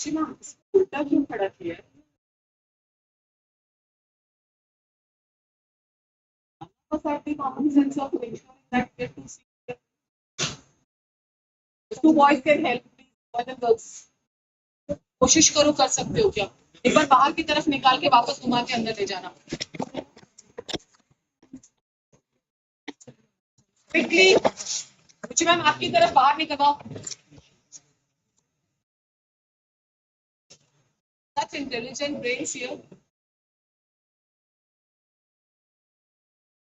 उल्टा क्यों खड़ा किया है? Common sense of ensuring that get to see. Two boys can help, boys and girls. कोशिश करो, कर सकते हो क्या? एक बार बाहर की तरफ निकाल के वापस घुमा के अंदर ले जाना. Quickly, रुचि मैम आपकी तरफ बाहर निकलवाओ. Such intelligent brains here.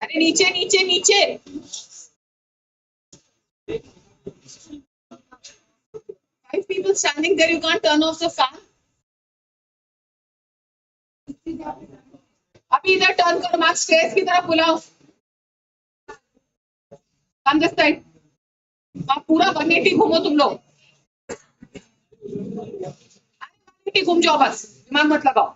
अरे नीचे नीचे नीचे. Five people standing there, you can't turn off the fan. अभी इधर टर्न करो, मैम स्टेज की तरफ बुलाओ. Come this side. आप पूरा 180 घूमो तुम लोग. 180 घूम जाओ बस, दिमाग मत लगाओ.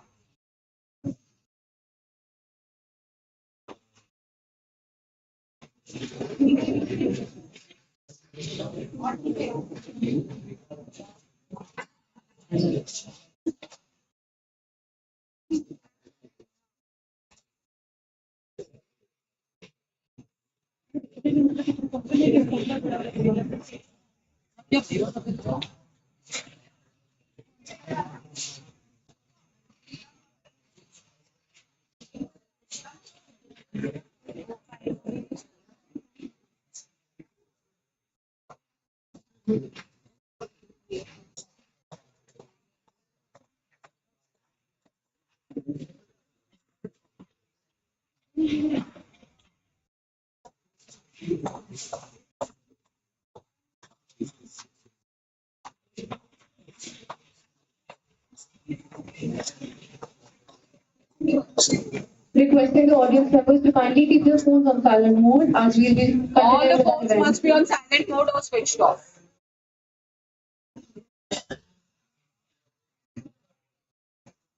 Requesting the audience members to kindly keep their phones on silent mode as we will All the phones must be on silent mode or switched off.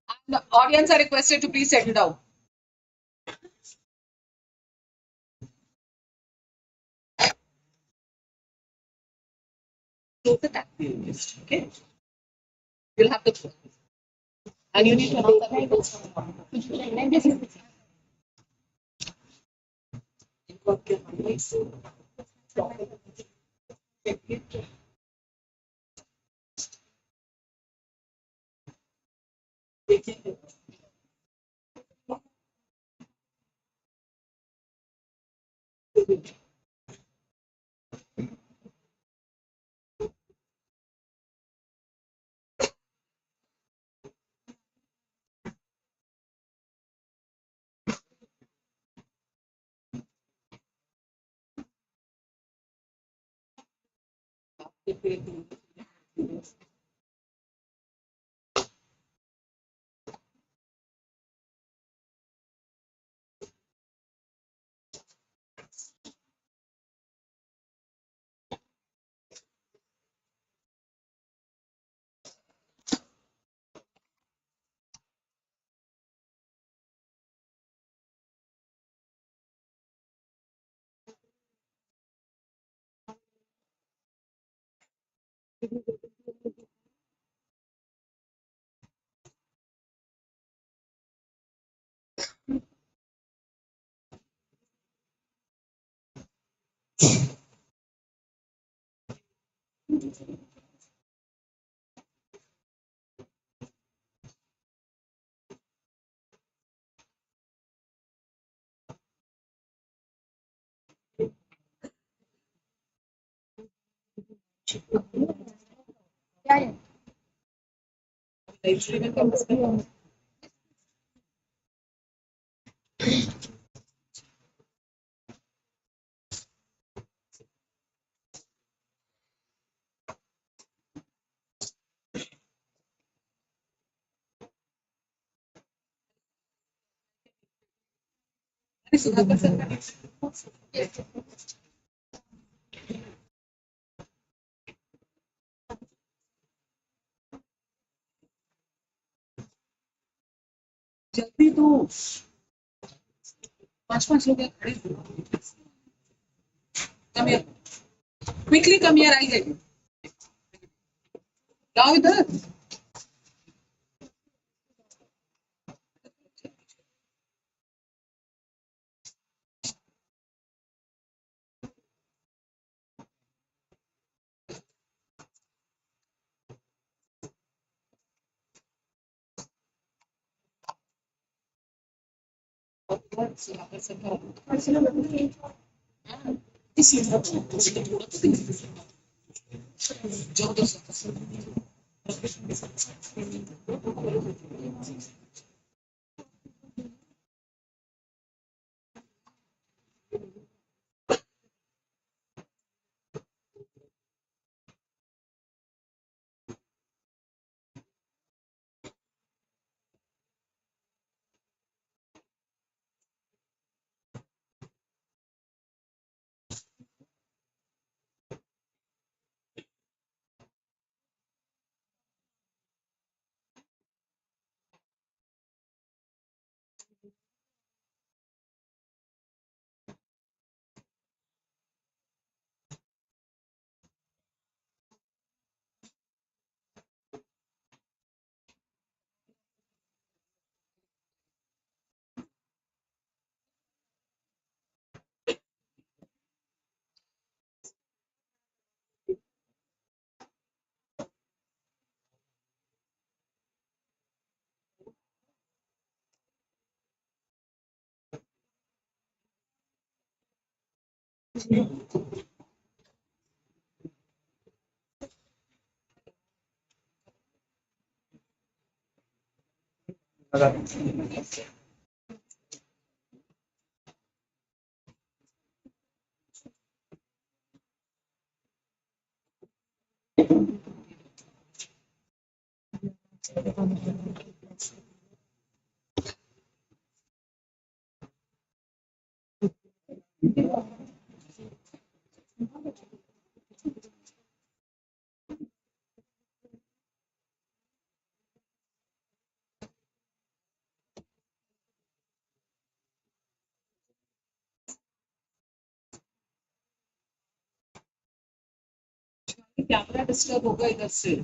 And the audience are requested to please settle down. Close the tap, okay? You'll have the phone. And you need to have the papers. जल्दी तो 5 लोग खड़े come here quickly come here I get जाओ इधर camera disturb होगा इधर से।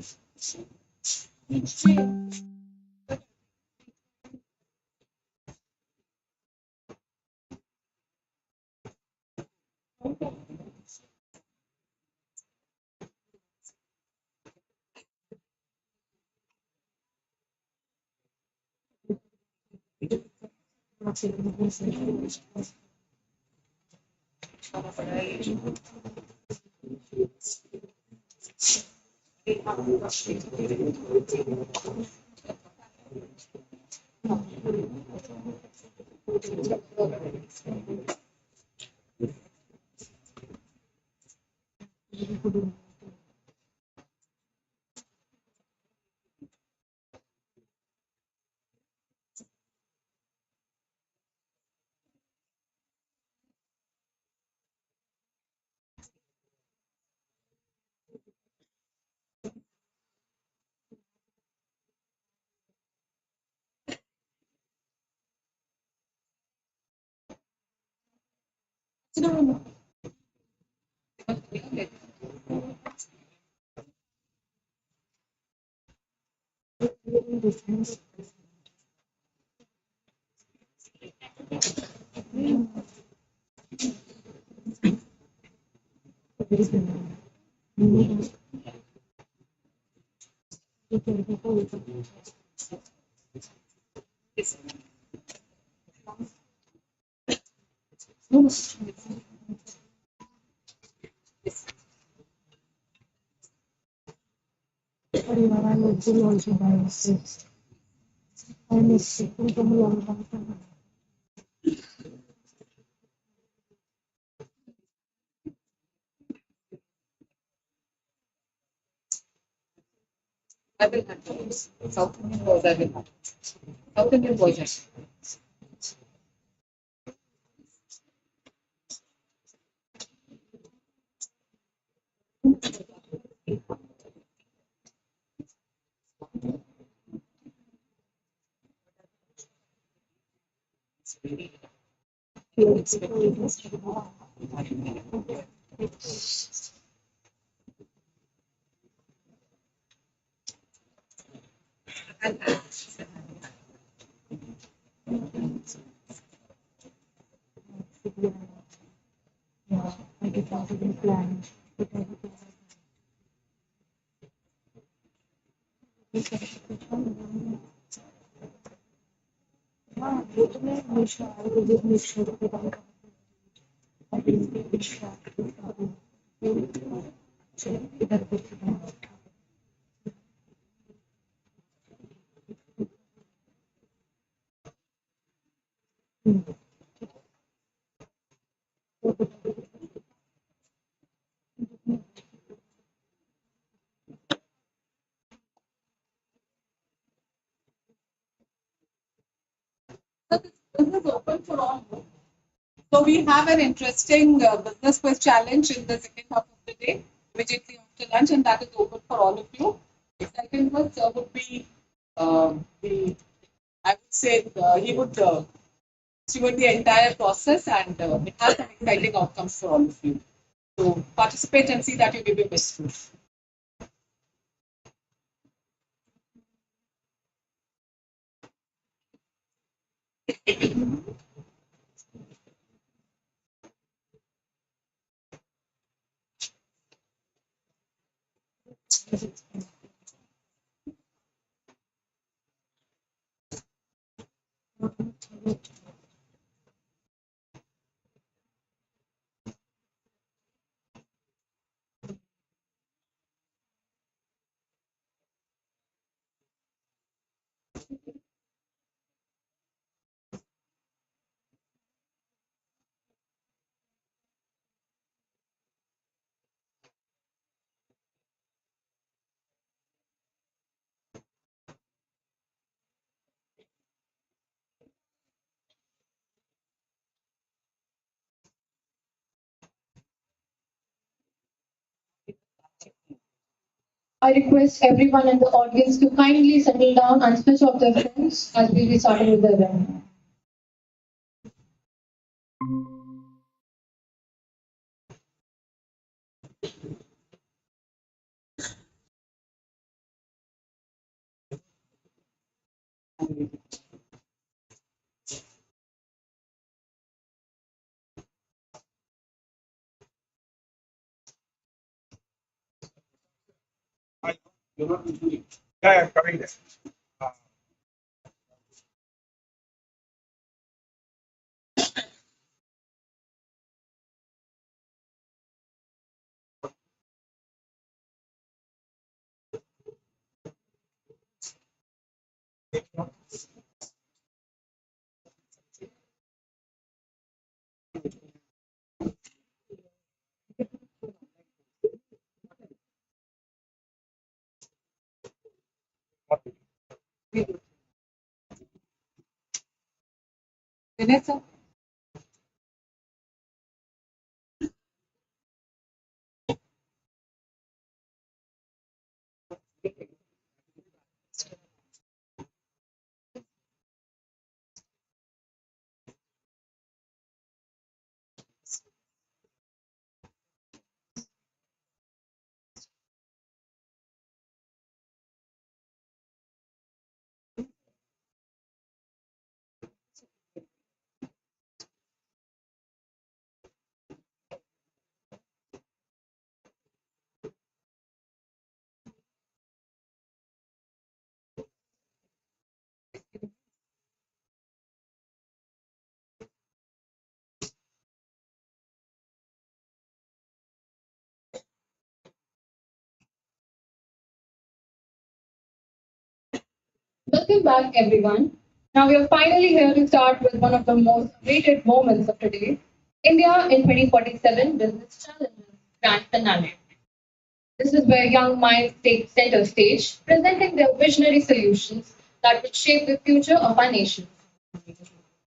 I will handle South Indian boys. I will handle South Indian boys. हाँ, वो तो मैं हमेशा हमेशा प्रदान इधर So this is open for all. So we have an interesting business quiz challenge in the second half of the day, immediately after lunch, and that is open for all of you. The second quiz would be the, I would say, he would steward the entire process, and it has some exciting outcomes for all of you. So participate and see that you give your best. I request everyone in the audience to kindly settle down and switch off their phones as we'll be starting with the event. Yeah, coming there. Uh, Vanessa? Welcome back, everyone. Now we are finally here to start with one of the most awaited moments of today, India in 2047 Business Challenges Grand Finale. This is where young minds take center stage, presenting their visionary solutions that will shape the future of our nation.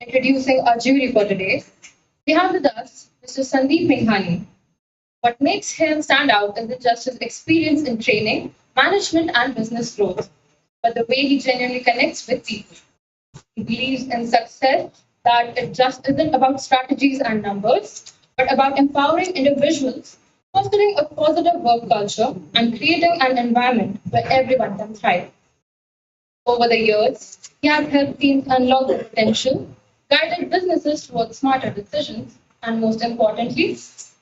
Introducing our jury for today, we have with us Mr. Sandeep Menghani. What makes him stand out isn't just his experience in training, management, and business growth, but the way he genuinely connects with people. He believes in success that it just isn't about strategies and numbers, but about empowering individuals, fostering a positive work culture, and creating an environment where everyone can thrive. Over the years, he has helped teams unlock their potential, guided businesses towards smarter decisions, and most importantly,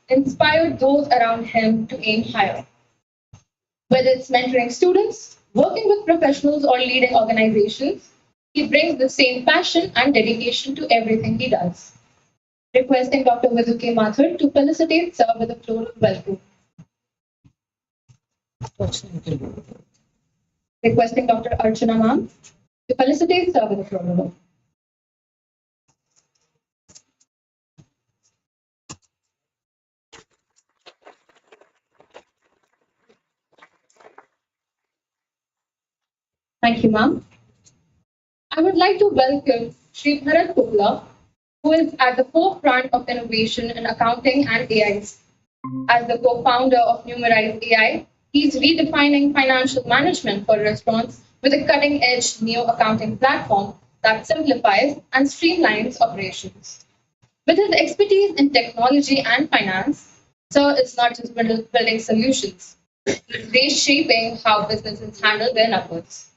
inspired those around him to aim higher. Whether it's mentoring students, working with professionals, or leading organizations, He brings the same passion and dedication to everything he does. Requesting Dr. Viduke Mathur to felicitate Sir with a floral welcome. Requesting Dr. Archana Ma'am to felicitate Sir with a floral welcome. Thank you, ma'am. I would like to welcome Sri Bharat Kukla, who is at the forefront of innovation in accounting and AI. As the co-founder of Numerize AI, he's redefining financial management for restaurants with a cutting-edge neo accounting platform that simplifies and streamlines operations. With his expertise in technology and finance, Sir is not just building solutions, he's reshaping how businesses handle their numbers.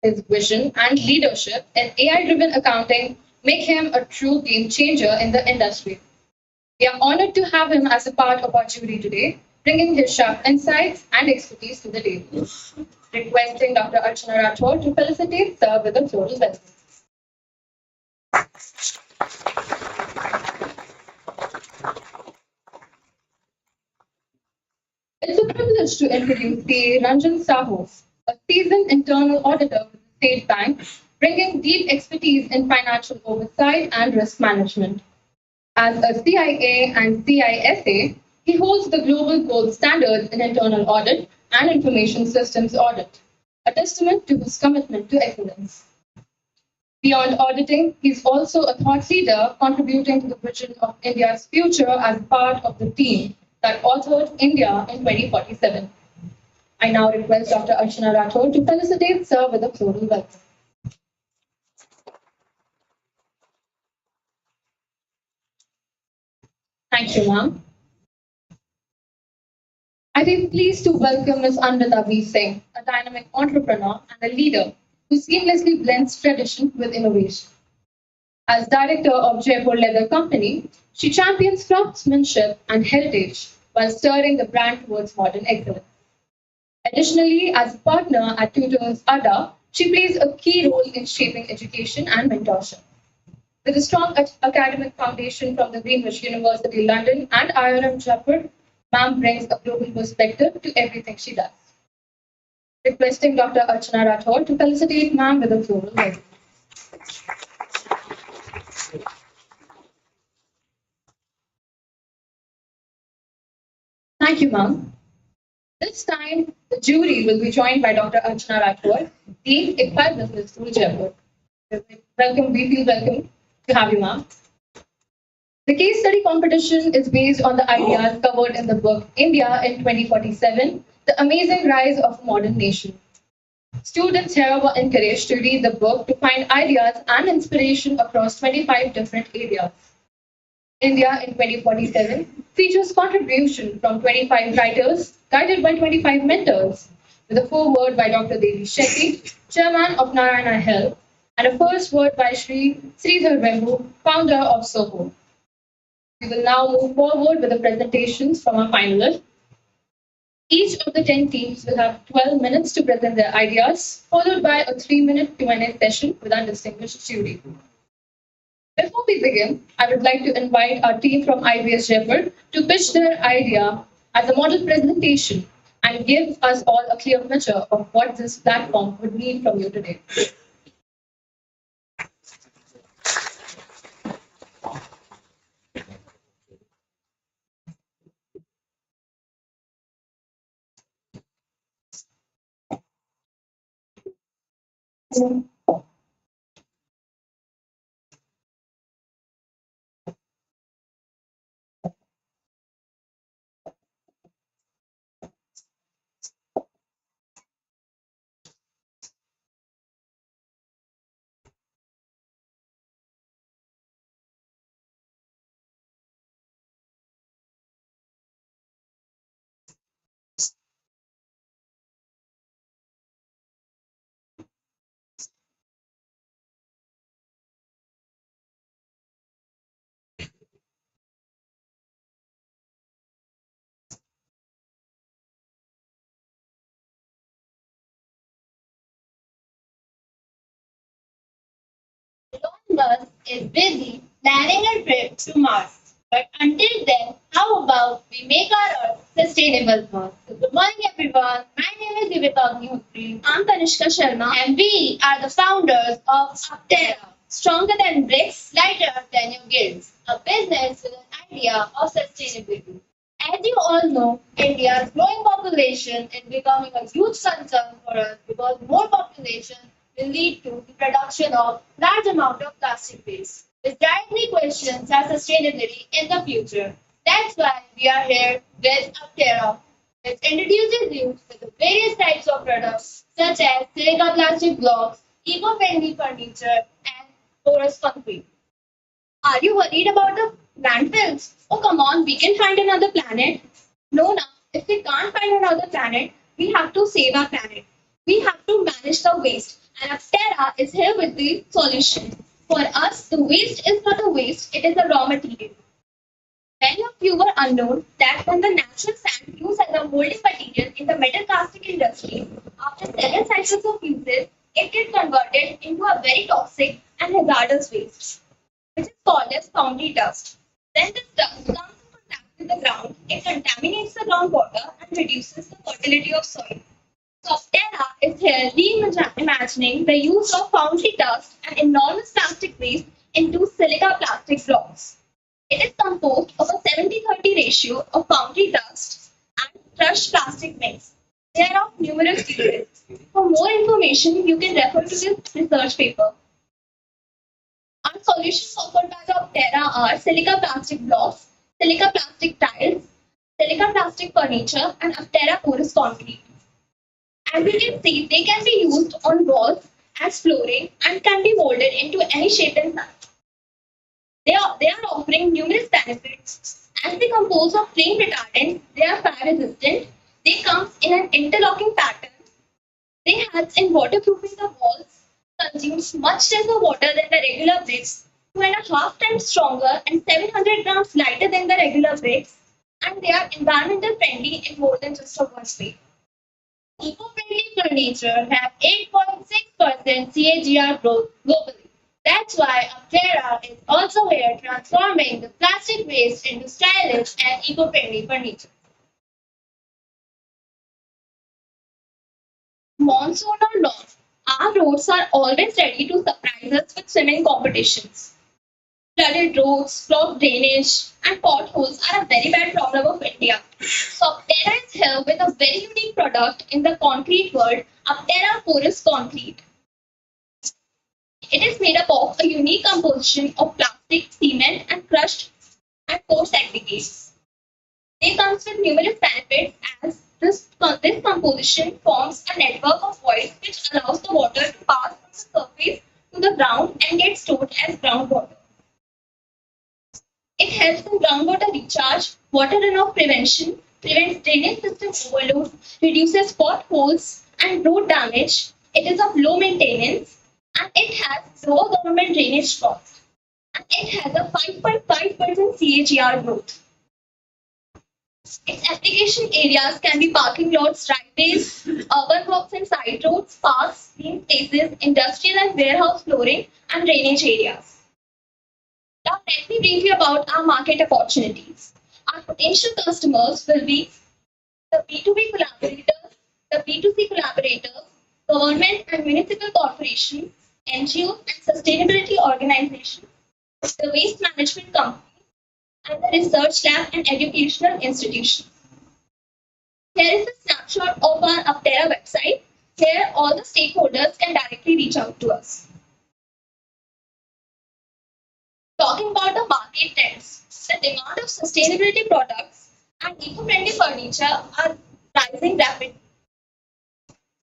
His vision and leadership in AI driven accounting make him a true game changer in the industry. We are honored to have him as a part of our jury today, bringing his sharp insights and expertise to the table. Requesting Dr. Archana Rathore to felicitate Sir with a floral welcome. It's a privilege to introduce CA Ranjan Sahu, a seasoned internal auditor with the State Bank, bringing deep expertise in financial oversight and risk management. As a CIA and CISA, he holds the global gold standards in internal audit and information systems audit, a testament to his commitment to excellence. Beyond auditing, he's also a thought leader contributing to the vision of India's future as part of the team that authored India in 2047. I now request Dr. Archana Rathore to felicitate Sir with a floral welcome. Thank you, ma'am. I feel pleased to welcome Ms. Anvita V. Singh, a dynamic entrepreneur and a leader who seamlessly blends tradition with innovation. As director of Jaipur Leather Company, she champions craftsmanship and heritage while steering the brand towards modern excellence. Additionally, as a partner at Tutors Ada, she plays a key role in shaping education and mentorship. With a strong academic foundation from the Greenwich University London and IRM Jaipur, ma'am brings a global perspective to everything she does. Requesting Dr. Archana Rathore to felicitate ma'am with a floral welcome. Thank you, ma'am. This time, the jury will be joined by Dr. Archana Rathore, Dean ICFAI Business School, Jaipur. Welcome, we feel welcome to have you, ma'am. The case study competition is based on the ideas covered in the book India in 2047, The Amazing Rise of a Modern Nation. Students here were encouraged to read the book to find ideas and inspiration across 25 different areas. India in 2047 features contribution from 25 writers guided by 25 mentors, with a foreword by Dr. Devi Shetty, chairman of Narayana Health, and a first word by Sri Sridhar Vembu, founder of Soho. We will now move forward with the presentations from our finalists. Each of the 10 teams will have 12 minutes to present their ideas, followed by a 3-minute Q&A session with our distinguished jury. Before we begin, I would like to invite our team from IBS Jaipur to pitch their idea as a model presentation and give us all a clear picture of what this platform would mean from you today. is busy planning a trip to Mars. But until then, how about we make our Earth sustainable first? So good morning, everyone. My name is Valedictory. I'm Tanishka Sharma, and we are the founders of Uptera. Stronger than bricks, lighter than your gills. A business with an idea of sustainability. As you all know, India's growing population is becoming a huge concern for us because more population will lead to the production of large amount of plastic waste, which directly questions our sustainability in the future. That's why we are here with Uptera, which introduces you to the various types of products such as silica plastic blocks, eco-friendly furniture, and porous concrete. Are you worried about the landfills? Oh, come on, we can find another planet. No, now, if we can't find another planet, we have to save our planet. We have to manage the waste. And Aptera is here with the solution. For us, the waste is not a waste, it is a raw material. Many of you were unknown that when the natural sand used as a molding material in the metal casting industry, after several cycles of uses, it gets converted into a very toxic and hazardous waste, which is called as foundry dust. Then this dust comes in contact with the ground, it contaminates the groundwater and reduces the fertility of soil. So Terra is here reimagining the use of foundry dust and enormous plastic waste into silica plastic blocks. It is composed of a 70-30 ratio of foundry dust and crushed plastic mix. There are numerous uses. For more information, you can refer to this research paper. Our solutions offered by the Uptera are silica plastic blocks, silica plastic tiles, silica plastic furniture, and Uptera porous concrete. As you can see, they can be used on walls as flooring and can be molded into any shape and size. They are offering numerous benefits. As they compose of flame retardant, they are fire resistant. They come in an interlocking pattern. They help in waterproofing the walls, consumes much less of water than the regular bricks, 2.5 times stronger and 700 grams lighter than the regular bricks, and they are environmental friendly in more than just a one way. Eco-friendly furniture have 8.6% CAGR growth globally. That's why Uptera is also here transforming the plastic waste into stylish and eco-friendly furniture. Monsoon or not, our roads are always ready to surprise us with swimming competitions. Flooded roads, clogged drainage, and potholes are a very bad problem of India. So Uptera is here with a very unique product in the concrete world, Uptera porous concrete. It is made up of a unique composition of plastic, cement, and crushed and porous aggregates. They comes with numerous benefits as this composition forms a network of voids which allows the water to pass from the surface to the ground and get stored as groundwater. It helps in groundwater recharge, water runoff prevention, prevents drainage system overload, reduces potholes and road damage. It is of low maintenance and it has low government drainage cost. And it has a 5.5% CAGR growth. Its application areas can be parking lots, driveways, urban walks and side roads, parks, green spaces, industrial and warehouse flooring, and drainage areas. Now, let me brief you about our market opportunities. Our potential customers will be the B2B collaborators, the B2C collaborators, government and municipal corporations, NGOs and sustainability organizations, the waste management company, and the research lab and educational institutions. Here is a snapshot of our Uptera website. Here, all the stakeholders can directly reach out to us. Talking about the market trends, the demand of sustainability products and eco-friendly furniture are rising rapidly.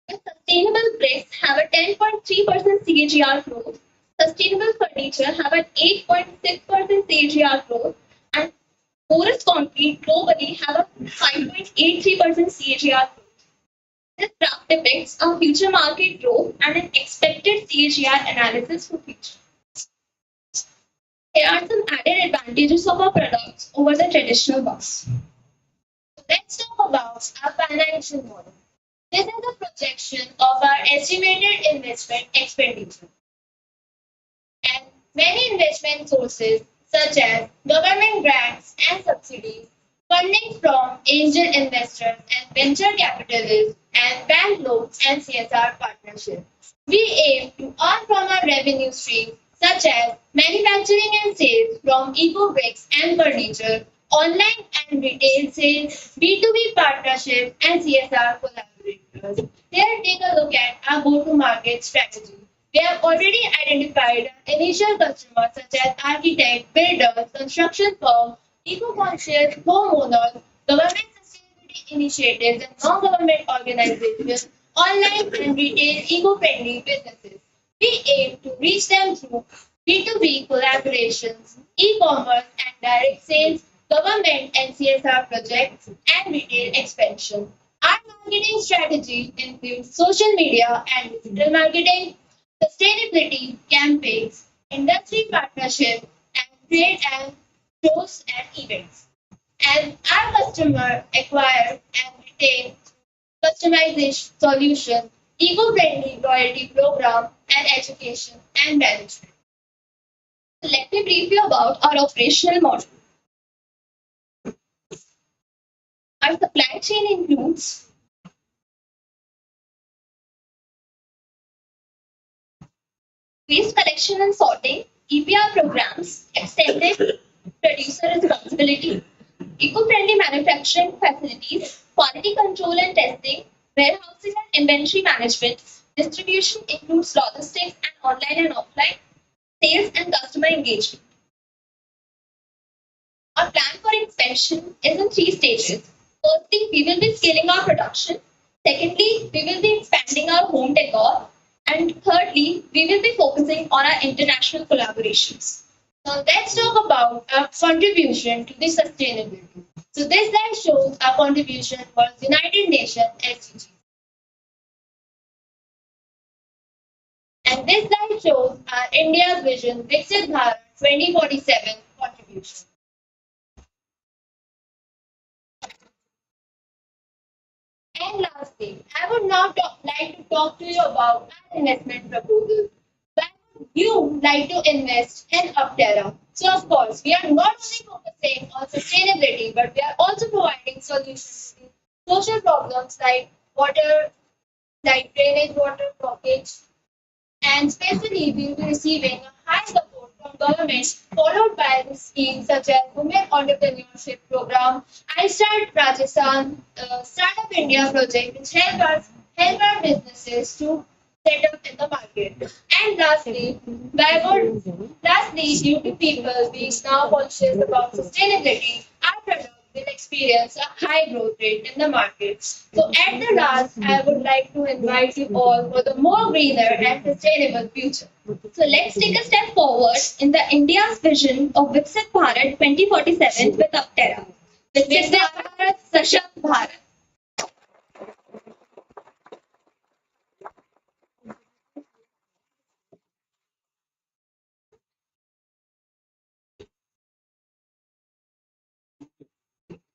The sustainable bricks have a 10.3% CAGR growth, sustainable furniture have an 8.6% CAGR growth, and porous concrete globally have a 5.83% CAGR growth. This graph depicts our future market growth and an expected CAGR analysis for future. Here are some added advantages of our products over the traditional ones. Let's talk about our financial model. This is a projection of our estimated investment expenditure. And many investment sources such as government grants and subsidies, funding from angel investors and venture capitalists, and bank loans and CSR partnerships. We aim to earn from our revenue streams such as manufacturing and sales from eco-bricks and furniture, online and retail sales, B2B partnerships, and CSR collaborators. Here, take a look at our go-to-market strategy. We have already identified our initial customers such as architects, builders, construction firms, eco-conscious homeowners, government sustainability initiatives, and non-government organizations, online and retail eco-friendly businesses. We aim to reach them through B2B collaborations, e-commerce and direct sales, government and CSR projects, and retail expansion. Our marketing strategy includes social media and digital marketing, sustainability campaigns, industry partnerships, and trade and shows and events. And our customer acquire and retain customization solution, eco-friendly loyalty program, and education and management. Let me brief you about our operational model. Our supply chain includes waste collection and sorting, EPR programs, extended producer responsibility, eco-friendly manufacturing facilities, quality control and testing, warehousing and inventory management. Distribution includes logistics and online and offline, sales and customer engagement. Our plan for expansion is in three stages. Firstly, we will be scaling our production. Secondly, we will be expanding our home decor. And thirdly, we will be focusing on our international collaborations. Now, let's talk about our contribution to the sustainability. So, this slide shows our contribution for United Nations SDGs. And this slide shows our India's vision, Viksit Bharat 2047 contribution. And lastly, I would now like to talk to you about our investment proposal. Why would you like to invest in Uptera? So, of course, we are not only focusing on sustainability, but we are also providing solutions to social problems like water, like drainage water blockage, and especially we will be receiving a high support from government, followed by the schemes such as Women Entrepreneurship Program, I Start Rajasthan, Startup India project, which help our businesses to set up in the market. And lastly, due to people being now conscious about sustainability, our product will experience a high growth rate in the market. So at the last, I would like to invite you all for the more greener and sustainable future. So let's take a step forward in the India's vision of Viksit Bharat 2047 with Uptera. Viksit Bharat, Sashakt Bharat.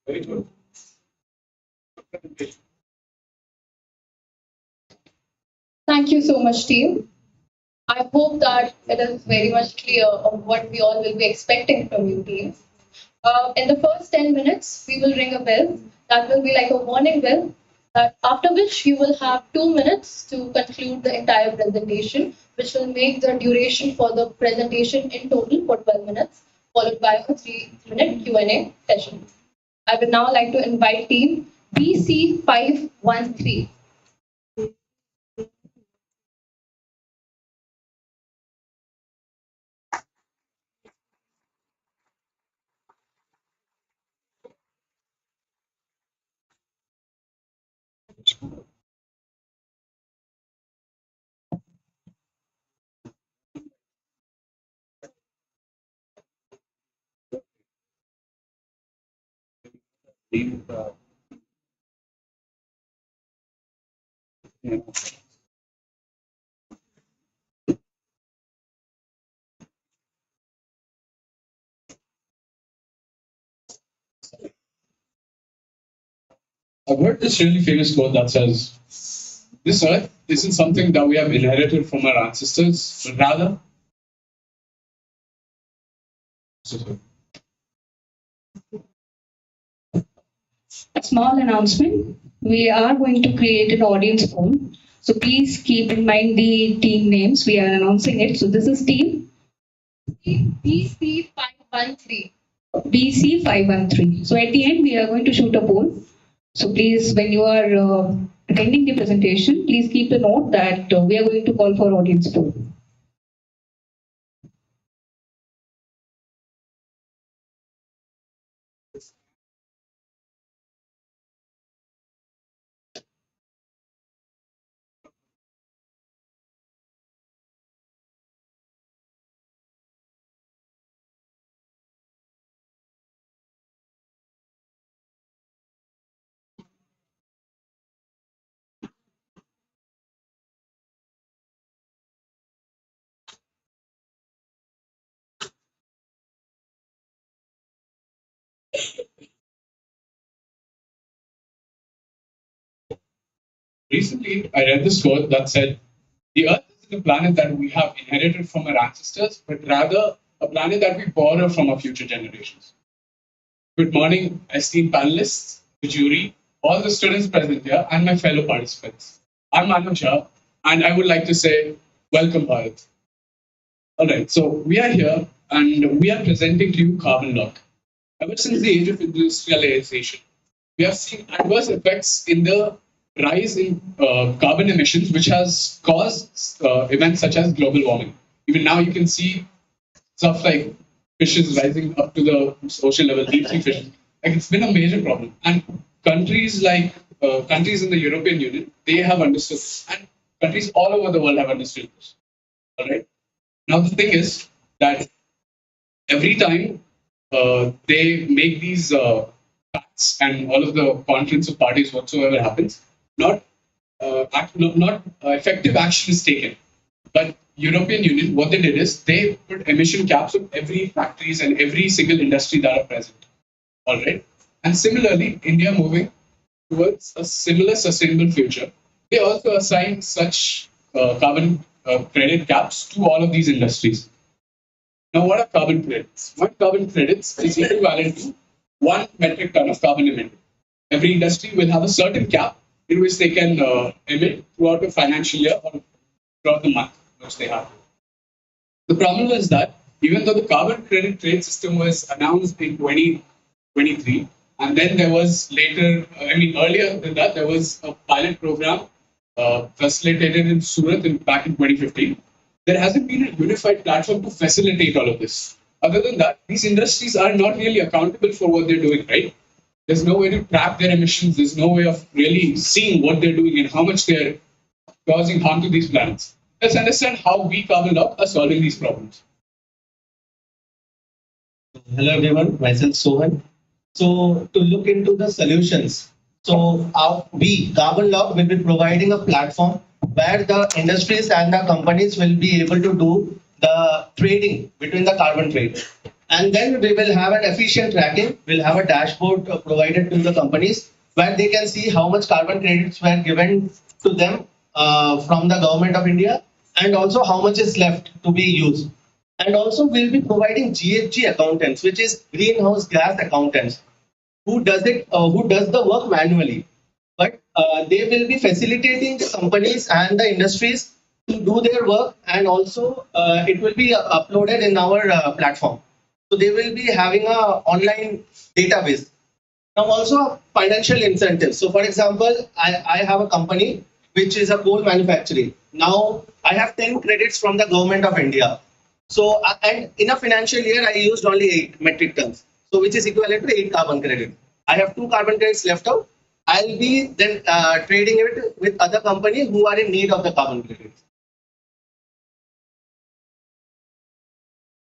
Very good. Thank you so much, team. I hope that it is very much clear of what we all will be expecting from you, team. In the first 10 minutes, we will ring a bell. That will be like a warning bell. After which you will have 2 minutes to conclude the entire presentation, which will make the duration for the presentation in total for 12 minutes, followed by a 3-minute Q&A session. I would now like to invite team BC513. Yeah. I've heard this really famous quote that says, "This earth isn't something that we have inherited from our ancestors, but rather So, A small announcement. We are going to create an audience poll. So please keep in mind the team names. We are announcing it. So this is team BC513. BC513. So at the end, we are going to shoot a poll. So please, when you are attending the presentation, please keep a note that we are going to call for audience poll. recently, I read this quote that said, "The Earth isn't a planet that we have inherited from our ancestors, but rather a planet that we borrow from our future generations." Good morning, esteemed panelists, the jury, all the students present here, and my fellow participants. I'm Manav Jha, and I would like to say, welcome, Bharat. All right, so we are here and we are presenting to you carbon lock. Ever since the age of industrialization, we have seen adverse effects in the rise in carbon emissions, which has caused events such as global warming. Even now, you can see stuff like fishes rising up to the ocean level, deep sea fishes. Like it's been a major problem, and countries like countries in the European Union, they have understood, this, and countries all over the world have understood this. All right. Now the thing is that every time they make these pacts and all of the conference of parties whatsoever happens, not effective action is taken. But European Union, what they did is they put emission caps on every factories and every single industry that are present. All right. And similarly, India moving towards a similar sustainable future, they also assign such carbon credit caps to all of these industries. Now, what are carbon credits? One carbon credits is equivalent to 1 metric ton of carbon emitted. Every industry will have a certain cap in which they can emit throughout a financial year or throughout the month which they have. The problem is that even though the carbon credit trade system was announced in 2023, and then there was later, earlier than that, there was a pilot program facilitated in Surat back in 2015. There hasn't been a unified platform to facilitate all of this. Other than that, these industries are not really accountable for what they're doing, right? There's no way to track their emissions. There's no way of really seeing what they're doing and how much they're causing harm to these planets. Let's understand how we carbon lock are solving these problems. Hello everyone, myself Sohan. So to look into the solutions, so we Carbon Lock will be providing a platform where the industries and the companies will be able to do the trading between the carbon trade. And then we will have an efficient tracking. We'll have a dashboard provided to the companies where they can see how much carbon credits were given to them from the government of India, and also how much is left to be used. And also we'll be providing GHG accountants, which is greenhouse gas accountants, who does the work manually. But they will be facilitating the companies and the industries to do their work, and also it will be uploaded in our platform. So they will be having a online database. Now also financial incentives. So for example, I have a company which is a coal manufacturing. Now I have 10 credits from the government of India. So and in a financial year, I used only 8 metric tons. So which is equivalent to 8 carbon credits. I have 2 carbon credits left out. I'll be then trading it with other companies who are in need of the carbon credits.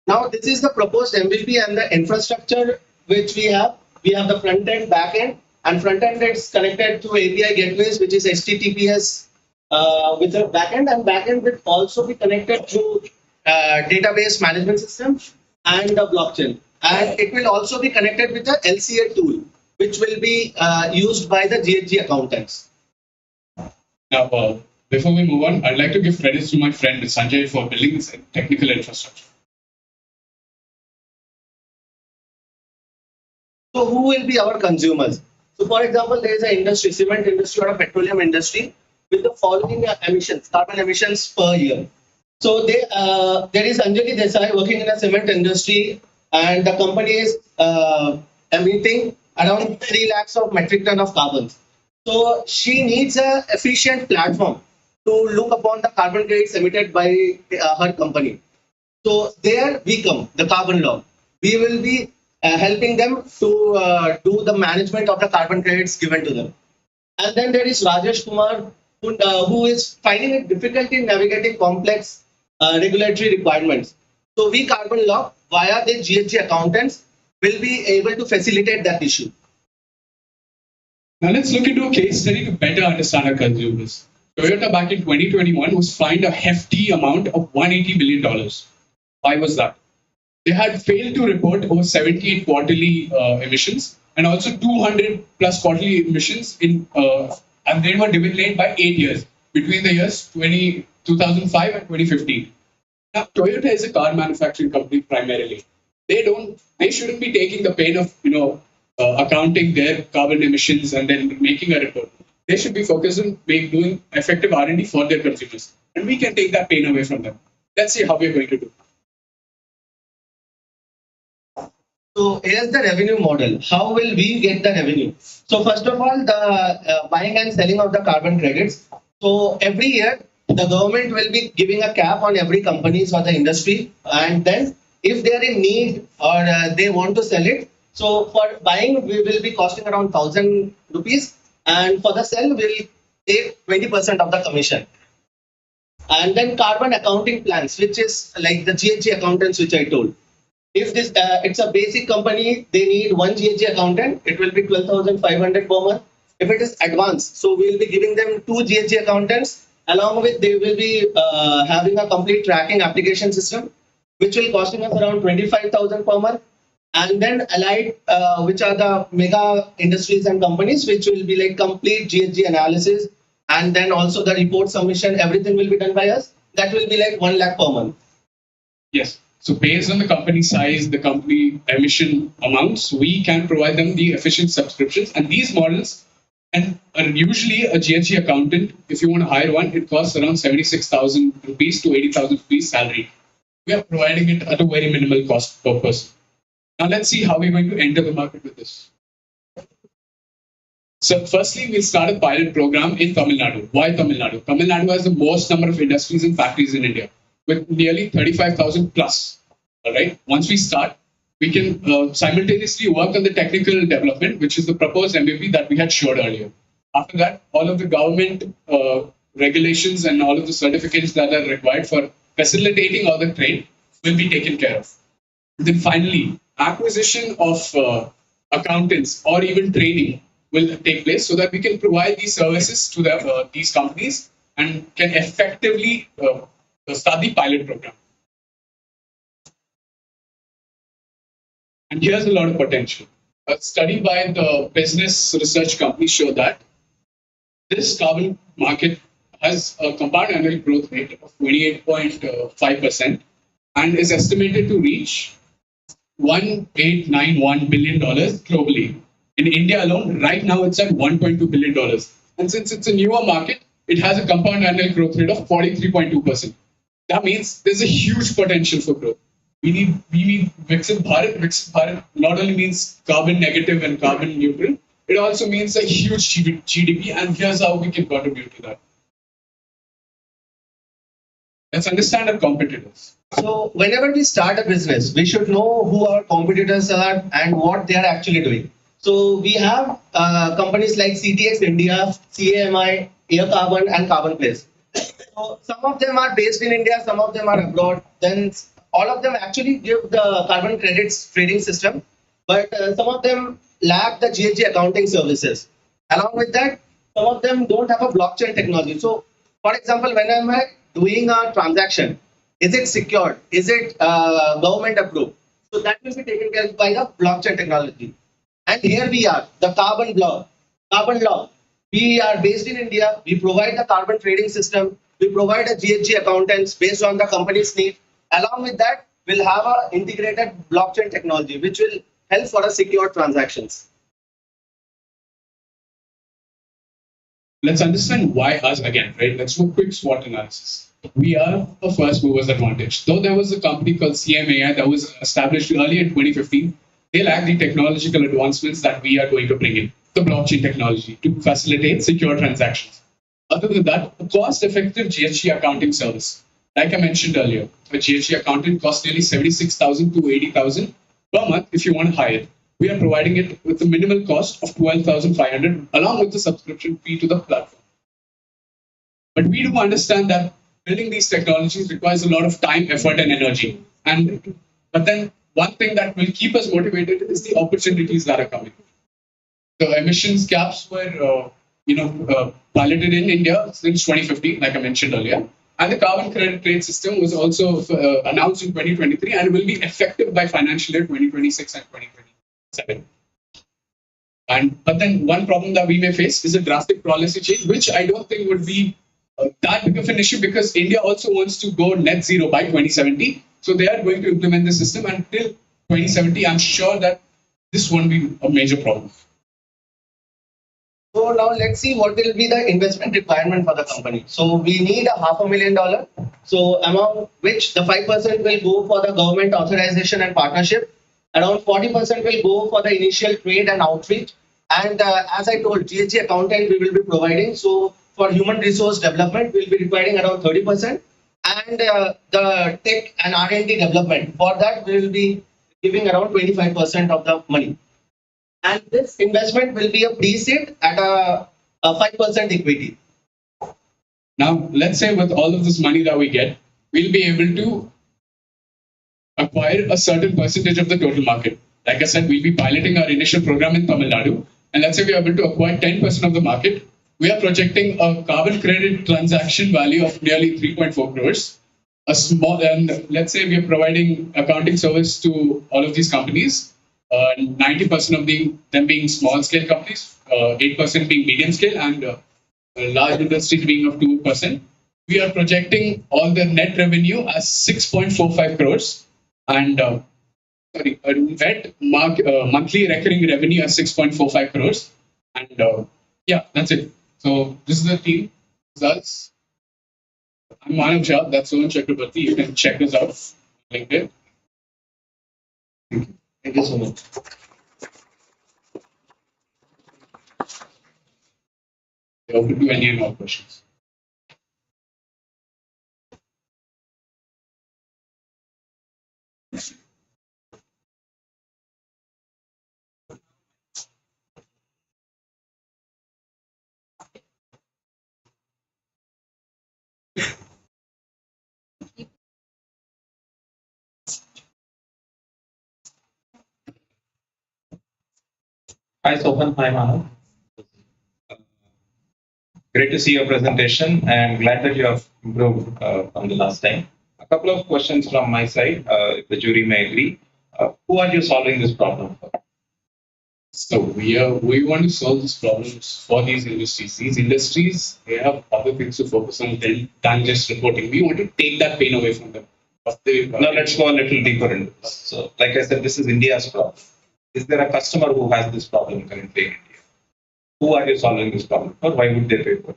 Now this is the proposed MVP and the infrastructure which we have. We have the front end, back end, and front end is connected to API gateways, which is HTTPS with the back end, and back end will also be connected to database management system and the blockchain. And it will also be connected with the LCA tool, which will be used by the GHG accountants. Now, before we move on, I'd like to give credits to my friend Sanjay for building this technical infrastructure. So who will be our consumers? So for example, there is an industry, cement industry or a petroleum industry with the following emissions, carbon emissions per year. So there is Anjali Desai working in a cement industry, and the company is emitting around 3 lakhs of metric ton of carbon. So she needs a efficient platform to look upon the carbon credits emitted by her company. So there we come, the carbon law. We will be helping them to do the management of the carbon credits given to them. And then there is Rajesh Kumar, who is finding it difficult in navigating complex regulatory requirements. So we carbon law via the GHG accountants will be able to facilitate that issue. Now let's look into a case study to better understand our consumers. Toyota back in 2021 was fined a hefty amount of $180 billion. Why was that? They had failed to report over 78 quarterly emissions and also 200 plus quarterly emissions and they were delayed by 8 years between the years 2005 and 2015. Now, Toyota is a car manufacturing company primarily. They shouldn't be taking the pain of accounting their carbon emissions and then making a report. They should be focused on doing effective R&D for their consumers, and we can take that pain away from them. Let's see how we're going to do. So here's the revenue model. How will we get the revenue? So first of all, the buying and selling of the carbon credits. So every year, the government will be giving a cap on every companies or the industry. And then if they are in need or they want to sell it, so for buying, we will be costing around 1,000 rupees. And for the sell, we'll take 20% of the commission. And then carbon accounting plans, which is like the GHG accountants, which I told. If this it's a basic company, they need one GHG accountant. It will be 12,500 per month. If it is advanced, so we will be giving them 2 GHG accountants. Along with, they will be having a complete tracking application system, which will costing us around 25,000 per month. And then allied, which are the mega industries and companies, which will be like complete GHG analysis, and then also the report submission. Everything will be done by us. That will be like 1 lakh per month. Yes. So based on the company size, the company emission amounts, we can provide them the efficient subscriptions. And these models, and are usually a GHG accountant, if you want to hire one, it costs around 76,000 rupees to 80,000 rupees salary. We are providing it at a very minimal cost per person. Now let's see how we're going to enter the market with this. So firstly, we'll start a pilot program in Tamil Nadu. Why Tamil Nadu? Tamil Nadu has the most number of industries and factories in India, with nearly 35,000 plus. All right. Once we start, we can simultaneously work on the technical development, which is the proposed MVP that we had showed earlier. After that, all of the government regulations and all of the certificates that are required for facilitating all the trade will be taken care of. Then finally, acquisition of accountants or even training will take place so that we can provide these services to these companies and can effectively start the pilot program. And here's a lot of potential. A study by the business research company showed that this carbon market has a compound annual growth rate of 28.5% and is estimated to reach $1,891 billion globally. In India alone, right now it's at $1.2 billion. And since it's a newer market, it has a compound annual growth rate of 43.2%. That means there's a huge potential for growth. We need Viksit Bharat. Viksit Bharat not only means carbon negative and carbon neutral, it also means a huge GDP, and here's how we can contribute to that. Let's understand our competitors. So whenever we start a business, we should know who our competitors are and what they are actually doing. So we have companies like CTX India, CAMI, Air Carbon, and Carbon Place. So some of them are based in India, some of them are abroad. Then all of them actually give the carbon credits trading system, but some of them lack the GHG accounting services. Along with that, some of them don't have a blockchain technology. So, for example, when I'm doing a transaction, is it secured? Is it government approved? So that will be taken care of by the blockchain technology. And here we are, the carbon law. We are based in India. We provide the carbon trading system. We provide a GHG accountants based on the company's need. Along with that, we'll have an integrated blockchain technology, which will help for a secure transactions. Let's understand why us again, right? Let's do a quick SWOT analysis. We are a first movers advantage. Though there was a company called CMAI that was established early in 2015, they lack the technological advancements that we are going to bring in, the blockchain technology, to facilitate secure transactions. Other than that, a cost-effective GST accounting service. Like I mentioned earlier, a GST accountant costs nearly 76,000 to 80,000 per month if you want to hire it. We are providing it with a minimal cost of 12,500 along with the subscription fee to the platform. But we do understand that building these technologies requires a lot of time, effort, and energy. But then one thing that will keep us motivated is the opportunities that are coming. The emissions caps were, piloted in India since 2015, like I mentioned earlier. And the carbon credit trade system was also announced in 2023 and will be effective by financial year 2026 and 2027. But then one problem that we may face is a drastic policy change, which I don't think would be that big of an issue because India also wants to go net zero by 2070. So they are going to implement the system until 2070. I'm sure that this won't be a major problem. So now let's see what will be the investment requirement for the company. So we need $500,000. So among which the 5% will go for the government authorization and partnership. Around 40% will go for the initial trade and outreach. And as I told, GST accountant we will be providing. So for human resource development, we'll be requiring around 30%. And the tech and R&D development, for that we will be giving around 25% of the money. And this investment will be a pre-seed at a 5% equity. Now, let's say with all of this money that we get, we'll be able to acquire a certain percentage of the total market. Like I said, we'll be piloting our initial program in Tamil Nadu. And let's say we're able to acquire 10% of the market. We are projecting a carbon credit transaction value of nearly 3.4 crores. And let's say we are providing accounting service to all of these companies. 90% of them being small scale companies, 8% being medium scale, and large industries being of 2%. We are projecting all the net revenue as 6.45 crores and net monthly recurring revenue as 6.45 crores. And yeah, that's it. So this is the team results. I'm Manav Jha, that's Sohan Chakrabarti. You can check us out on LinkedIn. Thank you so much. We're open to any and all questions. Hi, Sohan. Hi, Manav. Great to see your presentation and glad that you have improved from the last time. A couple of questions from my side, if the jury may agree. Who are you solving this problem for? So we want to solve these problems for these industries. These industries, they have other things to focus on than just reporting. We want to take that pain away from them. Now let's go a little deeper into this. So, like I said, this is India's problem. Is there a customer who has this problem currently in India? Who are you solving this problem for? Why would they pay for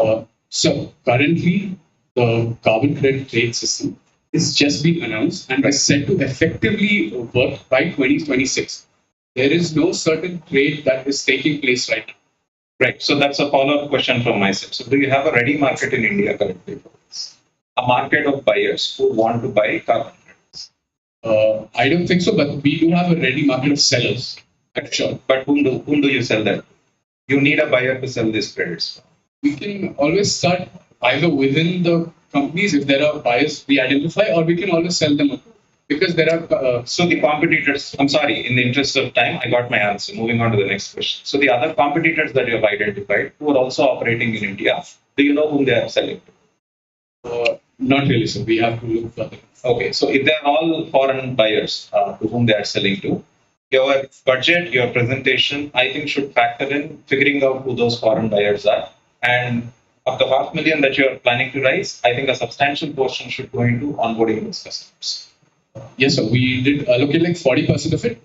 it? So currently, the carbon credit trade system is just being announced and is set to effectively work by 2026. There is no certain trade that is taking place right now. Right. So that's a follow-up question from my side. So do you have a ready market in India currently for this? A market of buyers who want to buy carbon credits? I don't think so, but we do have a ready market of sellers. I'm sure. But whom do you sell that to? You need a buyer to sell these credits. We can always start either within the companies if there are buyers we identify, or we can always sell them because there are. So the competitors. I'm sorry. In the interest of time, I got my answer. Moving on to the next question. So the other competitors that you have identified who are also operating in India, do you know whom they are selling to? Not really. So we have to look further. Okay. So if they are all foreign buyers to whom they are selling to, your budget, your presentation, I think should factor in figuring out who those foreign buyers are. And of the $500,000 that you are planning to raise, I think a substantial portion should go into onboarding those customers. Yes, so we did allocate like 40% of it.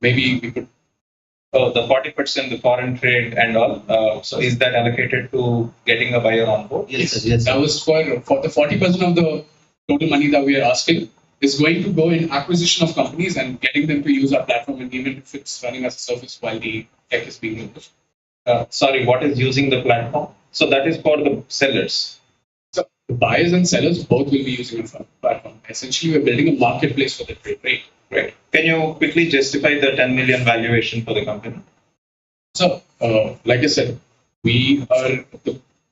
maybe we could. The 40%, the foreign trade and all. So is that allocated to getting a buyer on board? Yes, sir. Yes, sir. That was for the 40% of the total money that we are asking is going to go in acquisition of companies and getting them to use our platform, and even if it's running as a service while the tech is being built. Sorry, what is using the platform? So that is for the sellers. So the buyers and sellers both will be using a platform. Essentially, we're building a marketplace for the trade, right? Right. Can you quickly justify the 10 million valuation for the company? So, like I said, the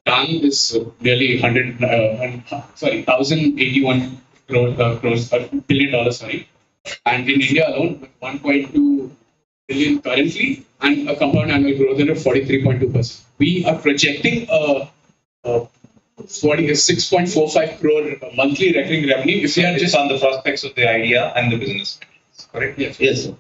TAM is nearly 1,081 billion dollars, sorry. And in India alone, with 1.2 billion currently and a compound annual growth rate of 43.2%. We are projecting a 6.45 crore monthly recurring revenue if we are Just just on the prospects of the idea and the business. Correct? Yes. Yes, sir.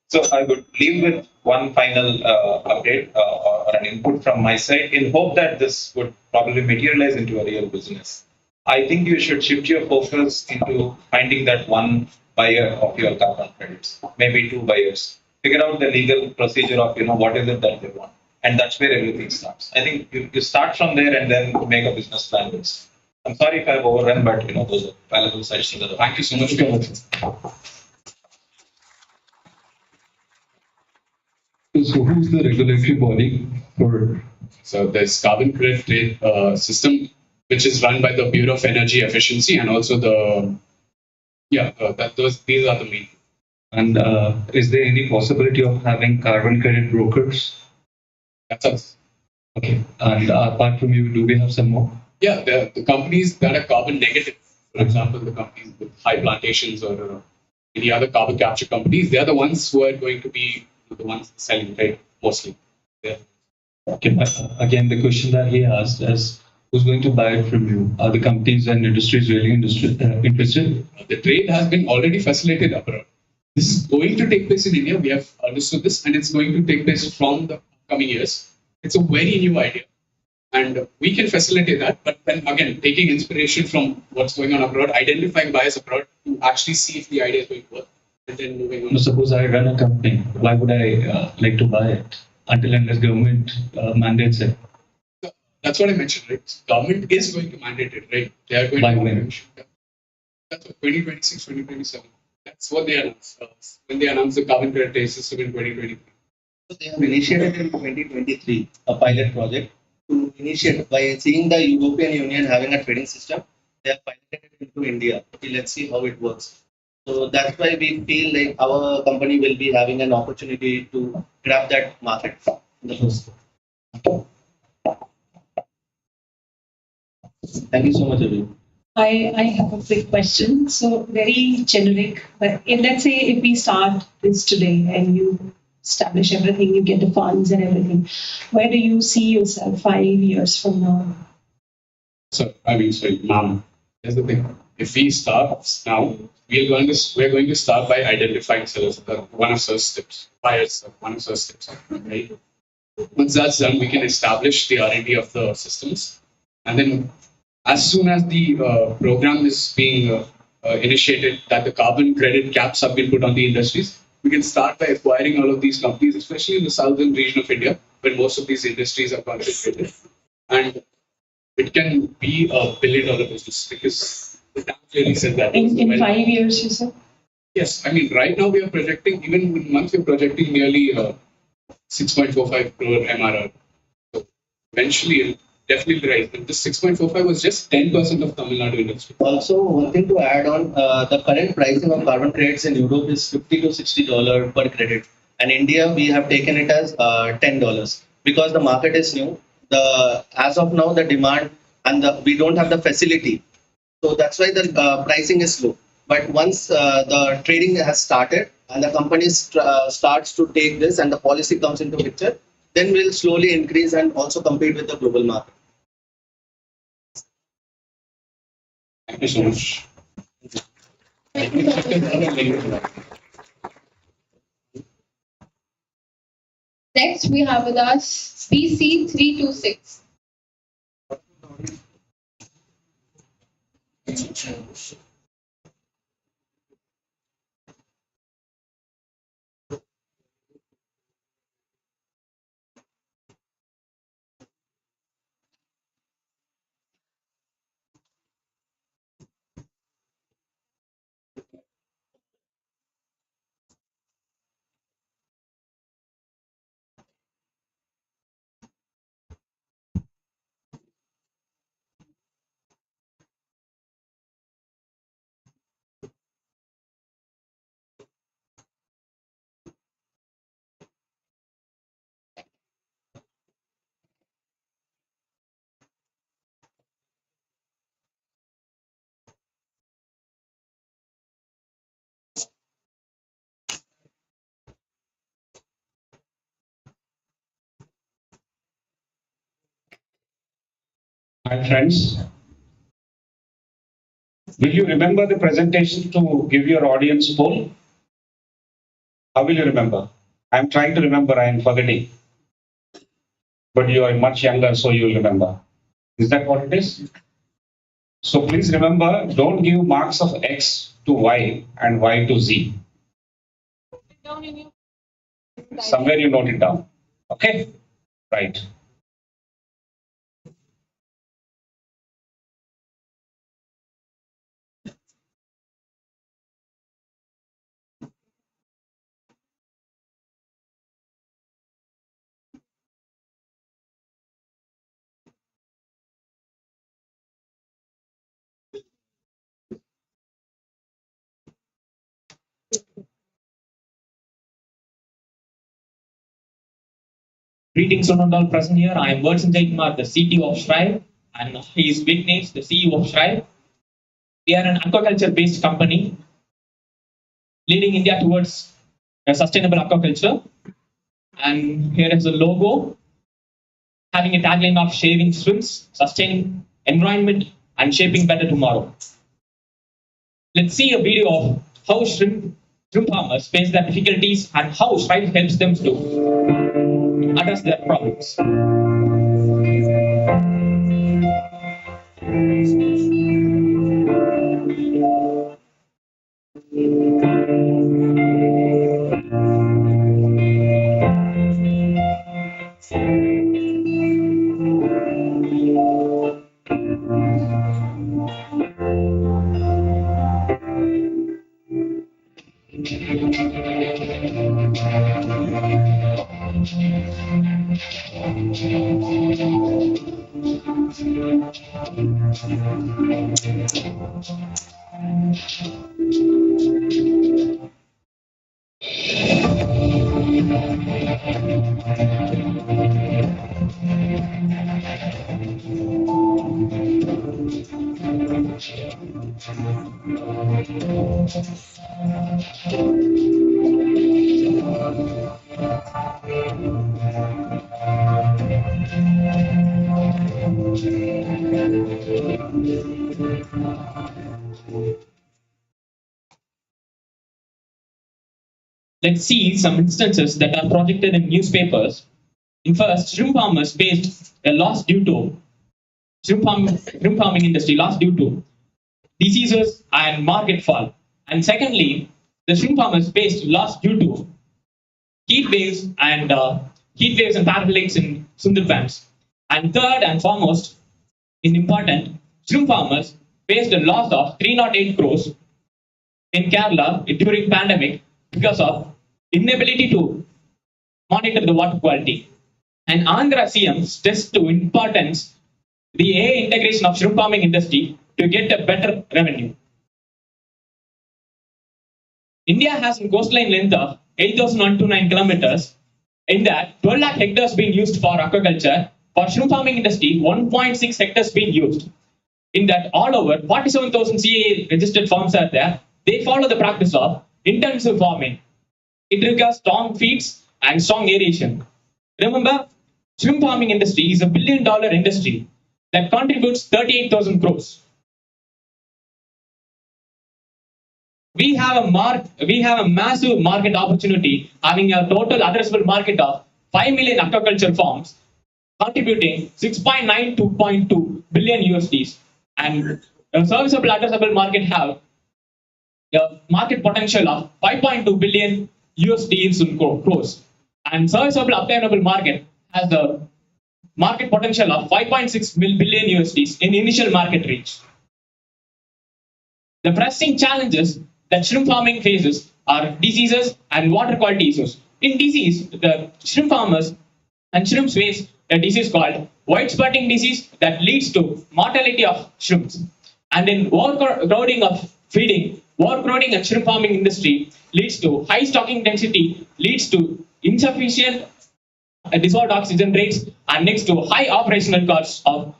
So I would leave with one final update or an input from my side in hope that this would probably materialize into a real business. I think you should shift your focus into finding that one buyer of your carbon credits, maybe two buyers. Figure out the legal procedure of what is it that they want, and that's where everything starts. I think you start from there and then make a business plan. I'm sorry if I've overrun, but those are valuable suggestions. Thank you so much for your So who's the regulatory body for? So there's carbon credit trade system, which is run by the Bureau of Energy Efficiency, and also these are the main. And is there any possibility of having carbon credit brokers? That's us. Okay. And apart from you, do we have some more? Yeah, the companies that are carbon negative, for example, the companies with high plantations or any other carbon capture companies, they are the ones who are going to be the ones selling, right? Mostly. Yeah. Okay. Again, the question that he asked is, who's going to buy it from you? Are the companies and industries really interested? The trade has been already facilitated abroad. This is going to take place in India. We have understood this, and it's going to take place from the coming years. It's a very new idea, and we can facilitate that. But then again, taking inspiration from what's going on abroad, identifying buyers abroad to actually see if the idea is going to work, and then moving on. Suppose I run a company, why would I like to buy it until unless government mandates it? That's what I mentioned, right? Government is going to mandate it, right? They are going By to when? That's what, 2026, 2027. That's what they announced when they announced the carbon credit trade system in 2023. So they have initiated in 2023 a pilot project to initiate by seeing the European Union having a trading system. They have piloted it into India. Okay, let's see how it works. So that's why we feel like our company will be having an opportunity to grab that market in the first. Thank you so much, everyone. I have a quick question. So very generic, but let's say if we start this today and you establish everything, you get the funds and everything, where do you see yourself 5 years from now? So, ma'am, here's the thing. If we start now, we're going to start by identifying sellers, one of those steps, buyers, one of those steps, right? Once that's done, we can establish the R&D of the systems, and then as soon as the program is being initiated, that the carbon credit caps have been put on the industries, we can start by acquiring all of these companies, especially in the southern region of India, where most of these industries are concentrated. And it can be $1 billion business because the TAM clearly said that. In 5 years, you said? Yes, I mean, right now we are projecting, even in months, we're projecting nearly 6.45 crore MRR. So eventually, it'll definitely rise. But this 6.45 was just 10% of Tamil Nadu industry. Also, one thing to add on, the current pricing of carbon credits in Europe is $50 to $60 per credit. And India, we have taken it as $10 because the market is new. As of now, the demand and we don't have the facility. So that's why the pricing is low. But once the trading has started and the company starts to take this and the policy comes into picture, then we'll slowly increase and also compete with the global market. Thank you so much. Next, we have with us BC326. Hi friends, will you remember the presentation to give your audience poll? How will you remember? I'm trying to remember, I am forgetting. But you are much younger, so you'll remember. Is that what it is? So please remember, don't give marks of X to Y and Y to Z. Somewhere you note it down. Okay? Right. Greetings to all present here. I am Verson Jaipur, the CTO of Shri, and he is Vignesh, the CEO of Shri. We are an aquaculture-based company leading India towards a sustainable aquaculture. And here is the logo, having a tagline of saving shrimps, sustaining environment, and shaping better tomorrow. Let's see a video of how shrimp farmers face their difficulties and how Shri helps them to address their problems. Let's see some instances that are projected in newspapers. In first, shrimp farmers faced a loss due to shrimp farming industry loss due to diseases and market fall. And secondly, the shrimp farmers faced loss due to heat waves and parabolics in Sundarbans. And third and foremost, in important, shrimp farmers faced a loss of 308 crores in Kerala during pandemic because of inability to monitor the water quality. And Andhra CM stressed to importance the AI integration of shrimp farming industry to get a better revenue. India has a coastline length of 8,129 kilometers. In that, 12 lakh hectares being used for aquaculture. For shrimp farming industry, 1.6 hectares being used. In that, all over 47,000 CAA registered farms are there. They follow the practice of intensive farming. It requires strong feeds and strong aeration. Remember, shrimp farming industry is a $1 billion industry that contributes 38,000 crores. We have a massive market opportunity, having a total addressable market of 5 million aquaculture farms, contributing 6.9 to 2.2 billion USDs, and a serviceable addressable market have a market potential of 5.2 billion USD in crores, and serviceable obtainable market has a market potential of 5.6 billion USDs in initial market reach. The pressing challenges that shrimp farming faces are diseases and water quality issues. In disease, the shrimp farmers and shrimps face a disease called white spotting disease that leads to mortality of shrimps. And in overcrowding of feeding, overcrowding and shrimp farming industry leads to high stocking density, leads to insufficient dissolved oxygen rates, and next to high operational costs of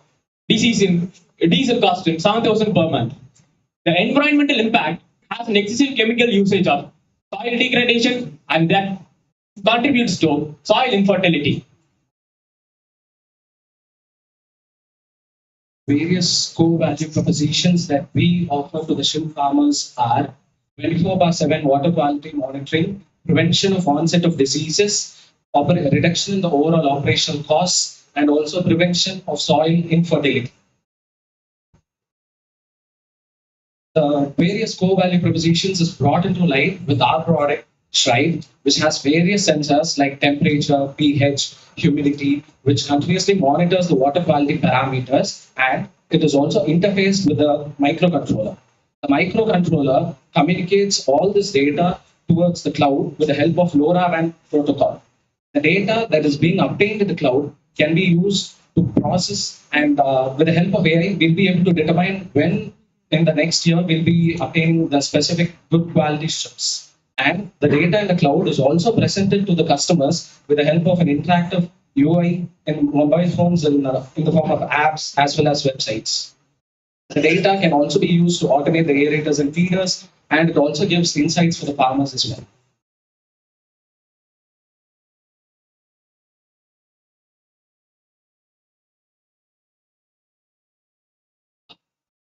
diesel cost in 7,000 per month. The environmental impact has an excessive chemical usage of soil degradation, and that contributes to soil infertility. various core value propositions that we offer to the shrimp farmers are 24/7 water quality monitoring, prevention of onset of diseases, reduction in the overall operational costs, and also prevention of soil infertility. The various core value propositions is brought into light with our product Shri, which has various sensors like temperature, pH, humidity, which continuously monitors the water quality parameters, and it is also interfaced with the microcontroller. The microcontroller communicates all this data towards the cloud with the help of LoRaWAN protocol. The data that is being obtained in the cloud can be used to process, and with the help of AI, we'll be able to determine when in the next year we'll be obtaining the specific good quality strips. And the data in the cloud is also presented to the customers with the help of an interactive UI in mobile phones in the form of apps as well as websites. The data can also be used to automate the aerators and feeders, and it also gives insights for the farmers as well.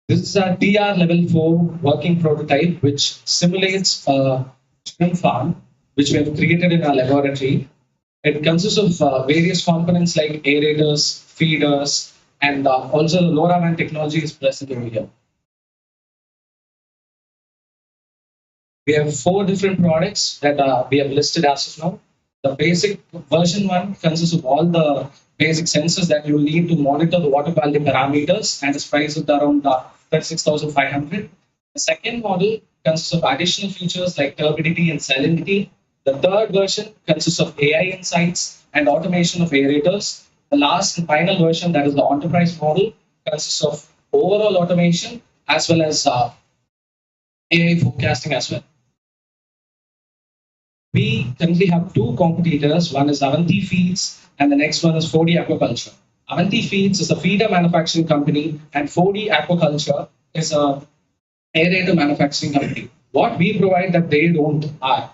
This is a DR level 4 working prototype which simulates a shrimp farm which we have created in our laboratory. It consists of various components like aerators, feeders, and also LoRaWAN technology is present over here. We have 4 different products that we have listed as of now. The basic version 1 consists of all the basic sensors that you will need to monitor the water quality parameters and is priced at around 36,500. The second model consists of additional features like turbidity and salinity. The third version consists of AI insights and automation of aerators. The last and final version, that is the enterprise model, consists of overall automation as well as AI forecasting as well. We currently have 2 competitors. One is Avanti Feeds and the next one is 4D Aquaculture. Avanti Feeds is a feeder manufacturing company and 4D Aquaculture is a aerator manufacturing company. What we provide that they don't are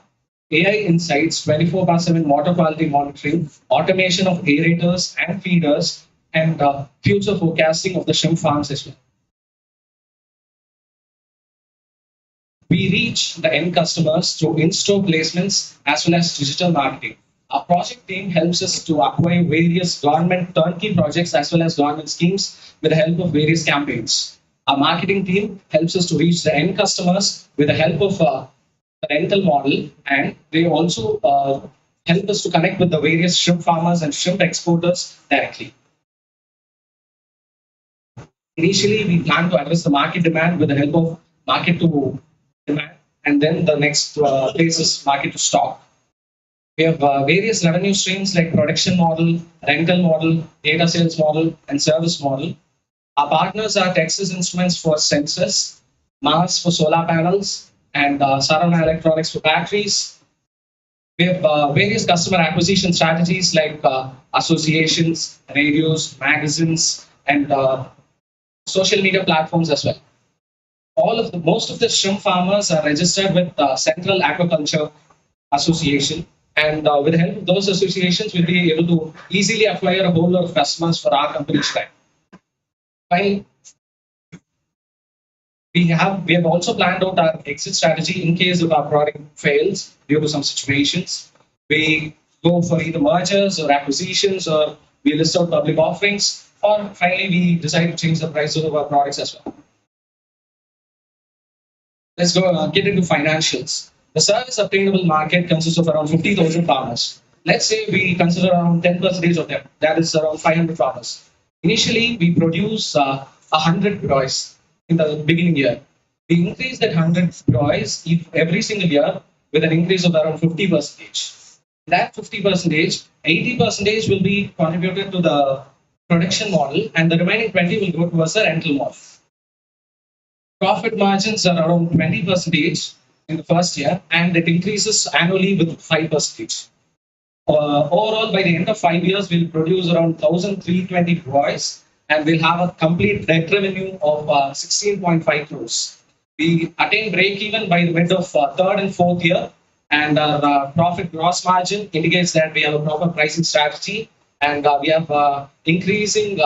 AI insights, 24/7 water quality monitoring, automation of aerators and feeders, and future forecasting of the shrimp farms as well. We reach the end customers through in-store placements as well as digital marketing. Our project team helps us to acquire various government turnkey projects as well as government schemes with the help of various campaigns. Our marketing team helps us to reach the end customers with the help of the rental model, and they also help us to connect with the various shrimp farmers and shrimp exporters directly. Initially, we plan to address the market demand with the help of market to demand, and then the next place is market to stock. We have various revenue streams like production model, rental model, data sales model, and service model. Our partners are Texas Instruments for sensors, Mars for solar panels, and Sarana Electronics for batteries. We have various customer acquisition strategies like associations, radios, magazines, and social media platforms as well. Most of the shrimp farmers are registered with Central Aquaculture Association, and with the help of those associations, we'll be able to easily acquire a whole lot of customers for our company's time. Finally, we have also planned out our exit strategy in case if our product fails due to some situations. We go for either mergers or acquisitions, or we list out public offerings, or finally we decide to change the prices of our products as well. Let's go get into financials. The service obtainable market consists of around 50,000 farmers. Let's say we consider around 10% of them, that is around 500 farmers. Initially, we produce 100 broils in the beginning year. We increase that 100 broils every single year with an increase of around 50%. That 50%, 80% will be contributed to the production model, and the remaining 20 will go towards the rental model. Profit margins are around 20% in the first year, and it increases annually with 5%. Overall, by the end of 5 years, we'll produce around 1,320 broils, and we'll have a complete net revenue of 16.5 crores. We attain break even by the mid of 3rd and 4th year, and our profit gross margin indicates that we have a proper pricing strategy, and we have increasing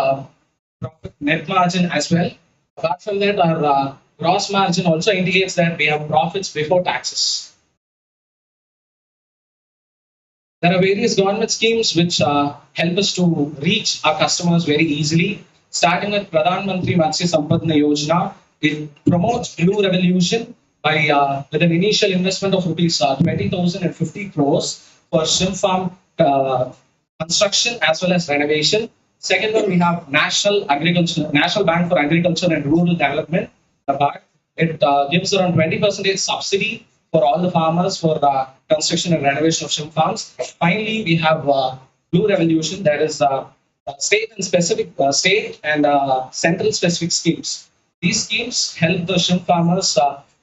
profit net margin as well. Apart from that, our gross margin also indicates that we have profits before taxes. There are various government schemes which help us to reach our customers very easily. Starting with Pradhan Mantri Matsya Sampadna Yojana, it promotes blue revolution by with an initial investment of rupees 20,050 crores for shrimp farm construction as well as renovation. Second one, we have National Bank for Agriculture and Rural Development. The BARD. It gives around 20% subsidy for all the farmers for construction and renovation of shrimp farms. Finally, we have Blue Revolution, that is state and central specific schemes. These schemes help the shrimp farmers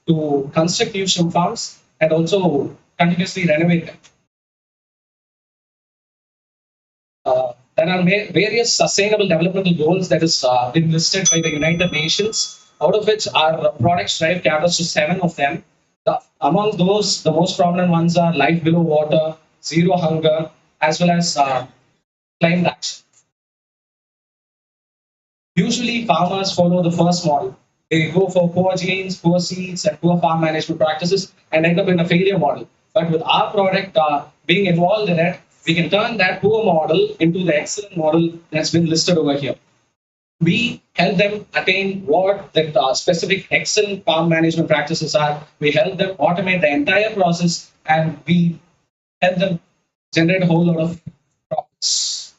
to construct new shrimp farms and also continuously renovate them. There are various sustainable developmental goals that is been listed by the United Nations, out of which our product Strive caters to 7 of them. Among those, the most prominent ones are life below water, zero hunger, as well as climate action. Usually, farmers follow the first model. They go for poor genes, poor seeds, and poor farm management practices and end up in a failure model. But with our product being involved in it, we can turn that poor model into the excellent model that's been listed over here. We help them attain what the specific excellent farm management practices are. We help them automate the entire process, and we help them generate a whole lot of profits.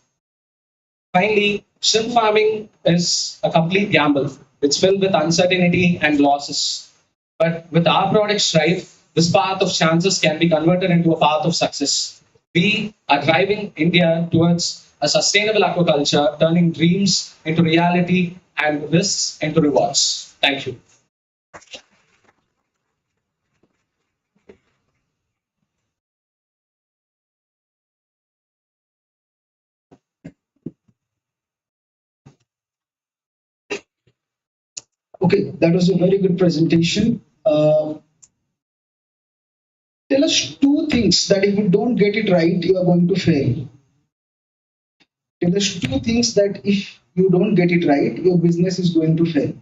Finally, shrimp farming is a complete gamble. It's filled with uncertainty and losses. But with our product Strive, this path of chances can be converted into a path of success. We are driving India towards a sustainable aquaculture, turning dreams into reality and risks into rewards. Thank you. Okay, that was a very good presentation. Tell us 2 things that if you don't get it right, you are going to fail. Tell us 2 things that if you don't get it right, your business is going to fail.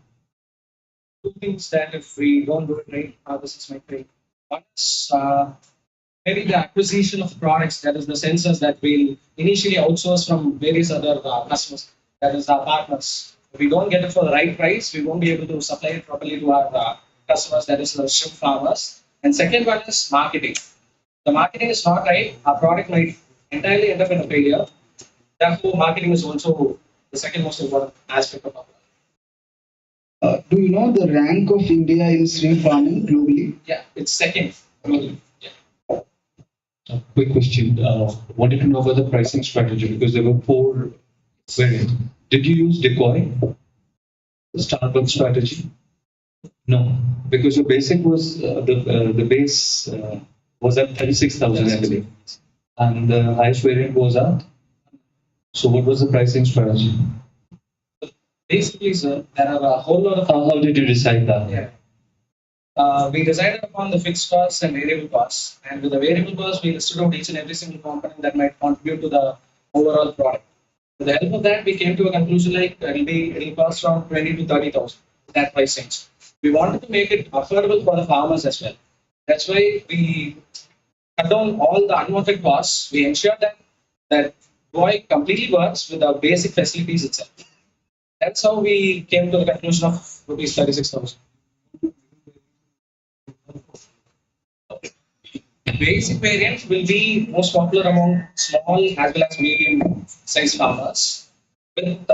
2 things that if we don't do it right, this is my fail. One is maybe the acquisition of products, that is the sensors that we'll initially outsource from various other customers, that is our partners. If we don't get it for the right price, we won't be able to supply it properly to our customers, that is the shrimp farmers. And second one is marketing. The marketing is not right, our product might entirely end up in a failure. Therefore, marketing is also the second most important aspect of our product. Do you know the rank of India in shrimp farming globally? Yeah, it's second globally. Yeah. Quick question. Wanted to know about the pricing strategy because there were 4 variants. Did you use decoy, the Starbucks strategy? No, because your basic was the base was at 36,000, I believe, and the highest variant was at. So, what was the pricing strategy? Basically, sir, there are a whole lot of. How did you decide that? Yeah. We decided upon the fixed costs and variable costs, and with the variable costs, we listed out each and every single component that might contribute to the overall product. With the help of that, we came to a conclusion like it'll cost around 20 to 30,000. That price range. We wanted to make it affordable for the farmers as well. That's why we cut down all the unwanted costs. We ensured that Boy completely works with the basic facilities itself. That's how we came to the conclusion of rupees 36,000. Basic variant will be most popular among small as well as medium size farmers. With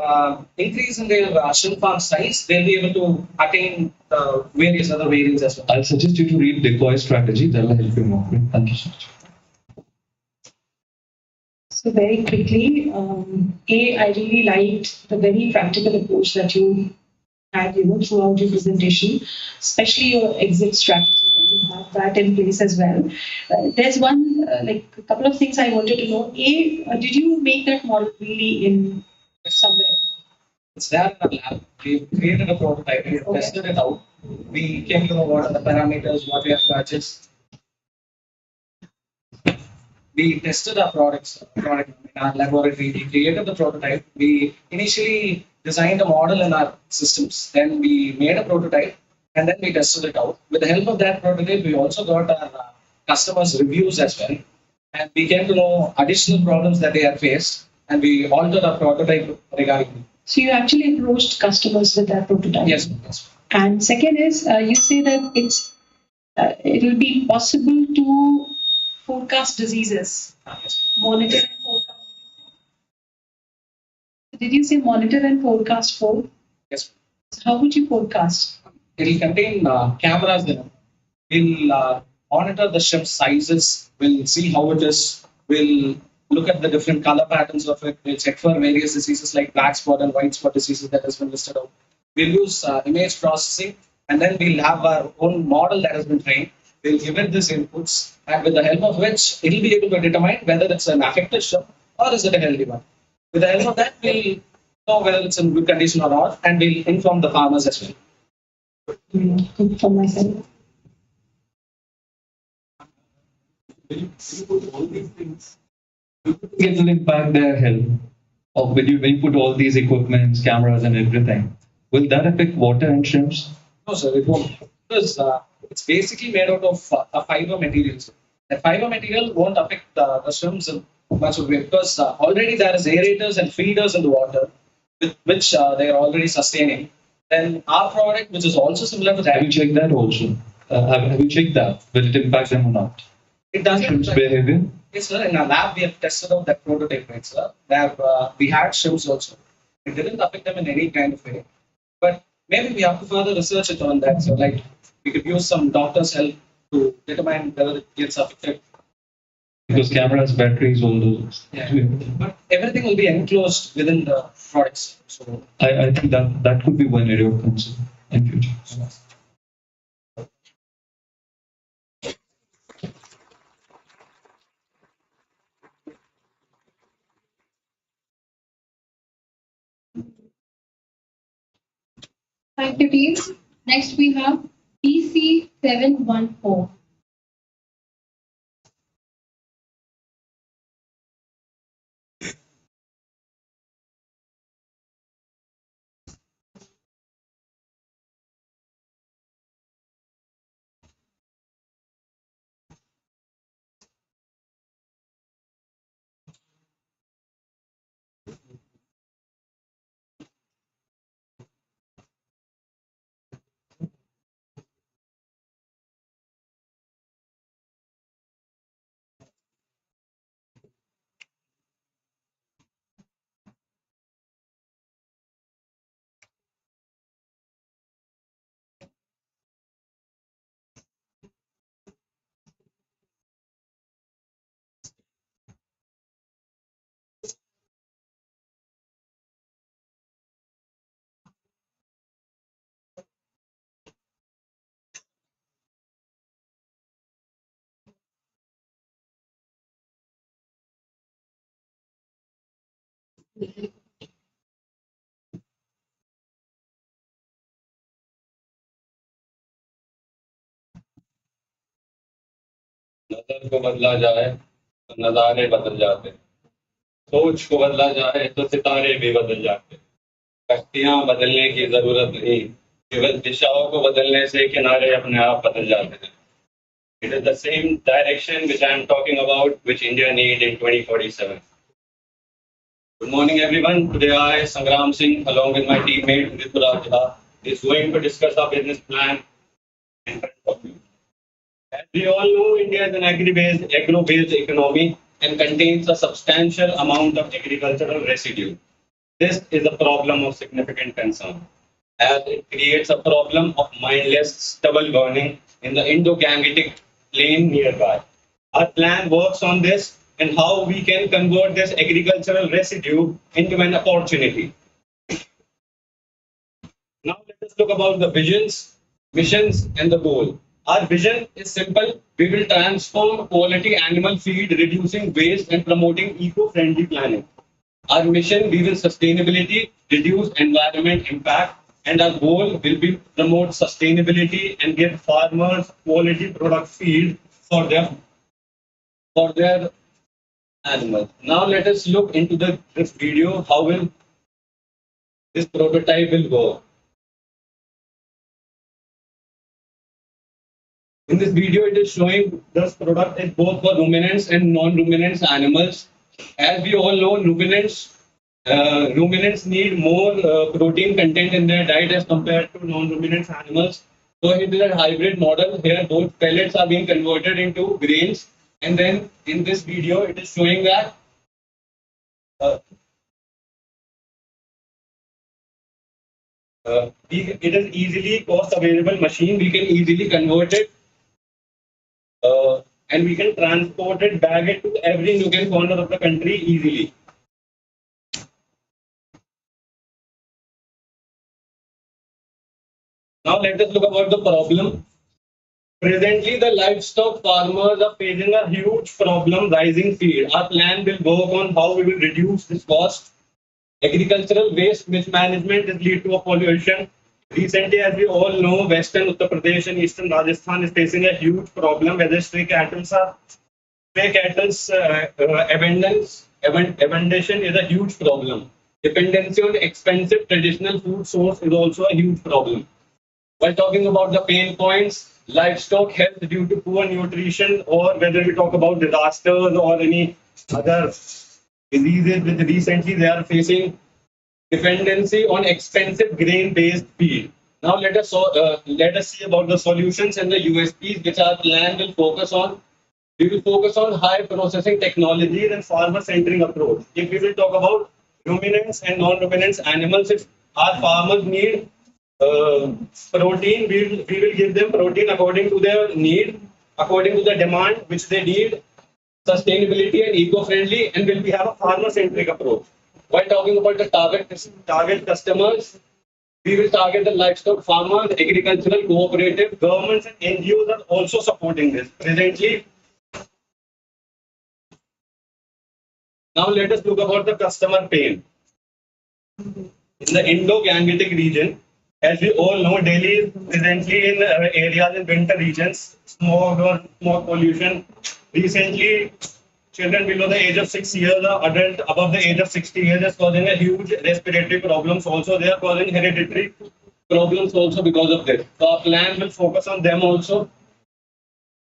increase in their shrimp farm size, they'll be able to attain the various other variants as well. I'll suggest you to read decoy strategy. That will help you more. Thank you so much. So very quickly, I really liked the very practical approach that you had, throughout your presentation, especially your exit strategy. That you have that in place as well. There's one, a couple of things I wanted to know. Did you make that model really in somewhere? It's there in our lab. We created a prototype. We tested it out. We came to know what are the parameters, what we have to adjust. We tested our product in our laboratory. We created the prototype. We initially designed a model in our systems. Then we made a prototype and then we tested it out. With the help of that prototype, we also got our customers' reviews as well. And we came to know additional problems that they had faced and we altered our prototype regarding it. So you actually approached customers with that prototype. Yes. Yes. And second is, you say that it will be possible to forecast diseases, Yes. monitor and forecast. Did you say monitor and forecast for? Yes. How would you forecast? It will contain cameras in it. We'll monitor the shrimp sizes. We'll see how it is. We'll look at the different color patterns of it. We'll check for various diseases like black spot and white spot diseases that has been listed out. We'll use image processing and then we'll have our own model that has been trained. We'll give it these inputs and with the help of which it'll be able to determine whether it's an affected shrimp or is it a healthy one. With the help of that, we'll know whether it's in good condition or not and we'll inform the farmers as well. Good for myself. It will impact their health. Or when you put all these equipments, cameras, and everything, will that affect water and shrimps? No, sir, it won't. Because it's basically made out of a fiber material. Sir. That fiber material won't affect the shrimps in much of a way because already there is aerators and feeders in the water with which they are already sustaining. Then our product, which is also similar to that. Have you checked that also? Have you checked that? Will it impact them or not? It doesn't. Shrimps' behavior? Yes, sir. In our lab, we have tested out that prototype, right, sir? Where we had shrimps also. It didn't affect them in any kind of way. But maybe we have to further research it on that. So, like, we could use some doctor's help to determine whether it gets affected. Because cameras, batteries, all those. Yeah. But everything will be enclosed within the products. So I think that could be one area of concern in future. Thank you, team. Next, we have DC714. नजर को बदला जाए तो नजारे बदल जाते, सोच को बदला जाए तो सितारे भी बदल जाते। कश्तियां बदलने की जरूरत नहीं, केवल दिशाओं को बदलने से किनारे अपने आप बदल जाते हैं। It is the same direction which I am talking about, which India needs in 2047. Good morning, everyone. Today I, Sangram Singh, along with my teammate Uptera, is going to discuss our business plan in front of you. As we all know, India is an agro-based economy and contains a substantial amount of agricultural residue. This is a problem of significant concern, as it creates a problem of mindless stubble burning in the Indo-Gangetic plain nearby. Our plan works on this and how we can convert this agricultural residue into an opportunity. Now let us look about the visions, missions, and the goal. Our vision is simple. We will transform quality animal feed, reducing waste and promoting eco-friendly planning. Our mission, we will sustainability, reduce environment impact, and our goal will be promote sustainability and give farmers quality product feed for their animals. Now let us look into this video. How will this prototype will work. In this video, it is showing this product is both for ruminants and non-ruminants animals. As we all know, ruminants need more protein content in their diet as compared to non-ruminants animals. So it is a hybrid model. Here, both pellets are being converted into grains. And then in this video, it is showing that it is easily cost available machine. We can easily convert it and we can transport it, bag it to every nook and corner of the country easily. Now let us look about the problem. Presently, the livestock farmers are facing a huge problem, rising feed. Our plan will work on how we will reduce this cost. Agricultural waste mismanagement is lead to a pollution. Recently, as we all know, Western Uttar Pradesh and Eastern Rajasthan is facing a huge problem whether stray cattle's abundance is a huge problem. Dependency on expensive traditional food source is also a huge problem. While talking about the pain points, livestock health due to poor nutrition, or whether we talk about disasters or any other diseases which recently they are facing, dependency on expensive grain-based feed. Now let us see about the solutions and the USPs which our plan will focus on. We will focus on high processing technologies and farmer-centric approach. If we will talk about ruminants and non-ruminants animals, if our farmers need protein, we will give them protein according to their need, according to the demand which they need, sustainability and eco-friendly, and we have a farmer-centric approach. While talking about the target customers, we will target the livestock farmers, agricultural cooperative, governments and NGOs are also supporting this. Presently, now let us look about the customer pain. In the Indo-Gangetic region, as we all know, Delhi is presently in areas in winter regions, smog pollution. Recently, children below the age of 6 years or adult above the age of 60 years is causing a huge respiratory problems. Also, they are causing hereditary problems also because of this. So our plan will focus on them also.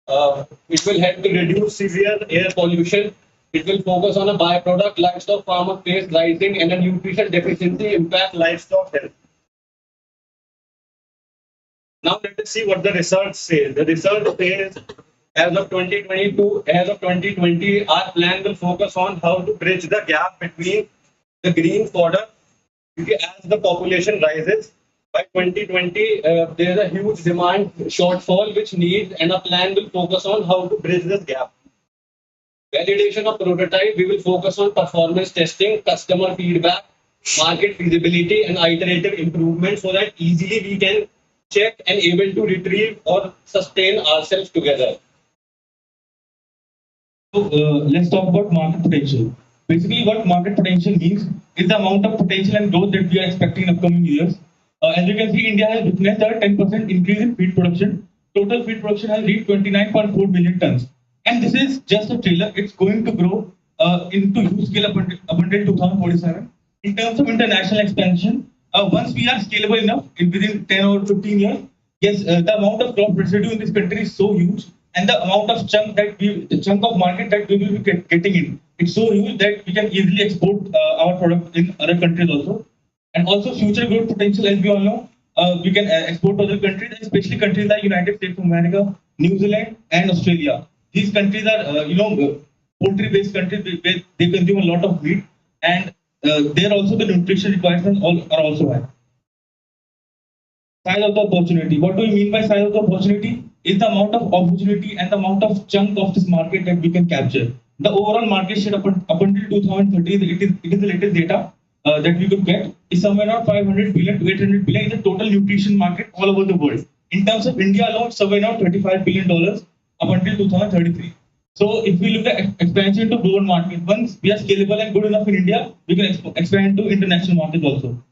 It will help to reduce severe air pollution. It will focus on a byproduct livestock farmer face rising and a nutrition deficiency impact livestock health. Now let us see what the research says. The research says as of 2020, our plan will focus on how to bridge the gap between the green fodder. As the population rises, by 2020, there is a huge demand shortfall which needs, and our plan will focus on how to bridge this gap. Validation of prototype, we will focus on performance testing, customer feedback, market feasibility, and iterative improvement so that easily we can check and able to retrieve or sustain ourselves together. So let's talk about market potential. Basically, what market potential means is the amount of potential and growth that we are expecting in upcoming years. As you can see, India has witnessed a 10% increase in feed production. Total feed production has reached 29.4 million tons. And this is just a trailer. It's going to grow into huge scale up until 2047. In terms of international expansion, once we are scalable enough within 10 or 15 years, yes, the amount of crop residue in this country is so huge, and the amount of chunk of market that we will be getting in, it's so huge that we can easily export our product in other countries also. And also future growth potential, as we all know, we can export to other countries, especially countries like United States of America, New Zealand, and Australia. These countries are, poultry-based countries where they consume a lot of meat, and there also the nutrition requirements are also high. Size of the opportunity. What do we mean by size of the opportunity? Is the amount of opportunity and the amount of chunk of this market that we can capture. The overall market share up until 2030, it is the latest data that we could get, is somewhere around 500 billion to 800 billion in the total nutrition market all over the world. In terms of India alone, somewhere around $35 billion up until 2033. So if we look at expansion to global market, once we are scalable and good enough in India, we can expand to international markets also.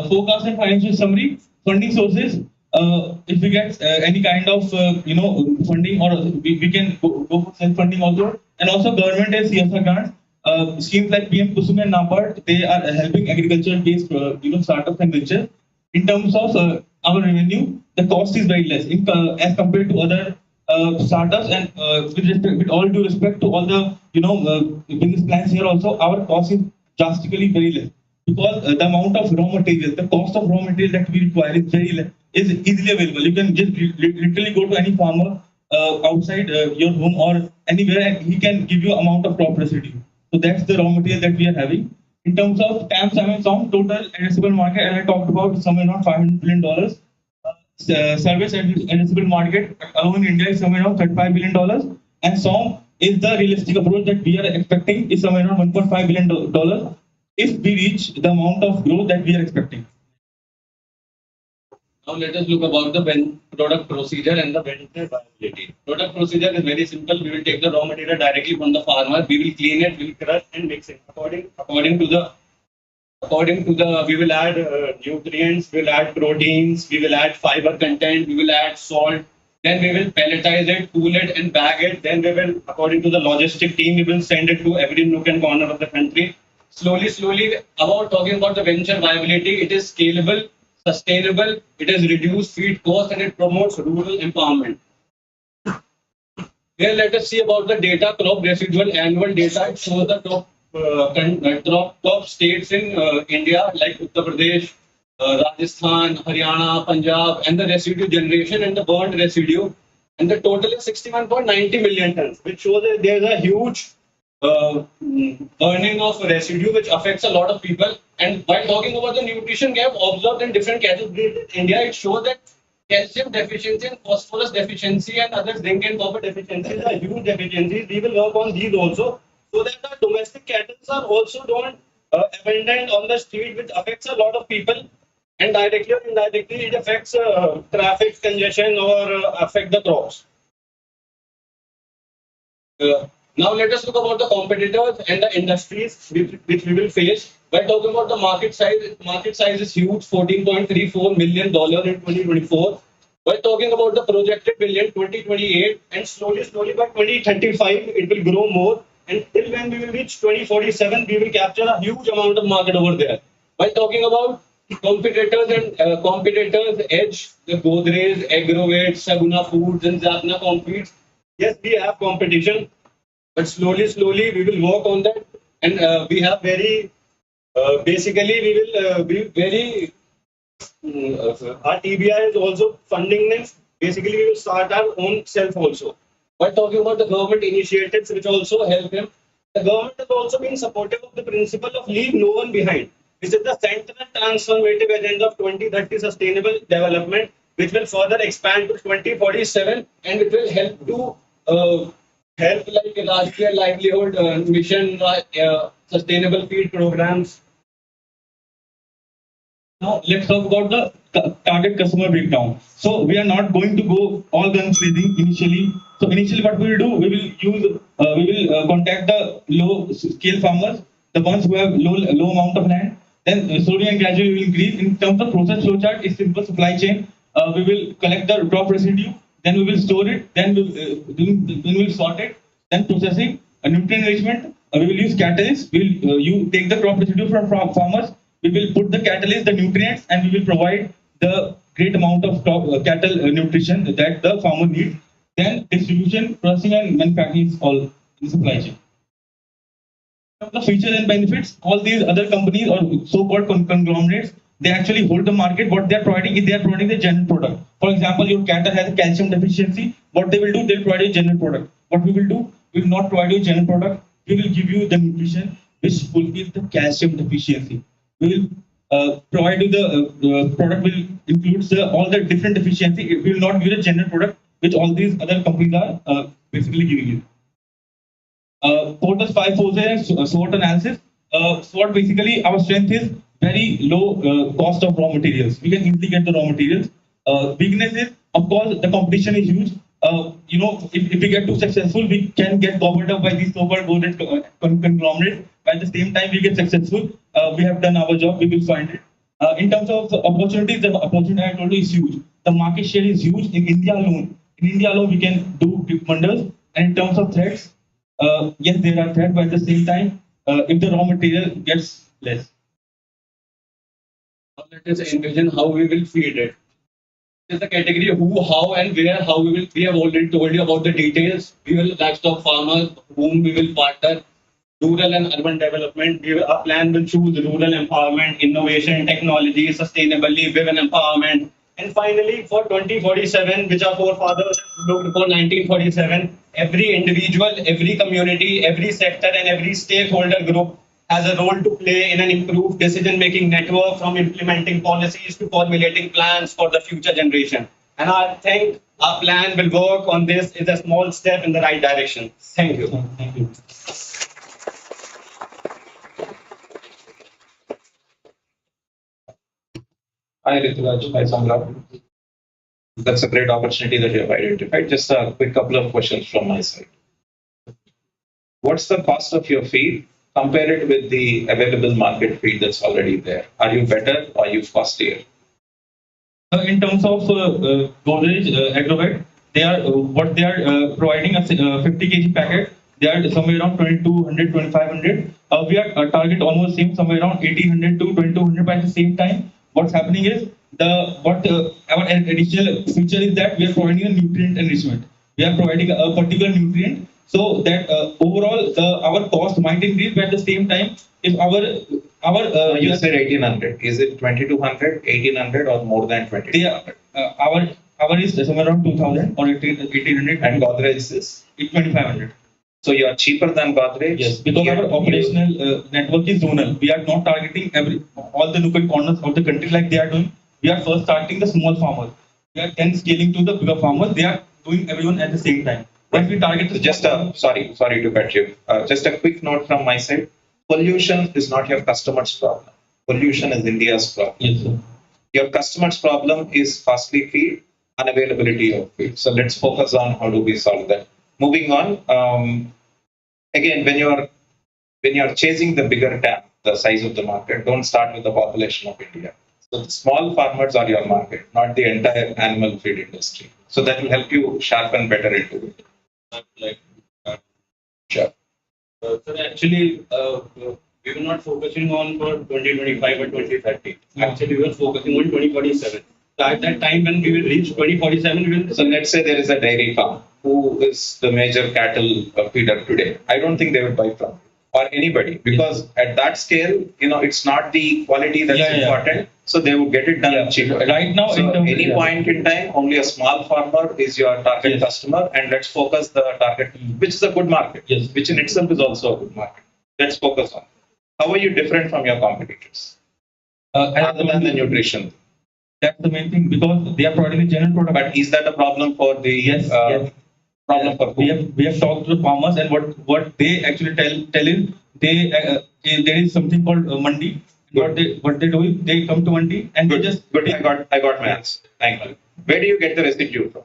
Forecast and financial summary, funding sources. If we get any kind of funding, or we can go for self-funding also, and also government and CSR grants. schemes like PM Kusum and NABARD, they are helping agriculture-based startups and ventures. In terms of our revenue, the cost is very less as compared to other startups, and with all due respect to all the business plans here also, our cost is drastically very less because the amount of raw material, the cost of raw material that we require is very less, is easily available. You can just literally go to any farmer outside your home or anywhere, and he can give you amount of crop residue. So that's the raw material that we are having. In terms of TAM, total addressable market, as I talked about, somewhere around $500 billion. Service addressable market alone in India is somewhere around $35 billion. And SOM is the realistic approach that we are expecting is somewhere around $1.5 billion if we reach the amount of growth that we are expecting. Now let us look about the product procedure and the venture viability. Product procedure is very simple. We will take the raw material directly from the farmer. We will clean it, we will crush and mix it. According to the, we will add nutrients, we will add proteins, we will add fiber content, we will add salt. Then we will pelletize it, cool it, and bag it. Then we will, according to the logistic team, we will send it to every nook and corner of the country. Slowly, talking about the venture viability, it is scalable, sustainable, it has reduced feed cost, and it promotes rural empowerment. Here, let us see about the data, crop residual annual data. It shows the top states in India like Uttar Pradesh, Rajasthan, Haryana, Punjab, and the residue generation and the burnt residue. And the total is 61.90 million tons, which shows that there is a huge burning of residue which affects a lot of people. And while talking about the nutrition gap observed in different categories in India, it shows that calcium deficiency and phosphorus deficiency and other zinc and copper deficiencies are huge deficiencies. We will work on these also so that the domestic cattle are also don't abandoned on the street, which affects a lot of people. And directly or indirectly, it affects traffic congestion or affect the crops. Now let us look about the competitors and the industries which we will face. By talking about the market size is huge, $14.34 million in 2024. By talking about the projected billion 2028, and slowly by 2035 it will grow more. And till when we will reach 2047, we will capture a huge amount of market over there. By talking about competitors and competitors edge, the Godrej, Agrovate, Saguna Foods, and Zapna competes. Yes, we have competition. But slowly we will work on that, and we have very basically we will be very our TBI is also funding this. Basically, we will start our own self also. By talking about the government initiatives which also help him, the government has also been supportive of the principle of leave no one behind, which is the central transformative agenda of 2030 sustainable development, which will further expand to 2047, and it will help to help like Rashtriya Livelihood Mission, sustainable feed programs. Now let's talk about the target customer breakdown. So we are not going to go all guns blazing initially. So initially, what we will do, we will contact the low scale farmers, the ones who have low amount of land. Then slowly and gradually we will increase. In terms of process flowchart, it's simple supply chain. We will collect the crop residue. Then we will store it, then we will sort it, then processing, nutrient enrichment. We will use catalysts. You take the crop residue from farmers. We will put the catalyst, the nutrients, and we will provide the great amount of cattle nutrition that the farmer needs. Then distribution, processing, and manufacturing is all in the supply chain. The features and benefits, all these other companies or so-called conglomerates, they actually hold the market. What they are providing is they are providing the general product. For example, your cattle has a calcium deficiency. What they will do, they will provide a general product. What we will do, we will not provide you a general product. We will give you the nutrition which fulfills the calcium deficiency. We will provide you the product will includes all the different deficiency. We will not give you the general product which all these other companies are basically giving you. Total 5 forces and SWOT analysis. SWOT basically our strength is very low cost of raw materials. We can easily get the raw materials. Weakness is, of course, the competition is huge. If we get too successful, we can get covered up by these so-called conglomerates. At the same time, we get successful. We have done our job. We will find it. In terms of opportunities, the opportunity I told you is huge. The market share is huge in India alone. In India alone, we can do big wonders. And in terms of threats, yes, there are threats, but at the same time, if the raw material gets less. Now let us envision how we will feed it. This is the category who, how, and where. How we will. We have already told you about the details. We will livestock farmers whom we will partner. Rural and urban development. Our plan will choose rural empowerment, innovation, technology, sustainability, women empowerment. And finally, for 2047, which our forefathers looked for 1947, every individual, every community, every sector, and every stakeholder group has a role to play in an improved decision-making network, from implementing policies to formulating plans for the future generation. And I think our plan will work on this. Is a small step in the right direction. Thank you. Thank you. Hi, Rituraj. Hi, Sangram. That's a great opportunity that you have identified. Just a quick couple of questions from my side. What's the cost of your feed? Compare it with the available market feed that's already there. Are you better or are you costlier? In terms of dosage, aggregate, they are what they are providing us 50 kg packet. They are somewhere around 2200, 2500. We are target almost same, somewhere around 1800 to 2200. But at the same time, what's happening is our additional feature is that we are providing a nutrient enrichment. We are providing a particular nutrient, so that overall our cost might increase, but at the same time, if you said 1800. Is it 2200, 1800, or more than 2200? Our is somewhere around 2000 or 1800, and Godrej is 2500. So you are cheaper than Godrej? Yes, because our operational network is zonal. We are not targeting all the nook and corners of the country like they are doing. We are first targeting the small farmers. We are then scaling to the bigger farmers. They are doing everyone at the same time. But we target the sorry to cut you. Just a quick note from my side. Pollution is not your customer's problem. Pollution is India's problem. Yes, sir. Your customer's problem is costly feed, unavailability of feed. So let's focus on how do we solve that. Moving on. Again, when you are chasing the bigger TAM, the size of the market, don't start with the population of India. So the small farmers are your market, not the entire animal feed industry. So that will help you sharpen better into it. Sure. So actually, we were not focusing on for 2025 or 2030. Actually, we were focusing on 2047. So at that time, when we will reach 2047, we will. So let's say there is a dairy farm who is the major cattle feeder today. I don't think they would buy from you or anybody, because at that scale, it's not the quality that's important. So they would get it done cheaper. Right now, so any point in time, only a small farmer is your target customer, and let's focus the target, which is a good market, which in itself is also a good market. Let's focus on. How are you different from your competitors? Other than the nutrition. That's the main thing, because they are providing a general product. But is that a problem for the problem for who? We have talked to the farmers, and what they actually tell is there is something called mandi. What they do is they come to mandi and good. They just good. I got my answer. Thank you. Where do you get the residue from?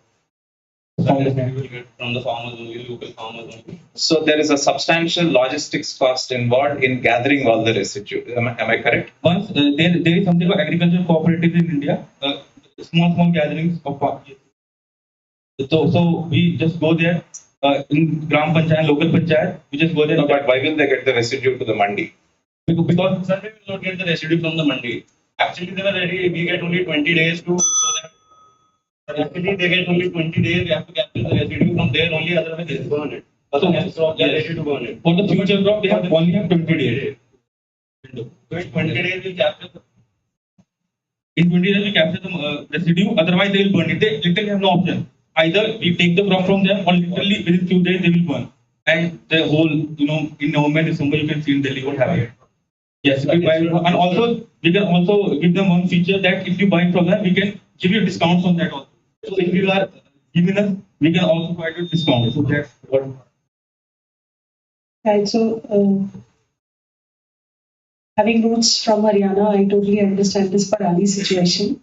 From the farmers only, local farmers only. So there is a substantial logistics cost involved in gathering all the residue. Am I correct? Once there is something called agricultural cooperatives in India, small gatherings of farmers. So we just go there in Gram Panchayat, local Panchayat. We just go there. No, but why will they get the residue to the mandi? Because Sunday we will not get the residue from the mandi. Actually, they were ready. We get only 20 days to. Actually, they get only 20 days. We have to capture the residue from there only. Otherwise, they burn it. So they are ready to burn it. For the future crop, they have only 20 days. So in 20 days, we capture. In 20 days, we capture the residue. Otherwise, they will burn it. They literally have no option. Either we take the crop from them, or literally within few days they will burn. And the whole, in November, December, you can see in Delhi what happened. Yes, and also we can also give them one feature that if you buy from them, we can give you discounts on that also. So if you are giving us, we can also provide you discount. So that's what. Right. So having roots from Haryana, I totally understand this Parali situation.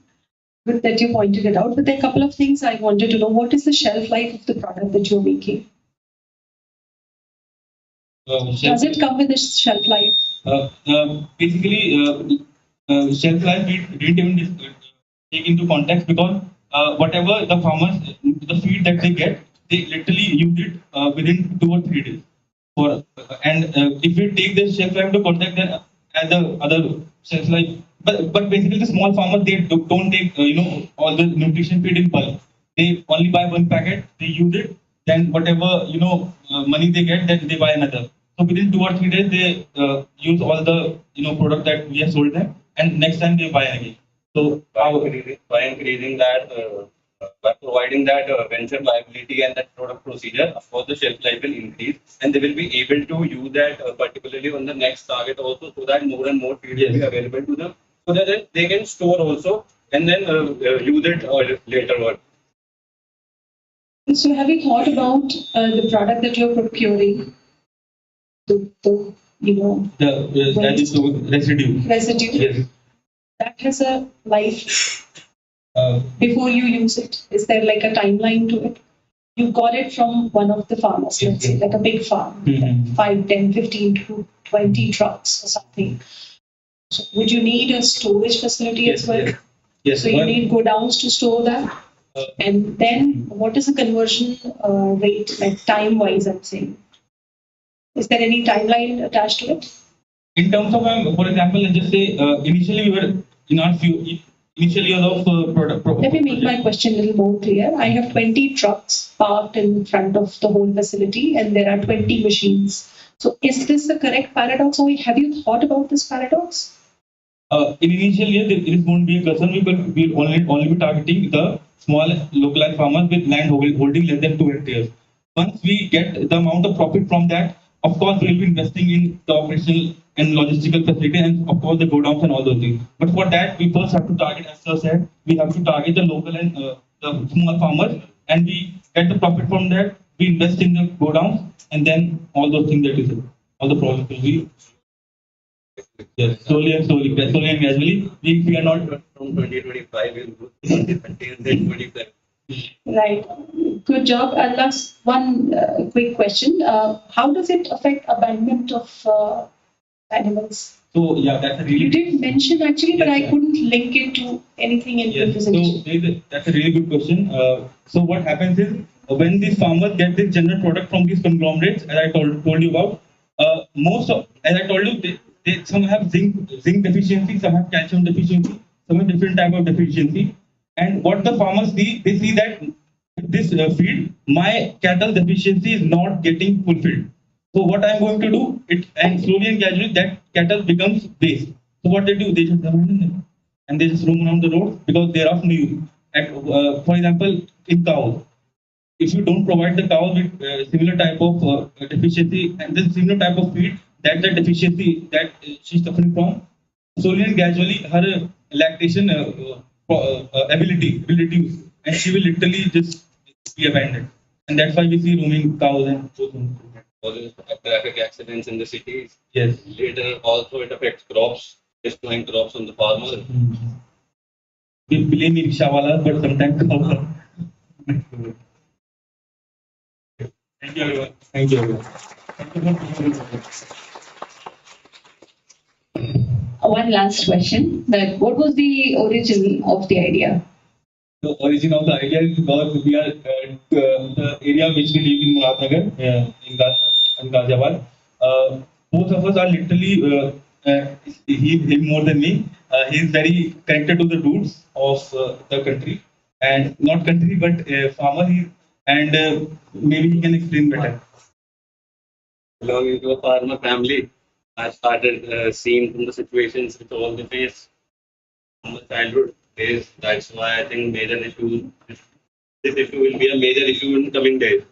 Good that you pointed it out. But there are a couple of things I wanted to know. What is the shelf life of the product that you're making? Does it come with a shelf life? Basically, shelf life we didn't even take into context, because whatever the farmers, the feed that they get, they literally use it within 2 or 3 days. For and if we take the shelf life to contact then as the other shelf life, but basically the small farmers they don't take all the nutrition feed in bulk. They only buy one packet, they use it, then whatever money they get, then they buy another. So within 2 or 3 days they use all the product that we have sold them, and next time they buy again. So by increasing that, by providing that venture viability and that product procedure, of course, the shelf life will increase, and they will be able to use that particularly on the next target also, so that more and more feed will be available to them, so that then they can store also and then use it later on. So have you thought about the product that you're procuring? The that is the residue. residue Yes. that has a life Uh, before you use it? Is there like a timeline to it? You got it from one of the farmers, let's say, like a big farm, Mhm. 5, 10, 15 to 20 trucks or something. So would you need a storage facility as well? Yes. So you need go downs to store that. And then what is the conversion rate, like time wise, I'm saying? Is there any timeline attached to it? In terms of, for example, let's just say initially we were in our initial years of product. Let me make my question a little more clear. I have 20 trucks parked in front of the whole facility and there are 20 machines. So is this the correct paradox, or have you thought about this paradox? In initial years, it won't be a concern. We'll only be targeting the small localized farmers with land holding less than 2 hectares. Once we get the amount of profit from that, of course, we'll be investing in the operational and logistical facility and of course the go downs and all those things. But for that, we first have to target, as Sir said, we have to target the local and the small farmers, and we get the profit from that. We invest in the go downs, and then all those things that you said, all the profit will be. Yes, slowly and gradually. We are not From 2025, we'll go until then 27. Right. Good job. And last one quick question. How does it affect abandonment of animals? So yeah, that's a really. You did mention actually, but Yes, I yeah. couldn't link it to anything in your Yes, so presentation. that's a really good question. So what happens is when these farmers get this general product from these conglomerates, as I told you about, most of, as I told you, they some have zinc deficiency, some have calcium deficiency, some have different type of deficiency. And what the farmers see, they see that with this feed, my cattle deficiency is not getting fulfilled. So what I'm going to do, it and slowly and gradually that cattle becomes waste. So what they do, they just abandon them and they just roam around the road because they are of no use. And for example, in cows, if you don't provide the cow with similar type of deficiency and then similar type of feed that the deficiency that she's suffering from, slowly and gradually her lactation ability will reduce and she will literally just be abandoned. And that's why we see roaming cows and those things. Causes traffic accidents in the cities. Yes. Later, also it affects crops, destroying crops on the farmer. We blame rickshawalas, but sometimes cows. Thank you everyone. Thank you everyone. One last question. That what was the origin of the idea? The origin of the idea is because we are the area which we live in Muradnagar, in Ghaziabad. Both of us are literally, him more than me. He is very connected to the roots of the country, and not country but farmer. And maybe he can explain better. Belonging to a farmer family, I started seeing from the situations which all the face from my childhood days. That's why I think major issue, this issue will be a major issue in coming days.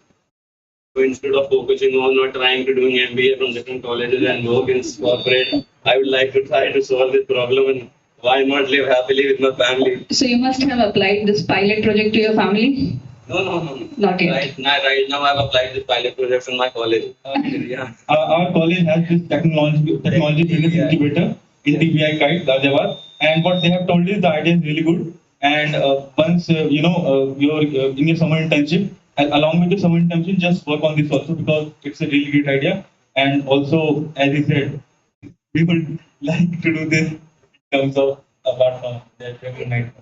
So instead of focusing on or trying to doing MBA from different colleges and work in corporate, I would like to try to solve this problem and why not live happily with my family. So you must have applied this pilot project to your family? No. Not yet. Right now, I've applied this pilot project in my college. Yeah. Our college has this technology business incubator in TBI Kite, Ghaziabad, and what they have told is the idea is really good. And once you're in your summer internship, and along with the summer internship, just work on this also because it's a really great idea. And also, as he said, we would like to do this in terms of apart from that every night.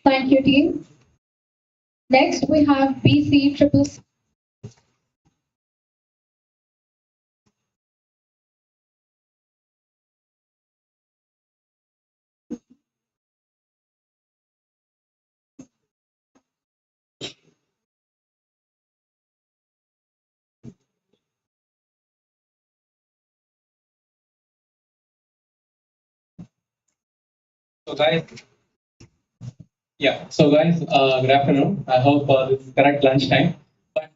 Thank you, team. Next, we have BC Triple C. So guys, yeah. So guys, good afternoon. I hope this is correct lunchtime. But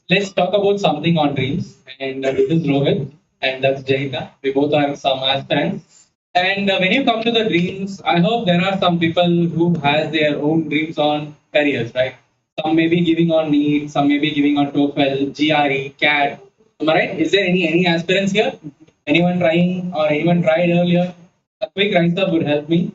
let's talk about something on dreams. And this is Rohit, and that's Jaita. We both are some aspirants. And when you come to the dreams, I hope there are some people who has their own dreams on careers, right? Some may be giving on NEET, some may be giving on TOEFL, GRE, CAT. Am I right? Is there any aspirants here? Anyone trying or anyone tried earlier? A quick rise up would help me.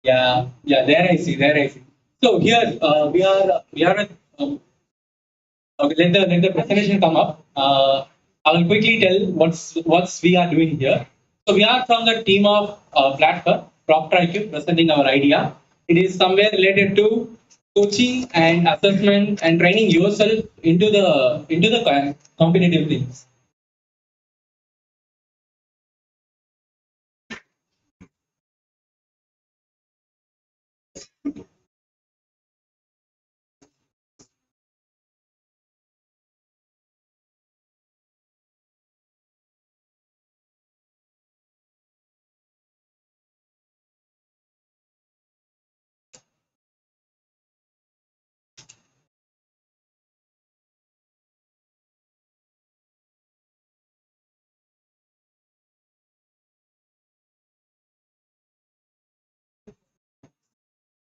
Yeah, there I see, there I see. So here we are at, okay, let the presentation come up. I will quickly tell what's we are doing here. So we are from the team of Platform Procter IQ presenting our idea. It is somewhere related to coaching and assessment and training yourself into the competitive things.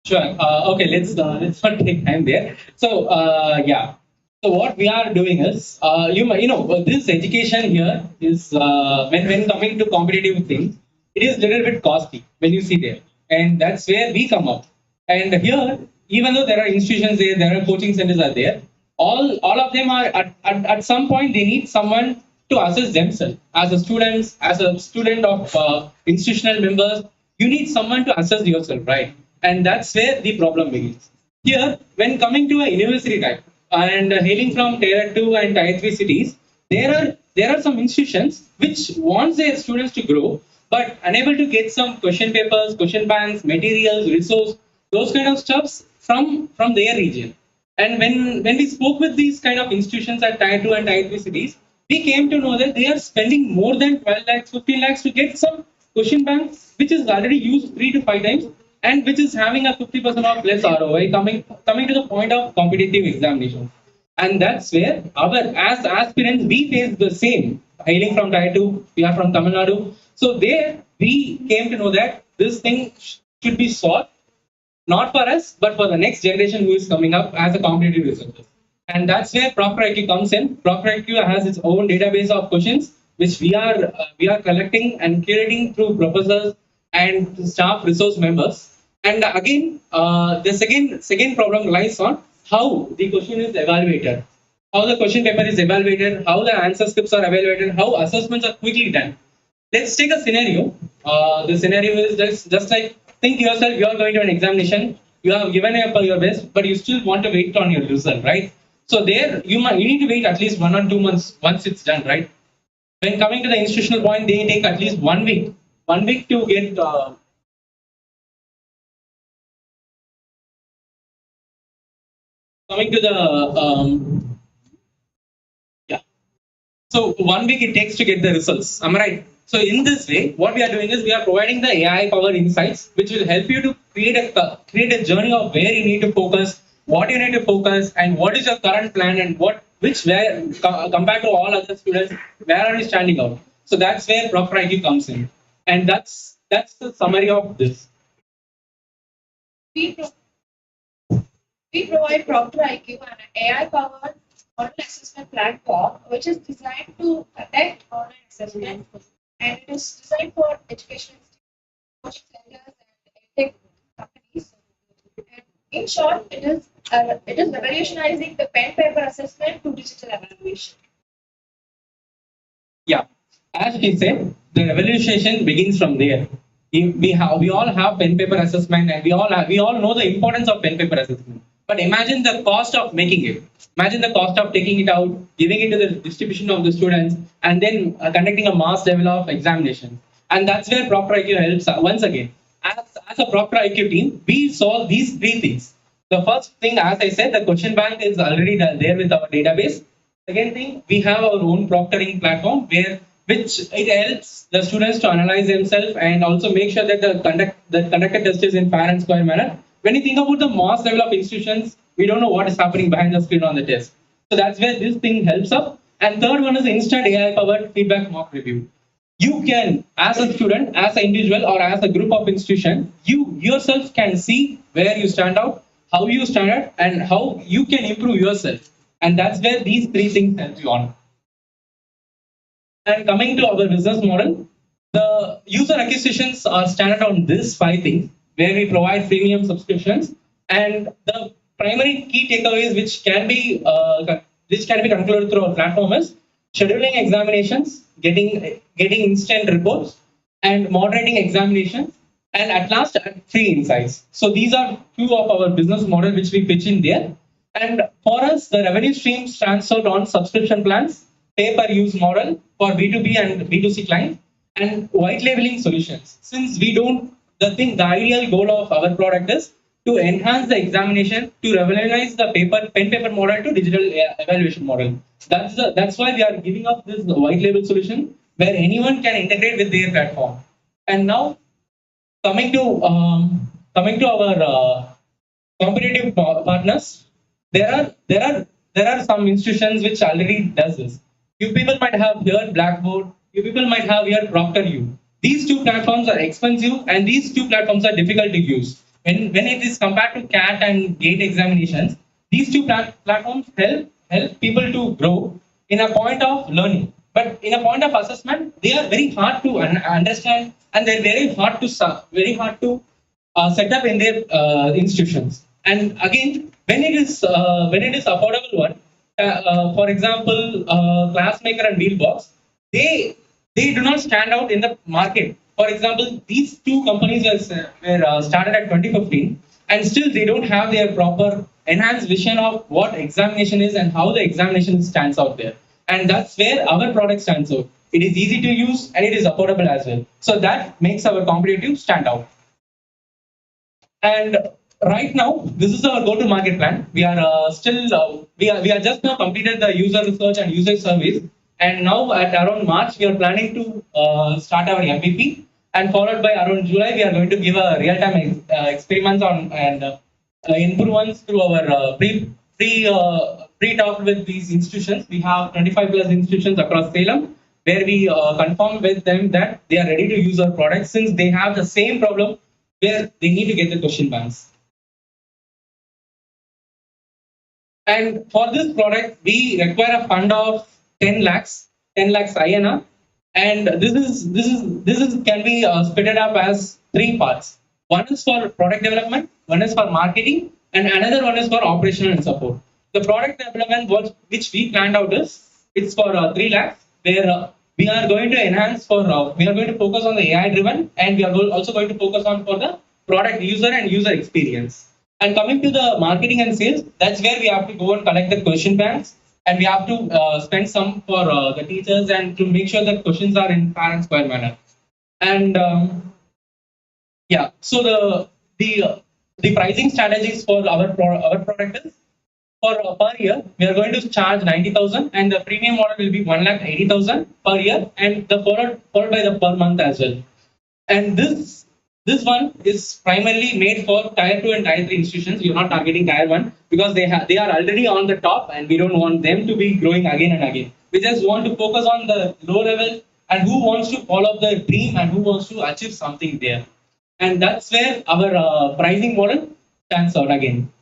Sure. Okay, let's not take time there. So yeah. So what we are doing is, this education here is when coming to competitive things, it is little bit costly when you see there, and that's where we come up. And here, even though there are institutions there are coaching centers are there, all of them are at some point they need someone to assess themselves as a student of institutional members. You need someone to assess yourself, right? And that's where the problem begins. Here, when coming to a university type and hailing from tier 2 and tier 3 cities, there are some institutions which wants their students to grow, but unable to get some question papers, question banks, materials, resource, those kind of stuffs from their region. And when we spoke with these kind of institutions at tier 2 and tier 3 cities, we came to know that they are spending more than 12 lakhs, 15 lakhs to get some question banks, which is already used 3 to 5 times, and which is having a 50% of less ROI coming to the point of competitive examination. And that's where our as aspirants we face the same. Hailing from Tier 2, we are from Tamil Nadu. So there we came to know that this thing should be solved not for us, but for the next generation who is coming up as a competitive researcher. And that's where Procter IQ comes in. Procter IQ has its own database of questions, which we are collecting and curating through professors and staff resource members. And again, the second problem lies on how the question is evaluated, how the question paper is evaluated, how the answer scripts are evaluated, how assessments are quickly done. Let's take a scenario. The scenario is just like think yourself, you are going to an examination, you have given your best, but you still want to wait on your result, right? So there you need to wait at least 1 or 2 months once it's done, right? When coming to the institutional point, they take at least 1 week to get coming to the yeah. So 1 week it takes to get the results. Am I right? So in this way, what we are doing is we are providing the AI-powered insights, which will help you to create a journey of where you need to focus, what you need to focus, and what is your current plan, and compared to all other students, where are you standing out? So that's where Procter IQ comes in, and that's the summary of this. We, pro- we provide Procter IQ, an AI-powered model assessment platform which is designed to conduct online assessment, and it is designed for educational institutions, coaching centers, and tech companies. And in short, it is revolutionizing the pen paper assessment to digital evaluation. Yeah, as he said, the revolution begins from there. We all have pen paper assessment, and we all know the importance of pen paper assessment. But imagine the cost of making it. Imagine the cost of taking it out, giving it to the distribution of the students, and then conducting a mass level of examination. And that's where Proctor IQ helps. Once again, as a Proctor IQ team, we solve these three things. The first thing, as I said, the question bank is already there with our database. Second thing, we have our own proctoring platform where which it helps the students to analyze themselves and also make sure that the conducted test is in fair and square manner. When you think about the mass level of institutions, we don't know what is happening behind the screen on the test. So that's where this thing helps us. And third one is instant AI powered feedback mock review. You can, as a student, as an individual, or as a group of institutions, you yourself can see where you stand out, how you stand out, and how you can improve yourself. And that's where these three things help you on. And coming to our business model, the user acquisitions are standard on these five things, where we provide premium subscriptions. And the primary key takeaways which can be concluded through our platform is scheduling examinations, getting instant reports, and moderating examinations, and at last free insights. So these are two of our business model which we pitch in there. And for us, the revenue stream stands out on subscription plans, pay-per-use model for B2B and B2C clients, and white labeling solutions. Since we don't, the ideal goal of our product is to enhance the examination, to revolutionize the pen paper model to digital evaluation model. That's why we are giving up this white label solution where anyone can integrate with their platform. And now coming to our competitive partners, there are some institutions which already does this. You people might have heard Blackboard. You people might have heard Proctor U. These two platforms are expensive, and these two platforms are difficult to use. When it is compared to CAT and GATE examinations, these two platforms help people to grow in a point of learning. But in a point of assessment, they are very hard to understand, and they're very hard to set up in their institutions. And again, when it is affordable one, for example, Classmaker and Wheelbox, they do not stand out in the market. For example, these two companies were started at 2015, and still they don't have their proper enhanced vision of what examination is and how the examination stands out there. And that's where our product stands out. It is easy to use and it is affordable as well. So that makes our competitive stand out. And right now, this is our go-to-market plan. We are we are just now completed the user research and user surveys, and now at around March we are planning to start our MVP, and followed by around July we are going to give a real-time experiments on and improve ones through our pre-talk with these institutions. We have 25 plus institutions across Salem, where we confirm with them that they are ready to use our product since they have the same problem where they need to get the question banks. And for this product, we require a fund of 10 lakhs INR. And this can be split up as three parts. One is for product development, one is for marketing, and another one is for operational and support. The product development which we planned out it's for 3 lakhs, where we are going to enhance we are going to focus on the AI driven, and we are also going to focus on for the product user and user experience. And coming to the marketing and sales, that's where we have to go and collect the question banks, and we have to spend some for the teachers and to make sure that questions are in fair and square manner. And yeah, so the pricing strategies for our product is for per year we are going to charge 90,000, and the premium model will be 1,80,000 per year, and the followed by the per month as well. And this one is primarily made for tier 2 and tier 3 institutions. We are not targeting tier 1 because they are already on the top, and we don't want them to be growing again and again. We just want to focus on the low level and who wants to follow their dream and who wants to achieve something there. And that's where our pricing model stands out again.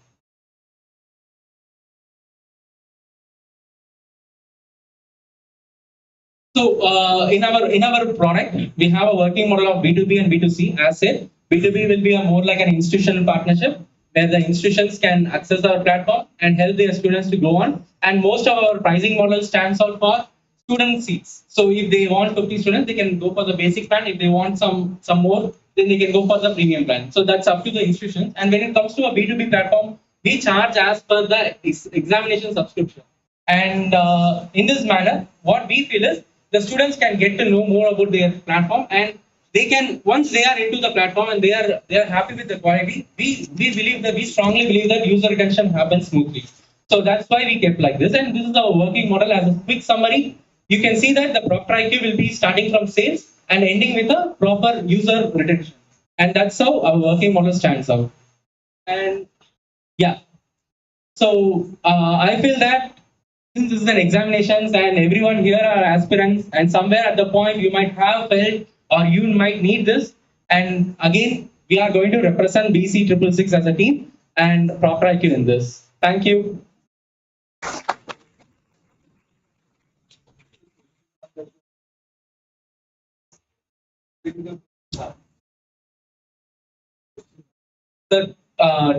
So in our product, we have a working model of B2B and B2C. As said, B2B will be more like an institutional partnership where the institutions can access our platform and help their students to go on. And most of our pricing model stands out for student seats. So if they want 50 students, they can go for the basic plan. If they want some more, then they can go for the premium plan. So that's up to the institutions. And when it comes to a B2B platform, we charge as per the examination subscription. And in this manner, what we feel is the students can get to know more about their platform, and they can, once they are into the platform and they are happy with the quality, we strongly believe that user retention happens smoothly. So that's why we kept like this, and this is our working model. As a quick summary, you can see that the Procter IQ will be starting from sales and ending with a proper user retention, and that's how our working model stands out. And yeah, so I feel that since this is an examinations and everyone here are aspirants, and somewhere at the point you might have felt or you might need this, and again we are going to represent BC 666 as a team and Procter IQ in this. Thank you.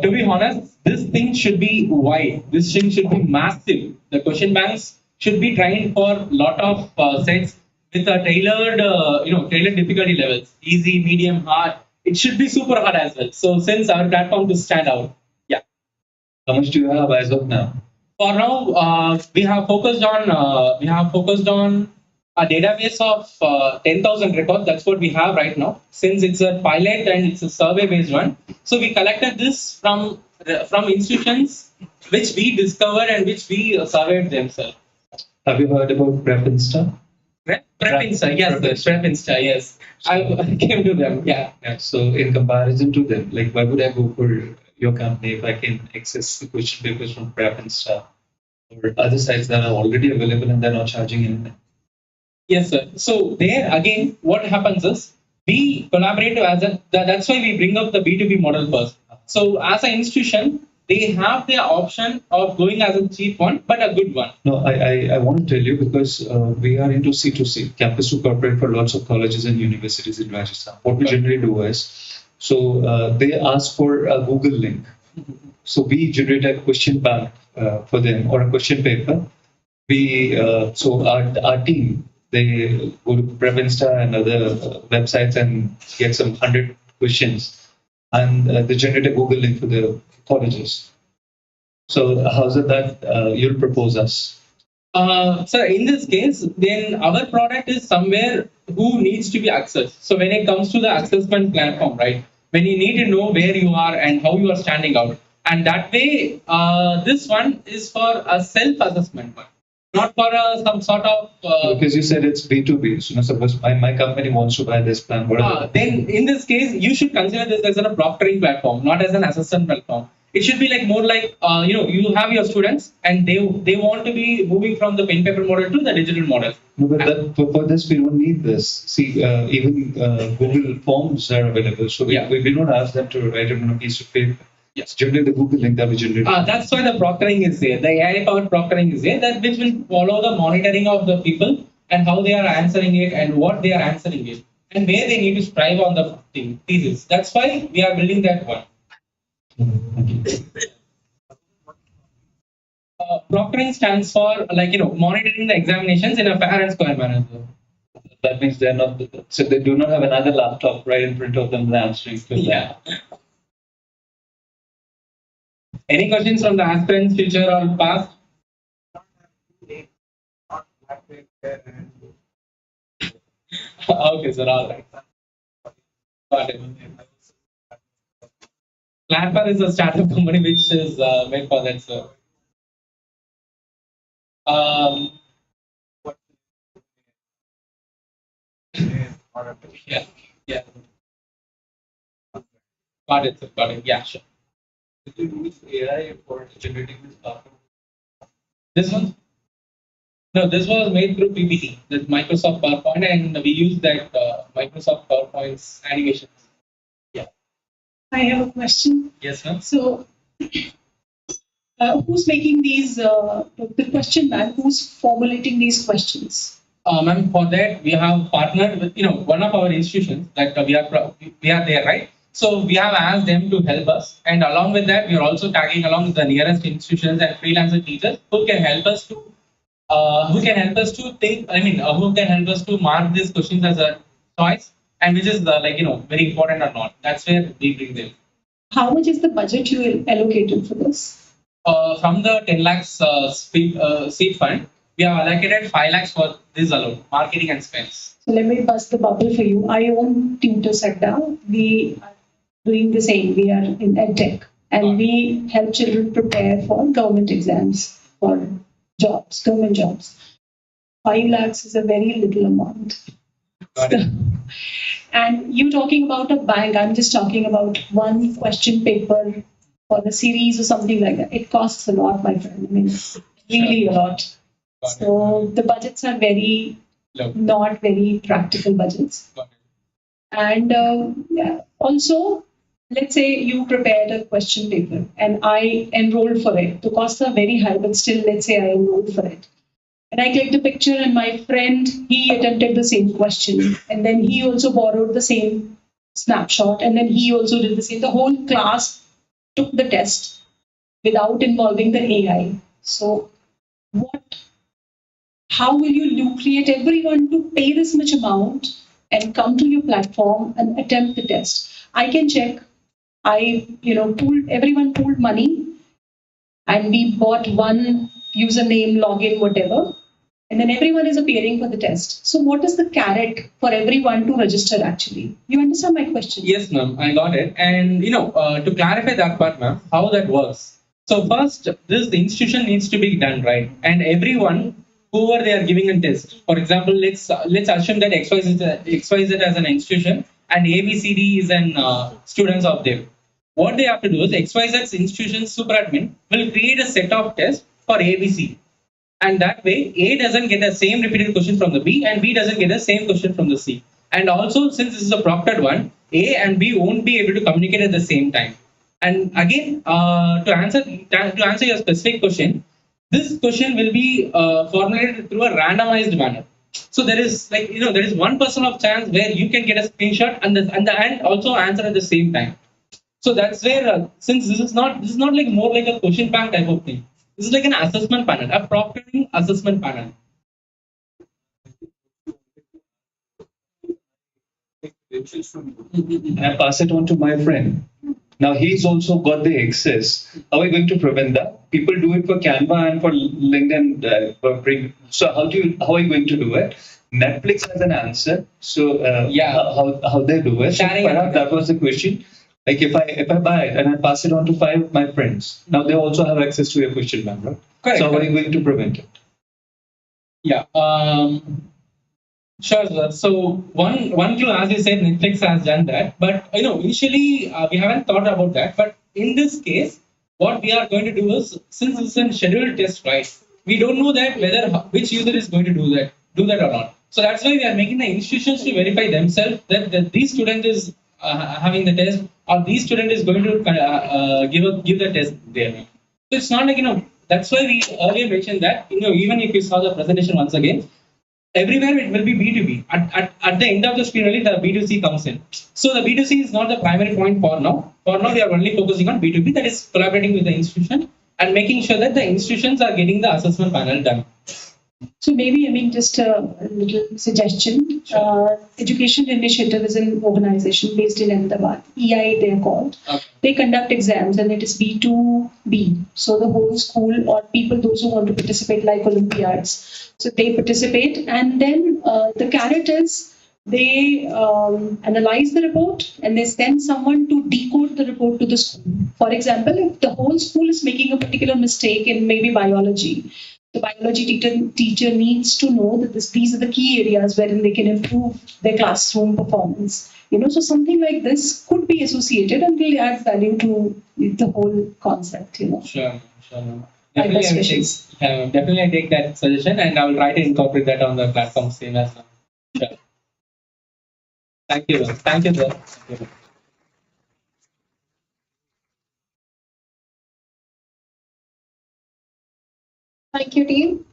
To be honest, this thing should be wide. This thing should be massive. The question banks should be trained for a lot of sets with a tailored difficulty levels, easy, medium, hard. It should be super hard as well. So since our platform to stand out, yeah. How much do you have as of now? For now, we have focused on a database of 10,000 records. That's what we have right now. Since it's a pilot and it's a survey-based one, so we collected this from institutions which we discovered and which we surveyed themselves. Have you heard about Prepinsta? Prepinsta, yes, sir. Prepinsta, yes. I came to them, yeah. So in comparison to them, like why would I go for your company if I can access the question papers from Prepinsta or other sites that are already available and they're not charging anything? Yes, sir. So there again, what happens is we collaborate that's why we bring up the B2B model first. So as an institution, they have the option of going as a cheap one, but a good one. No, I want to tell you because we are into C2C, campus to corporate for lots of colleges and universities in Rajasthan. What we generally do is, so they ask for a Google link. So we generate a question bank for them or a question paper. So our team, they go to Prepinsta and other websites and get some 100 questions, and they generate a Google link for the colleges. So how's it that you'll propose us? So in this case, then our product is somewhere who needs to be accessed. So when it comes to the assessment platform, right? When you need to know where you are and how you are standing out, and that way, this one is for a self-assessment one. Not for some sort of because you said it's B2B. So suppose my company wants to buy this plan. Then in this case, you should consider this as a proctoring platform, not as an assessment platform. It should be like more like you have your students and they want to be moving from the pen paper model to the digital model. No, but for this we don't need this. See, even Google Forms are available, so we don't ask them to write it on a piece of paper. Yes, generate the Google link that we generate. That's why the proctoring is there. The AI-powered proctoring is there, that which will follow the monitoring of the people and how they are answering it and what they are answering it and where they need to strive on the thesis. That's why we are building that one. Proctoring stands for monitoring the examinations in a fair and square manner. That means they're not, so they do not have another laptop right in front of them answering. Yeah. Any questions from the aspirants, future or past? Okay, sir, all right. Got it. Clapper is a startup company which is made for that, sir. Yeah. Got it, sir. Got it. Yeah, sure. Did you use AI for generating this document? This one? No, this was made through PPT, the Microsoft PowerPoint, and we use that Microsoft PowerPoint's animations. Yeah. I have a question. Yes, ma'am. So, who's making these, the question bank, who's formulating these questions? Ma'am, for that, we have partnered with, one of our institutions that we are there, right? So we have asked them to help us, and along with that, we are also tagging along the nearest institutions and freelancer teachers who can help us to think. Who can help us to mark these questions as a choice and which is very important or not. That's where we bring them. How much is the budget you allocated for this? From the 10 lakhs seed fund, we have allocated 5 lakhs for this alone, marketing and spends. So let me bust the bubble for you. I own Tutor Sector. We are doing the same. We are in EdTech and we help children prepare for government exams for jobs, government jobs. 5 lakhs is a very little amount. And you talking about a bank, I'm just talking about one question paper for the series or something like that. It costs a lot, my friend. I mean, really a lot. So the budgets are very, not very practical budgets. And also, let's say you prepared a question paper and I enrolled for it. The costs are very high, but still, let's say I enrolled for it. And I clicked a picture and my friend, he attempted the same question. And then he also borrowed the same snapshot. And then he also did the same. The whole class took the test without involving the AI. So how will you create everyone to pay this much amount and come to your platform and attempt the test? I can check. Everyone pooled money and we bought one username, login, whatever. And then everyone is appearing for the test. So what is the carrot for everyone to register actually? You understand my question? Yes, ma'am, I got it. And to clarify that part, ma'am, how that works. So first, the institution needs to be done right, and everyone, whoever they are giving a test. For example, let's assume that XYZ as an institution and ABCD is an students of them. What they have to do is XYZ's institution superadmin will create a set of tests for ABC. And that way, A doesn't get the same repeated question from the B, and B doesn't get the same question from the C. And also, since this is a proctored one, A and B won't be able to communicate at the same time. And again, to answer your specific question, this question will be formulated through a randomized manner. So there is there is 1% of chance where you can get a screenshot and also answer at the same time. So that's where since this is not like more like a question bank type of thing. This is like an assessment panel, a proctoring assessment panel. I pass it on to my friend. Now he's also got the access. How are we going to prevent that? People do it for Canva and for LinkedIn. So how are you going to do it? Netflix has an answer. So how they do it? So perhaps that was the question. Like if I buy it and I pass it on to 5 of my friends, now they also have access to your question bank, right? Correct. So how are you going to prevent it? Yeah. Sure, sir. So one clue, as you said, Netflix has done that, but initially we haven't thought about that. But in this case, what we are going to do is, since it's a scheduled test, right? We don't know that which user is going to do that or not. So that's why we are making the institutions to verify themselves that these student is having the test, or these student is going to give the test there. So it's not like That's why we earlier mentioned that even if you saw the presentation once again. Everywhere it will be B2B. At the end of the screen, only the B2C comes in. So the B2C is not the primary point for now. For now, we are only focusing on B2B, that is collaborating with the institution and making sure that the institutions are getting the assessment panel done. So maybe, just a little suggestion. Education Initiative is an organization based in Ahmedabad. EI, they are called. Okay. They conduct exams and it is B2B. So the whole school or people, those who want to participate like Olympiads. So they participate and then the carrot is they analyze the report and they send someone to decode the report to the school. For example, if the whole school is making a particular mistake in maybe biology, the biology teacher needs to know that these are the key areas wherein they can improve their classroom performance. So something like this could be associated and will add value to the whole concept. Sure. Definitely, I take that suggestion and I will try to incorporate that on the platform same as well. Sure. Thank you, sir. Thank you. Thank you, team.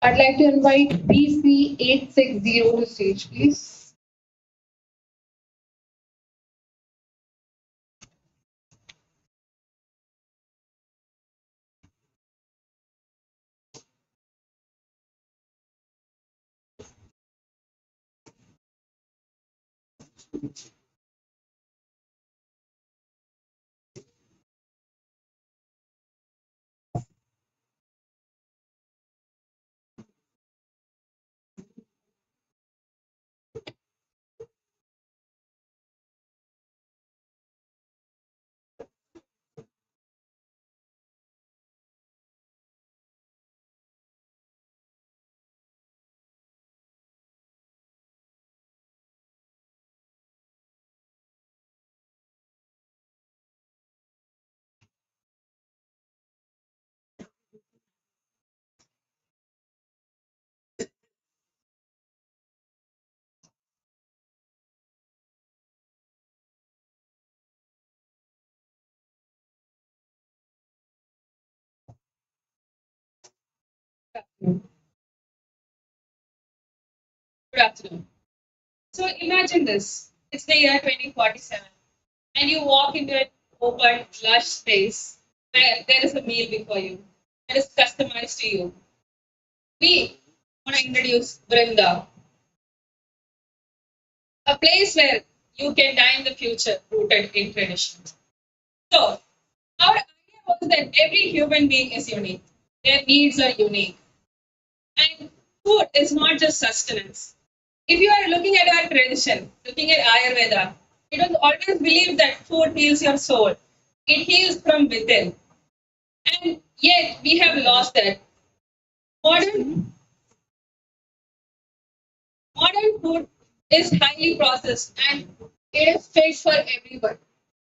I'd like to invite BC860 to stage, please. Good afternoon. So imagine this. It's the year 2047, and you walk into an open, lush space where there is a meal before you that is customized to you. We want to introduce Brinda, a place where you can dine the future rooted in tradition. So, our idea was that every human being is unique, their needs are unique, and food is not just sustenance. If you are looking at our tradition, looking at Ayurveda, it was always believed that food heals your soul. It heals from within. And yet we have lost that. Modern, modern food is highly processed and it is fit for everyone.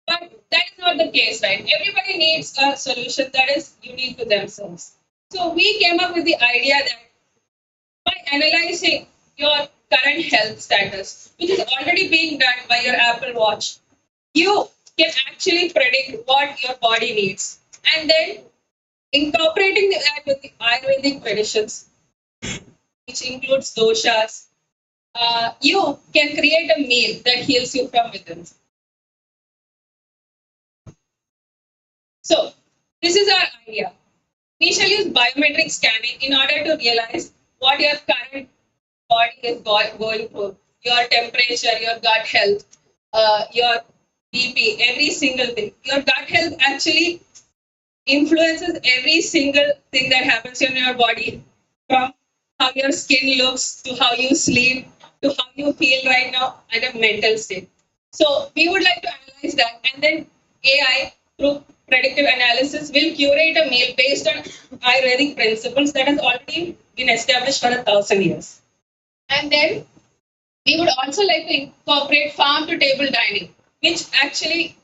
But that is not the case, right? Everybody needs a solution that is unique to themselves. So we came up with the idea that by analyzing your current health status, which is already being done by your Apple Watch, you can actually predict what your body needs. And then incorporating that with the Ayurvedic traditions, which includes doshas, you can create a meal that heals you from within. So, this is our idea. We shall use biometric scanning in order to realize what your current body is going through, your temperature, your gut health, your BP, every single thing. Your gut health actually influences every single thing that happens in your body, from how your skin looks to how you sleep to how you feel right now and a mental state. So we would like to analyze that, and then AI through predictive analysis will curate a meal based on Ayurvedic principles that has already been established for 1,000 years. And then we would also like to incorporate farm to table dining, which actually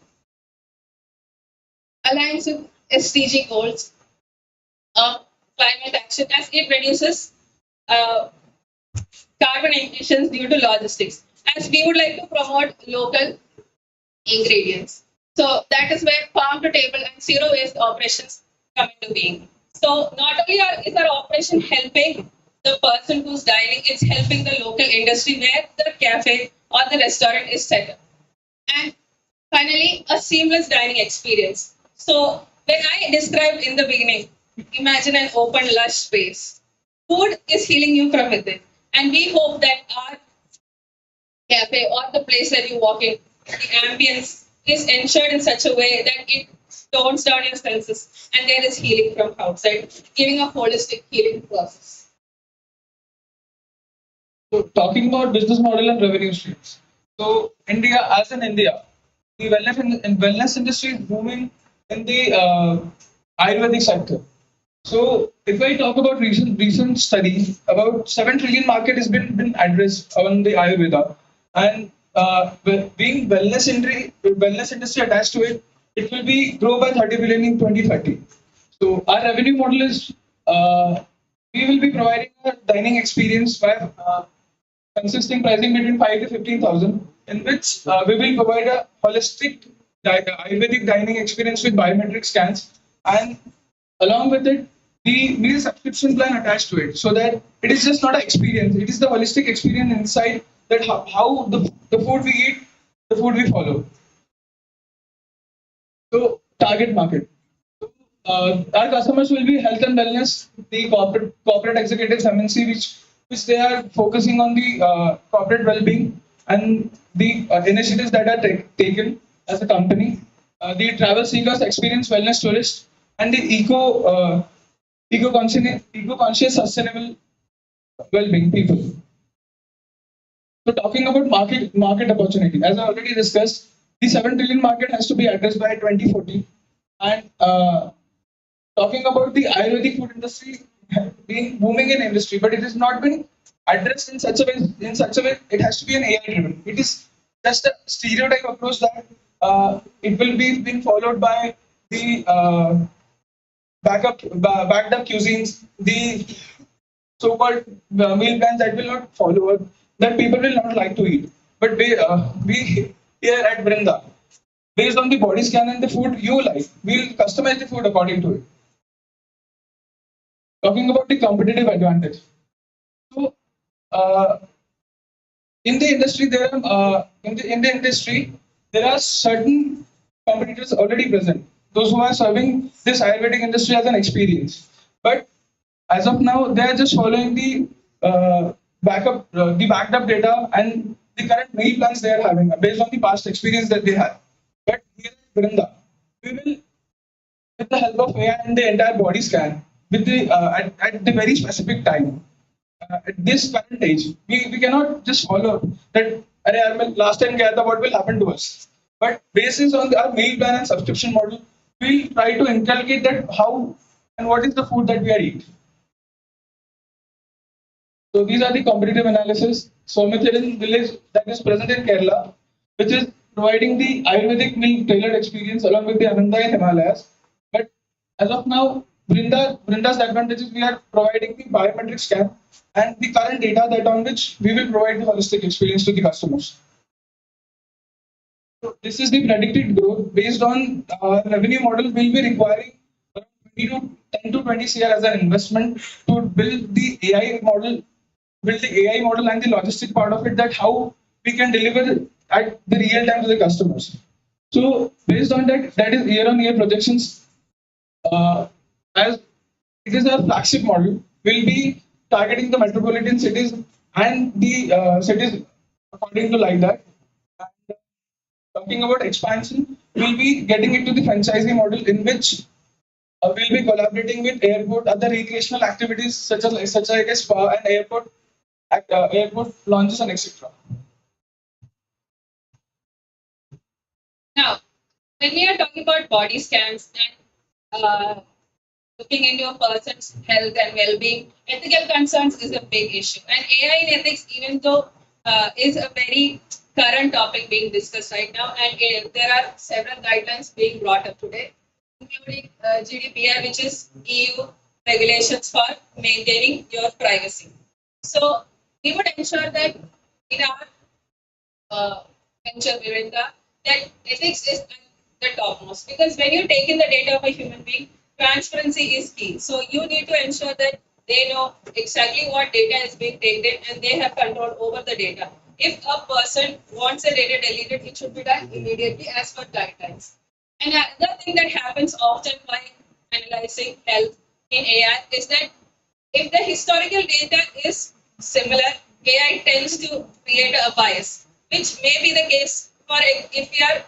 aligns with SDG goals of climate action as it reduces carbon emissions due to logistics. As we would like to promote local ingredients. So that is where farm to table and zero waste operations come into being. So not only is our operation helping the person who's dining, it's helping the local industry where the cafe or the restaurant is set up. And finally, a seamless dining experience. So when I described in the beginning, imagine an open, lush space. Food is healing you from within. And we hope that our cafe or the place that you walk in, the ambience is ensured in such a way that it tones down your senses and there is healing from outside, giving a holistic healing process. So talking about business model and revenue streams. So India, as in India, the wellness industry is booming in the Ayurvedic sector. So if I talk about recent studies, about 7 trillion market has been addressed on the Ayurveda, and being wellness industry attached to it, it will be grow by 30 billion in 2030. So our revenue model is we will be providing a dining experience by consisting pricing between 5 to 15,000, in which we will provide a holistic Ayurvedic dining experience with biometric scans, and along with it, we need a subscription plan attached to it, so that it is just not an experience; it is the holistic experience inside that how the food we eat, the food we follow. So target market. Our customers will be health and wellness, the corporate executives, MNC, which they are focusing on the corporate well-being, and the initiatives that are taken as a company, the travel seekers, experience wellness tourists, and the eco-conscious, sustainable well-being people. So talking about market opportunity, as I already discussed, the 7 trillion market has to be addressed by 2040. And talking about the Ayurvedic food industry being booming in industry, but it has not been addressed in such a way it has to be an AI driven. It is just a stereotype approach that it will be been followed by the backed up cuisines, the so-called meal plans that will not follow up, that people will not like to eat. But we here at Brinda, based on the body scan and the food you like, we'll customize the food according to it. Talking about the competitive advantage. So, in the industry, there are certain competitors already present. Those who are serving this Ayurvedic industry as an experience. But as of now, they are just following the backed up data and the current meal plans they are having based on the past experience that they have. But here at Brinda, we will, with the help of AI and the entire body scan, with the at the very specific time, at this current age, we cannot just follow that. "Arey yaar, main last time gaya tha, what will happen to us?" But based on our meal plan and subscription model, we'll try to inculcate that how and what is the food that we are eating. So these are the competitive analysis. Somithirin village that is present in Kerala, which is providing the Ayurvedic meal tailored experience along with the Ananda in Himalayas. But as of now, Brinda's advantages, we are providing the biometric scan and the current data that on which we will provide the holistic experience to the customers. So this is the predicted growth based on revenue model. Will be requiring 10 to 20 CR as an investment to build the AI model, and the logistic part of it, that how we can deliver at the real time to the customers. So based on that, that is year-on-year projections. As it is a flagship model, will be targeting the metropolitan cities and the cities according to like that. And talking about expansion, we'll be getting into the franchising model in which we'll be collaborating with airport, other recreational activities such as like a spa and airport launches and etc. Now, when we are talking about body scans and looking into a person's health and well-being, ethical concerns is a big issue. And AI in ethics, even though is a very current topic being discussed right now, and there are several guidelines being brought up today, including GDPR, which is EU regulations for maintaining your privacy. So we would ensure that in our venture, Brinda, that ethics is at the topmost, because when you take in the data of a human being, transparency is key. So you need to ensure that they know exactly what data is being taken and they have control over the data. If a person wants the data deleted, it should be done immediately as per guidelines. And another thing that happens often while analyzing health in AI is that if the historical data is similar, AI tends to create a bias, which may be the case for if we are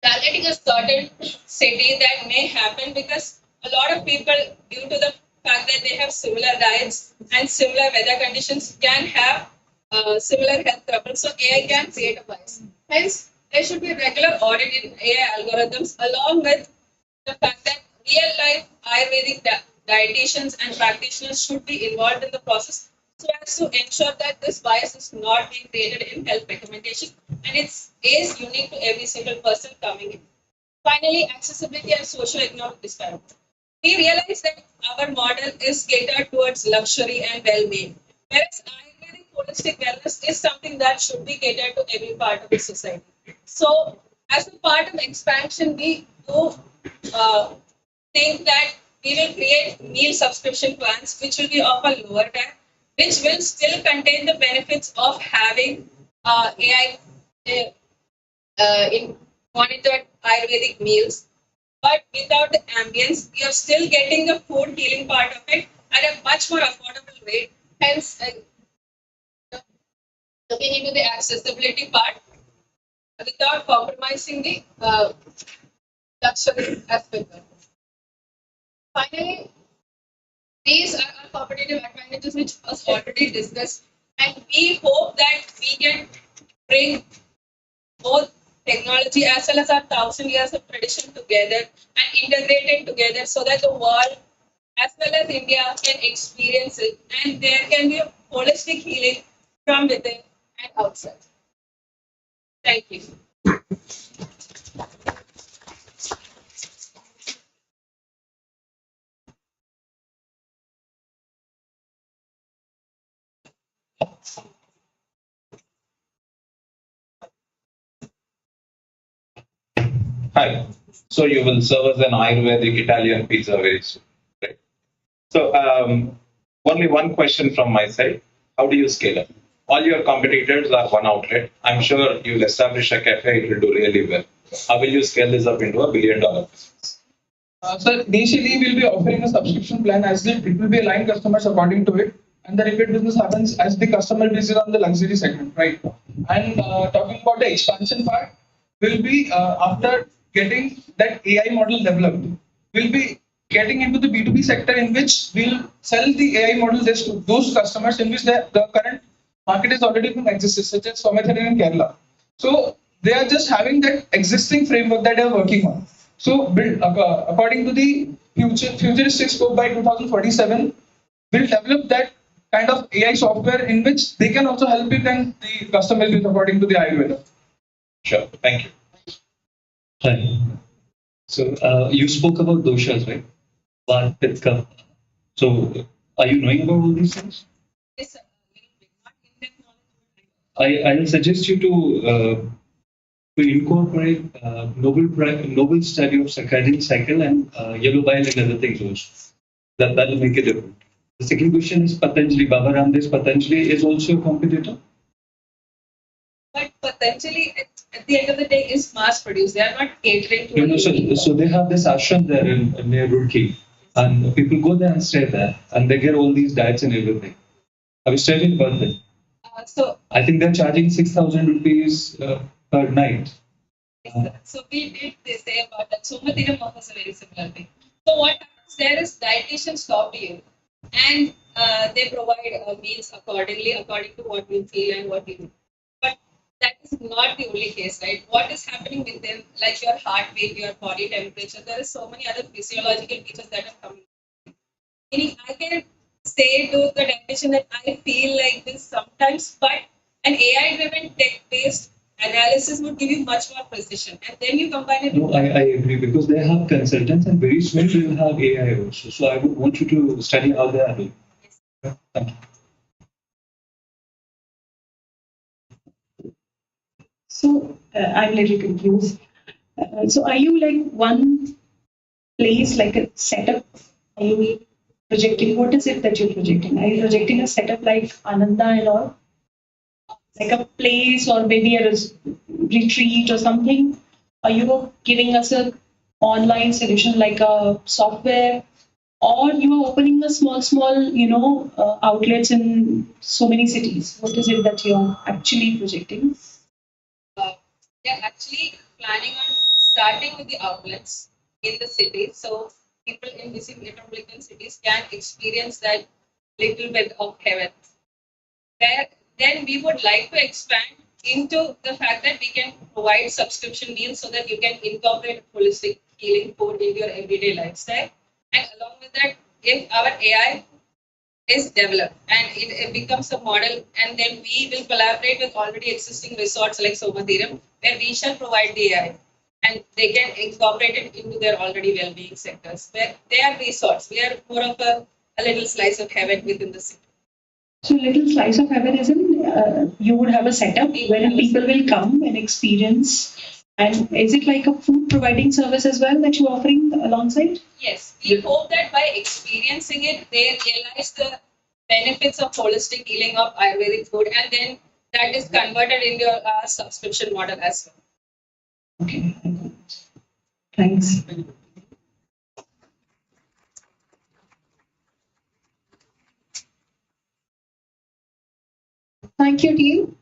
targeting a certain city. That may happen because a lot of people, due to the fact that they have similar diets and similar weather conditions, can have similar health problems. So AI can create a bias. Hence, there should be regular audit in AI algorithms, along with the fact that real life Ayurvedic dietitians and practitioners should be involved in the process, so as to ensure that this bias is not being created in health recommendation and it is unique to every single person coming in. Finally, accessibility and socio-economic disparity. We realize that our model is catered towards luxury and well-being, whereas Ayurvedic holistic wellness is something that should be catered to every part of the society. So, as a part of expansion, we do think that we will create meal subscription plans which will be of a lower tag, which will still contain the benefits of having AI in monitored Ayurvedic meals, but without the ambience, you're still getting the food healing part of it at a much more affordable rate. Hence, looking into the accessibility part, without compromising the luxury aspect. Finally, these are our competitive advantages, which was already discussed, and we hope that we can bring both technology as well as our 1,000 years of tradition together and integrate it together so that the world as well as India can experience it and there can be a holistic healing from within and outside. Thank you. Hi. So you will serve as an Ayurvedic Italian pizza very soon, right? So only one question from my side. How do you scale up? All your competitors are one outlet. I'm sure you'll establish a cafe, it will do really well. How will you scale this up into $1 billion business? So initially we'll be offering a subscription plan as it will be aligned customers according to it, and the repeat business happens as the customer base is on the luxury segment, right? And talking about the expansion part, will be after getting that AI model developed, we'll be getting into the B2B sector in which we'll sell the AI model just to those customers in which the current market is already been existed, such as Somatharan in Kerala. So they are just having that existing framework that they are working on. So build, according to the futuristic scope by 2047, we'll develop that kind of AI software in which they can also help it and the customer is according to the Ayurveda. Sure. Thank you. Hi. So you spoke about doshas, right? Vata, Pitta. So are you knowing about all these things? Yes, sir. I'll suggest you to incorporate noble study of circadian cycle and yellow bile and other things also. That'll make it different. The second question is Patanjali. Baba Ramdev's Patanjali is also a competitor. But Patanjali, at the end of the day, is mass produced. They are not catering to. No, so they have this ashram there near Roorkee, and people go there and stay there, and they get all these diets and everything. Have you studied about that? So I think they're charging 6,000 rupees per night. So we did this say about that. Somathiram offers a very similar thing. So what happens there is dietitians talk to you and they provide meals accordingly, according to what you feel and what you do. But that is not the only case, right? What is happening with them, like your heart rate, your body temperature, there is so many other physiological features that are coming. Meaning I can say to the dietitian that I feel like this sometimes, but an AI driven tech based analysis would give you much more precision. And then you combine it with. No, I agree because they have consultants and very soon they will have AI also. So I would want you to study how they are doing. Thank you. So I'm a little confused. So are you like one place, like a setup? Are you projecting? What is it that you're projecting? Are you projecting a setup like Ananda and all? Like a place or maybe a retreat or something? Are you giving us a online solution like a software? Or you are opening a small, outlets in so many cities? What is it that you're actually projecting? They're actually planning on starting with the outlets in the city, so people in busy metropolitan cities can experience that little bit of heaven. There, then we would like to expand into the fact that we can provide subscription deals so that you can incorporate holistic healing food into your everyday lifestyle. And along with that, if our AI is developed and it becomes a model, and then we will collaborate with already existing resorts like Somathiram, where we shall provide the AI and they can incorporate it into their already well-being sectors. Where they are resorts, we are more of a little slice of heaven within the city. So little slice of heaven is in you would have a setup wherein people will come and experience. And is it like a food providing service as well that you're offering alongside? Yes, we hope that by experiencing it, they realize the benefits of holistic healing of Ayurvedic food, and then that is converted into a subscription model as well. Okay, thanks. Thank you, team.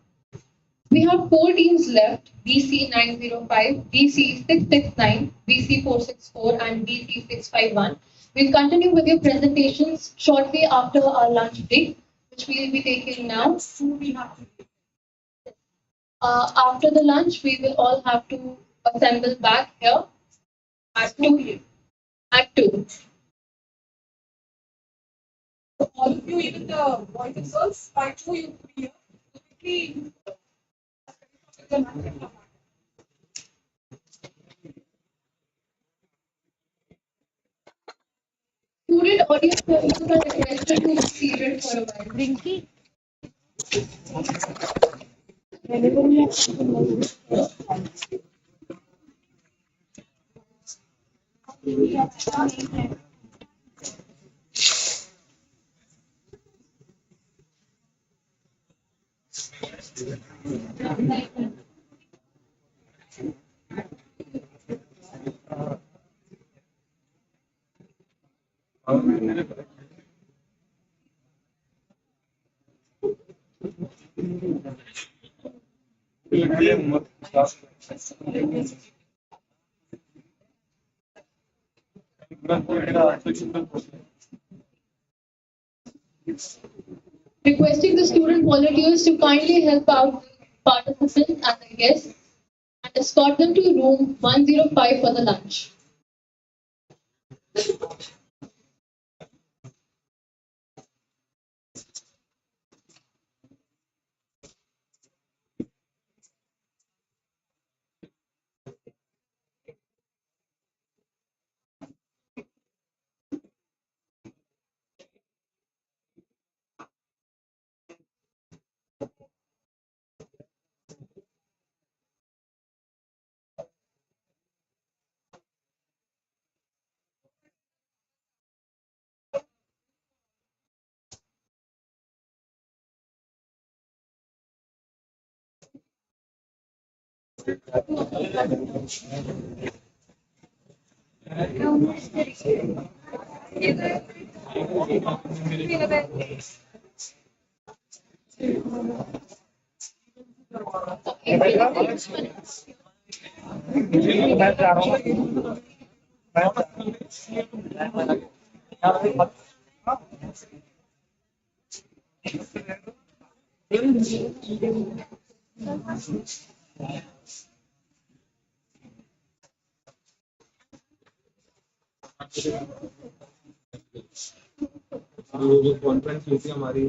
We have 4 teams left: BC 905, BC 669, BC 464, and BC 651. We'll continue with your presentations shortly after our lunch break, which we will be taking now. After the lunch, we will all have to assemble back here at 2. At 2. So all of you, even the boys and girls, by 2 you will be here. Quickly. Student audience members are requested to be seated for a while. Rinky. Requesting the student volunteers to kindly help out participants and the guests and escort them to room 105 for the lunch. जो conference हुई थी हमारी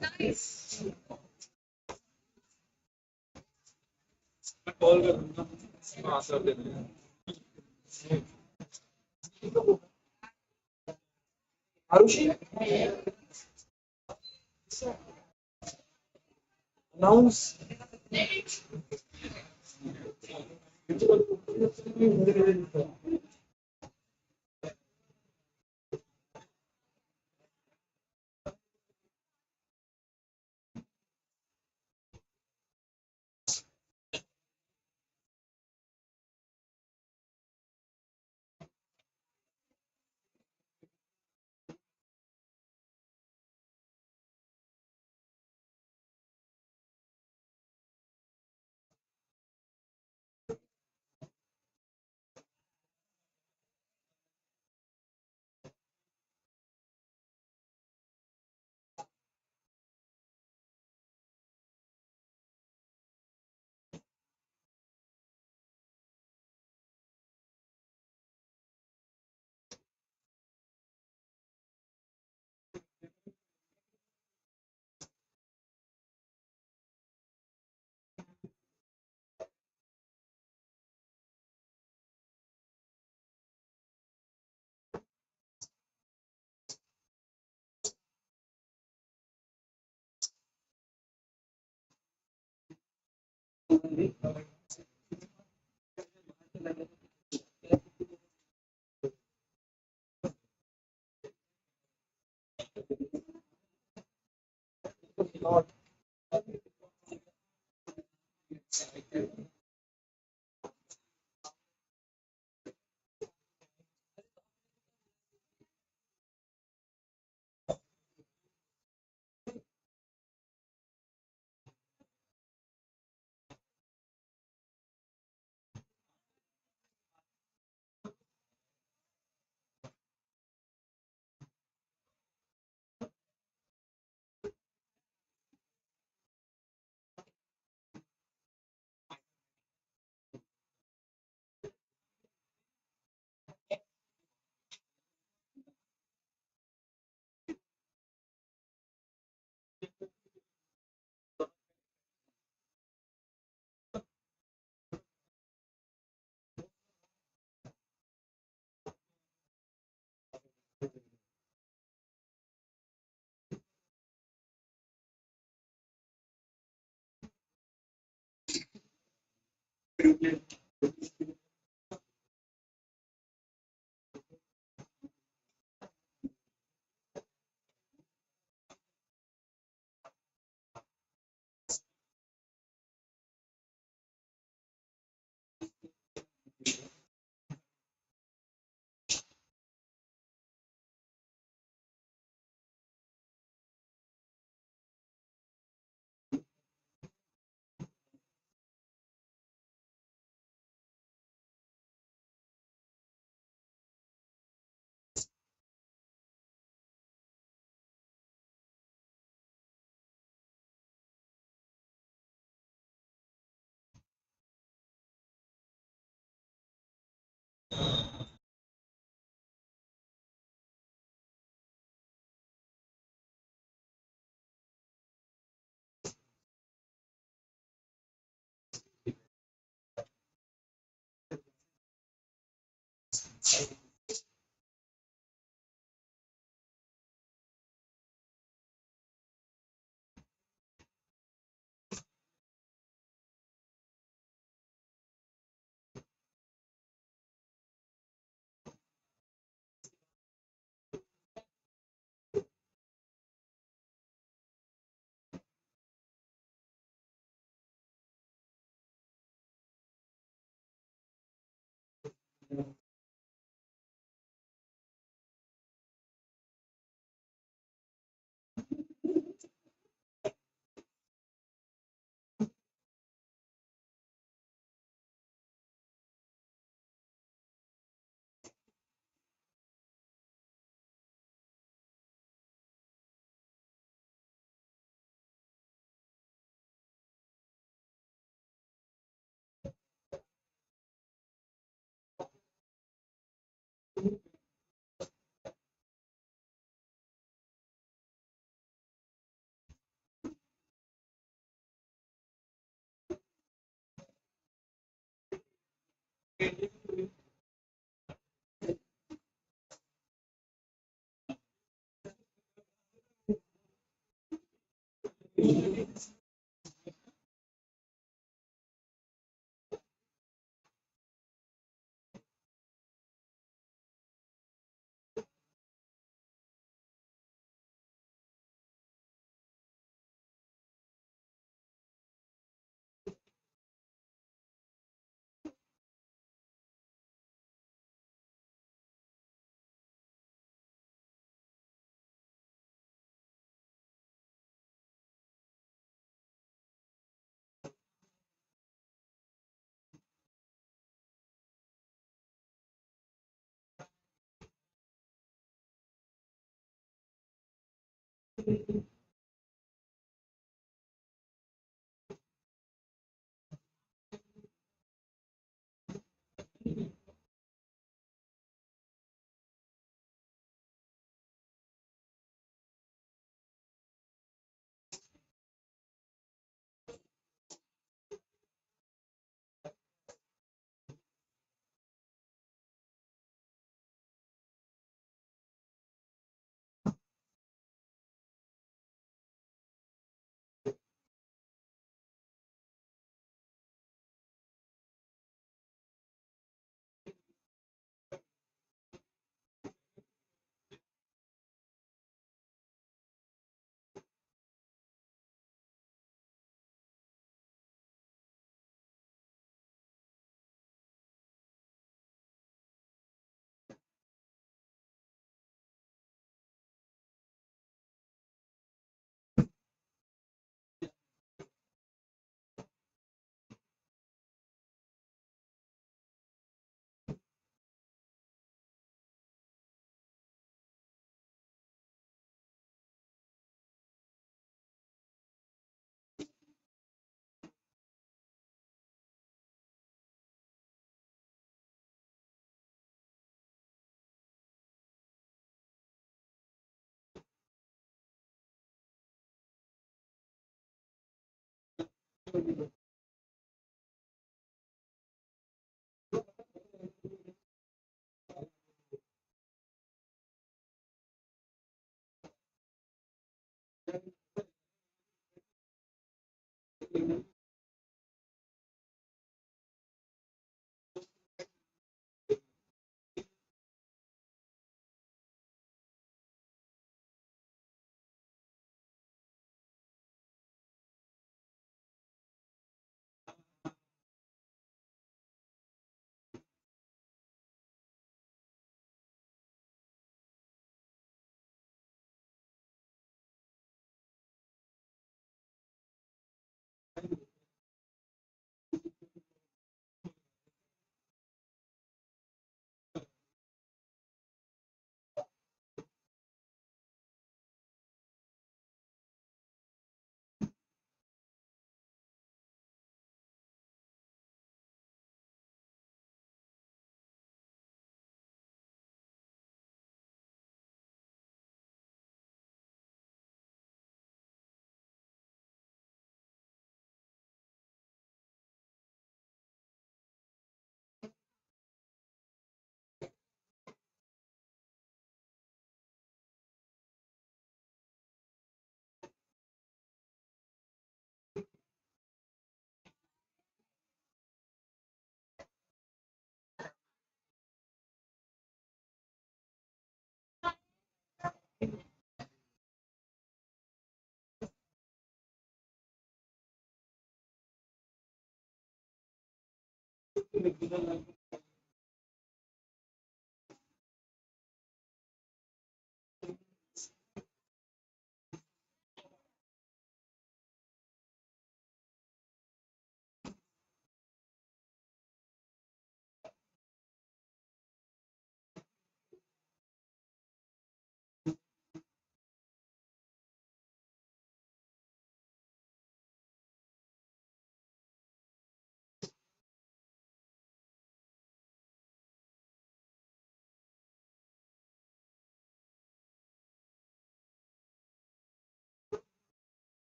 Nice. Call कर sir देना Arushi? Announce.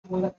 Hello,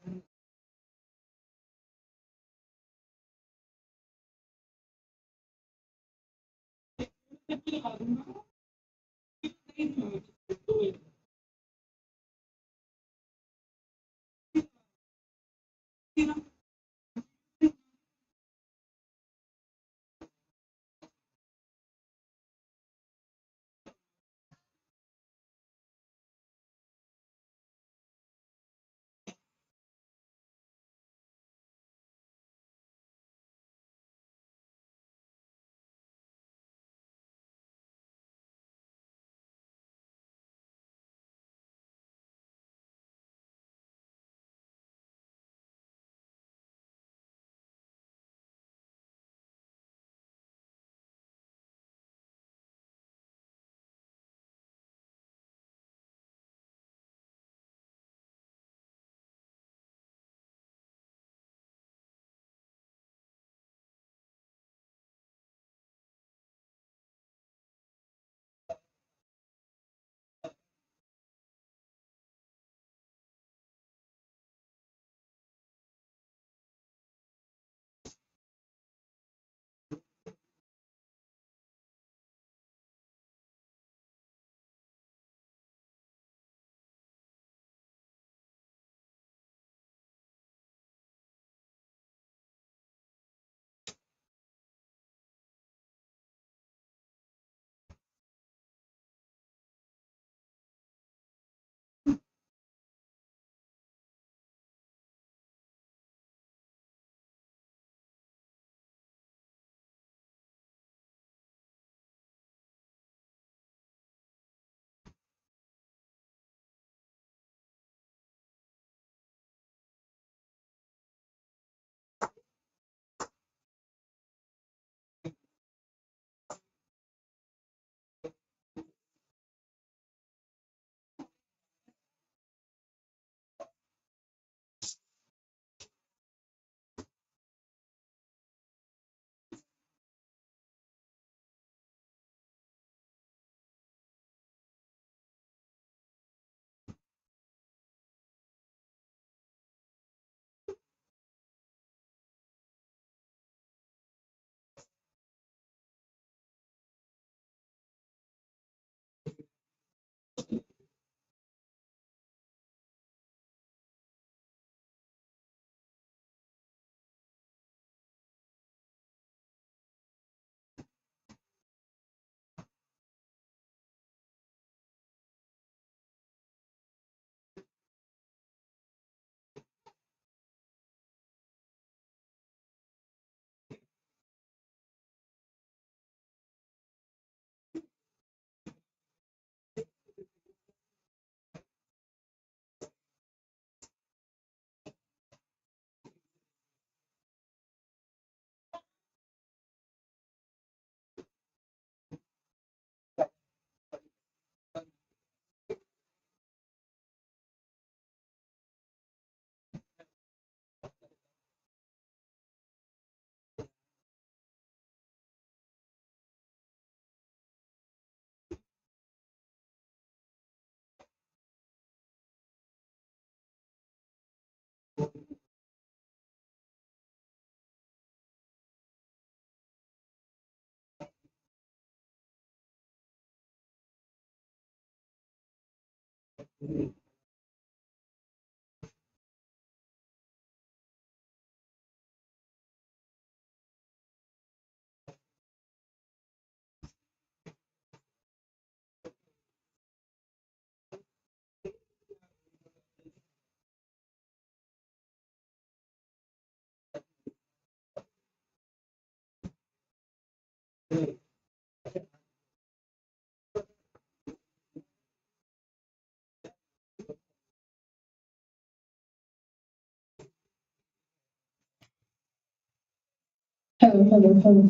hello, hello.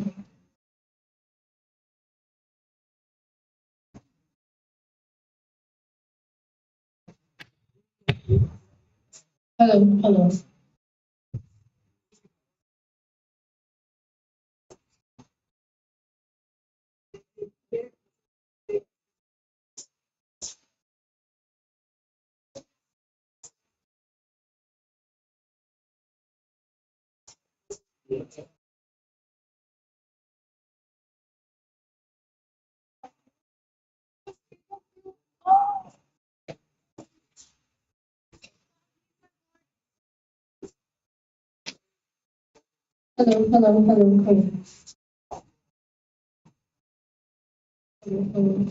Hello, hello. Hello, hello, hello, hello. Hello, hello.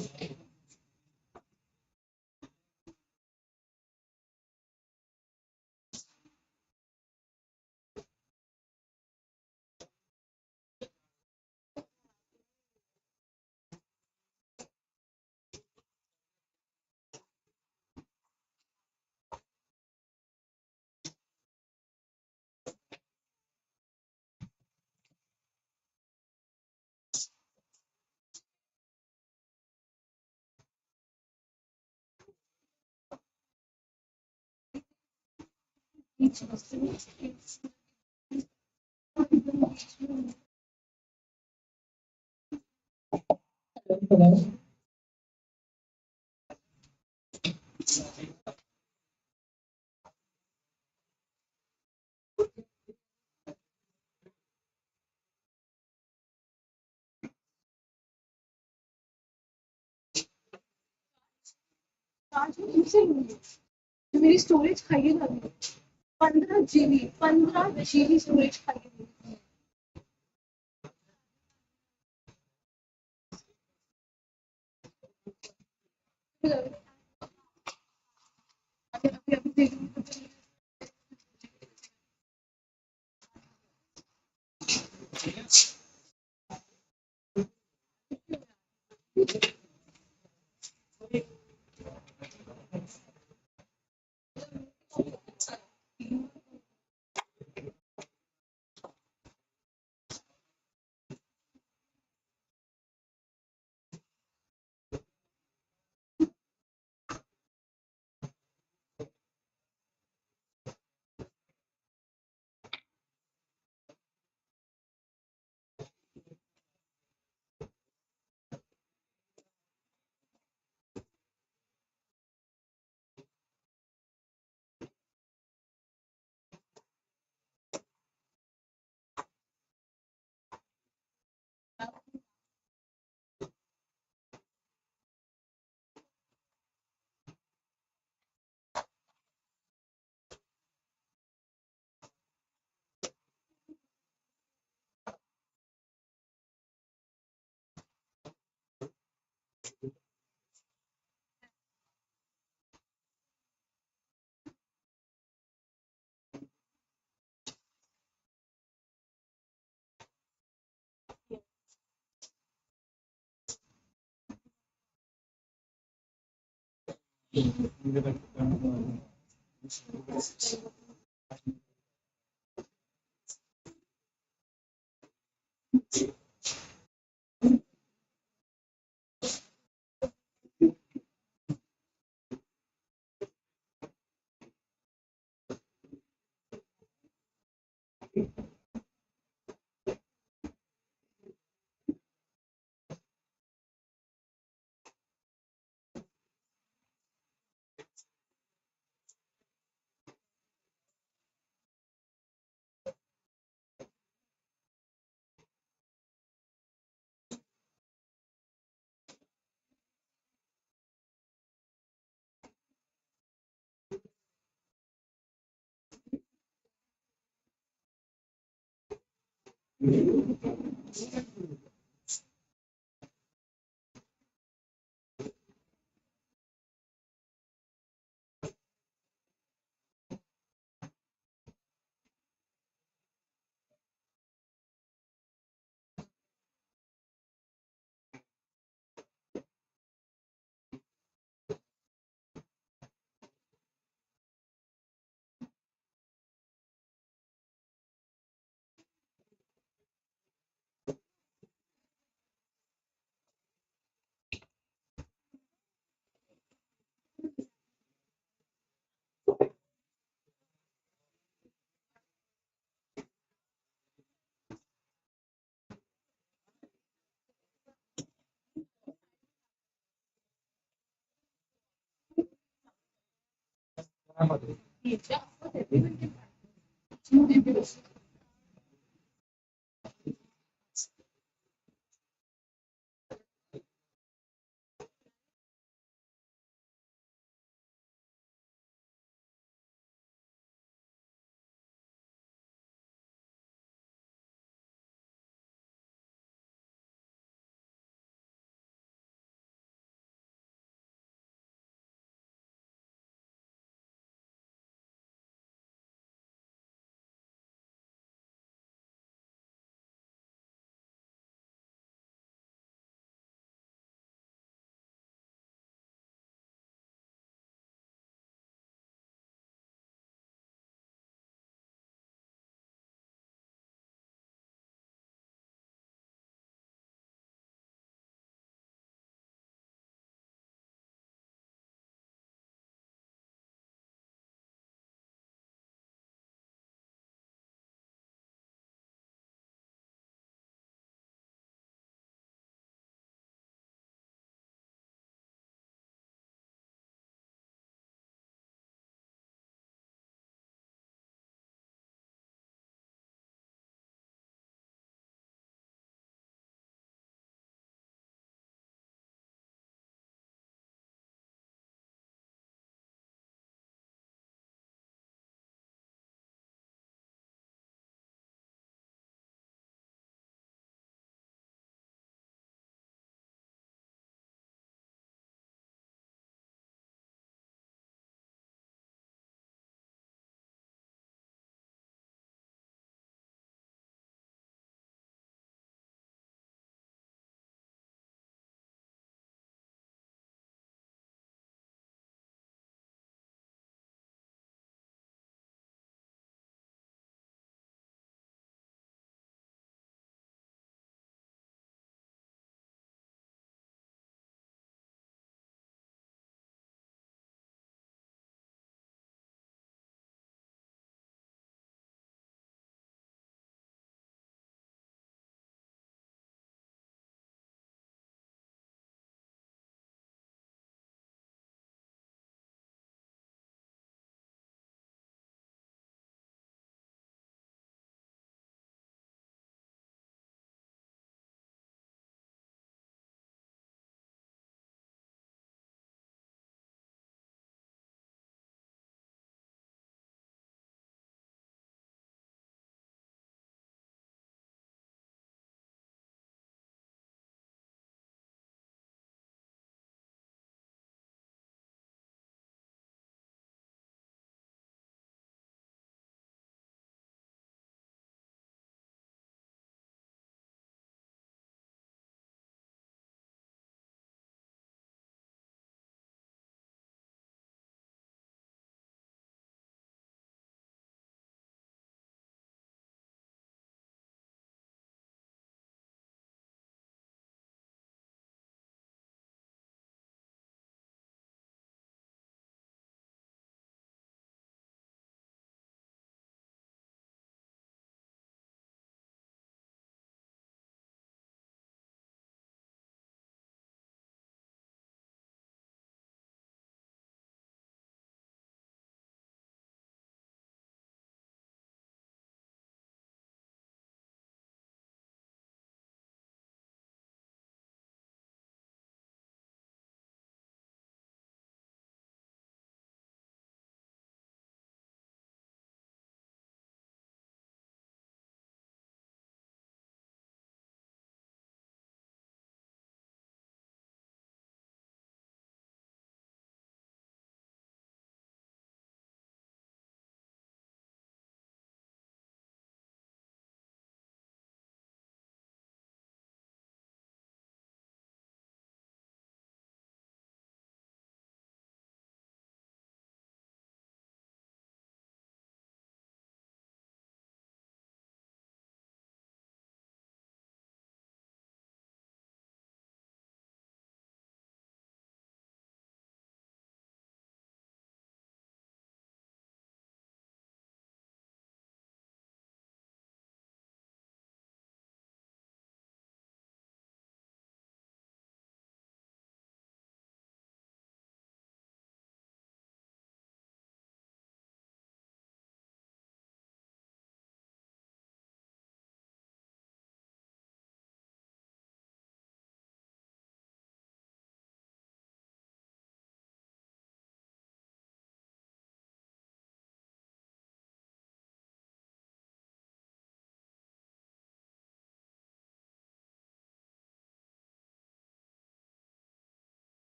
Hello. मेरी storage खाइए ना 15 GB storage खाइए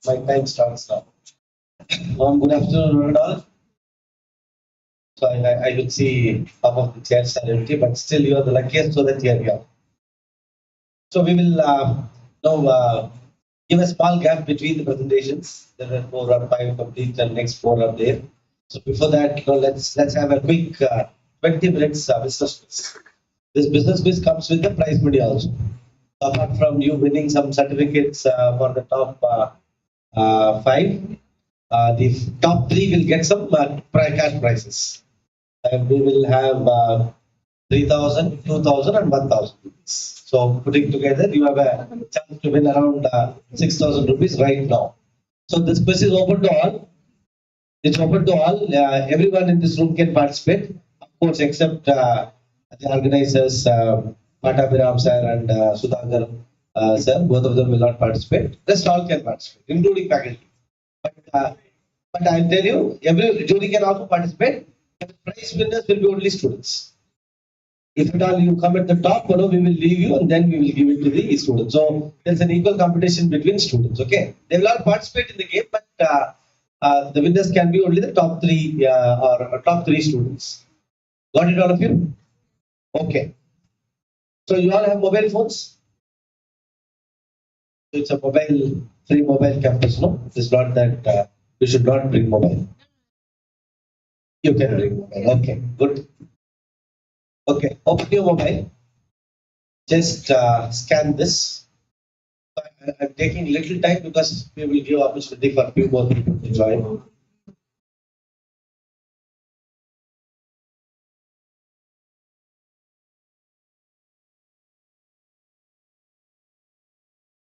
My time starts now. Good afternoon, all. So I would see some of the chairs are empty, but still you are the luckiest so that you are here. So we will now give a small gap between the presentations. There were 4 or 5 complete, and next 4 are there. So before that, let's have a quick 20 minutes business quiz. This business quiz comes with the prize money also. Apart from you winning some certificates for the top 5, the top 3 will get some cash prizes. We will have 3,000, 2,000 and 1,000 rupees. So putting together, you have a chance to win around 6,000 rupees right now. So this quiz is open to all. It's open to all. Everyone in this room can participate, of course, except the organizers, Patabiram sir and Sudhakar sir. Both of them will not participate. Rest all can participate, including faculty. But I'll tell you, every jury can also participate. But prize winners will be only students. If at all you come at the top, we will leave you and then we will give it to the students. So there's an equal competition between students. Okay, they will all participate in the game, but the winners can be only the top 3 or top 3 students. Got it, all of you? Okay. So you all have mobile phones. It's a free mobile campus, no? It's not that you should not bring mobile. You can bring mobile. Okay, good. Okay, open your mobile. Just scan this. I'm taking little time because we will give opportunity for a few more people to join.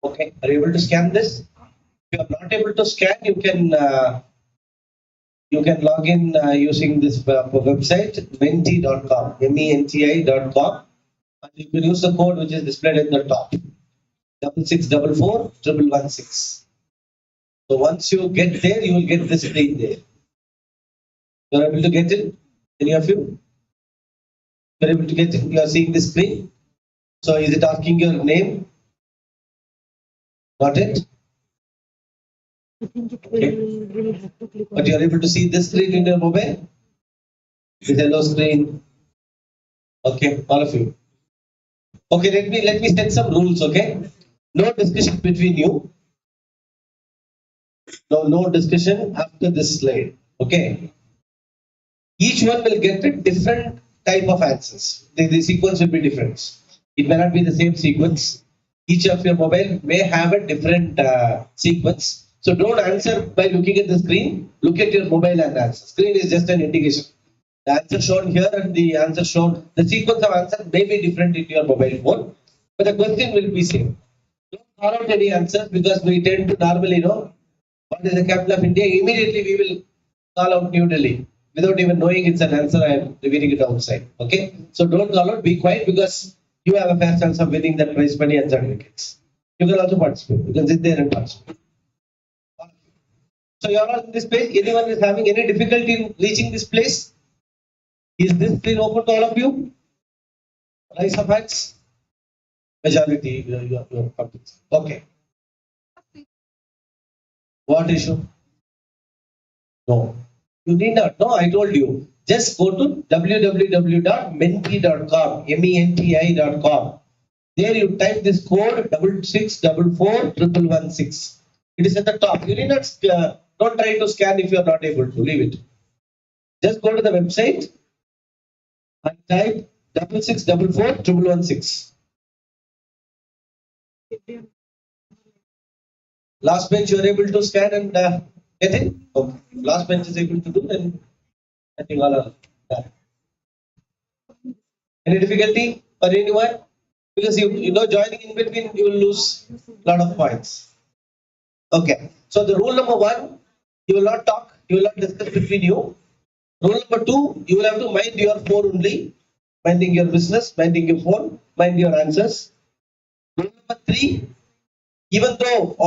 Okay, are you able to scan this? If you are not able to scan, you can log in using this website menti.com, menti.com, and you can use the code which is displayed at the top, 66441116. So once you get there, you will get this screen there. You are able to get it? Any of you? You are able to get it? You are seeing the screen? So is it asking your name? Got it? Okay. But you are able to see this screen in your mobile? This yellow screen. Okay, all of you. Okay, let me set some rules, okay? No discussion between you. No discussion after this slide. Okay. Each one will get a different type of answers. The sequence will be different. It may not be the same sequence. Each of your mobile may have a different sequence. So don't answer by looking at the screen. Look at your mobile and answer. Screen is just an indication. The answer shown here and the answer shown, the sequence of answer may be different in your mobile phone, but the question will be same. Don't call out any answers because we tend to normally know what is the capital of India. Immediately we will call out New Delhi without even knowing it's an answer. I am revealing it outside. Okay, so don't call out. Be quiet because you have a fair chance of winning that prize money and certificates. You can also participate. You can sit there and participate. So you are all in this page. Anyone is having any difficulty in reaching this place? Is this screen open to all of you? Rise of hands. Majority. You are okay. What issue? No. You need not. No, I told you. Just go to www.menti.com, menti.com. There you type this code 66441116. It is at the top. You need not. Don't try to scan if you are not able to. Leave it. Just go to the website and type 66441116. Last bench you are able to scan and get it. Okay. Last bench is able to do, then I think all are done. Any difficulty for anyone? Because you know joining in between you will lose a lot of points. Okay. So the rule number 1, you will not talk, you will not discuss between you. Rule number 2, you will have to mind your phone only, minding your business, minding your phone, mind your answers. Rule number 3, even though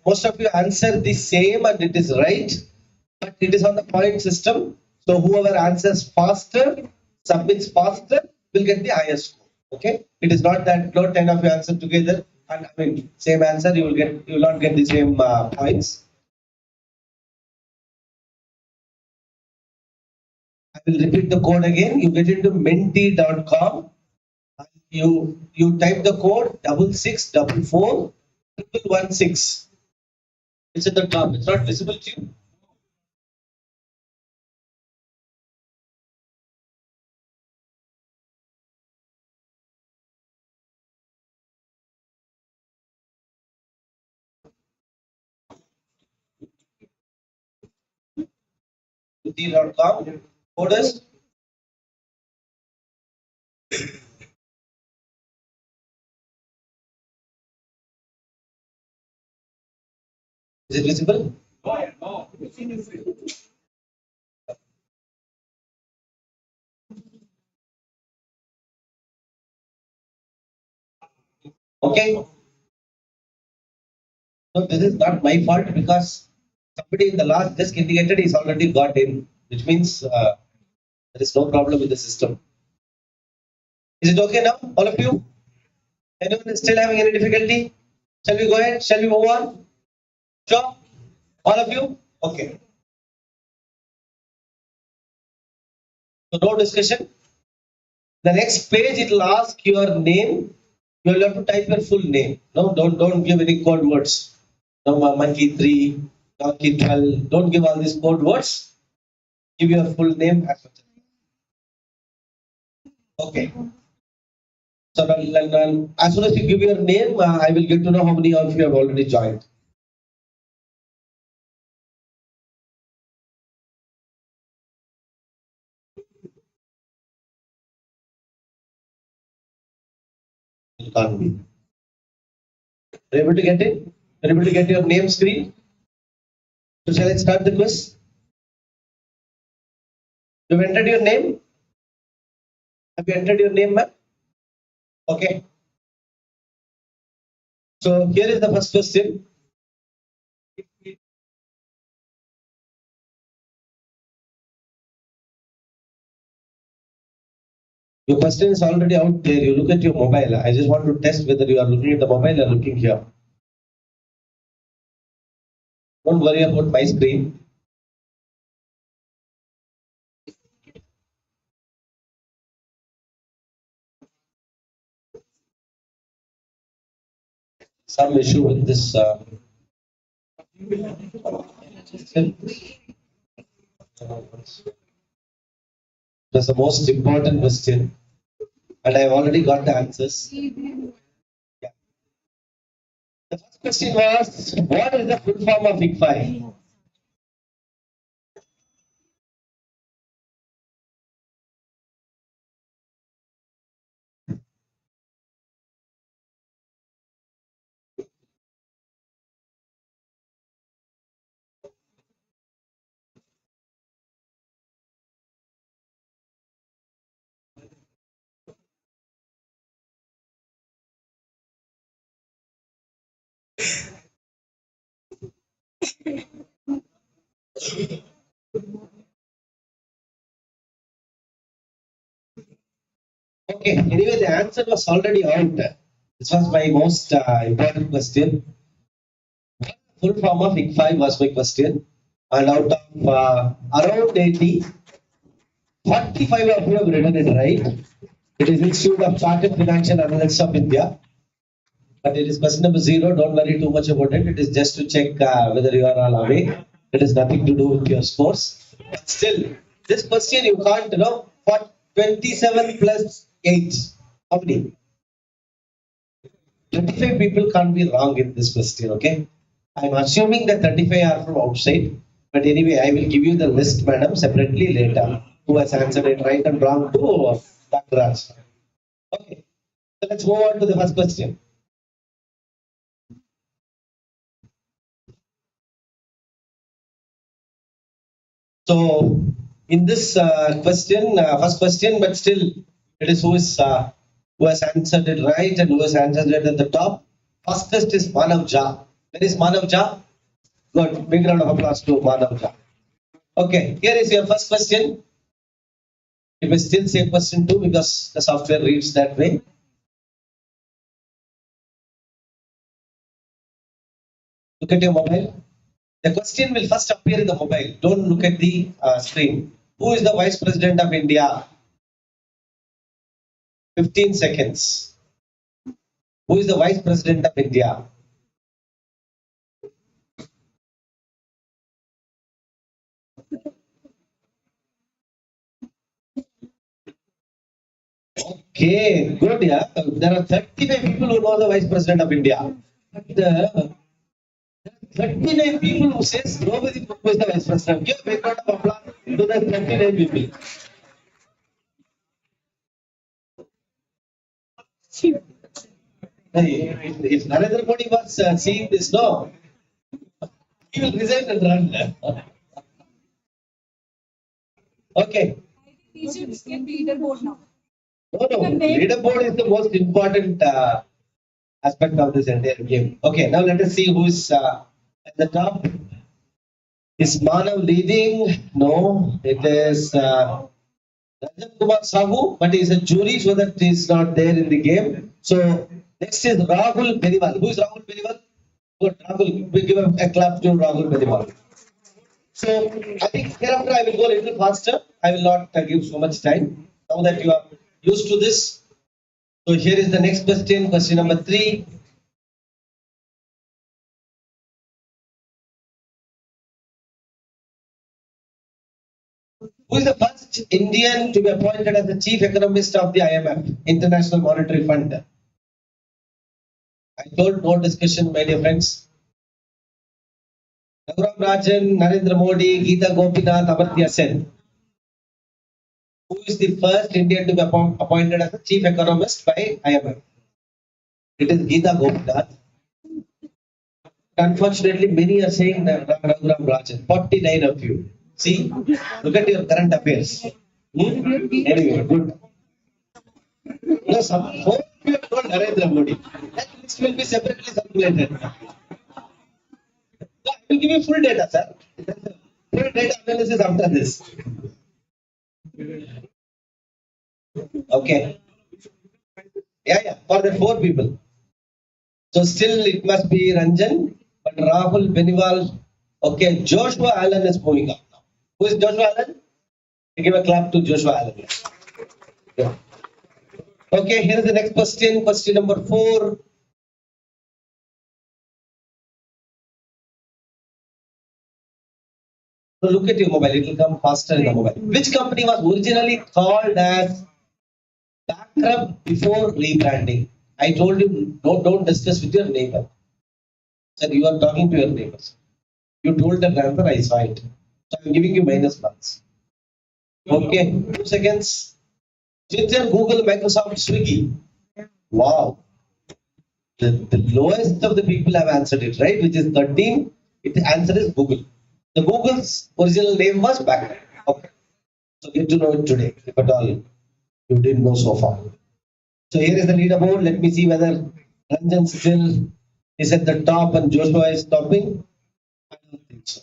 most of you answer the same and it is right, but it is on the point system. So whoever answers faster, submits faster, will get the highest score. Okay, it is not that 10 of you answer together and same answer, you will not get the same points. will repeat the code again. You get into menti.com. You type the code 6644 It's at the top. It's not visible to you. Menti.com. Coders. Is it visible? Okay. So this is not my fault because somebody in the last just indicated he's already got in, which means there is no problem with the system. Is it okay now, all of you? Anyone is still having any difficulty? Shall we go ahead? Shall we move on? Sure? All of you? Okay. So no discussion. The next page it will ask your name. You will have to type your full name. No, don't give any code words. No, monkey 3, donkey 12. Don't give all these code words. Give your full name. Okay. So as soon as you give your name, I will get to know how many of you have already joined. You can't be. Are you able to get it? Are you able to get your name screen? So shall I start the quiz? You've entered your name? Have you entered your name, ma'am? Okay. So here is the first question. Your question is already out there. You look at your mobile. I just want to test whether you are looking at the mobile or looking here. Don't worry about my screen. Some issue with this. That's the most important question, and I've already got the answers. Yeah. The first question was, what is the full form of ICFAI? Okay, anyway, the answer was already out. This was my most important question. Full form of ICFAI was my question. And out of around 80, 45 of you have written it right. It is Institute of Chartered Financial Analysts of India. But it is question number 0. Don't worry too much about it. It is just to check whether you are all awake. It has nothing to do with your scores. But still, this question you can't, for 27 plus 8. How many? 25 people can't be wrong in this question, okay? I'm assuming that 35 are from outside. But anyway, I will give you the list, madam, separately later. Who has answered it right and wrong to Dr. Raj. Okay. So let's move on to the first question. So in this question, first question, but still it is who has answered it right and who has answered it at the top. Fastest is Manav Jha. Where is Manav Jha? Good. Big round of applause to Manav Jha. Okay, here is your first question. You may still say question 2 because the software reads that way. Look at your mobile. The question will first appear in the mobile. Don't look at the screen. Who is the Vice President of India? 15 seconds. Who is the Vice President of India? Okay, good. Yeah, there are 35 people who know the Vice President of India. But 39 people who says Draupadi Murmu is the Vice President. Give a big round of applause to the 39 people. If Narendra Modi was seeing this, no, he will resign and run. Okay. We should skip leaderboard now. No, leaderboard is the most important aspect of this entire game. Okay, now let us see who's at the top. Is Manav leading? No, it is Rajan Kumar Sahu, but he is a jury, so that he is not there in the game. So next is Rahul Beniwal. Who is Rahul Beniwal? Good, Rahul. We give a clap to Rahul Beniwal. So I think hereafter I will go a little faster. I will not give so much time. Now that you are used to this. So here is the next question, question number 3. Who is the first Indian to be appointed as the chief economist of the IMF, International Monetary Fund? I told no discussion, my dear friends. Raghuram Rajan, Narendra Modi, Geeta Gopinath, Amartya Sen. Who is the first Indian to be appointed as the chief economist by IMF? It is Geeta Gopinath. Unfortunately, many are saying that Raghuram Rajan. 49 of you. See, look at your current affairs. Anyway, good. No, some 4 of you have told Narendra Modi. That list will be separately circulated. No, I will give you full data, sir. Full data analysis after this. Okay. Yeah, for the 4 people. So still it must be Ranjan, but Rahul Beniwal. Okay, Joshua Allen is moving up now. Who is Joshua Allen? Give a clap to Joshua Allen. Yeah. Okay, here is the next question. Question number 4. So look at your mobile. It will come faster in the mobile. Which company was originally called as bankrupt before rebranding? I told you don't discuss with your neighbor. Sir, you are talking to your neighbors. You told the answer, I saw it. So I'm giving you minus marks. Okay, 2 seconds. Twitter, Google, Microsoft, Swiggy. Wow. The lowest of the people have answered it, right? Which is 13. The answer is Google. The Google's original name was back. Okay. So get to know it today, if at all you didn't know so far. So here is the leaderboard. Let me see whether Ranjan still is at the top and Joshua is topping. I don't think so.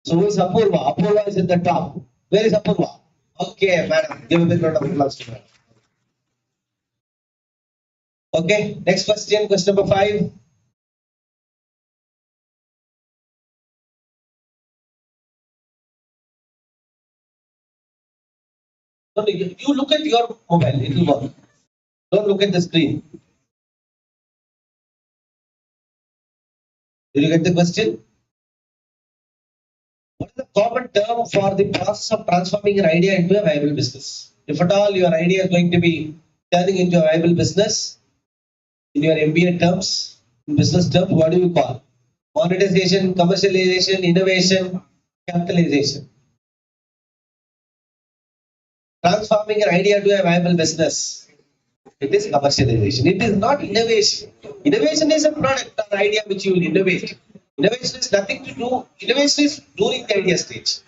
So who is Apurva? Apurva is at the top. Where is Apurva? Okay, madam. Give a big round of applause to her. Okay, next question, question number 5. No, you look at your mobile, it will work. Don't look at the screen. Did you get the question? What is the common term for the process of transforming an idea into a viable business? If at all your idea is going to be turning into a viable business, in your MBA terms, in business terms, what do you call? Monetization, commercialization, innovation, capitalization. Transforming an idea to a viable business. It is commercialization. It is not innovation. Innovation is a product or idea which you will innovate. Innovation is nothing to do. Innovation is during the idea stage.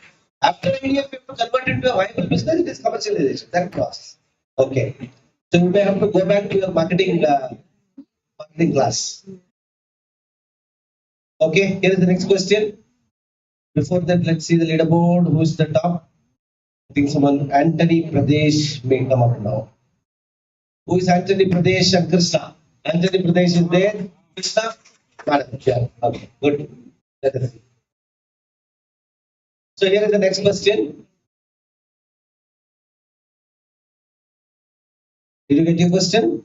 After the idea, if you convert it into a viable business, it is commercialization. That process. Okay. So you may have to go back to your marketing class. Okay. Here is the next question. Before that, let's see the leaderboard. Who is the top? I think someone, Anthony Pradesh, may come up now. Who is Anthony Pradesh and Krishna? Anthony Pradesh is there. Krishna? Madam. Yeah. Okay. Good. Let us see. So here is the next question. Did you get your question?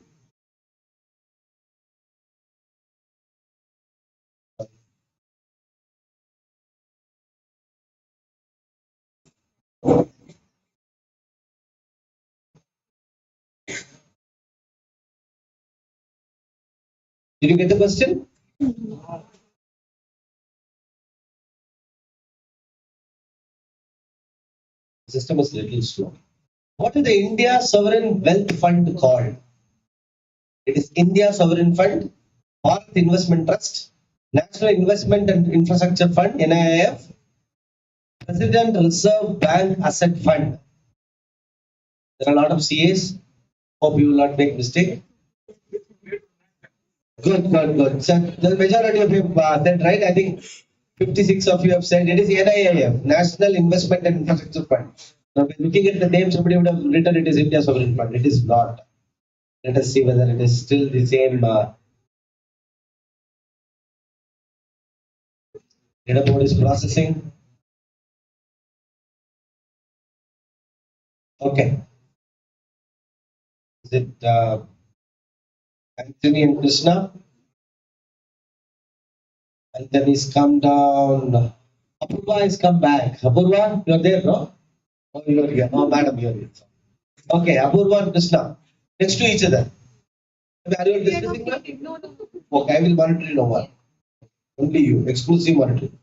Did you get the question? The system is little slow. What is the India Sovereign Wealth Fund called? It is India Sovereign Fund, Bharat Investment Trust, National Investment and Infrastructure Fund, NIIF, President Reserve Bank Asset Fund. There are a lot of CAs. Hope you will not make mistake. Good. So the majority of you said right. I think 56 of you have said it is NIIF, National Investment and Infrastructure Fund. Now, looking at the name, somebody would have written it is India Sovereign Fund. It is not. Let us see whether it is still the same. Data board is processing. Okay. Is it Anthony and Krishna? Anthony's come down. Apurva has come back. Apurva, you're there, no? Oh, you're here. Oh, madam, you're here. Okay, Apurva and Krishna. Next to each other. Are you discussing that? Okay, I will monitor you no one. Only you, exclusive monitoring.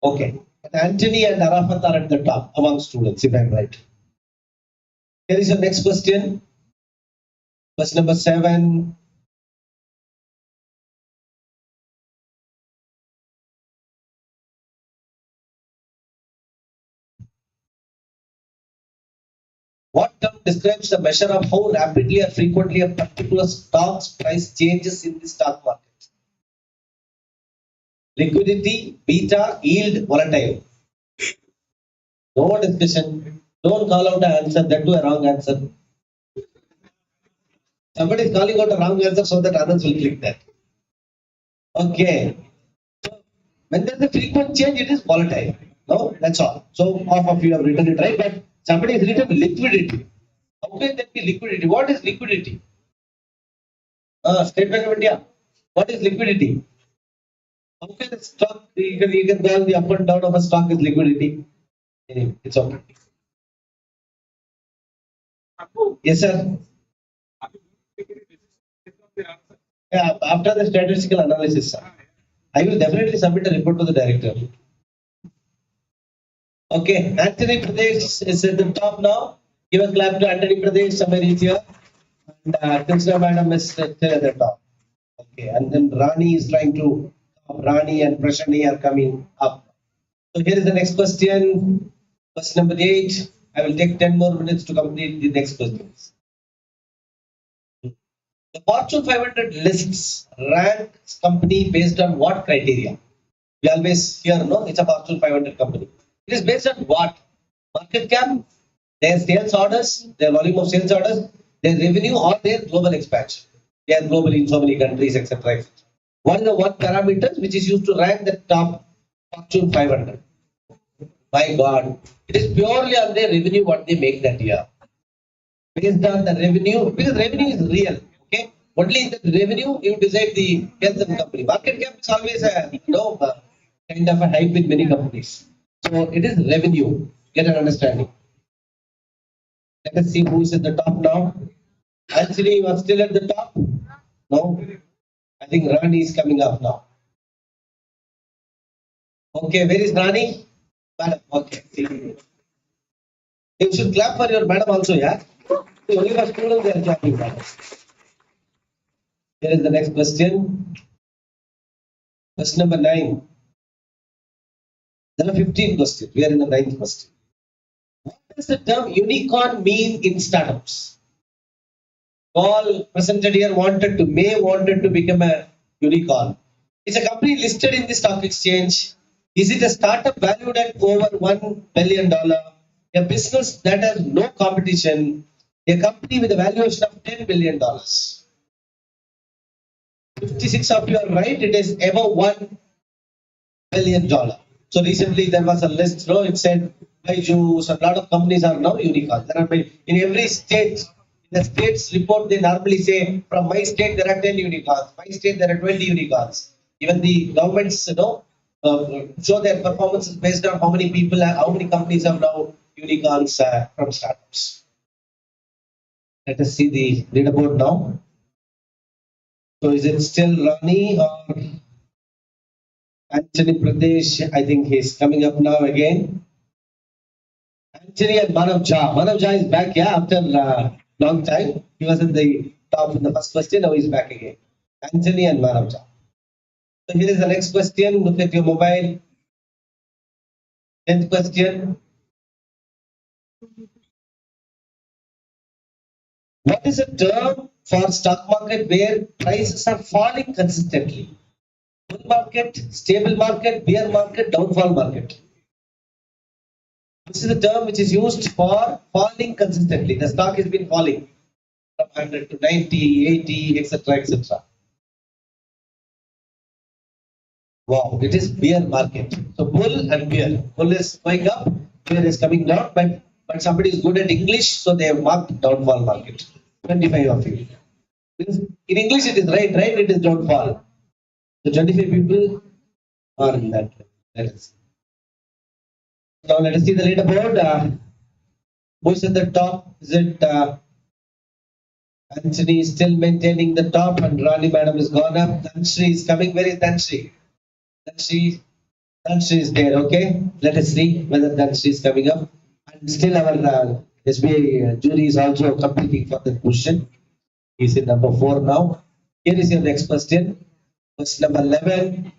Okay. And Anthony and Arafat are at the top among students, if I'm right. Here is your next question. Question number 7. What term describes the measure of how rapidly or frequently a particular stock's price changes in the stock market? Liquidity, beta, yield, volatile. No discussion. Don't call out an answer, that too a wrong answer. Somebody is calling out a wrong answer so that others will click that. Okay. So when there's a frequent change, it is volatile. No, that's all. So half of you have written it right, but somebody has written liquidity. How can that be liquidity? What is liquidity? State Bank of India. What is liquidity? How can a stock, you can tell the up and down of a stock is liquidity? Anyway, it's okay. Yes, sir. Yeah, after the statistical analysis, sir. I will definitely submit a report to the director. Okay, Anthony Pradesh is at the top now. Give a clap to Anthony Pradesh, somewhere is here. And Krishna Madam is still at the top. Okay, and then Rani is trying to, Rani and Prashani are coming up. So here is the next question. Question number 8. I will take 10 more minutes to complete the next questions. The Fortune 500 lists ranks company based on what criteria? We always hear, no, it's a Fortune 500 company. It is based on what? Market cap, their sales orders, their volume of sales orders, their revenue, or their global expansion. They are global in so many countries, etc. etc. What are the what parameters which is used to rank the top Fortune 500? My God, it is purely on their revenue what they make that year. Based on the revenue, because revenue is real. Okay, only in the revenue you decide the health of the company. Market cap is always a kind of a hype in many companies. So it is revenue. Get an understanding. Let us see who is at the top now. Anthony, you are still at the top? No? I think Rani is coming up now. Okay, where is Rani? Madam, okay. You should clap for your madam also, yeah? Only for students they are clapping. Here is the next question. Question number 9. There are 15 questions. We are in the 9th question. What does the term unicorn mean in startups? All presented here may wanted to become a unicorn. Is a company listed in the stock exchange? Is it a startup valued at over $1 billion? A business that has no competition? A company with a valuation of $10 billion? 56 of you are right. It is above $1 billion. So recently there was a list, it said Byju's, a lot of companies are now unicorns. There are in every state, in the state's report, they normally say from my state there are 10 unicorns, my state there are 20 unicorns. Even the governments, show their performances based on how many people, how many companies have now unicorns from startups. Let us see the leaderboard now. So is it still Rani or Anthony Pradesh? I think he's coming up now again. Anthony and Manav Jha. Manav Jha is back, yeah, after a long time. He was at the top in the first question, now he's back again. Anthony and Manav Jha. So here is the next question. Look at your mobile. 10th question. What is a term for stock market where prices are falling consistently? Bull market, stable market, bear market, downfall market. This is a term which is used for falling consistently. The stock has been falling from 100 to 90, 80, etc., etc. Wow, it is bear market. So bull and bear. Bull is going up, bear is coming down, but somebody is good at English, so they have marked downfall market. 25 of you. Because in English it is right, it is downfall. So 25 people are in that. Now let us see the leaderboard. Who's at the top? Is it Anthony is still maintaining the top and Rani madam is gone up. Tanshri is coming. Where is Tanshri? Tanshri is there, okay? Let us see whether Tanshri is coming up. And still our SBI jury is also competing for the question. He's in number 4 now. Here is your next question. Question number 11.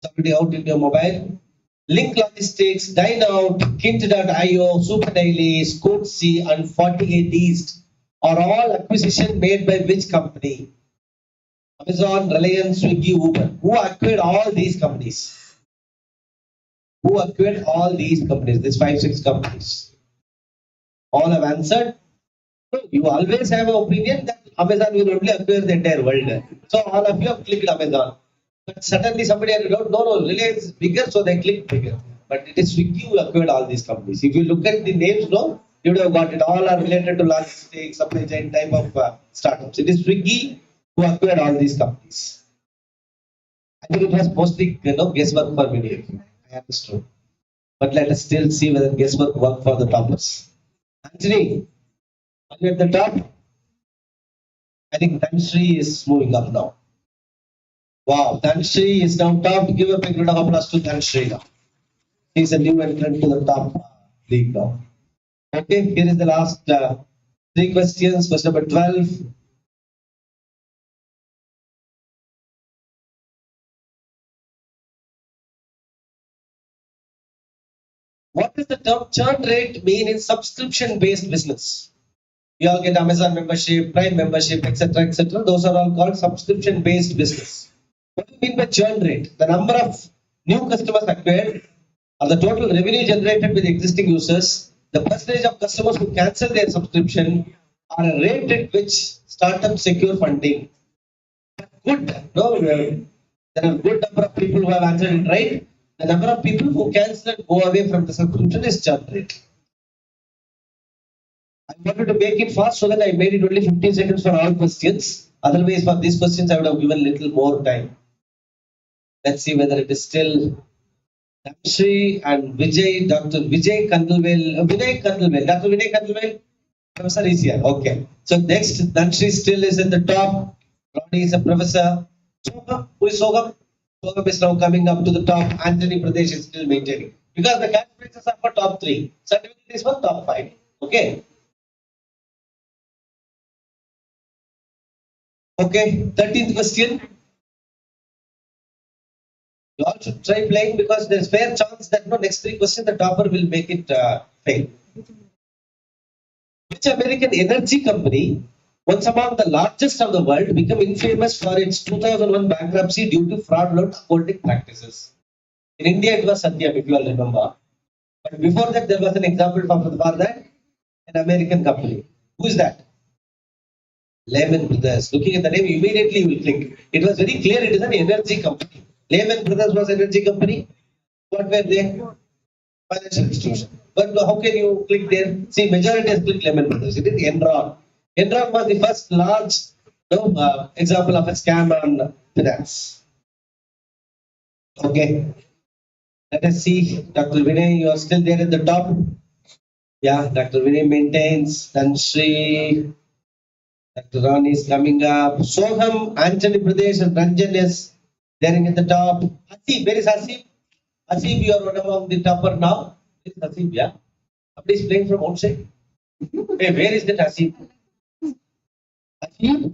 Somebody out in your mobile. Link Logistics, Dine Out, Kint.io, Super Daily, Scootsie, and 48 East are all acquisition made by which company? Amazon, Reliance, Swiggy, Uber. Who acquired all these companies? Who acquired all these companies? These 5-6 companies. All have answered. You always have an opinion that Amazon will only acquire the entire world. So all of you have clicked Amazon. But suddenly somebody had no, Reliance is bigger, so they click bigger. But it is Swiggy who acquired all these companies. If you look at the names, you would have got it. All are related to logistics, supply chain type of startups. It is Swiggy who acquired all these companies. I think it was mostly guesswork for many of you. I understood. But let us still see whether guesswork worked for the toppers. Anthony, are you at the top? I think Tanshri is moving up now. Wow, Tanshri is now top. Give a big round of applause to Tanshri now. He's a new entrant to the top league now. Okay, here is the last 3 questions. Question number 12. What does the term churn rate mean in subscription-based business? We all get Amazon membership, Prime membership, etc., etc. Those are all called subscription-based business. What do you mean by churn rate? The number of new customers acquired, or the total revenue generated with existing users, the percentage of customers who cancel their subscription, or a rate at which startups secure funding. Good. There are good number of people who have answered it right. The number of people who cancel and go away from the subscription is churn rate. I wanted to make it fast so that I made it only 15 seconds for all questions. Otherwise, for these questions, I would have given little more time. Let's see whether it is still Damshri and Vijay, Dr. Vijay Kandalwel, Vinay Kandalwel. Dr. Vinay Kandalwel, professor is here. Okay. So next, Damshri still is at the top. Ronnie is a professor. Sogam, who is Sogam? Sogam is now coming up to the top. Anthony Pradesh is still maintaining. Because the cash prizes are for top 3. Certificate is for top 5. Okay. Okay, 13th question. You all should try playing because there's fair chance that next 3 questions the topper will make it fail. Which American energy company, once among the largest of the world, became infamous for its 2001 bankruptcy due to fraudulent accounting practices? In India, it was Satyam, if you all remember. But before that, there was an example for that, an American company. Who is that? Lehman Brothers. Looking at the name, immediately you will click. It was very clear it is an energy company. Lehman Brothers was an energy company. What were they? Financial institution. But how can you click there? See, majority has clicked Lehman Brothers. It is Enron. Enron was the first large example of a scam on finance. Okay. Let us see. Dr. Vinay, you are still there at the top. Yeah, Dr. Vinay maintains. Team Shri. Dr. Ron is coming up. Soham, Anthony Pradesh, and Ranjan is there at the top. Hasib, where is Hasib? Hasib, you are one among the topper now. Where is Hasib? Yeah. Somebody is playing from outside. Hey, where is that Hasib? Hasib?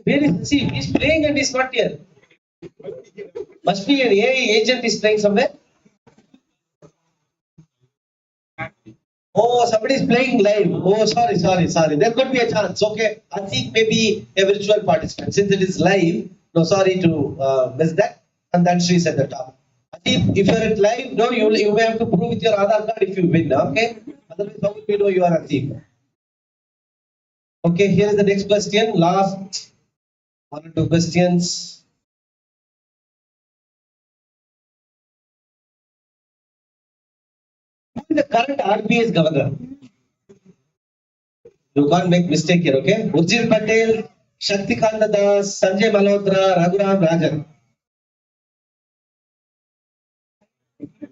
Where is Hasib? He's playing and he's not here. Must be an AI agent is playing somewhere. Oh, somebody is playing live. Oh, sorry. There could be a chance. Okay, I think maybe a virtual participant. Since it is live, no, sorry to miss that. And then she's at the top. If you're at live, no, you may have to prove with your Aadhaar card if you win. Okay, otherwise, how will we know you are a thief? Okay, here is the next question. Last 1 or 2 questions. Who is the current RBI's governor? You can't make mistake here, okay? Urjit Patel, Shaktikanta Das, Sanjay Malhotra, Raghuram Rajan.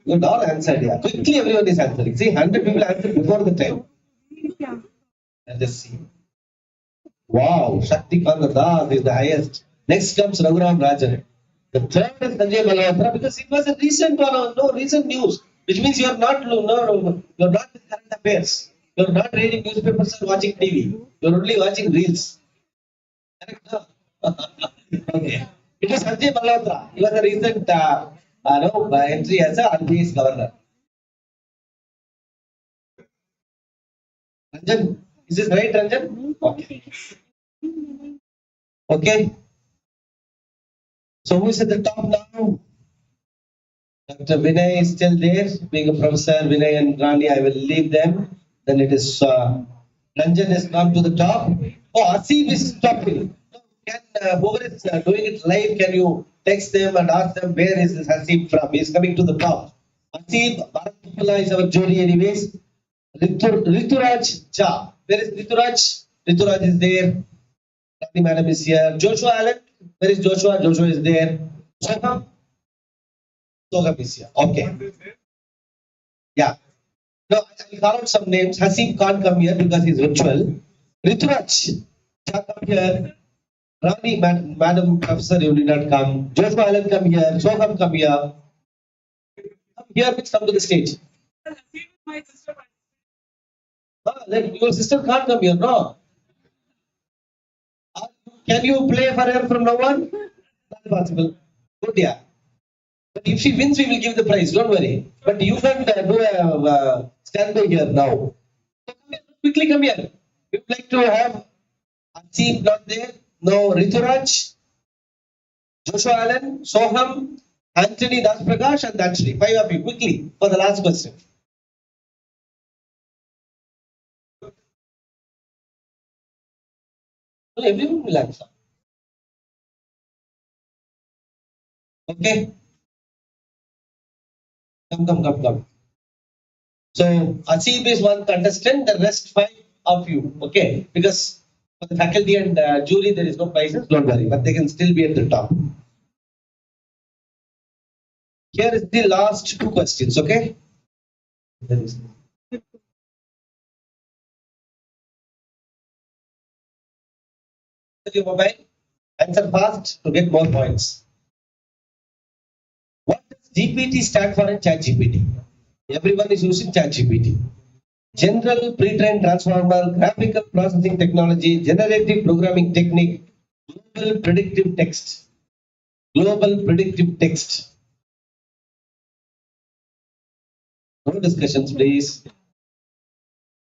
You all answered, yeah. Quickly everyone is answering. See, 100 people answered before the time. Let us see. Wow, Shaktikanta Das is the highest. Next comes Raghuram Rajan. The third is Sanjay Malhotra because it was a recent one, no recent news, which means you are not you're not with current affairs. You're not reading newspapers or watching TV. You're only watching reels. Correct? Okay. It is Sanjay Malhotra. He was a recent entry as a RBI's governor. Ranjan, is this right, Ranjan? Okay. Okay. So who is at the top now? Dr. Vinay is still there. Being a professor, Vinay and Rani, I will leave them. Then it is Ranjan has come to the top. Oh, Asif is talking. Can whoever is doing it live, can you text them and ask them where is this Asif from? He is coming to the top. Asif, Bharat is our jury anyways. Rituraj Jha. Where is Rituraj? Rituraj is there. Rani madam is here. Joshua Allen. Where is Joshua? Joshua is there. Soham. Soham is here. Okay. Yeah. Now I'll call out some names. Hasib can't come here because he's virtual. Rituraj, come here. Rani, madam professor, you did not come. Joshua Allen, come here. Soham, come here. Come here, please come to the stage. Your sister can't come here, no? Can you play for her from now on? Not possible. Good, yeah. But if she wins, we will give the prize. Don't worry. But you can do a standby here now. So come here, quickly come here. We would like to have Asif not there. No, Rituraj, Joshua Allen, Soham, Anthony Das Prakash, and Danshri. 5 of you, quickly for the last question. So everyone will answer. Okay. Come. So Asif is one contestant, the rest 5 of you. Okay. Because for the faculty and jury, there is no prizes, don't worry, but they can still be at the top. Here is the last 2 questions, okay? Your mobile, answer fast to get more points. What does GPT stand for in ChatGPT? Everyone is using ChatGPT. General pre-trained transformer, graphical processing technology, generative programming technique, global predictive text. Global predictive text. No discussions, please.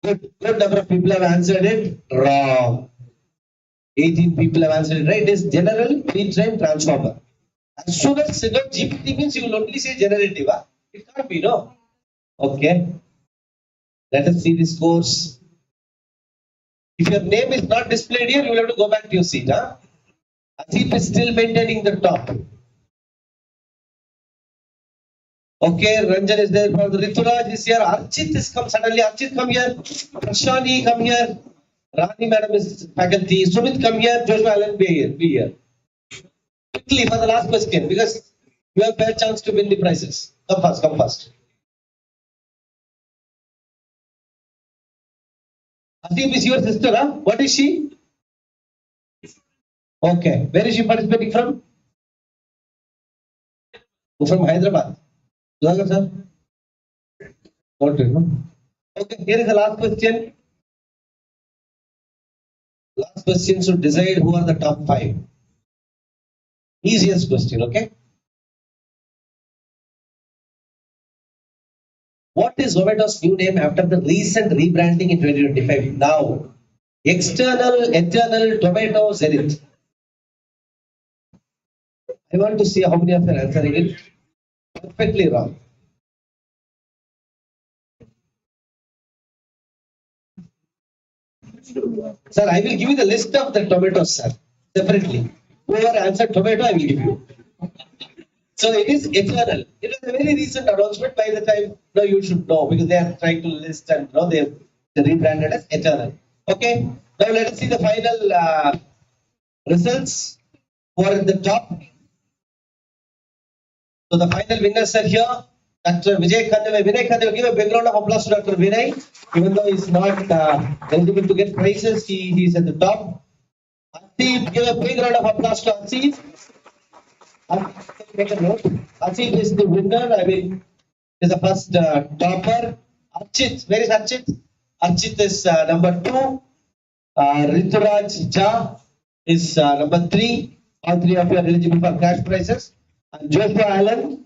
Good number of people have answered it. Wrong. 18 people have answered it right. It is general pre-trained transformer. As soon as GPT means you will only say generative. Huh? It can't be, no. Okay. Let us see the scores. If your name is not displayed here, you will have to go back to your seat. Huh? Asif is still maintaining the top. Okay, Ranjan is there. For the Rituraj is here. Archit is come suddenly. Archit, come here. Prashani, come here. Rani madam is faculty. Sumit, come here. Joshua Allen, be here. Be here. Quickly for the last question, because you have fair chance to win the prizes. Come fast, come fast. Asif is your sister, huh? What is she? Okay. Where is she participating from? From Hyderabad. Laga, sir. Got it, no? Okay, here is the last question. Last question should decide who are the top 5. Easiest question, okay? What is Zomato's new name after the recent rebranding in 2025? Now, external, eternal, tomato, zenith. I want to see how many of you are answering it. Perfectly wrong. Sir, I will give you the list of the tomatoes, sir, separately. Whoever answered tomato, I will give you. So it is eternal. It is a very recent announcement. By the time you should know, because they are trying to list and they rebranded as eternal. Okay. Now let us see the final results who are at the top. So the final winners are here. Dr. Vinay Khandave, give a background of applause to Dr. Vinay. Even though he's not eligible to get prizes, he is at the top. Asif, give a big round of applause to Asif. Make a note. Asif is the winner. I mean, is the first topper. Archit, where is Archit? Archit is number 2. Rituraj Jha is number 3. All 3 of you are eligible for cash prizes. And Joshua Allen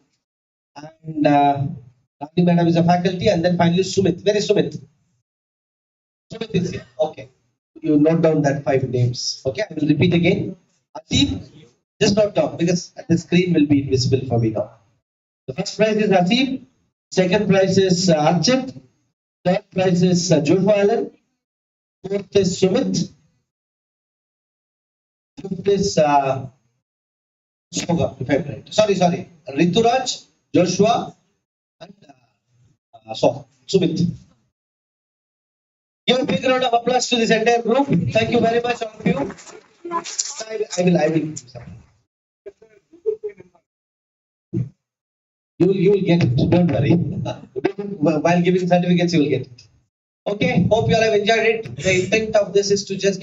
and Rani madam is a faculty, and then finally Sumit. Where is Sumit? Sumit is here. Okay. You note down that 5 names. Okay, I will repeat again. Asif, just note down because the screen will be invisible for me now. The first prize is Asif. Second prize is Archit. Third prize is Joshua Allen. Fourth is Sumit. Fifth is Soga, if I'm right. Sorry. Rituraj, Joshua, and Sumit. Give a big round of applause to this entire group. Thank you very much, all of you. I will. You will get it. Don't worry. While giving certificates, you will get it. Okay. Hope you all have enjoyed it. The intent of this is to just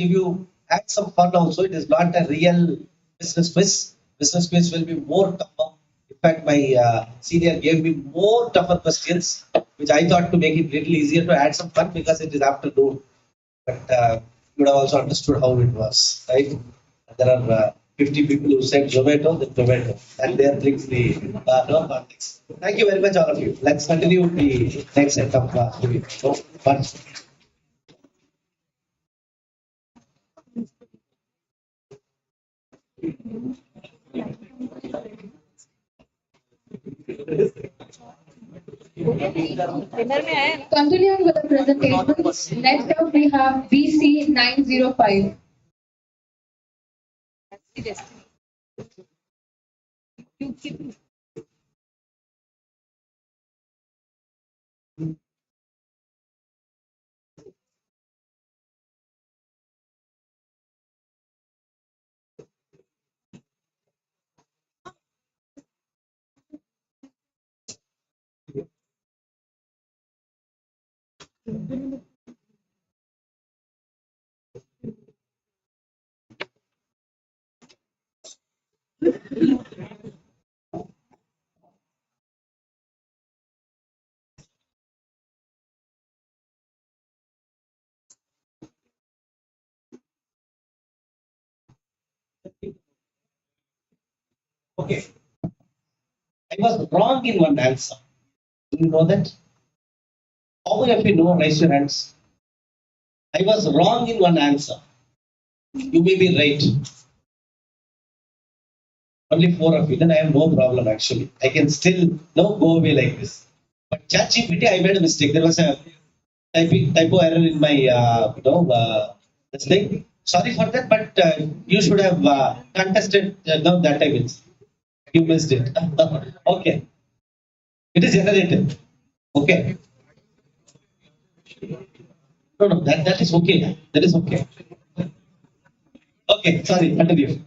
add some fun also. It is not a real business quiz. Business quiz will be more tougher. In fact, my senior gave me more tougher questions, which I thought to make it little easier to add some fun because it is afternoon. But you would have also understood how it was, right? There are 50 people who said Zomato, then tomato, and there brings the no context. Thank you very much, all of you. Let's continue with the next set of fun. Continuing with the presentations, next up we have BC 905. Okay. I was wrong in one answer. Do you know that? How many of you know? Raise your hands. I was wrong in one answer. You may be right. Only 4 of you. Then I have no problem actually. I can still go away like this. But ChatGPT, I made a mistake. There was a typo error in my this thing. Sorry for that, but you should have contested. No, that I missed. You missed it. Okay. It is generated. Okay. No, no, that is okay. That is okay. Okay, sorry, continue.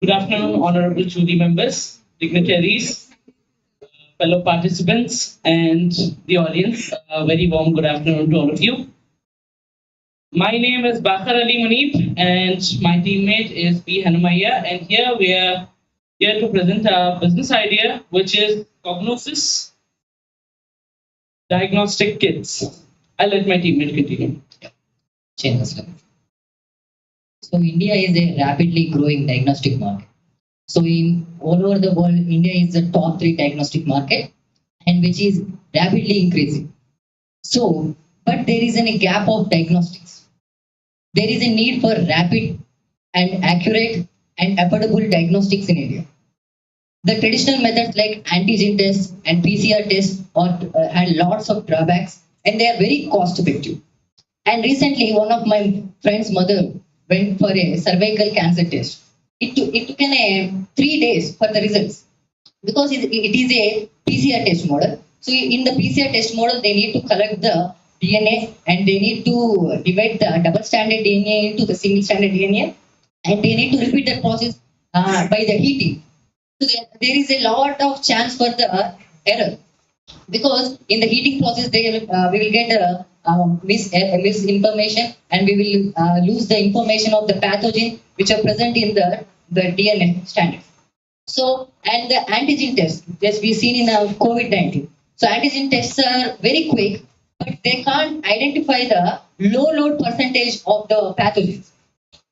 Good afternoon, honorable jury members, dignitaries, fellow participants, and the audience. A very warm good afternoon to all of you. My name is Bakar Ali Munib, and my teammate is P. Hanumaya, and here we are here to present our business idea, which is Cognosis Diagnostic Kits. I'll let my teammate continue. Change the slide. So India is a rapidly growing diagnostic market. So in all over the world, India is the top 3 diagnostic market, and which is rapidly increasing. So, but there is a gap of diagnostics. There is a need for rapid and accurate and affordable diagnostics in India. The traditional methods like antigen tests and PCR tests had lots of drawbacks, and they are very cost effective. And recently, one of my friend's mother went for a cervical cancer test. It took 3 days for the results because it is a PCR test model. So in the PCR test model, they need to collect the DNA and they need to divide the double stranded DNA into the single stranded DNA, and they need to repeat that process by the heating. So there is a lot of chance for the error, because in the heating process we will get misinformation, and we will lose the information of the pathogen which are present in the DNA standard. So, and the antigen test, as we've seen in COVID-19. So antigen tests are very quick, but they can't identify the low load percentage of the pathogens.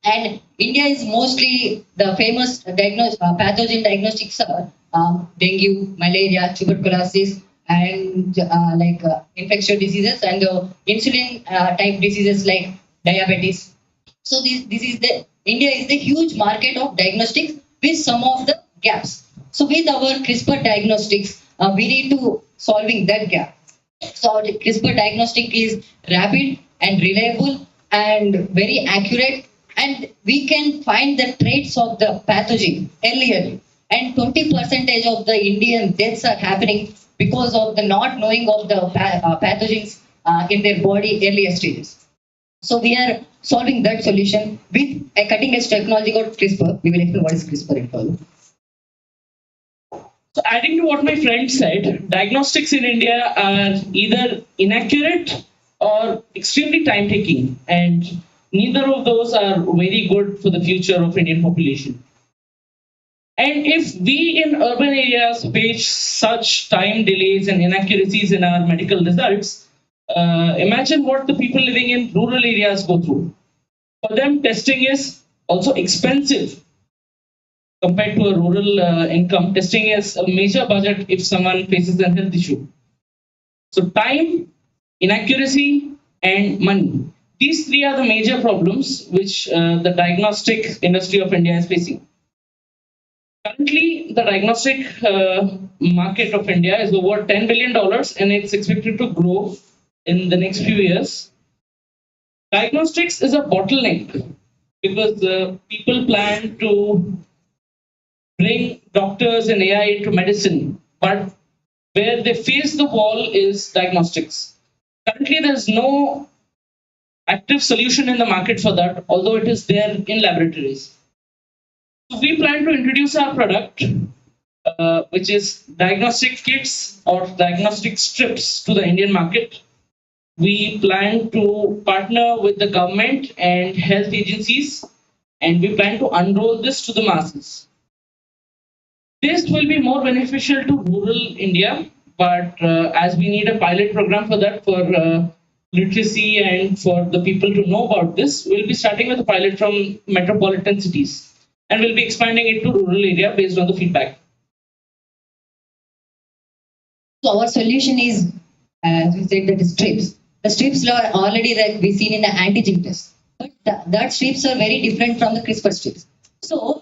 And India is mostly the famous pathogen diagnostics are dengue, malaria, tuberculosis, and infectious diseases, and insulin type diseases like diabetes. So this is the India is the huge market of diagnostics with some of the gaps. So with our CRISPR diagnostics, we need to solving that gap. So the CRISPR diagnostic is rapid and reliable and very accurate, and we can find the traits of the pathogen earlier. And 20% of the Indian deaths are happening because of the not knowing of the pathogens in their body earlier stages. So we are solving that solution with a cutting edge technology called CRISPR. We will explain what is CRISPR in further. So adding to what my friend said, diagnostics in India are either inaccurate or extremely time taking, and neither of those are very good for the future of Indian population. And if we in urban areas face such time delays and inaccuracies in our medical results, imagine what the people living in rural areas go through. For them, testing is also expensive compared to a rural income. Testing is a major budget if someone faces a health issue. So time, inaccuracy, and money. These 3 are the major problems which the diagnostic industry of India is facing. Currently, the diagnostic market of India is over $10 billion, and it's expected to grow in the next few years. Diagnostics is a bottleneck because people plan to bring doctors and AI into medicine, but where they face the wall is diagnostics. Currently, there's no active solution in the market for that, although it is there in laboratories. So we plan to introduce our product, which is diagnostic kits or diagnostic strips to the Indian market. We plan to partner with the government and health agencies, and we plan to unroll this to the masses. This will be more beneficial to rural India, but as we need a pilot program for that, for literacy and for the people to know about this, we'll be starting with a pilot from metropolitan cities, and we'll be expanding it to rural area based on the feedback. So our solution is, as we said, that is strips. The strips are already that we seen in the antigen test, but that strips are very different from the CRISPR strips. So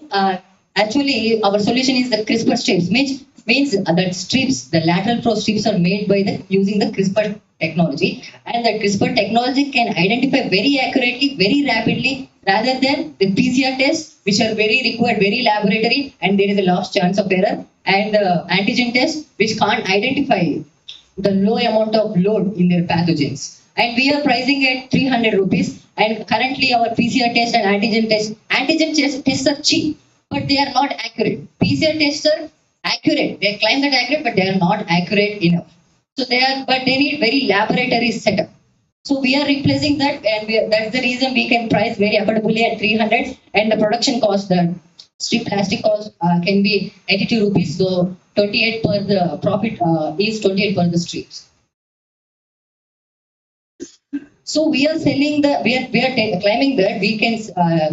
Actually, our solution is the CRISPR strips, which means that strips, the lateral flow strips are made by the using the CRISPR technology, and the CRISPR technology can identify very accurately, very rapidly, rather than the PCR tests, which are very required, very laboratory, and there is a large chance of error, and the antigen tests, which can't identify the low amount of load in their pathogens. And we are pricing at 300 rupees. And currently our PCR test and antigen tests are cheap, but they are not accurate. PCR tests are accurate. They claim that accurate, but they are not accurate enough. So but they need very laboratory setup. So we are replacing that, and that's the reason we can price very affordably at 300, and the production cost, the strip plastic cost can be 82 rupees. So 28 per the profit is 28 per the strips. So we are selling claiming that we can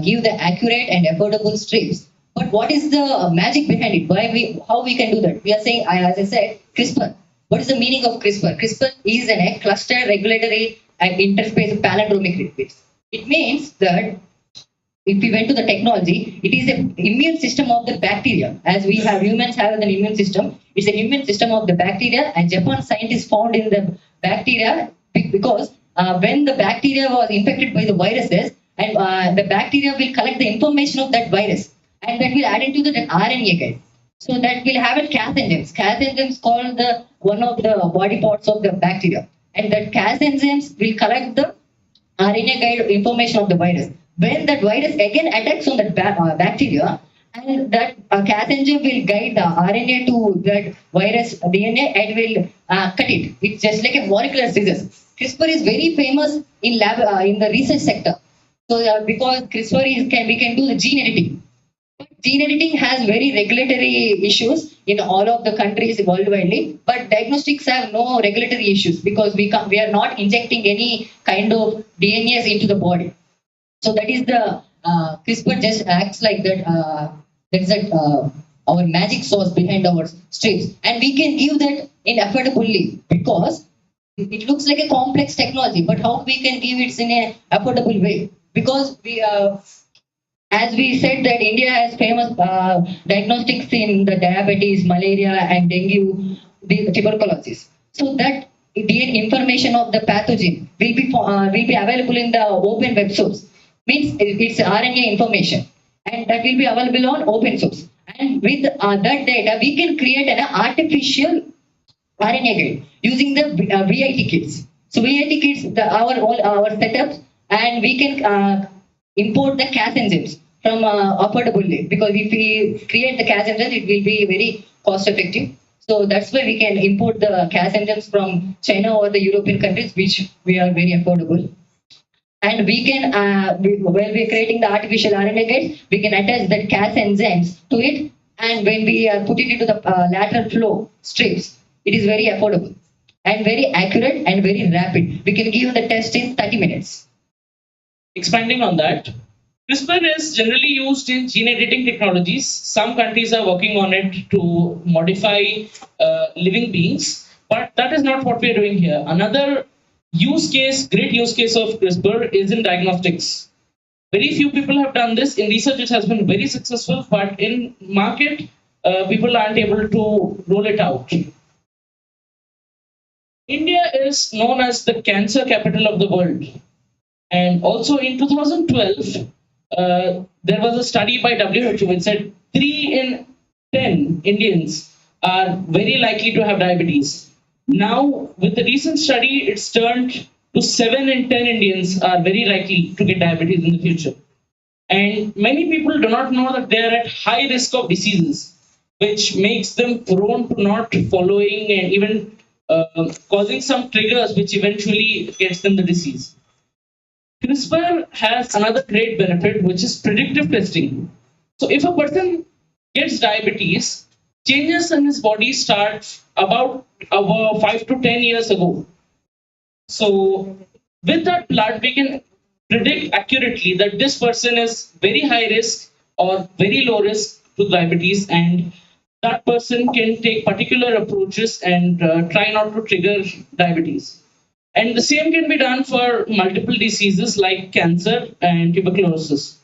give the accurate and affordable strips. But what is the magic behind it? How we can do that? We are saying, as I said, CRISPR. What is the meaning of CRISPR? CRISPR is a cluster regulatory and interface palindromic repeats. It means that if we went to the technology, it is an immune system of the bacteria. As we have humans have an immune system, it's an immune system of the bacteria, and Japan scientists found in the bacteria because when the bacteria was infected by the viruses, and the bacteria will collect the information of that virus, and that will add into the RNA guide. So that will have a Cas enzymes. Cas enzymes called one of the body parts of the bacteria, and that Cas enzymes will collect the RNA guide information of the virus. When that virus again attacks on that bacteria, and that Cas enzyme will guide the RNA to that virus DNA and will cut it. It's just like a molecular scissors. CRISPR is very famous in in the research sector. So because CRISPR we can do the gene editing. But gene editing has very regulatory issues in all of the countries worldwide. But diagnostics have no regulatory issues because we are not injecting any kind of DNAs into the body. So that is the CRISPR just acts like that. That's our magic sauce behind our strips, and we can give that in affordably because it looks like a complex technology, but how we can give it in a affordable way? Because we, as we said, that India has famous diagnostics in the diabetes, malaria, and dengue, the tuberculosis. So that the information of the pathogen will be available in the open web source. Means it's RNA information, and that will be available on open source. And with that data, we can create an artificial RNA guide using the VIT kits. So VIT kits, our setups, and we can import the Cas enzymes from affordably, because if we create the Cas enzymes, it will be very cost effective. So that's why we can import the Cas enzymes from China or the European countries, which we are very affordable. And we can, while we are creating the artificial RNA guide, we can attach the Cas enzymes to it. And when we put it into the lateral flow strips, it is very affordable and very accurate and very rapid. We can give the test in 30 minutes. Expanding on that, CRISPR is generally used in gene editing technologies. Some countries are working on it to modify living beings, but that is not what we are doing here. Another great use case of CRISPR is in diagnostics. Very few people have done this. In research, it has been very successful, but in market, people aren't able to roll it out. India is known as the cancer capital of the world. And also in 2012, there was a study by WHO which said 3 in 10 Indians are very likely to have diabetes. Now, with the recent study, it's turned to 7 in 10 Indians are very likely to get diabetes in the future. And many people do not know that they are at high risk of diseases, which makes them prone to not following and even causing some triggers which eventually gets them the disease. CRISPR has another great benefit, which is predictive testing. So if a person gets diabetes, changes in his body start about 5 to 10 years ago. So with that blood, we can predict accurately that this person is very high risk or very low risk to diabetes, and that person can take particular approaches and try not to trigger diabetes. And the same can be done for multiple diseases like cancer and tuberculosis.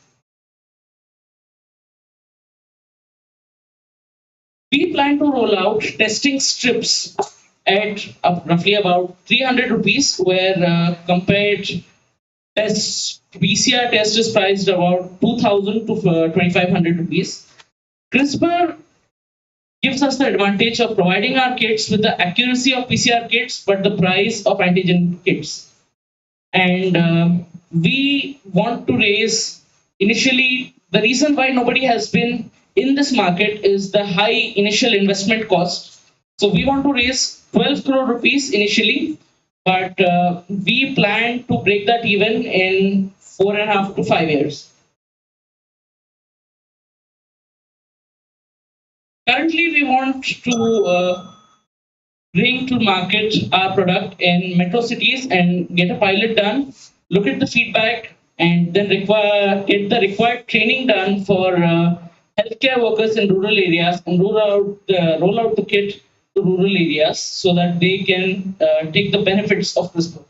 we plan to roll out testing strips at roughly about 300 rupees, where compared PCR test is priced about 2000 to 2500 rupees. CRISPR gives us the advantage of providing our kits with the accuracy of PCR kits, but the price of antigen kits. And we want to raise, initially, the reason why nobody has been in this market is the high initial investment cost. So we want to raise 12 crore rupees initially, but we plan to break that even in 4.5 to 5 years. Currently, we want to bring to market our product in metro cities and get a pilot done, look at the feedback, and then get the required training done for healthcare workers in rural areas and roll out the kit to rural areas so that they can take the benefits of CRISPR.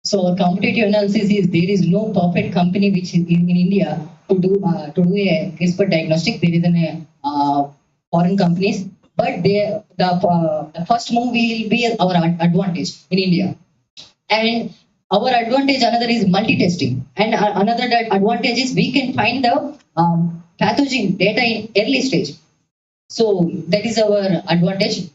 So our competitive analysis is there is no perfect company which is in India to do a CRISPR diagnostic. There is foreign companies, but the first move will be our advantage in India. And our advantage another is multi-testing, and another advantage is we can find the pathogen data in early stage. So that is our advantage.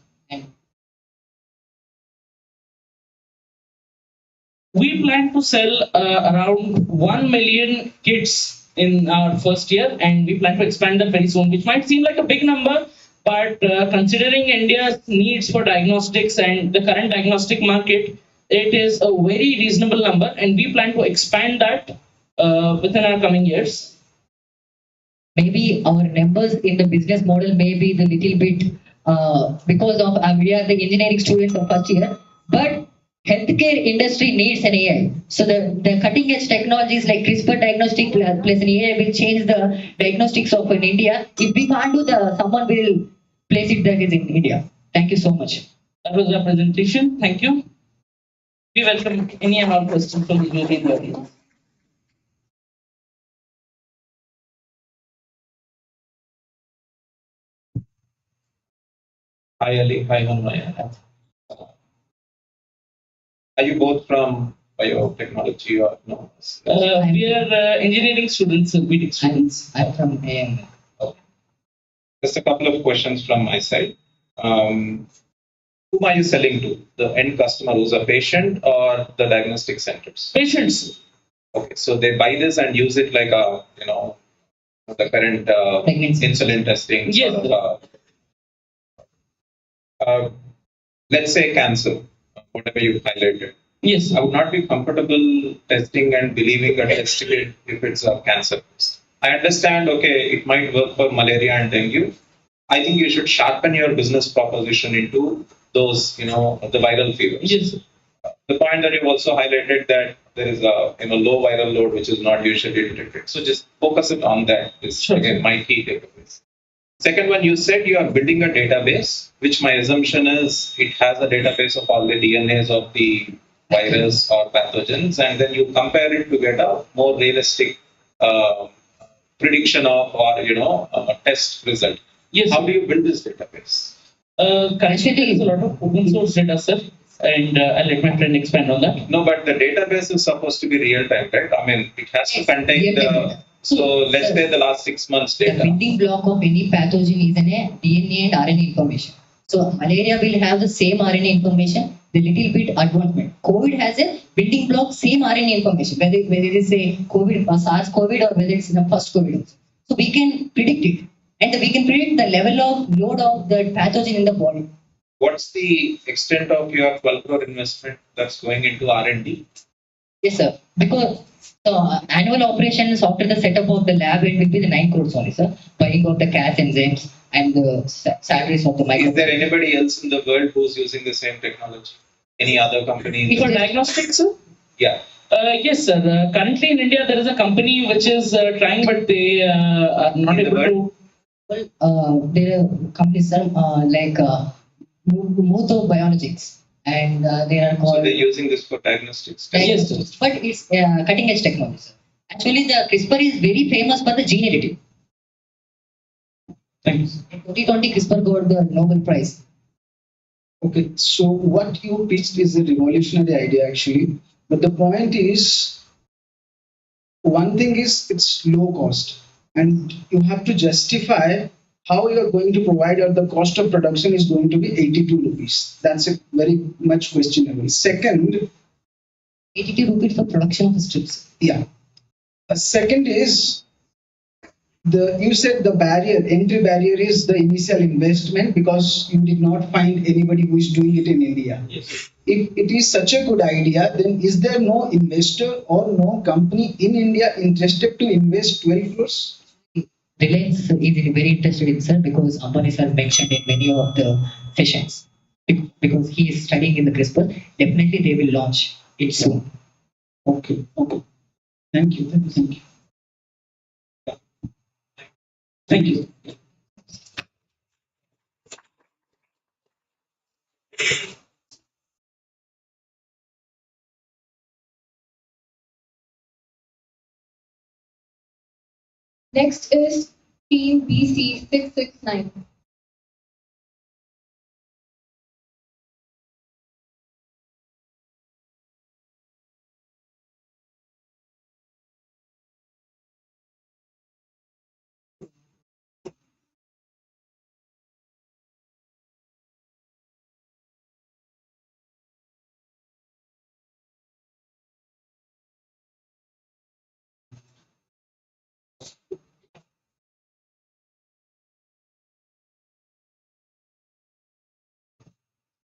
We plan to sell around 1 million kits in our first year, and we plan to expand that very soon, which might seem like a big number, but considering India's needs for diagnostics and the current diagnostic market, it is a very reasonable number, and we plan to expand that within our coming years. Maybe our numbers in the business model may be the little bit because of we are the engineering students of first year, but healthcare industry needs an AI. So the cutting edge technologies like CRISPR diagnostic plus an AI will change the diagnostics of in India. If we can't do someone will place it that is in India. Thank you so much. That was our presentation. Thank you. We welcome any and all questions from the jury and the audience. Hi Ali, hi Hanmaya. Are you both from biotechnology or no? We are engineering students, BTech students. I'm from AM. Okay. Just a couple of questions from my side. Whom are you selling to? The end customer who's a patient or the diagnostic centers? Patients. Okay, so they buy this and use it like the current insulin testing. Yes. Let's say cancer, whatever you highlighted. Yes. I would not be comfortable testing and believing a test kit if it's a cancer test. I understand, okay, it might work for malaria and dengue. I think you should sharpen your business proposition into those, the viral fevers. Yes. The point that you've also highlighted that there is a low viral load which is not usually detected. So just focus it on that. Is again my key takeaways. Second one, you said you are building a database, which my assumption is it has a database of all the DNAs of the virus or pathogens, and then you compare it to get a more realistic prediction of or a test result. Yes. How do you build this database? Currently, there is a lot of open source data, sir, and I'll let my friend expand on that. No, but the database is supposed to be real time, right? I mean, it has to contain the. So let's say the last 6 months data. The building block of any pathogen is a DNA and RNA information. So malaria will have the same RNA information, the little bit advancement. COVID has a building block, same RNA information, whether it is a COVID or SARS-CoV or whether it's the first COVID. So we can predict it, and we can predict the level of load of the pathogen in the body. What's the extent of your 12 crore investment that's going into R&D? Yes, sir. Because annual operations after the setup of the lab, it will be the 9 crores only, sir. Buying of the Cas enzymes and the salaries of the micro. Is there anybody else in the world who's using the same technology? Any other company? For diagnostics, sir? Yeah. Yes, sir. Currently in India, there is a company which is trying, but they are not able to. Well, there are companies, sir, like Muto Biologics. And they are called. So they're using this for diagnostics. Yes, but it's cutting edge technology. Sir. Actually, the CRISPR is very famous for the gene editing. Thanks. In 2020, CRISPR got the Nobel Prize. Okay, so what you pitched is a revolutionary idea actually, but the point is, one thing is it's low cost, and you have to justify how you are going to provide, or the cost of production is going to be 82 rupees. That's a very much questionable. Second, 82 rupees for production of strips. yeah. Second is, you said the entry barrier is the initial investment because you did not find anybody who is doing it in India. Yes. If it is such a good idea, then is there no investor or no company in India interested to invest 12 crores? Reliance is very interested in sir because Ambani has mentioned in many of the sessions. Because he is studying in the CRISPR, definitely they will launch it soon. Okay, okay. Thank you. Thank you. Thank you. Next is Team BC 669.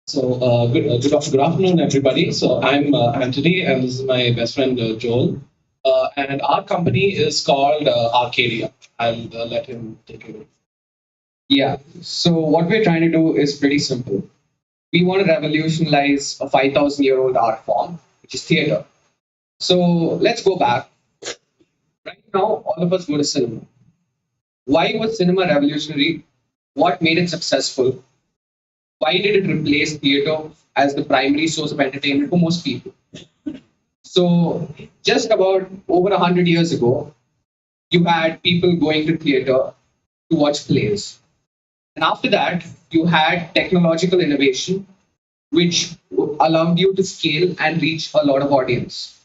So, good afternoon, everybody. So, I'm Anthony, and this is my best friend Joel. And our company is called Arcadia. I'll let him take it over. Yeah. So what we're trying to do is pretty simple. We want to revolutionize a 5,000-year-old art form, which is theater. So let's go back. Right now, all of us go to cinema. Why was cinema revolutionary? What made it successful? Why did it replace theater as the primary source of entertainment for most people? So just about over 100 years ago, you had people going to theater to watch plays. And after that, you had technological innovation, which allowed you to scale and reach a lot of audience.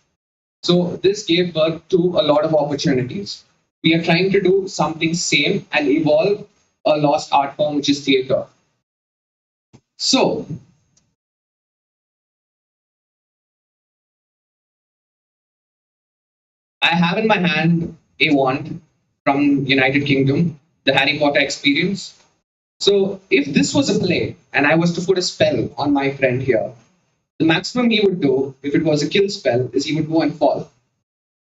So this gave birth to a lot of opportunities. We are trying to do something same and evolve a lost art form, which is theater. So I have in my hand a wand from United Kingdom, the Harry Potter experience. So if this was a play and I was to put a spell on my friend here, the maximum he would do, if it was a kill spell, is he would go and fall.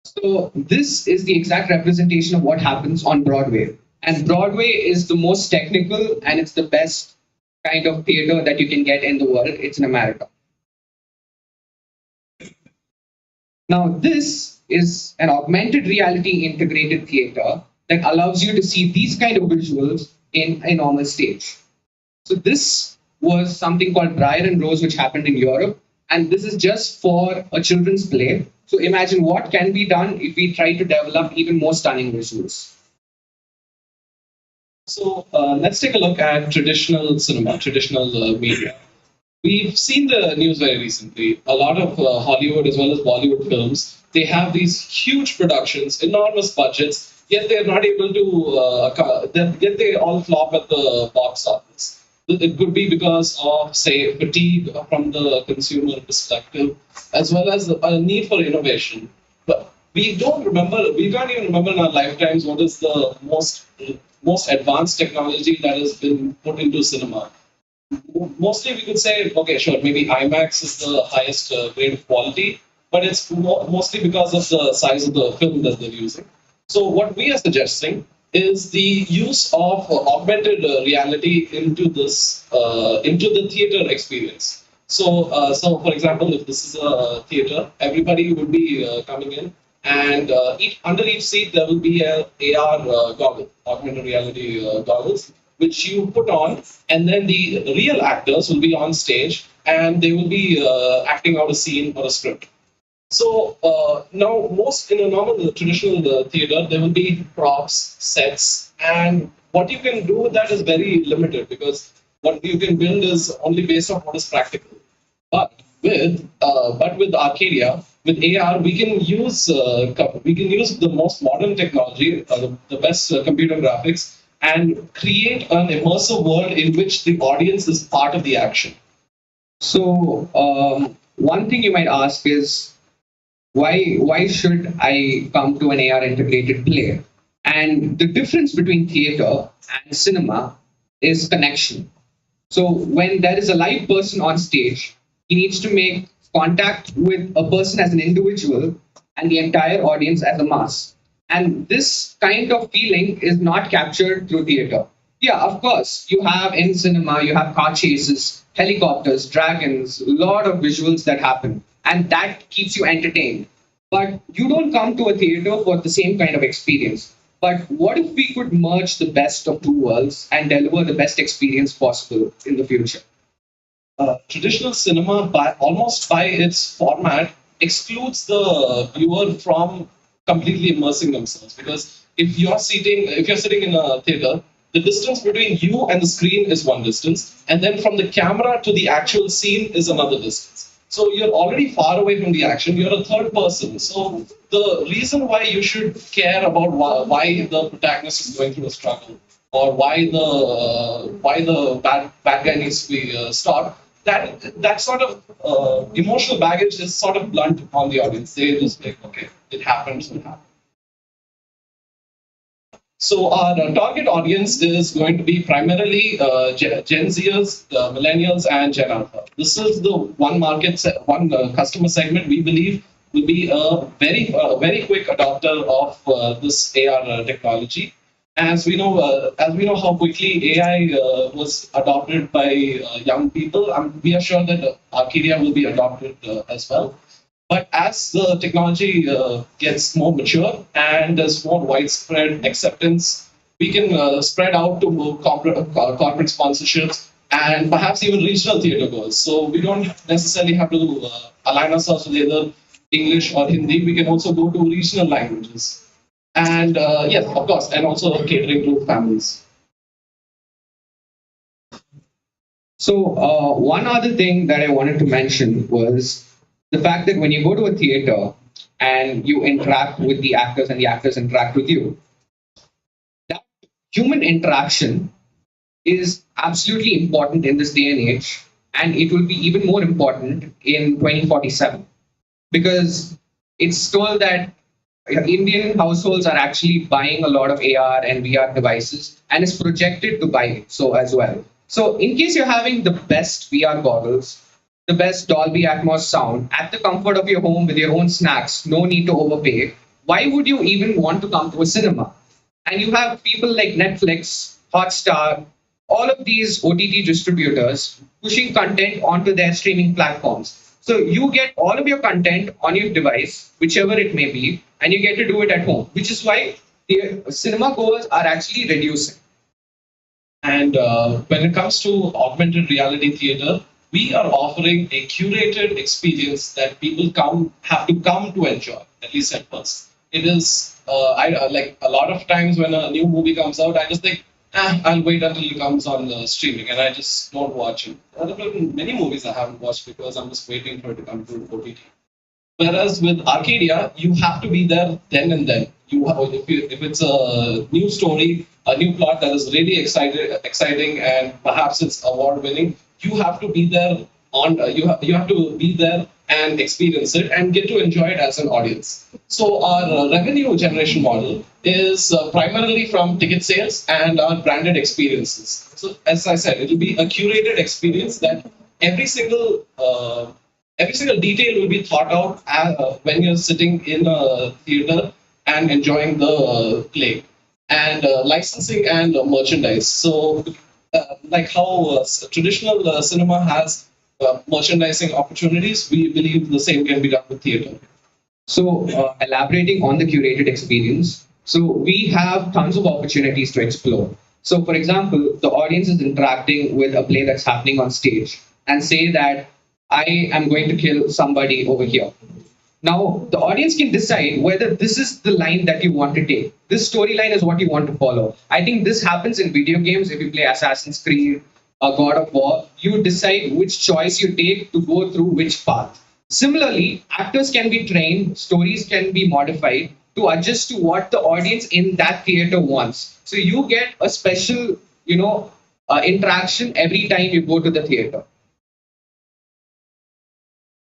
So this is the exact representation of what happens on Broadway. And Broadway is the most technical and it's the best kind of theater that you can get in the world. It's in America. Now, this is an augmented reality integrated theater that allows you to see these kind of visuals in a normal stage. So this was something called Briar and Rose, which happened in Europe. And this is just for a children's play. So imagine what can be done if we try to develop even more stunning visuals. So let's take a look at traditional cinema, traditional media. We've seen the news very recently. A lot of Hollywood as well as Bollywood films, they have these huge productions, enormous budgets, yet they're not able to, yet they all flop at the box office. It could be because of, say, fatigue from the consumer perspective, as well as a need for innovation. But we can't even remember in our lifetimes what is the most advanced technology that has been put into cinema. Mostly we could say, okay, sure, maybe IMAX is the highest grade of quality, but it's mostly because of the size of the film that they're using. So what we are suggesting is the use of augmented reality into this, into the theater experience. So, for example, if this is a theater, everybody would be coming in, and under each seat there will be a AR goggle, augmented reality goggles, which you put on, and then the real actors will be on stage, and they will be acting out a scene or a script. So now, in a normal traditional theater, there will be props, sets, and what you can do with that is very limited because what you can build is only based on what is practical. But with Arcadia, with AR, we can use the most modern technology, the best computer graphics, and create an immersive world in which the audience is part of the action. So one thing you might ask is why should I come to an AR integrated play? And the difference between theater and cinema is connection. So when there is a live person on stage, he needs to make contact with a person as an individual and the entire audience as a mass. And this kind of feeling is not captured through theater. Yeah, of course, you have in cinema, you have car chases, helicopters, dragons, a lot of visuals that happen, and that keeps you entertained. But you don't come to a theater for the same kind of experience. But what if we could merge the best of two worlds and deliver the best experience possible in the future? Traditional cinema, almost by its format, excludes the viewer from completely immersing themselves. Because if you're sitting in a theater, the distance between you and the screen is one distance, and then from the camera to the actual scene is another distance. So you're already far away from the action. You're a third person. So the reason why you should care about why the protagonist is going through a struggle or why the bad guy needs to be stopped, that sort of emotional baggage is sort of blunt on the audience. They just like, okay, it happened, so it happened. So our target audience is going to be primarily Gen Zers, millennials, and Gen Alpha. This is the one customer segment we believe will be a very quick adopter of this AR technology. As we know how quickly AI was adopted by young people, we are sure that Arcadia will be adopted as well. But as the technology gets more mature and there's more widespread acceptance, we can spread out to more corporate sponsorships and perhaps even regional theater goers. So we don't necessarily have to align ourselves with either English or Hindi. We can also go to regional languages. And yes, of course, and also catering to families. So one other thing that I wanted to mention was the fact that when you go to a theater and you interact with the actors and the actors interact with you, that human interaction is absolutely important in this day and age, and it will be even more important in 2047 because it's told that Indian households are actually buying a lot of AR and VR devices and is projected to buy it so as well. So in case you're having the best VR goggles, the best Dolby Atmos sound at the comfort of your home with your own snacks, no need to overpay, why would you even want to come to a cinema? And you have people like Netflix, Hotstar, all of these OTT distributors pushing content onto their streaming platforms. So you get all of your content on your device, whichever it may be, and you get to do it at home, which is why the cinema goers are actually reducing. And when it comes to augmented reality theater, we are offering a curated experience that people have to come to enjoy, at least at first. It is, like a lot of times when a new movie comes out, I just think, I'll wait until it comes on streaming, and I just don't watch it. There have been many movies I haven't watched because I'm just waiting for it to come to OTT. Whereas with Arcadia, you have to be there then and then. If it's a new story, a new plot that is really exciting, and perhaps it's award winning, you have to be there you have to be there and experience it and get to enjoy it as an audience. So our revenue generation model is primarily from ticket sales and our branded experiences. So as I said, it will be a curated experience that every single detail will be thought out when you're sitting in a theater and enjoying the play. And licensing and merchandise. So like how traditional cinema has merchandising opportunities, we believe the same can be done with theater. So elaborating on the curated experience, so we have tons of opportunities to explore. So for example, the audience is interacting with a play that's happening on stage and say that I am going to kill somebody over here. Now, the audience can decide whether this is the line that you want to take. This storyline is what you want to follow. I think this happens in video games. If you play Assassin's Creed or God of War, you decide which choice you take to go through which path. Similarly, actors can be trained, stories can be modified to adjust to what the audience in that theater wants. So you get a special, interaction every time you go to the theater.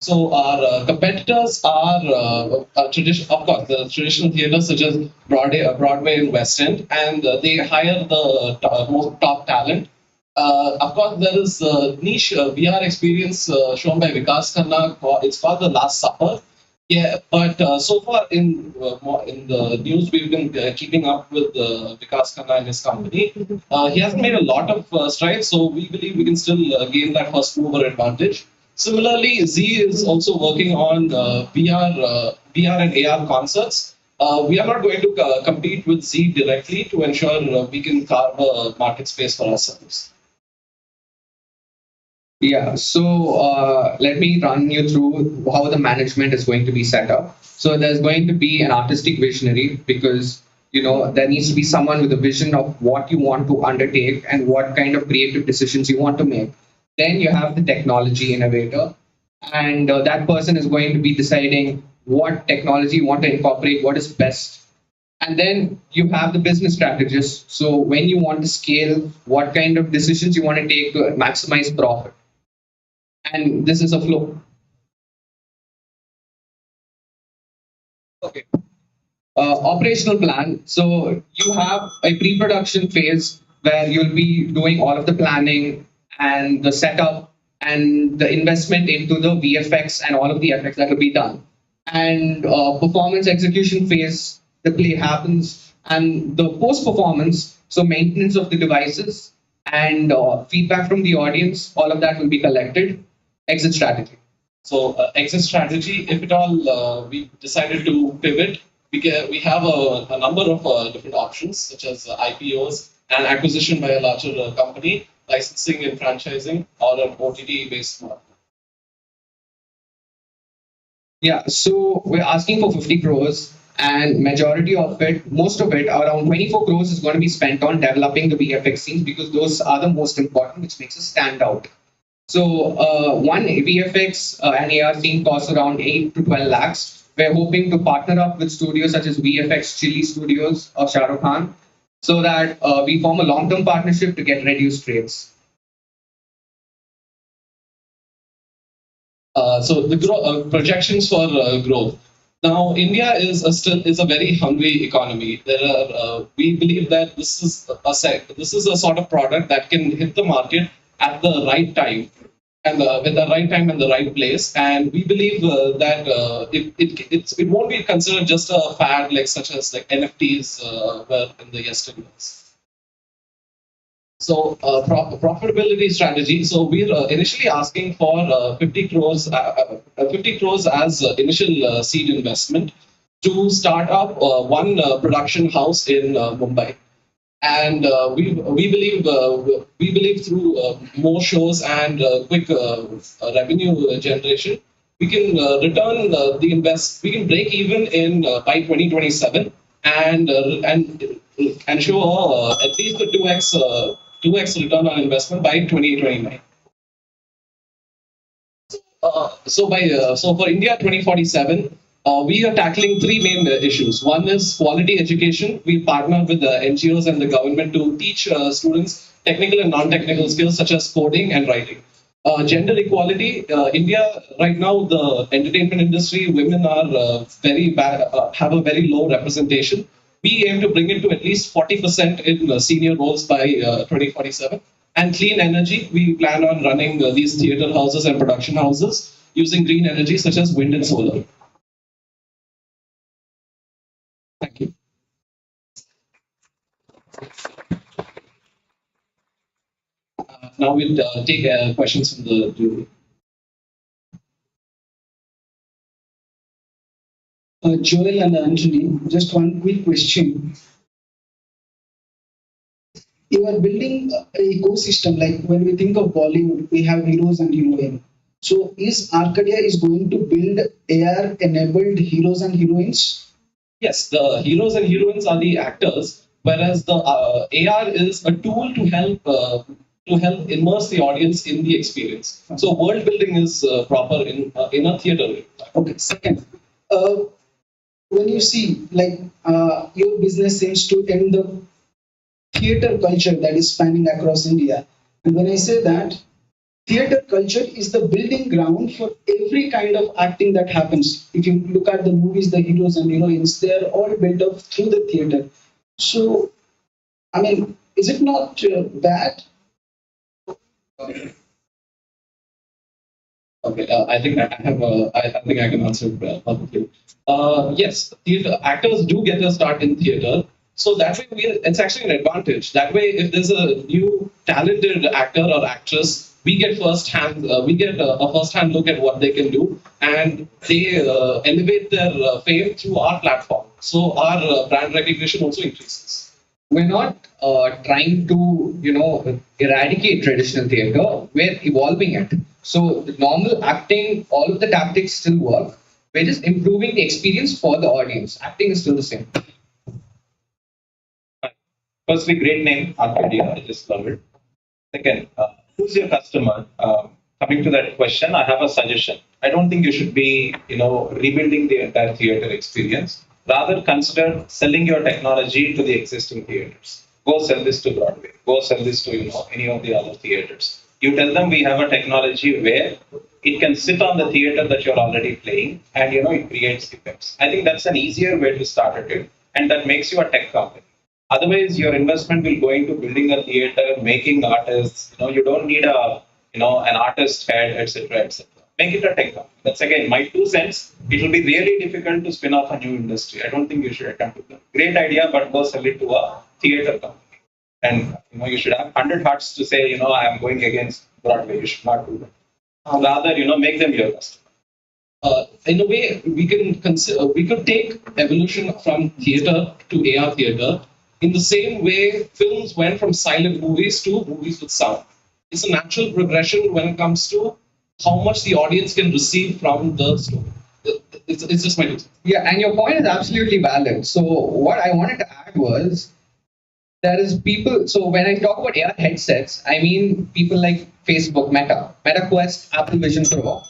So our competitors are of course, the traditional theaters such as Broadway and West End, and they hire the most top talent. Of course, there is a niche VR experience shown by Vikas Khanna. It's called The Last Supper. Yeah, but so far in the news, we've been keeping up with Vikas Khanna and his company. He hasn't made a lot of strides, so we believe we can still gain that first mover advantage. Similarly, Z is also working on VR and AR concerts. We are not going to compete with Z directly to ensure we can carve a market space for ourselves. Yeah, so let me run you through how the management is going to be set up. So there's going to be an artistic visionary because there needs to be someone with a vision of what you want to undertake and what kind of creative decisions you want to make. Then you have the technology innovator, and that person is going to be deciding what technology you want to incorporate, what is best. And then you have the business strategist. So when you want to scale, what kind of decisions you want to take to maximize profit. And this is a flow. Okay. Operational plan. So you have a pre-production phase where you'll be doing all of the planning and the setup and the investment into the VFX and all of the effects that will be done. And performance execution phase, the play happens, and the post-performance, so maintenance of the devices and feedback from the audience, all of that will be collected. Exit strategy. So exit strategy, if at all we decided to pivot, we have a number of different options such as IPOs and acquisition by a larger company, licensing and franchising, or an OTT based model. Yeah, so we're asking for 50 crores, and majority of it, most of it, around 24 crores is going to be spent on developing the VFX scenes because those are the most important, which makes us stand out. So one VFX and AR scene costs around 8 to 12 lakhs. We're hoping to partner up with studios such as VFX Chili Studios or Shah Rukh Khan so that we form a long-term partnership to get reduced rates. So the projections for growth. Now, India is a very hungry economy. We believe that this is a sort of product that can hit the market at the right time and with the right time and the right place. And we believe that it won't be considered just a fad such as NFTs were in the yesteryears. So profitability strategy. So we're initially asking for 50 crores as initial seed investment to start up one production house in Mumbai. And we believe through more shows and quick revenue generation, we can return the invest. We can break even in by 2027 and show at least a 2x return on investment by 2029. So for India 2047. We are tackling three main issues. One is quality education. We partner with the NGOs and the government to teach students technical and non-technical skills such as coding and writing. Gender equality. India right now, the entertainment industry, women are very bad, have a very low representation. We aim to bring it to at least 40% in senior roles by 2047. And clean energy. We plan on running these theater houses and production houses using green energy such as wind and solar. Thank you. Now we'll take questions from the jury. Joel and Anthony, just one quick question. You are building an ecosystem, like when we think of Bollywood, we have heroes and heroine. So is Arcadia is going to build AR-enabled heroes and heroines? Yes, the heroes and heroines are the actors, whereas the AR is a tool to help immerse the audience in the experience. So world building is proper in a theater way. Okay, second, when you see like your business seems to end the theater culture that is spanning across India, and when I say that, theater culture is the building ground for every kind of acting that happens. If you look at the movies, the heroes and heroines, they are all built up through the theater. So, I mean, is it not bad? Okay, I think I have. I think I can answer it publicly. Yes, theater actors do get a start in theater, so that way it's actually an advantage. That way, if there's a new talented actor or actress, we get a first-hand look at what they can do, and they elevate their fame through our platform. So our brand recognition also increases. We're not trying to, eradicate traditional theater. We're evolving it. So the normal acting, all of the tactics still work. We're just improving the experience for the audience. Acting is still the same. Firstly, great name, Arcadia. I just love it. Second, who's your customer? Coming to that question, I have a suggestion. I don't think you should be, rebuilding the entire theater experience. Rather, consider selling your technology to the existing theaters. Go sell this to Broadway. Go sell this to any of the other theaters. You tell them we have a technology where it can sit on the theater that you're already playing, and it creates effects. I think that's an easier way to start it, and that makes you a tech company. Otherwise, your investment will go into building a theater, making artists. You don't need an artist head, etc., etc. Make it a tech company. That's again my 2 cents. It will be really difficult to spin off a new industry. I don't think you should attempt it. Great idea, but go sell it to a theater company. And you should have 100 hearts to say, I am going against Broadway. You should not do that. Rather, make them your customer. In a way, we could take evolution from theater to AR theater in the same way films went from silent movies to movies with sound. It's a natural progression when it comes to how much the audience can receive from the story. It's just my reason. Yeah, and your point is absolutely valid. So what I wanted to add was there is people. So when I talk about AR headsets, I mean people like Facebook, Meta Quest, Apple Vision Pro.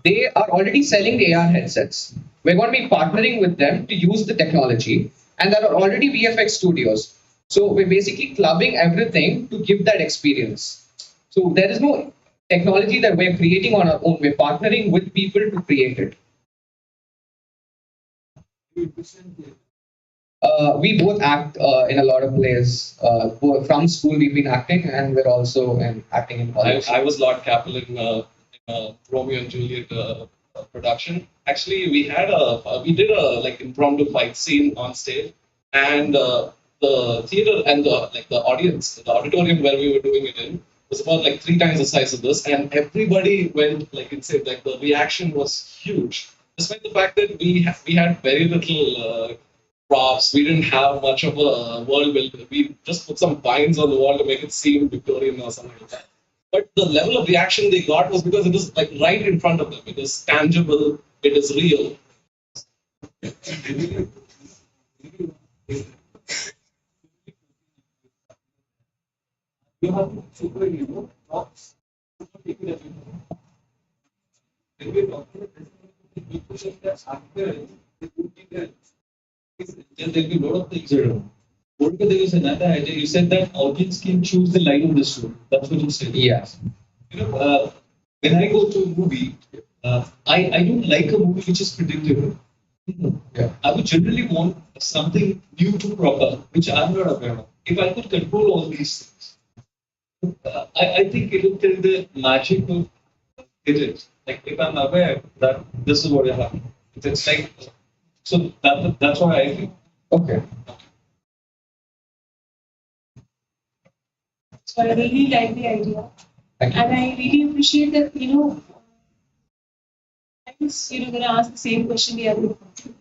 They are already selling the AR headsets. We're going to be partnering with them to use the technology, and there are already VFX studios. So we're basically clubbing everything to give that experience. So there is no technology that we're creating on our own. We're partnering with people to create it. We both act in a lot of plays. From school, we've been acting, and we're also acting in college. I was Lord Capel in Romeo and Juliet production. Actually, we did a impromptu fight scene on stage, and the theater and the audience, the auditorium where we were doing it in, was about 3 times the size of this, and everybody went insane. The reaction was huge, despite the fact that we had very little props. We didn't have much of a world build. We just put some vines on the wall to make it seem Victorian or something like that. But the level of reaction they got was because it was right in front of them. It is tangible. It is real. You have superhero props. There'll be a lot of things around. What there is another idea. You said that audience can choose the line in the story. That's what you said. Yes. When I go to a movie, I don't like a movie which is predictable. Yeah. I would generally want something new to proper, which I'm not aware of. If I could control all these things, I think it will tell the magic of it. If I'm aware that this is what happened, it's so that's what I think. Okay. So I really like the idea. And I really appreciate that, I was, going to ask the same question the other people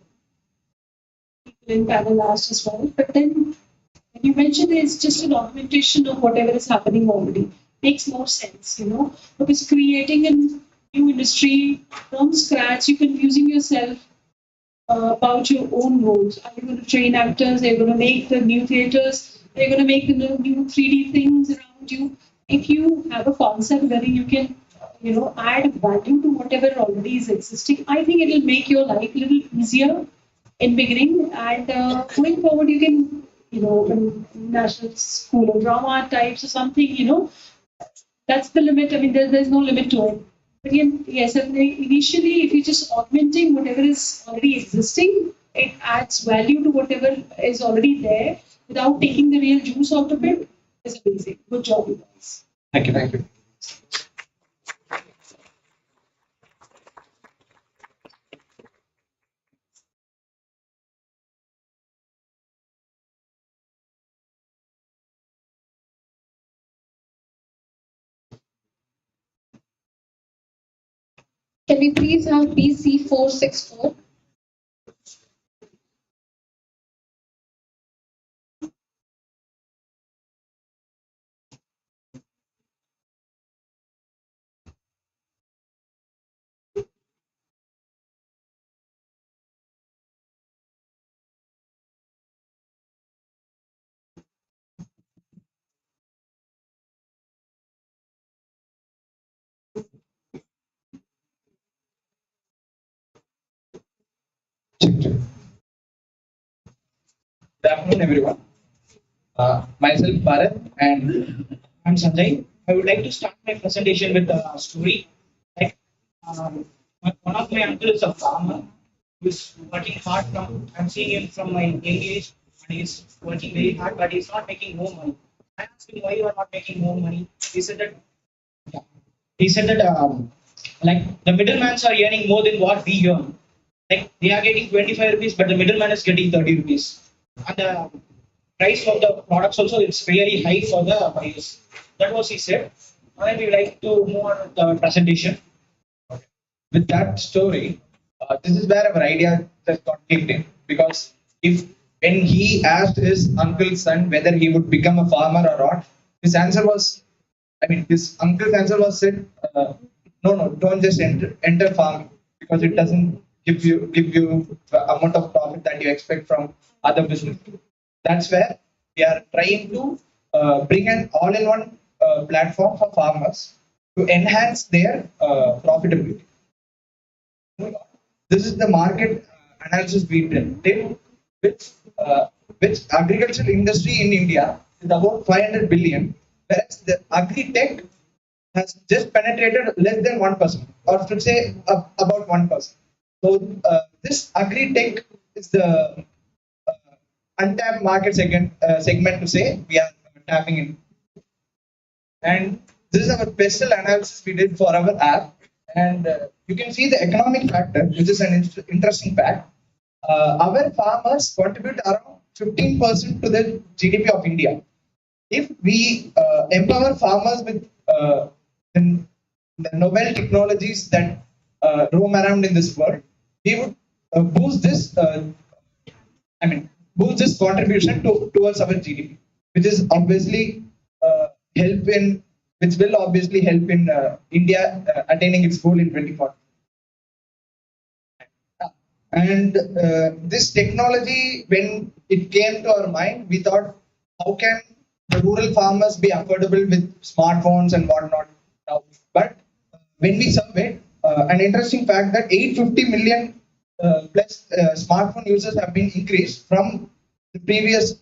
in panel asked as well. But then when you mentioned it's just an augmentation of whatever is happening already. makes more sense, because creating a new industry from scratch, you confusing yourself about your own roles. Are you going to train actors? Are you going to make the new theaters? Are you going to make the new 3D things around you? If you have a concept where you can, add value to whatever already is existing, I think it will make your life a little easier in beginning. And going forward, you can, in National School of Drama types or something, that's the limit. I mean, there's no limit to it. But again, yes, initially, if you're just augmenting whatever is already existing, it adds value to whatever is already there without taking the real juice out of it. Is amazing. Good job, you guys. Thank you. Thank you. Can we please have BC 464? Good afternoon, everyone. Myself Bharat and I'm Sanjay. I would like to start my presentation with a story. Like, one of my uncles is a farmer who is working hard from. I'm seeing him from my young age, and he's working very hard, but he's not making more money. I asked him why you are not making more money. He said that like the middlemen are earning more than what we earn. Like they are getting 25 rupees, but the middleman is getting 30 rupees. And the price of the products also it's really high for the buyers. That was he said. And we like to move on with the presentation. With that story, this is where our idea just got kicked in. Because if when he asked his uncle's son whether he would become a farmer or not, his answer was, his uncle's answer was said, no, don't just enter farming because it doesn't give you the amount of profit that you expect from other business. That's where we are trying to bring an all-in-one platform for farmers to enhance their profitability. This is the market analysis we did, which agricultural industry in India is about 500 billion, whereas the agri-tech has just penetrated less than 1%, or should say about 1%. So this agri-tech is the untapped market segment to say we are tapping in. And this is our special analysis we did for our app. And you can see the economic factor, which is an interesting fact. Our farmers contribute around 15% to the GDP of India. If we empower farmers with the novel technologies that roam around in this world, we would boost this contribution towards our GDP, which is obviously which will obviously help in India attaining its goal in 2040. And this technology, when it came to our mind, we thought, how can the rural farmers be affordable with smartphones and whatnot? But when we surveyed, an interesting fact that 850 million plus smartphone users have been increased from the previous,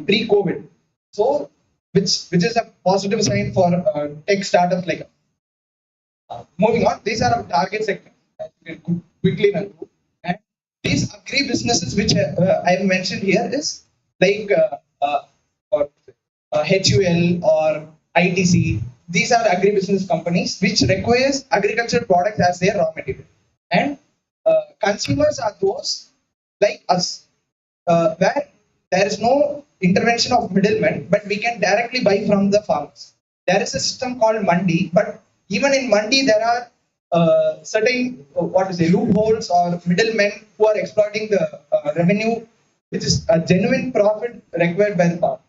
pre-COVID. So, which is a positive sign for tech startups like us. Moving on, these are our target segments. We can quickly run through. And these agri businesses, which I have mentioned here, is like HUL or ITC. These are agribusiness companies which requires agricultural products as their raw material. And consumers are those like us, where there is no intervention of middlemen, but we can directly buy from the farmers. There is a system called Mandi, but even in Mandi, there are certain loopholes or middlemen who are exploiting the revenue, which is a genuine profit required by the farmer.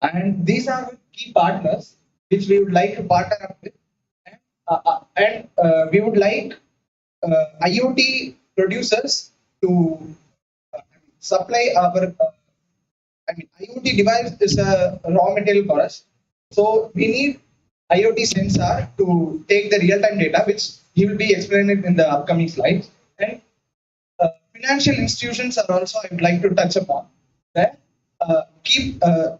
And these are key partners which we would like to partner up with. And we would like IoT producers to supply our IoT device is a raw material for us. So we need IoT sensor to take the real-time data, which he will be explaining in the upcoming slides. And financial institutions are also I would like to touch upon. Where keep the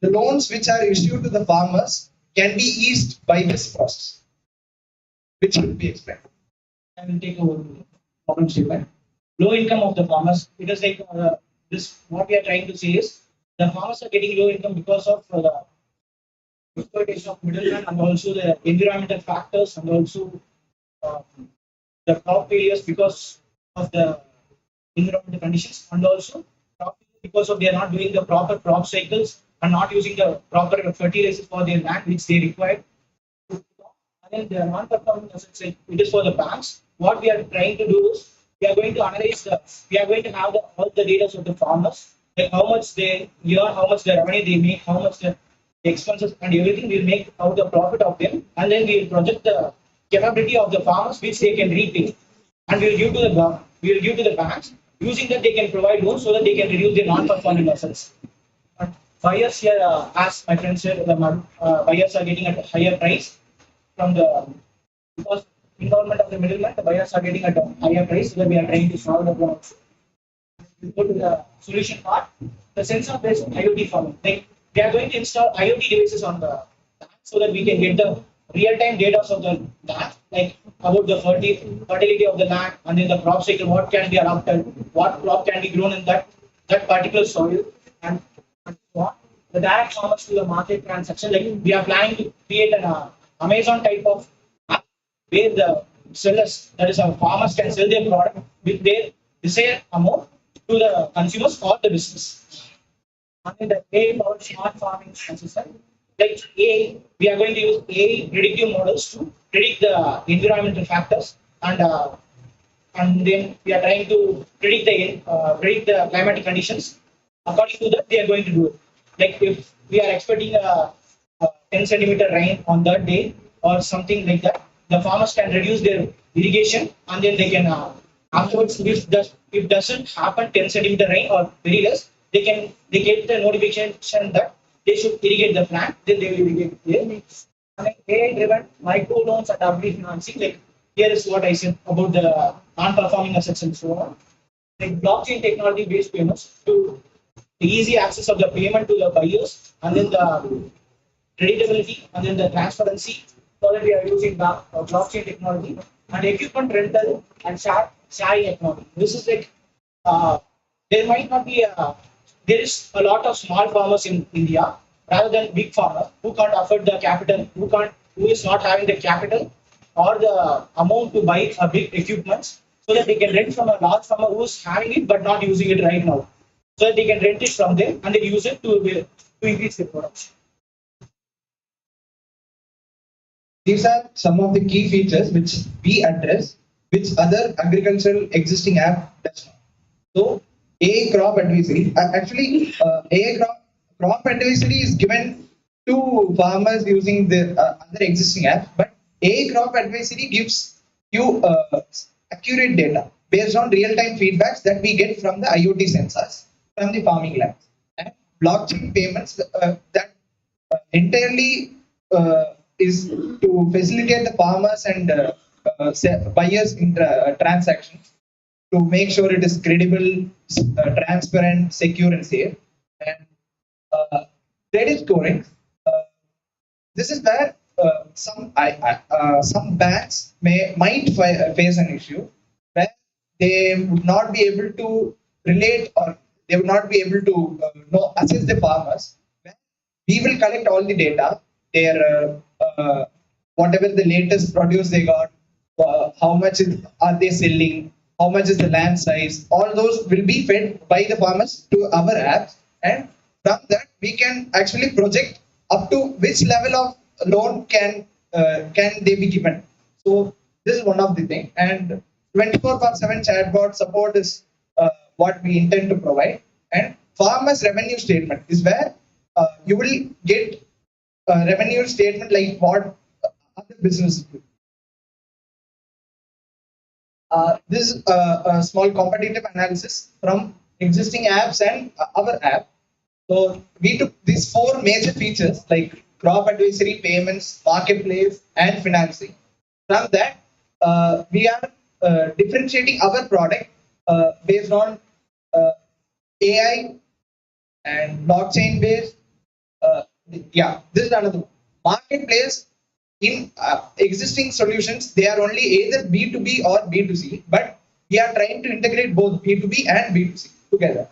loans which are issued to the farmers can be eased by this process, which will be explained. I will take over the problem statement. Low income of the farmers. It is like this. What we are trying to say is the farmers are getting low income because of the exploitation of middlemen and also the environmental factors and also uh, the crop failures because of the environmental conditions and also crop failures because of they are not doing the proper crop cycles and not using the proper fertilizers for their land which they require. And then the non-performing assets, like it is for the banks. What we are trying to do is we are going to analyze we are going to have all the data of the farmers, like how much they earn, how much the revenue they make, how much the expenses and everything. We'll make out the profit of them, and then we'll project the capability of the farmers which they can repay, and we'll give to we'll give to the banks. Using that, they can provide loans so that they can reduce their non-performing assets. Buyers here, as my friend said, the buyers are getting at a higher price from the because involvement of the middleman, the buyers are getting at a higher price. So that we are trying to solve the problem. We go to the solution part. The sensor-based IoT farming. Like we are going to install IoT devices on the land so that we can get the real-time data of the land, like about the fertility of the land and then the crop cycle, what can be adopted, what crop can be grown in that particular soil, and so on. The direct farmers to the market transaction. Like we are planning to create an Amazon type of app where the sellers, that is our farmers, can sell their product with their desired amount to the consumers or the business. And then the AI powered smart farming system. Like AI, we are going to use AI predictive models to predict the environmental factors and then we are trying to predict the climatic conditions. According to that, they are going to do it. Like if we are expecting a 10 centimeter rain on that day or something like that, the farmers can reduce their irrigation and then they can afterwards if doesn't happen 10 centimeter rain or very less, they get the notification that they should irrigate the plant, then they will irrigate their AI driven micro loans and agri financing. Like here is what I said about the non-performing assets and so on. Like blockchain technology based payments to the easy access of the payment to the buyers and then the creditability and then the transparency so that we are using the blockchain technology and equipment rental and sharing technology. This is like there might not be there is a lot of small farmers in India rather than big farmers who can't afford the capital, who is not having the capital or the amount to buy a big equipment so that they can rent from a large farmer who is having it but not using it right now. So that they can rent it from them and they use it to increase their production. These are some of the key features which we address, which other agricultural existing app does not. So, AI crop advisory. Actually, AI crop advisory is given to farmers using the other existing apps, but AI crop advisory gives you accurate data based on real-time feedbacks that we get from the IoT sensors from the farming labs and blockchain payments that entirely is to facilitate the farmers and buyers in transactions to make sure it is credible, transparent, secure, and safe. And credit scoring. This is where some banks might face an issue where they would not be able to relate or they would not be able to assess the farmers. We will collect all the data, their whatever the latest produce they got, how much are they selling, how much is the land size, all those will be fed by the farmers to our apps, and from that we can actually project up to which level of loan can they be given. So this is one of the thing, and 24/7 chatbot support is what we intend to provide. And farmers revenue statement is where you will get a revenue statement like what other businesses do. This is a small competitive analysis from existing apps and our app. So we took these four major features like crop advisory, payments, marketplace, and financing. From that, we are differentiating our product based on AI and blockchain based. Yeah, this is another one. Marketplace in existing solutions, they are only either B2B or B2C, but we are trying to integrate both B2B and B2C together.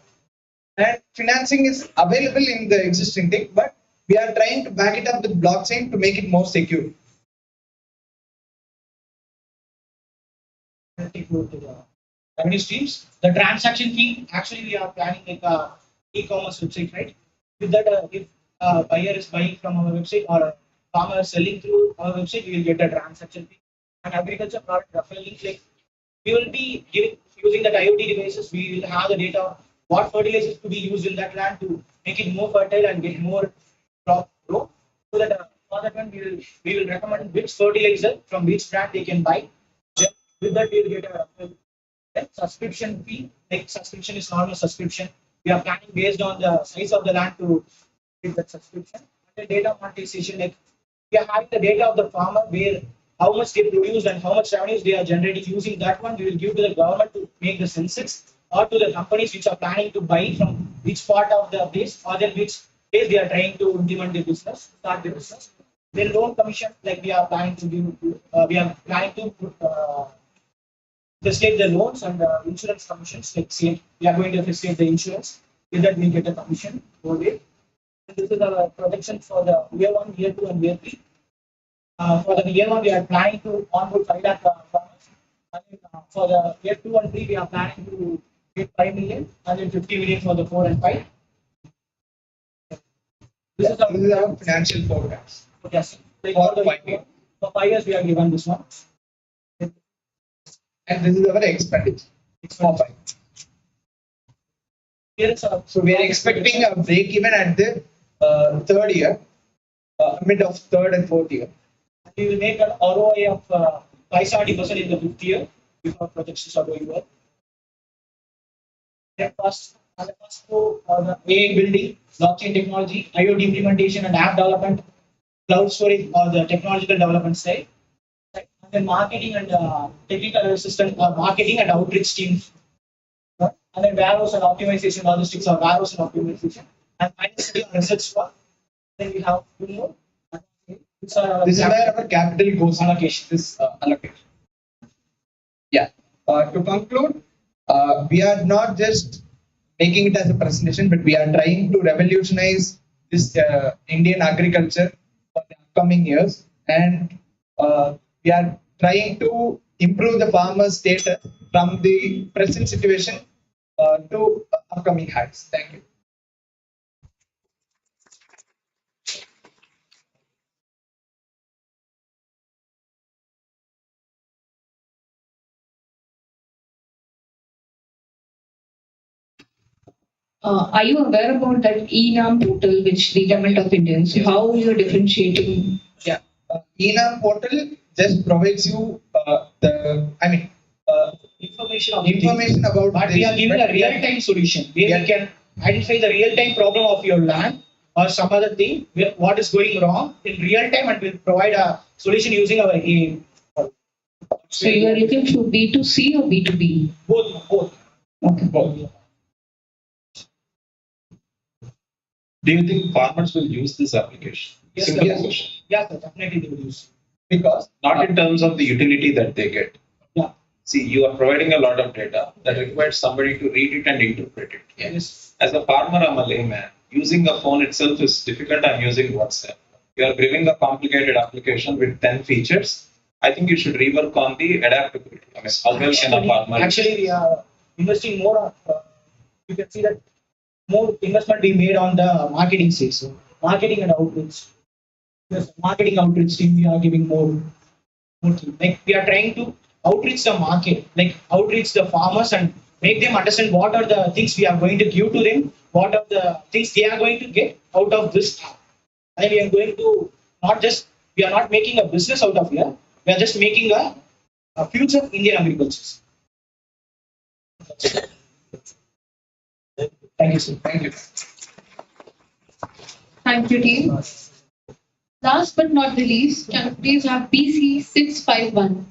And financing is available in the existing thing, but we are trying to back it up with blockchain to make it more secure. Revenue streams. The transaction fee, actually we are planning like a e-commerce website, right? With that, if a buyer is buying from our website or a farmer is selling through our website, we will get a transaction fee. And agriculture product referral, like we will be using that IoT devices, we will have the data of what fertilizers to be used in that land to make it more fertile and get more crop grow. So that for that one, we will recommend which fertilizer from which brand they can buy. Then with that, we will get a subscription fee. Like subscription is normal subscription. We are planning based on the size of the land to get that subscription. And the data monetization, like we are having the data of the farmer where how much they produce and how much revenues they are generating. Using that one, we will give to the government to make the census, or to the companies which are planning to buy from which part of the place or then which place they are trying to implement the business, start the business. Then loan commission, like we are planning to give, we are planning to facilitate the loans and insurance commissions. Like say we are going to facilitate the insurance, with that we get a commission for it. And this is our projection for the year 1, year 2, and year 3. For the year 1, we are planning to onboard 5 lakh farmers. And then, for the year 2 and 3, we are planning to get 5 million, and then 50 million for the 4 and 5. This is our financial forecast. Yes. Like for the 5 years. For 5 years, we are given this one. And this is our expenditure. It's for 5. So we are expecting a break even at the third year, mid of third and fourth year. We will make an ROI of 570% in the 5th year if our projections are going well. Then first, the first two are the AI building, blockchain technology, IoT implementation and app development, cloud storage or the technological development side. Right? And then marketing and technical assistant or marketing and outreach teams. Right? And then warehouse and optimization, logistics or warehouse and optimization. And finally, research work. Then we have two more. This is where our capital goes allocation. This allocation. Yeah. To conclude, we are not just making it as a presentation, but we are trying to revolutionize this Indian agriculture for the upcoming years, and we are trying to improve the farmers' status from the present situation to upcoming heights. Thank you. Are you aware about that ENAM portal which the government of India? So how you're differentiating? Yeah, ENAM portal just provides you information about. But we are giving a real-time solution where we can identify the real-time problem of your land or some other thing, what is going wrong in real time, and will provide a solution using our AI. So you are looking for B2C or B2B? Both. Okay. Both. Do you think farmers will use this application? Yes, Simple yes. question. Yeah, definitely they will use. Because not in terms of the utility that they get. Yeah. See, you are providing a lot of data that requires somebody to read it and interpret it. Yes. As a farmer, I'm a layman. Using a phone itself is difficult. I'm using WhatsApp. You are giving a complicated application with 10 features. I think you should rework on the adaptability. I mean, how well can a farmer? Actually, we are investing more on. You can see that more investment being made on the marketing side. So marketing and outreach. Yes, marketing outreach team, we are giving more. Like we are trying to outreach the market, like outreach the farmers and make them understand what are the things we are going to give to them what are the things they are going to get out of this app. And we are going to not just, we are not making a business out of here, we are just making a future Indian agriculture. Thank you, sir. Thank you. Thank you, team. Last but not the least, can you please have BC 651?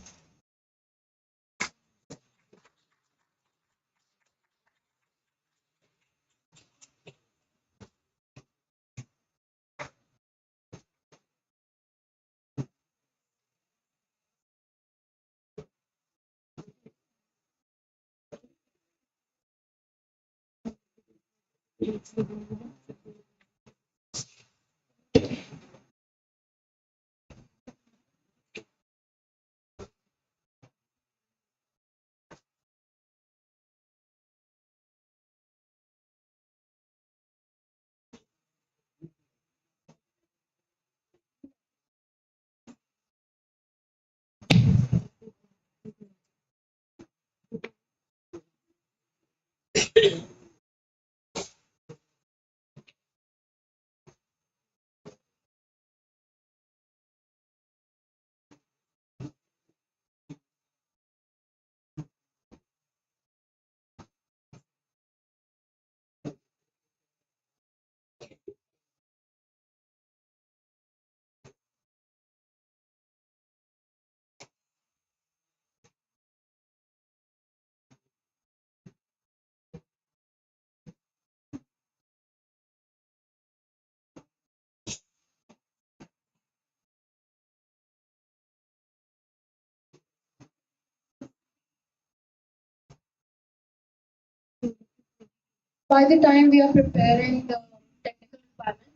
By the time we are preparing the technical requirements,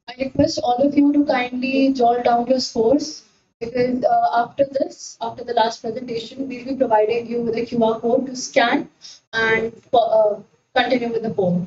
I request all of you to kindly jot down your scores because after this, after the last presentation, we'll be providing you with a QR code to scan and continue with the poll.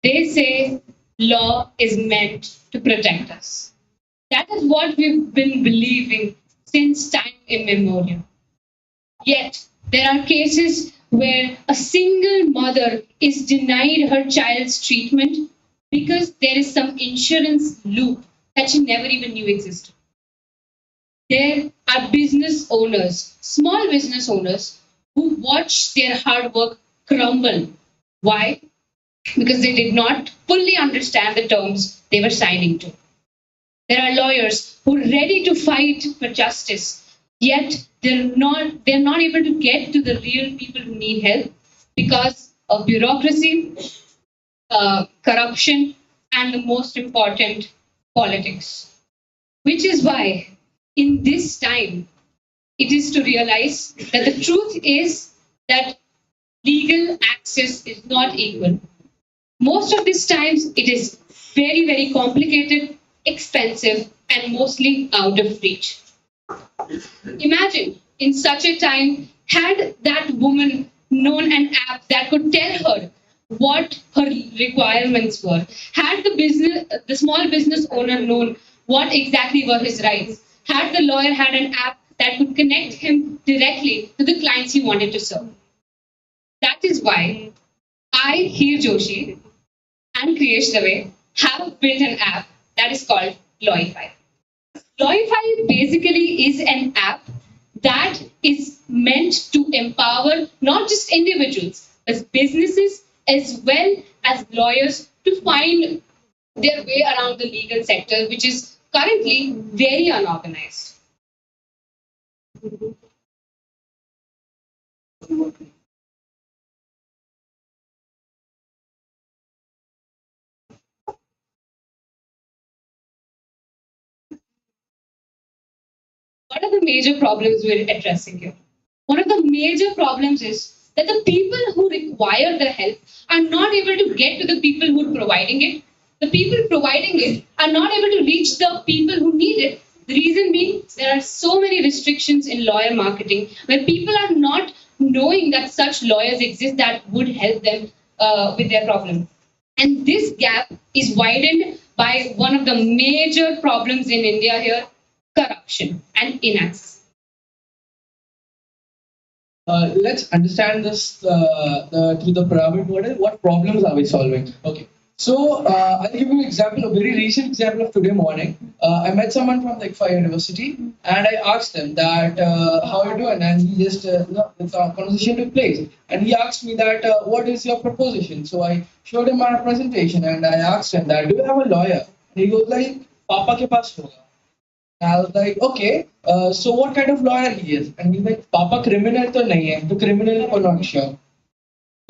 They say law is meant to protect us. That is what we've been believing since time immemorial. Yet, there are cases where a single mother is denied her child's treatment because there is some insurance loop that she never even knew existed. There are business owners, small business owners, who watch their hard work crumble. Why? Because they did not fully understand the terms they were signing to. There are lawyers who are ready to fight for justice, yet they're not able to get to the real people who need help because of bureaucracy, corruption, and the most important, politics. Which is why, in this time, it is to realize that the truth is that legal access is not equal. Most of these times, it is very, very complicated, expensive, and mostly out of reach. Imagine in such a time, had that woman known an app that could tell her what her requirements were, had the small business owner known what exactly were his rights, had the lawyer had an app that could connect him directly to the clients he wanted to serve. That is why I, Heer Joshi, and Kriyesh Dave have built an app that is called Lawify. Lawify basically is an app that is meant to empower not just individuals, but businesses as well as lawyers to find their way around the legal sector, which is currently very unorganized. What are the major problems we're addressing here? One of the major problems is that the people who require the help are not able to get to the people who are providing it. The people providing it are not able to reach the people who need it. The reason being, there are so many restrictions in lawyer marketing where people are not knowing that such lawyers exist that would help them with their problem. And this gap is widened by one of the major problems in India here, corruption and inaccess. Let's understand this through the pyramid model. What problems are we solving? Okay. So I'll give you an example, a very recent example of today morning. I met someone from the ICFAI University, and I asked them that how are you doing, and he just the conversation took place, and he asked me that what is your proposition? So I showed him my presentation, and I asked him that do you have a lawyer? And he goes like, "Papa ke paas hoga." I was like, okay, so what kind of lawyer he is? And he's like, Papa criminal to nahi hai, to criminal ko not sure.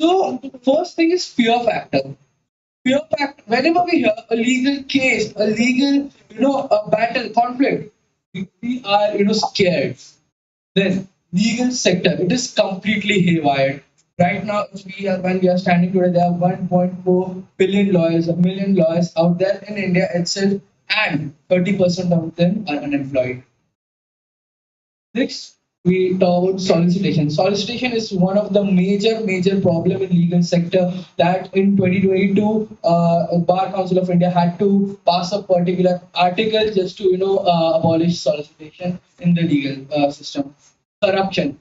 So first thing is fear factor. Fear factor. Whenever we hear a legal case, a legal, a battle, conflict, we are, scared. Then legal sector, it is completely haywire. Right now, when we are standing today, there are 1.4 billion lawyers, a million lawyers out there in India itself, and 30% of them are unemployed. Next, we talk about solicitation. Solicitation is one of the major problem in legal sector that in 2022, Bar Council of India had to pass a particular article just to abolish solicitation in the legal system. Corruption.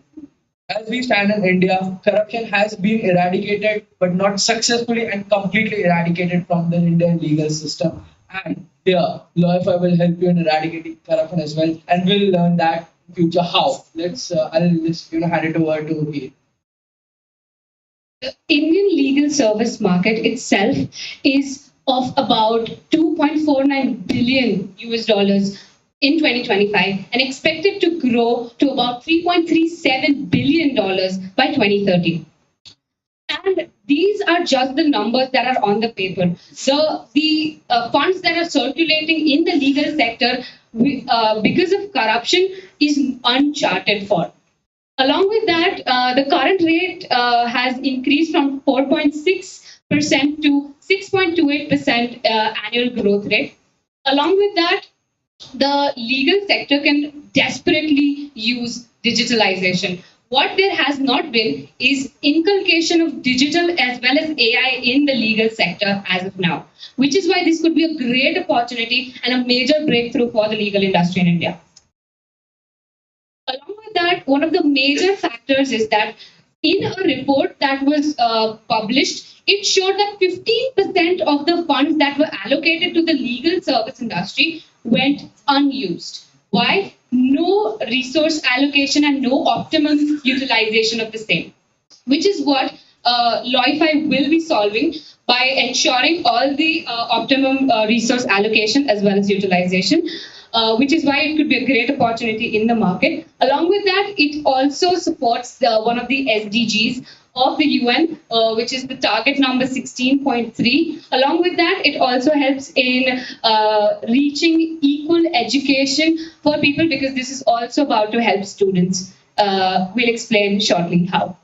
As we stand in India, corruption has been eradicated, but not successfully and completely eradicated from the Indian legal system. And here, LawFi will help you in eradicating corruption as well, and we'll learn that in future how. I'll just hand it over to Veer. The Indian legal service market itself is of about 2.49 billion US dollars in 2025 and expected to grow to about $3.37 billion by 2030. And these are just the numbers that are on the paper. So the funds that are circulating in the legal sector because of corruption is uncharted for. Along with that, the current rate has increased from 4.6% to 6.28% annual growth rate. Along with that, the legal sector can desperately use digitalization. What there has not been is inculcation of digital as well as AI in the legal sector as of now, which is why this could be a great opportunity and a major breakthrough for the legal industry in India. Along with that, one of the major factors is that in a report that was published, it showed that 15% of the funds that were allocated to the legal service industry went unused. Why? No resource allocation and no optimum utilization of the same, which is what LawFi will be solving by ensuring all the optimum resource allocation as well as utilization. Which is why it could be a great opportunity in the market. Along with that, it also supports one of the SDGs of the UN, which is the target number 16.3. Along with that, it also helps in reaching equal education for people because this is also about to help students. We'll explain shortly how.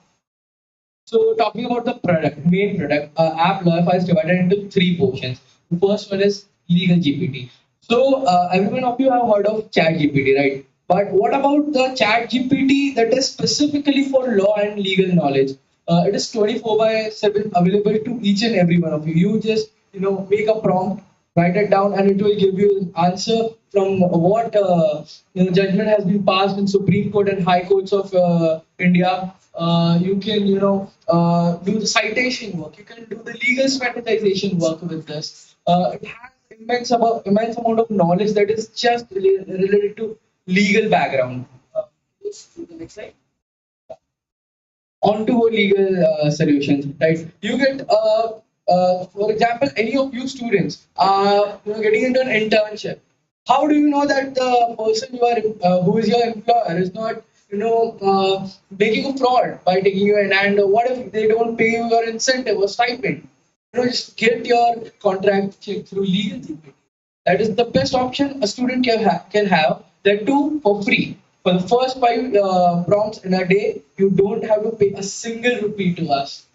So talking about the main product, app LawFi is divided into three portions. The first one is legal GPT. So everyone of you have heard of Chat GPT, right? But what about the Chat GPT that is specifically for law and legal knowledge? It is 24/7 available to each and every one of you. You just make a prompt, write it down, and it will give you an answer from what judgment has been passed in Supreme Court and High Courts of India. You can do the citation work. You can do the legal strategization work with this. It has immense amount of knowledge that is just related to legal background. Next slide. Onto legal solutions, right? You get, for example, any of you students are getting into an internship. How do you know that the person who is your employer is not making a fraud by taking you in? And what if they don't pay you your incentive or stipend? Just get your contract checked through legal GPT. That is the best option a student can have. That too for free. For the first 5 prompts in a day, you don't have to pay a single rupee to us.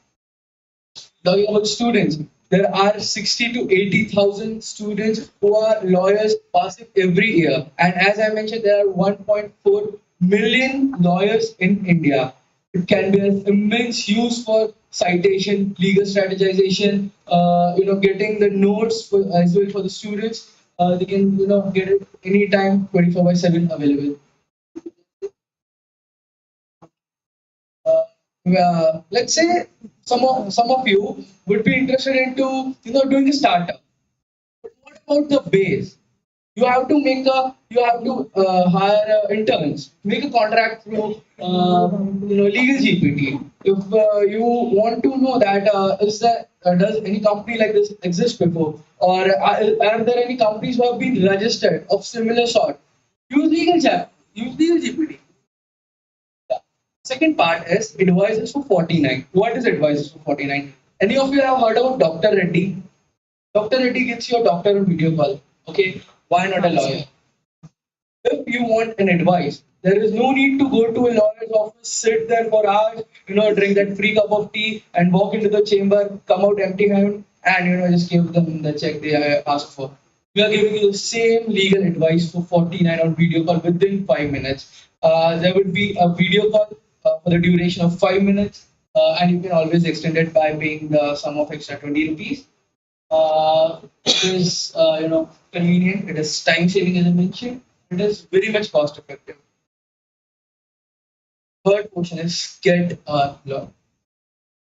Talking about students, there are 60 to 80,000 students who are lawyers passing every year. And as I mentioned, there are 1.4 million lawyers in India. It can be an immense use for citation, legal strategization, getting the notes as well for the students. They can, get it anytime, 24/7 available. Let's say some of you would be interested into doing a startup. But what about the base? You have to hire interns, make a contract through legal GPT. If you want to know that does any company like this exist before, or are there any companies who have been registered of similar sort? Use legal GPT. Second part is advisors for 49. What is advisors for 49? Any of you have heard about Dr. Reddy? Dr. Reddy gets your doctor on video call. Okay, why not a lawyer? If you want an advice, there is no need to go to a lawyer's office, sit there for hours, drink that free cup of tea and walk into the chamber, come out empty-handed and just give them the check they asked for. We are giving you the same legal advice for 49 on video call within 5 minutes. There would be a video call for the duration of 5 minutes, and you can always extend it by paying the sum of extra 20 rupees. It is convenient. It is time saving, as I mentioned. It is very much cost effective. Third question is get a lawyer.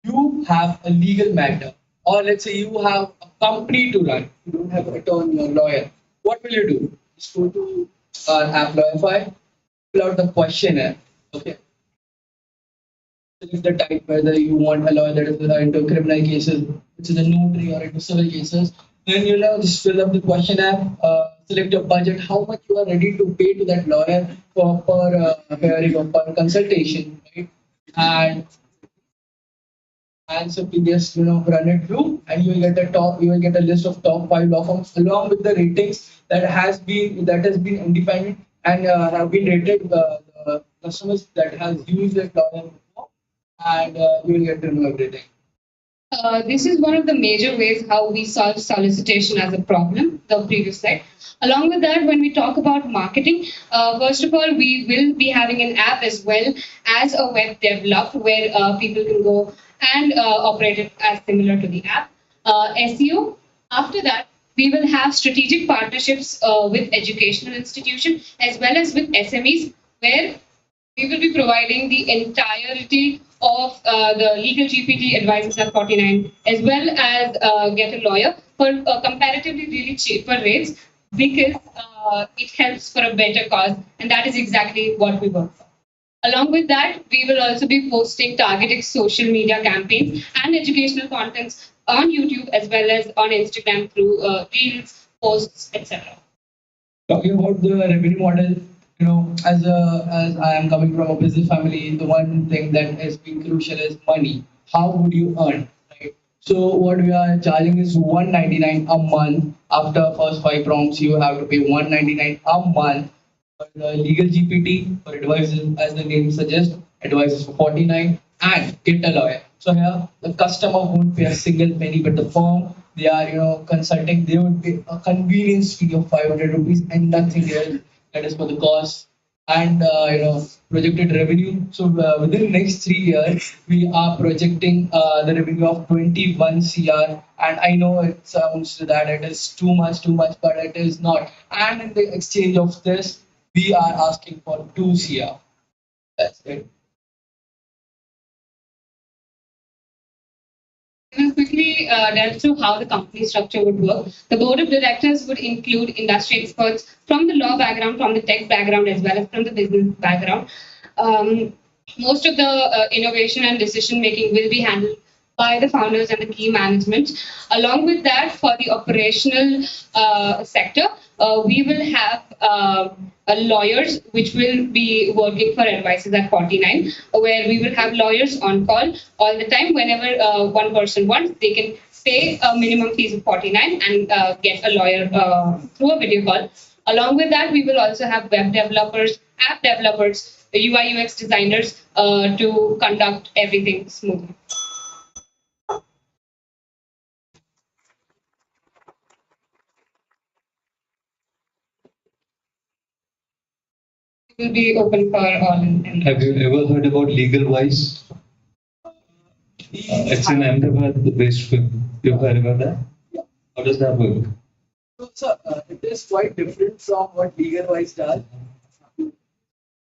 You have a legal matter, or let's say you have a company to run. You don't have an attorney or lawyer. What will you do? Just go to our app Lawyerify, fill out the questionnaire. Okay. Select the type whether you want a lawyer that is into criminal cases, which is a notary, or into civil cases. Then just fill up the questionnaire, select your budget, how much you are ready to pay to that lawyer for per hearing or per consultation, right? And simply just run it through, and you will get a list of top 5 law firms along with the ratings that has been independent and have been rated the customers that has used that lawyer before, and you will get to know everything. This is one of the major ways how we solve solicitation as a problem, the previous slide. Along with that, when we talk about marketing, first of all, we will be having an app as well as a web developed where people can go and operate it as similar to the app. SEO, after that, we will have strategic partnerships with educational institutions as well as with SMEs where we will be providing the entirety of the legal GPT advices at 49 as well as get a lawyer for comparatively really cheaper rates because it helps for a better cause, and that is exactly what we work for. Along with that, we will also be posting targeted social media campaigns and educational contents on YouTube as well as on Instagram through reels, posts, etc. Talking about the revenue model, as I am coming from a business family, the one thing that has been crucial is money. How would you earn, right? So what we are charging is 199 a month. After first 5 prompts, you have to pay 199 a month. For the legal GPT, for advisors, as the name suggests, advisors for 49, and get a lawyer. So here, the customer won't pay a single penny, but the firm they are, consulting, they would pay a convenience fee of 500 rupees and nothing else. That is for the cost and projected revenue. So within next 3 years, we are projecting the revenue of 21 CR. And I know it sounds that it is too much, but it is not. And in the exchange of this, we are asking for 2 CR. That's it. We will quickly delve through how the company structure would work. The board of directors would include industry experts from the law background, from the tech background, as well as from the business background. Most of the innovation and decision making will be handled by the founders and the key management. Along with that, for the operational sector, we will have lawyers which will be working for advices at 49, where we will have lawyers on call all the time. Whenever one person wants, they can pay a minimum fees of 49 and get a lawyer through a video call. Along with that, we will also have web developers, app developers, UI UX designers to conduct everything smoothly. It will be open for all. Have you ever heard about Legal Wise? It's in Ahmedabad based film. You've heard about that? How does that work? So, it is quite different from what LegalWise does.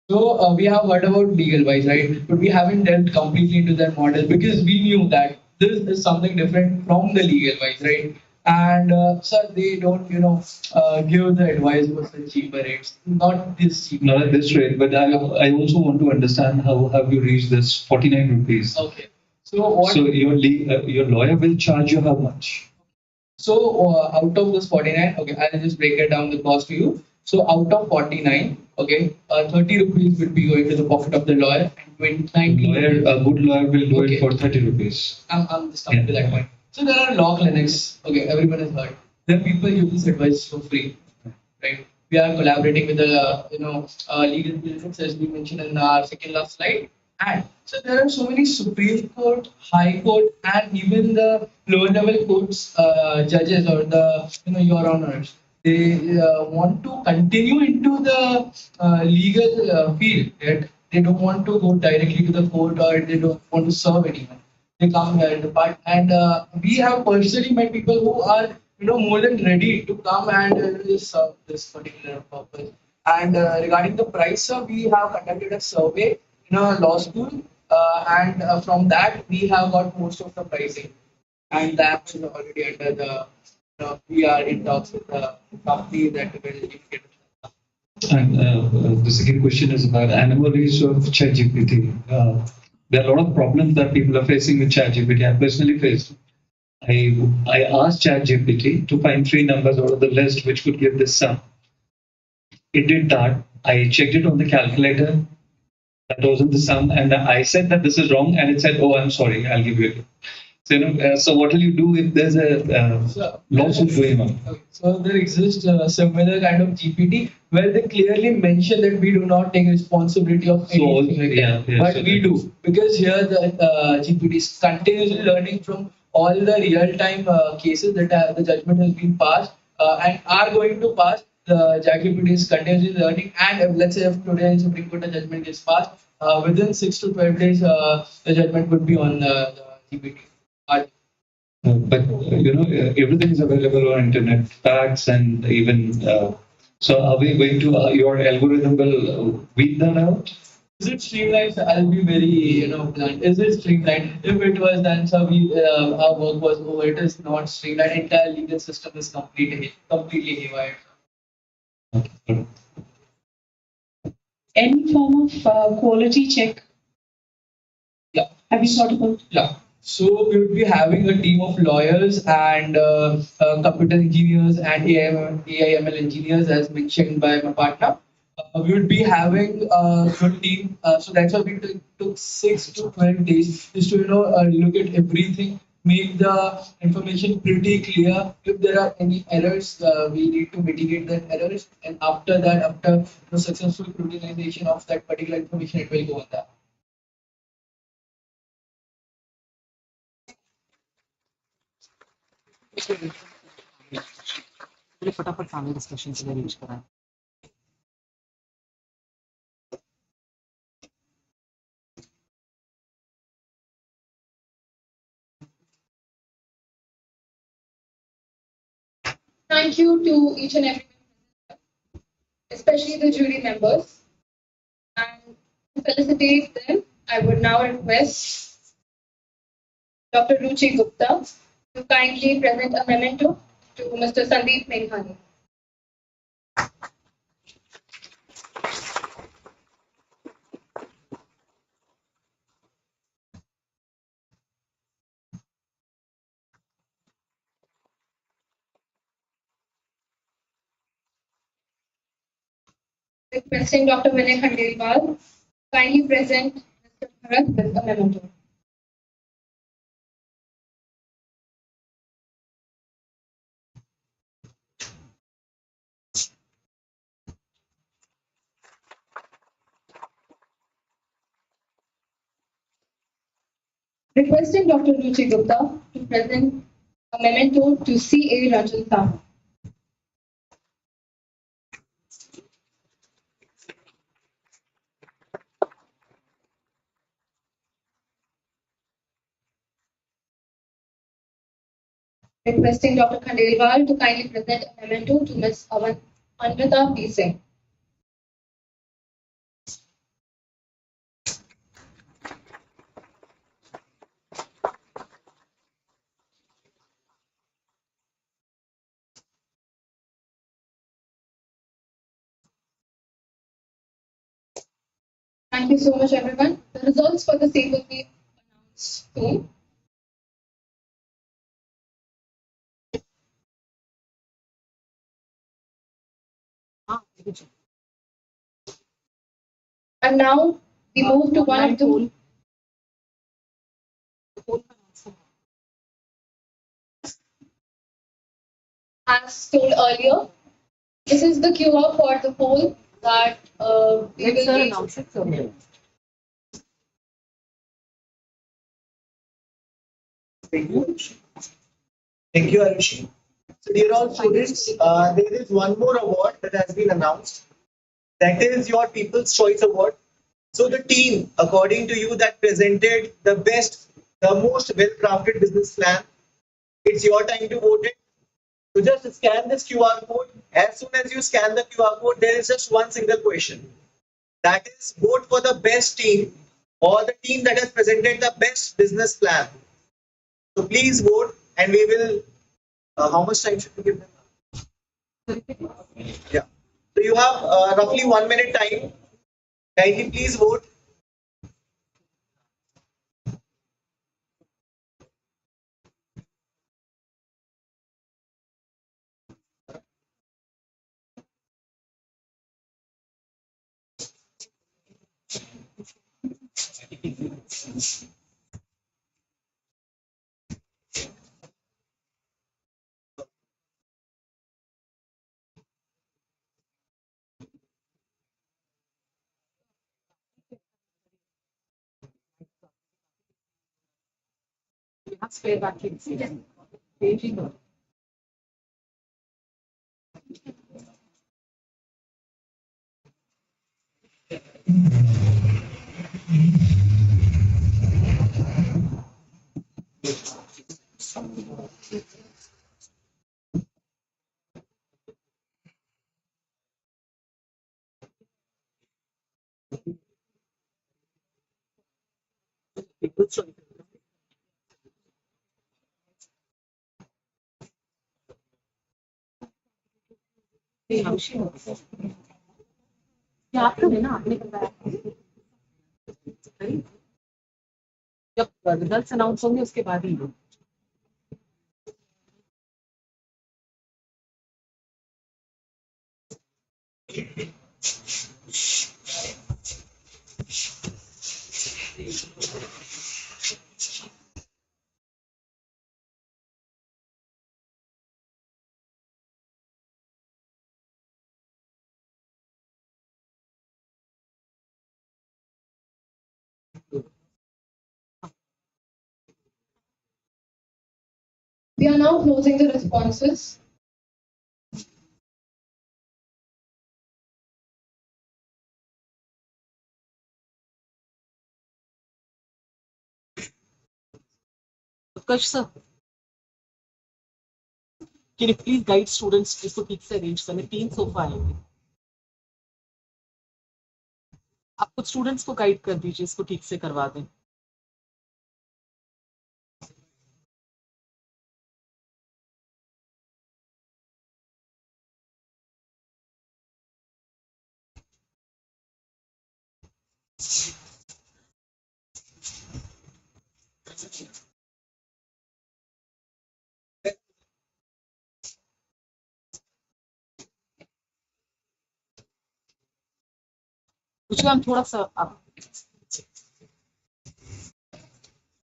So we have heard about LegalWise, right? But we haven't delved completely into that model because we knew that this is something different from the LegalWise, right? And sir, they don't, give the advice for such cheaper rates. Not this cheap. Not at this rate, but I also want to understand how have you reached this 49 rupees? Okay. So what? So your lawyer will charge you how much? So out of this 49, okay, I'll just break it down the cost to you. So out of 49, okay, 30 rupees will be going to the pocket of the lawyer, and 29. A good lawyer will do it for 30 rupees. I'm just coming to that point. So there are law clinics. Okay, everyone has heard. There are people give this advice for free, right? We are collaborating with the legal clinics as we mentioned in our second last slide. And so there are so many Supreme Court, High Court, and even the lower level courts judges or the Your Honors. They want to continue into the legal field. Right? They don't want to go directly to the court or they don't want to serve anyone. They come here and we have personally met people who are more than ready to come and serve this particular purpose. And regarding the price, we have conducted a survey in a law school, and from that we have got most of the pricing, and that is already under the. We are in talks with the company that will get. And the second question is about anomalies of ChatGPT. There are a lot of problems that people are facing with ChatGPT. I personally faced. I asked ChatGPT to find 3 numbers out of the list which could give this sum. It did that. I checked it on the calculator. That wasn't the sum, and I said that this is wrong, and it said, "Oh, I'm sorry, I'll give you it." So, so what will you do if there's a lawsuit going on? So there exists a similar kind of GPT where they clearly mention that we do not take responsibility of anything but we do, because here the GPT is continuously learning from all the real-time cases that the judgment has been passed and are going to pass. The GPT is continuously learning, and if, let's say if today in Supreme Court the judgment gets passed, within 6 to 12 days the judgment would be on the GPT. But everything is available on internet, facts and even. So, are we going to your algorithm will weed that out? Is it streamlined? I'll be very blunt. Is it streamlined? If it was done, so our work was over. It is not streamlined. Entire legal system is completely haywire. Any form of quality check? Yeah. Have you thought about? Yeah. So we would be having a team of lawyers and computer engineers and AI/ML engineers, as mentioned by my partner. We would be having a good team. So that's why we took 6 to 12 days just to look at everything, make the information pretty clear. If there are any errors, we need to mitigate the errors, and after that, after the successful utilization of that particular information, it will go on that. फटाफट family discussion के लिए reach कराएं. Thank you to each and every member, especially the jury members. And to felicitate them, I would now request Dr. Ruchi Gupta to kindly present a memento to Mr. Sandeep Meghani. Requesting Dr. Vinay Khandelwal kindly present Mr. Bharat with a memento. Requesting Dr. Ruchi Gupta to present a memento to C.A. Ranjan Sahu. Requesting Dr. Khandelwal to kindly present a memento to Ms. Anvita P. Singh. Thank you so much, everyone. The results for the same will be announced soon. And now we move to one of the as told earlier. This is the QR for the poll that we will announce it. Thank you. Thank you, Arushi. So, dear all students, there is one more award that has been announced. That is your People's Choice Award. So, the team, according to you, that presented the best, the most well-crafted business plan, it's your time to vote it. So, just scan this QR code. As soon as you scan the QR code, there is just one single question. That is, vote for the best team or the team that has presented the best business plan. So please vote, and we will. How much time should we give them? Yeah. So you have roughly 1 minute time. Kindly please vote. जब results announce होंगे उसके बाद ही We are now closing the responses. Utkarsh sir can you please guide students इसको ठीक से arrange करने 3 sofa आएंगे आप कुछ स्टूडेंट्स को गाइड कर दीजिए इसको ठीक से करवा दें कुछ हम थोड़ा सा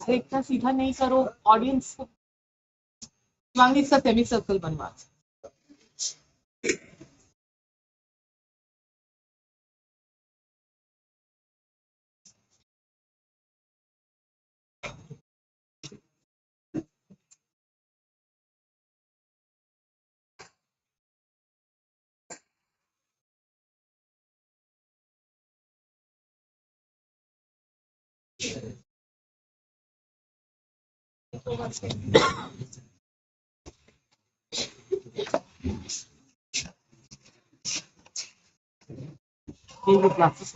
अरे इतना सीधा नहीं करो ऑडियंस को शिवांगी सा सेमी सर्कल बनवा ये क्लासेस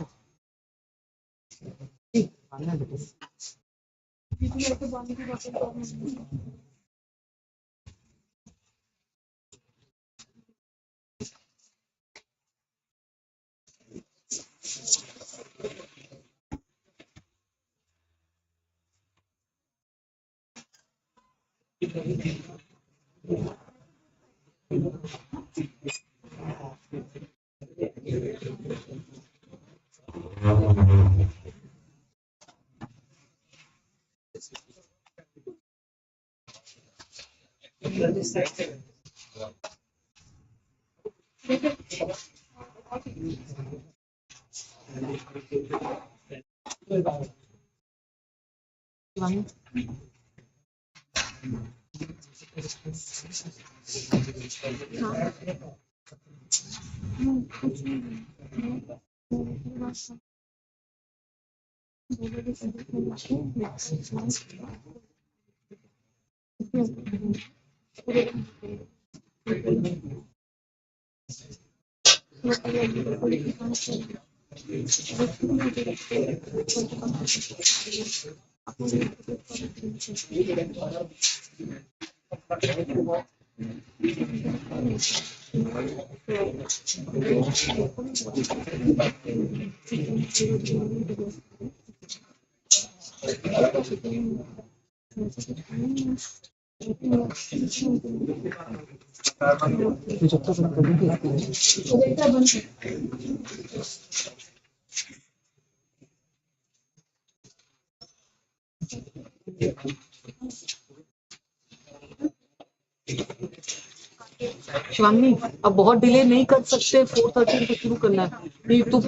शिवांगी, अब बहुत डिले नहीं कर सकते, 4:30 को शुरू करना है। नहीं तो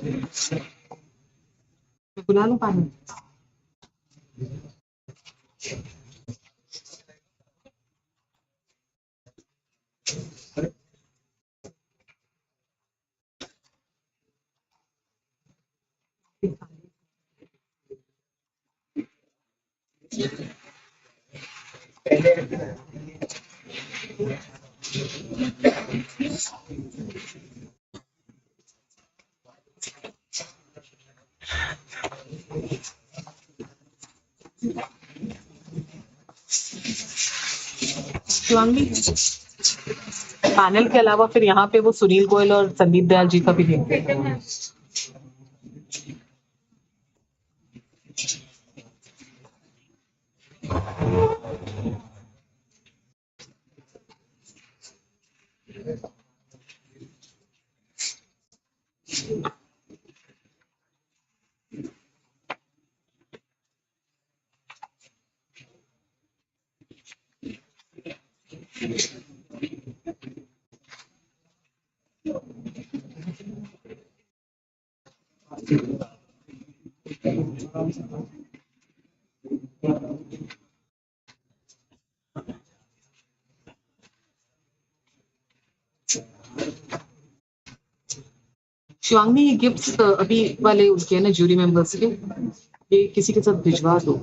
बुला लो पानी। शिवांगी, पैनल के अलावा फिर यहाँ पे वो सुनील गोयल और संदीप दयाल जी का भी है। शिवांगी, ये गिफ्ट्स अभी वाले उनके हैं ना, जूरी मेंबर्स के, ये किसी के साथ भिजवा दो।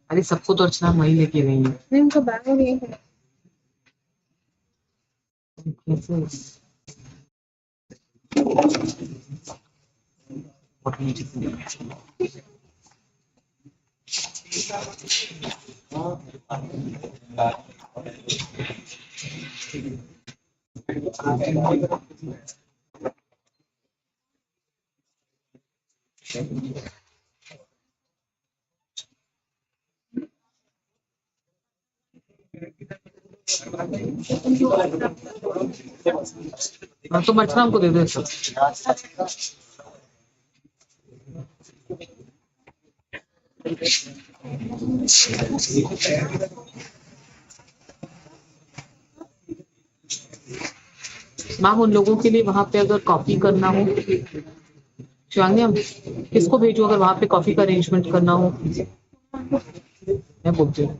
अरे सबको तो अर्चना वही लेके गई है। उनका बैग और ये है। हाँ तो अर्चना हमको दे दो सब। मैम, उन लोगों के लिए वहां पे अगर कॉफी करना हो, शिवांगी हम किसको भेजूं अगर वहां पे कॉफी का अरेंजमेंट करना हो? मैं बोलती हूँ।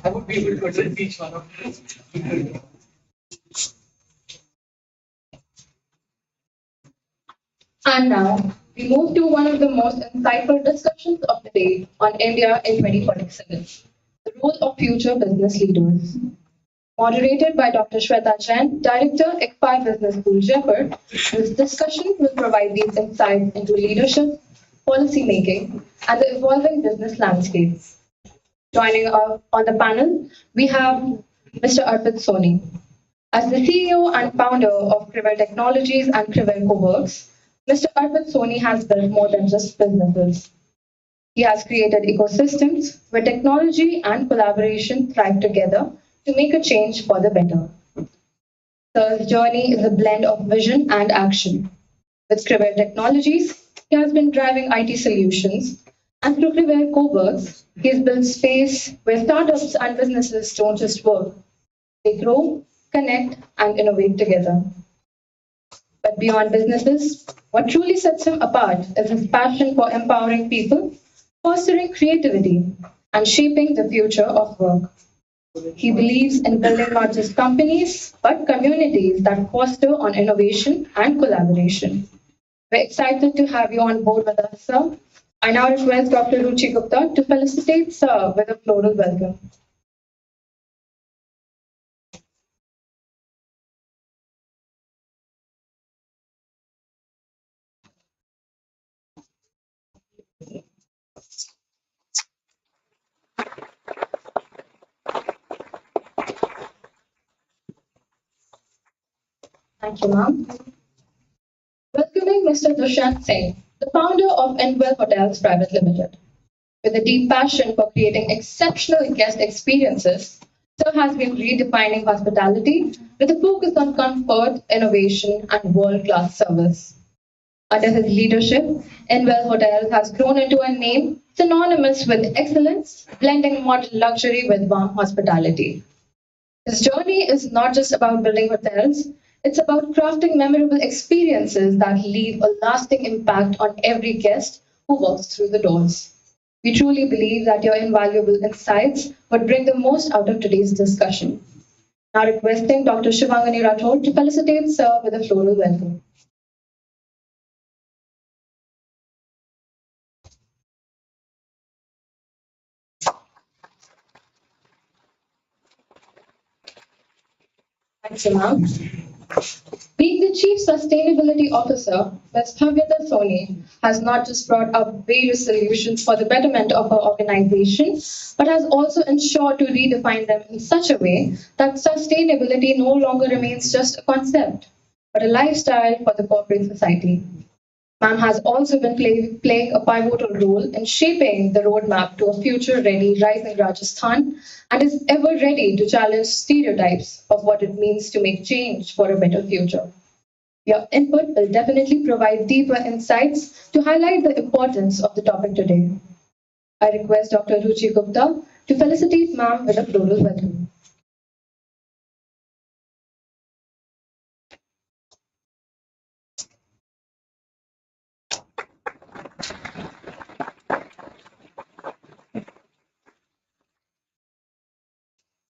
I would be able to address each one of them. And now we move to one of the most insightful discussions of the day on India in 2047, the role of future business leaders. Moderated by Dr. Shweta Jain, Director, ICFAI Business School, Jaipur, this discussion will provide these insights into leadership, policy making, and the evolving business landscape. Joining us on the panel, we have Mr. Arpit Soni. As the CEO and founder of Crivel Technologies and Crivel Coworks, Mr. Arpit Soni has built more than just businesses. He has created ecosystems where technology and collaboration thrive together to make a change for the better. Sir's journey is a blend of vision and action. With Crivel Technologies, he has been driving IT solutions, and through Crivel Coworks, he has built space where startups and businesses don't just work. They grow, connect, and innovate together. But beyond businesses, what truly sets him apart is his passion for empowering people, fostering creativity, and shaping the future of work. He believes in building not just companies, but communities that foster on innovation and collaboration. We're excited to have you on board with us, sir. I now request Dr. Ruchi Gupta to felicitate Sir with a floral welcome. Thank you, ma'am. Welcoming Mr. Dushyant Singh, the founder of Endwell Hotels Private Limited. With a deep passion for creating exceptional guest experiences, Sir has been redefining hospitality with a focus on comfort, innovation, and world-class service. Under his leadership, Endwell Hotels has grown into a name synonymous with excellence, blending modern luxury with warm hospitality. His journey is not just about building hotels, it's about crafting memorable experiences that leave a lasting impact on every guest who walks through the doors. We truly believe that your invaluable insights would bring the most out of today's discussion. Now requesting Dr. Shivangani Rathod to felicitate Sir with a floral welcome. Thanks, ma'am. Being the Chief Sustainability Officer, Ms. Bhavyata Soni has not just brought up various solutions for the betterment of her organization, but has also ensured to redefine them in such a way that sustainability no longer remains just a concept, but a lifestyle for the corporate society. Ma'am has also been playing a pivotal role in shaping the roadmap to a future-ready rising Rajasthan and is ever ready to challenge stereotypes of what it means to make change for a better future. Your input will definitely provide deeper insights to highlight the importance of the topic today. I request Dr. Ruchi Gupta to felicitate Ma'am with a floral welcome.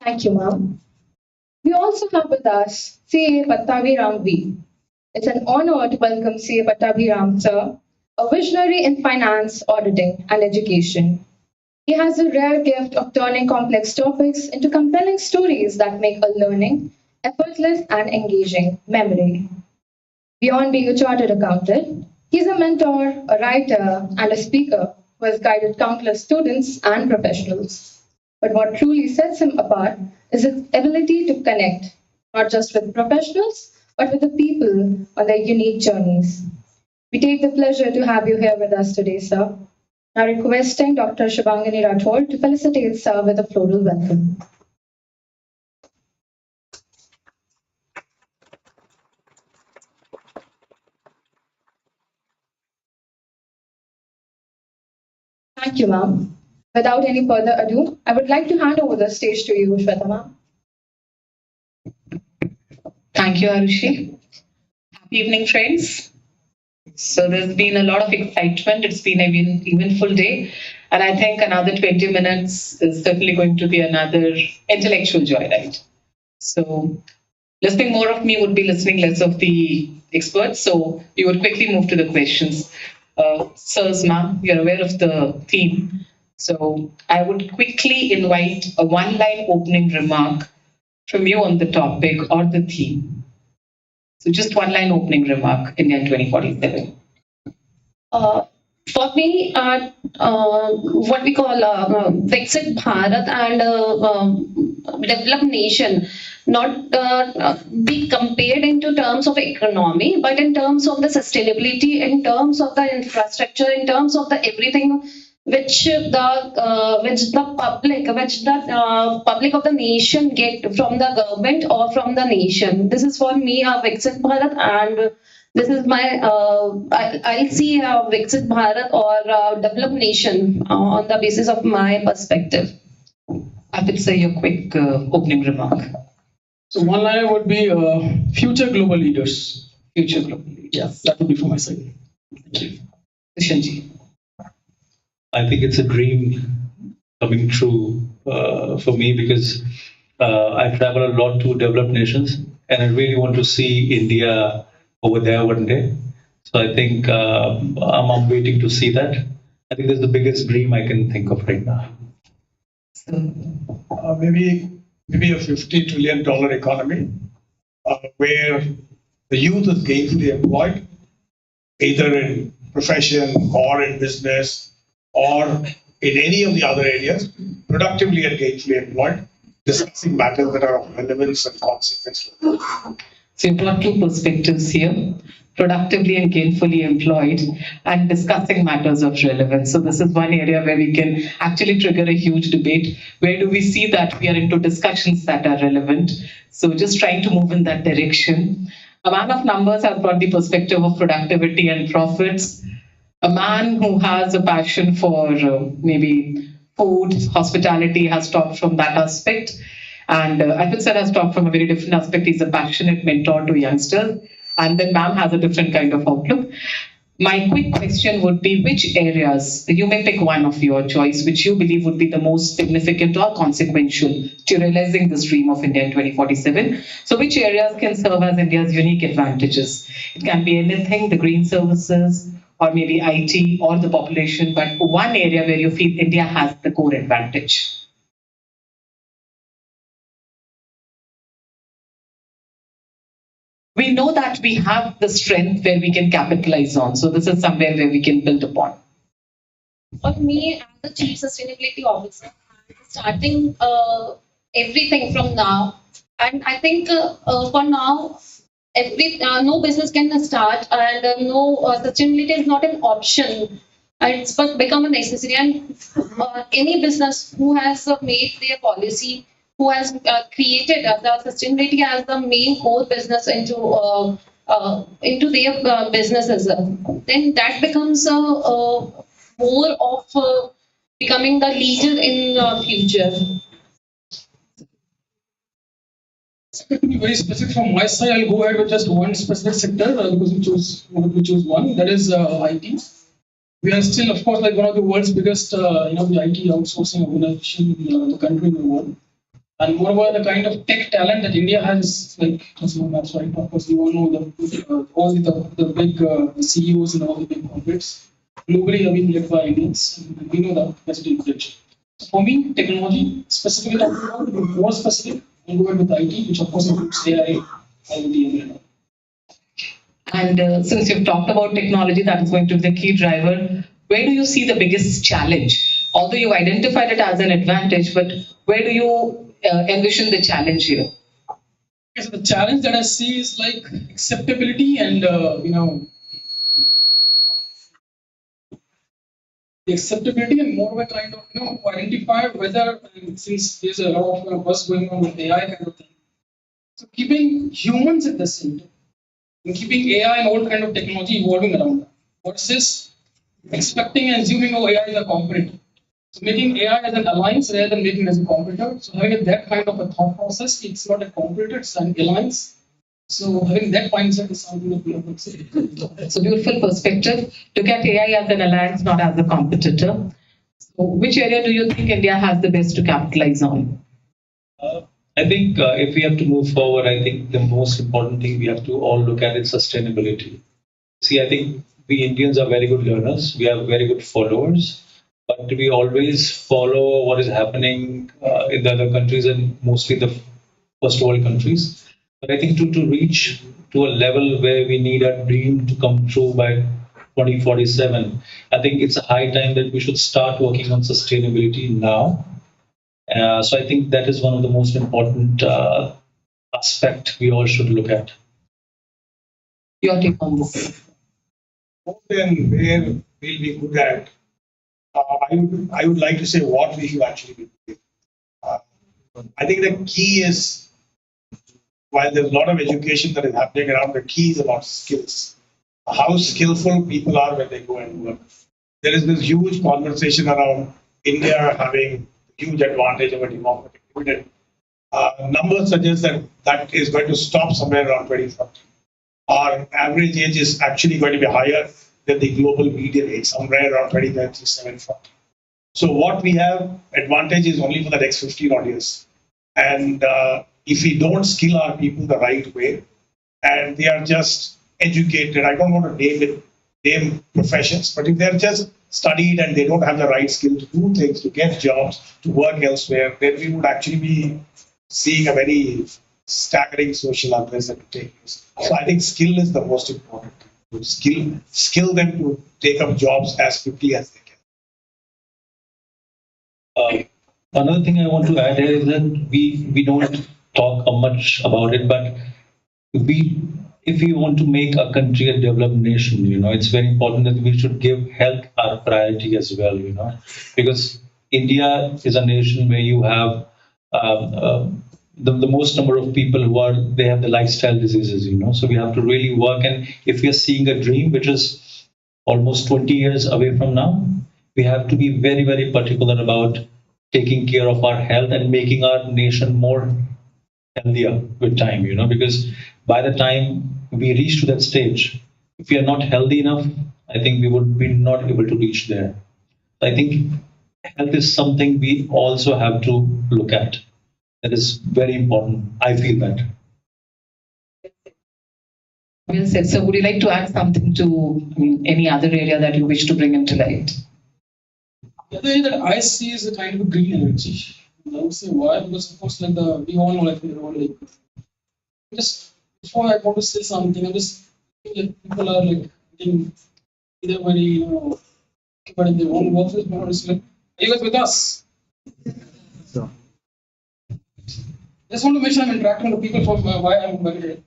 Thank you, ma'am. We also have with us CA Pattavi V. It's an honor to welcome CA Pattavi sir, a visionary in finance, auditing, and education. He has a rare gift of turning complex topics into compelling stories that make a learning effortless and engaging memory. Beyond being a chartered accountant, he's a mentor, a writer, and a speaker who has guided countless students and professionals. But what truly sets him apart is his ability to connect, not just with professionals, but with the people on their unique journeys. We take the pleasure to have you here with us today, sir. Now requesting Dr. Shubhangini Rathod to felicitate sir with a floral welcome. Thank you, ma'am. Without any further ado, I would like to hand over the stage to you, Shweta ma'am. Thank you, Arushi. Happy evening, friends. So there's been a lot of excitement. It's been an eventful day. And I think another 20 minutes is certainly going to be another intellectual joyride. So listening more of me would be listening less of the experts. So we would quickly move to the questions. Sirs, ma'am, you're aware of the theme. So I would quickly invite a one-line opening remark from you on the topic or the theme. So just one-line opening remark, India in 2047. For me, what we call Viksit Bharat and developed nation, not be compared into terms of economy, but in terms of the sustainability, in terms of the infrastructure, in terms of the everything which the public of the nation get from the government or from the nation. This is for me a Viksit Bharat, and this is my I'll see a Viksit Bharat or developed nation on the basis of my perspective. I would say your quick opening remark. So one line would be future global leaders. Future global leaders. Yes, that would be for my side. Thank you. Krishanji. I think it's a dream coming true for me because I travel a lot to developed nations and I really want to see India over there one day. So I think I'm waiting to see that. I think that's the biggest dream I can think of right now. Maybe a $50 trillion economy where the youth is gainfully employed, either in profession or in business or in any of the other areas, productively and gainfully employed, discussing matters that are of relevance and consequence. So you've got two perspectives here, productively and gainfully employed and discussing matters of relevance. So this is one area where we can actually trigger a huge debate. Where do we see that we are into discussions that are relevant? So just trying to move in that direction. A man of numbers has brought the perspective of productivity and profits. A man who has a passion for maybe food, hospitality has talked from that aspect. And Arvind sir has talked from a very different aspect. He's a passionate mentor to youngsters. And then ma'am has a different kind of outlook. My quick question would be, which areas, you may pick one of your choice, which you believe would be the most significant or consequential to realizing this dream of India in 2047. So which areas can serve as India's unique advantages? It can be anything, the green services, or maybe IT or the population, but one area where you feel India has the core advantage. We know that we have the strength where we can capitalize on. So this is somewhere where we can build upon. For me, as a chief sustainability officer, I'm starting everything from now. And I think for now, no business can start, and no sustainability is not an option. It's but become a necessity. And any business who has made their policy, who has created the sustainability as the main core business into their businesses, then that becomes more of becoming the leader in the future. To be very specific from my side, I'll go ahead with just one specific sector because we choose one. That is IT. We are still, of course, like one of the world's biggest, the IT outsourcing organization in the country in the world. And moreover, the kind of tech talent that India has, like, that's right. Of course, we all know all the big CEOs and all the big corporates globally are being led by Indians. And we know that capacity potential. So for me, technology, specifically talking about more specific, and go with IT, which of course includes AI, IoT, and all. And since you've talked about technology, that is going to be the key driver. Where do you see the biggest challenge? Although you identified it as an advantage, but where do you envision the challenge here? Okay, so the challenge that I see is like acceptability and the acceptability and more of a kind of identify whether, since there's a lot of buzz going on with AI kind of thing. So keeping humans at the center and keeping AI and all kind of technology evolving around that versus expecting and assuming AI is a competitor. So making AI as an alliance rather than making it as a competitor. So having that kind of a thought process, it's not a competitor, it's an alliance. So having that mindset is something that we have to say. It's a beautiful perspective. Look at AI as an alliance, not as a competitor. So which area do you think India has the best to capitalize on? I think if we have to move forward, I think the most important thing we have to all look at is sustainability. See, I think we Indians are very good learners. We have very good followers, but we always follow what is happening in the other countries and mostly the first world countries. But I think to reach to a level where we need our dream to come true by 2047, I think it's a high time that we should start working on sustainability now. So I think that is one of the most important aspect we all should look at. Your take on this? More than where we'll be good at, I would like to say what we should actually be doing. I think the key is, while there's a lot of education that is happening around, the key is about skills. How skillful people are when they go and work. There is this huge conversation around India having huge advantage over democratic dividend. Numbers suggest that that is going to stop somewhere around 2040. Our average age is actually going to be higher than the global median age, somewhere around 37, 40. So what we have advantage is only for the next 15 odd years. And if we don't skill our people the right way, and they are just educated, I don't want to name professions, but if they're just studied and they don't have the right skill to do things, to get jobs, to work elsewhere, then we would actually be seeing a very staggering social unrest that would take place. So I think skill is the most important. Skill them to take up jobs as quickly as they can. Another thing I want to add here is that we don't talk much about it, but if we want to make a country a developed nation, it's very important that we should give health our priority as well, because India is a nation where you have the most number of people they have the lifestyle diseases, so we have to really work. And if we are seeing a dream which is almost 20 years away from now, we have to be very, very particular about taking care of our health and making our nation more healthier with time, because by the time we reach to that stage, if we are not healthy enough, I think we would be not able to reach there. I think health is something we also have to look at. That is very important. I feel that. Well said. So would you like to add something to any other area that you wish to bring into light? The other area that I see is a kind of a green energy. I would say why? Because of course, we all know, like, just before I want to say something, I'm just like people are getting either very but in their own works, but it's like, are you guys with us? So. Just want to make sure I'm interacting with the people from why I'm very.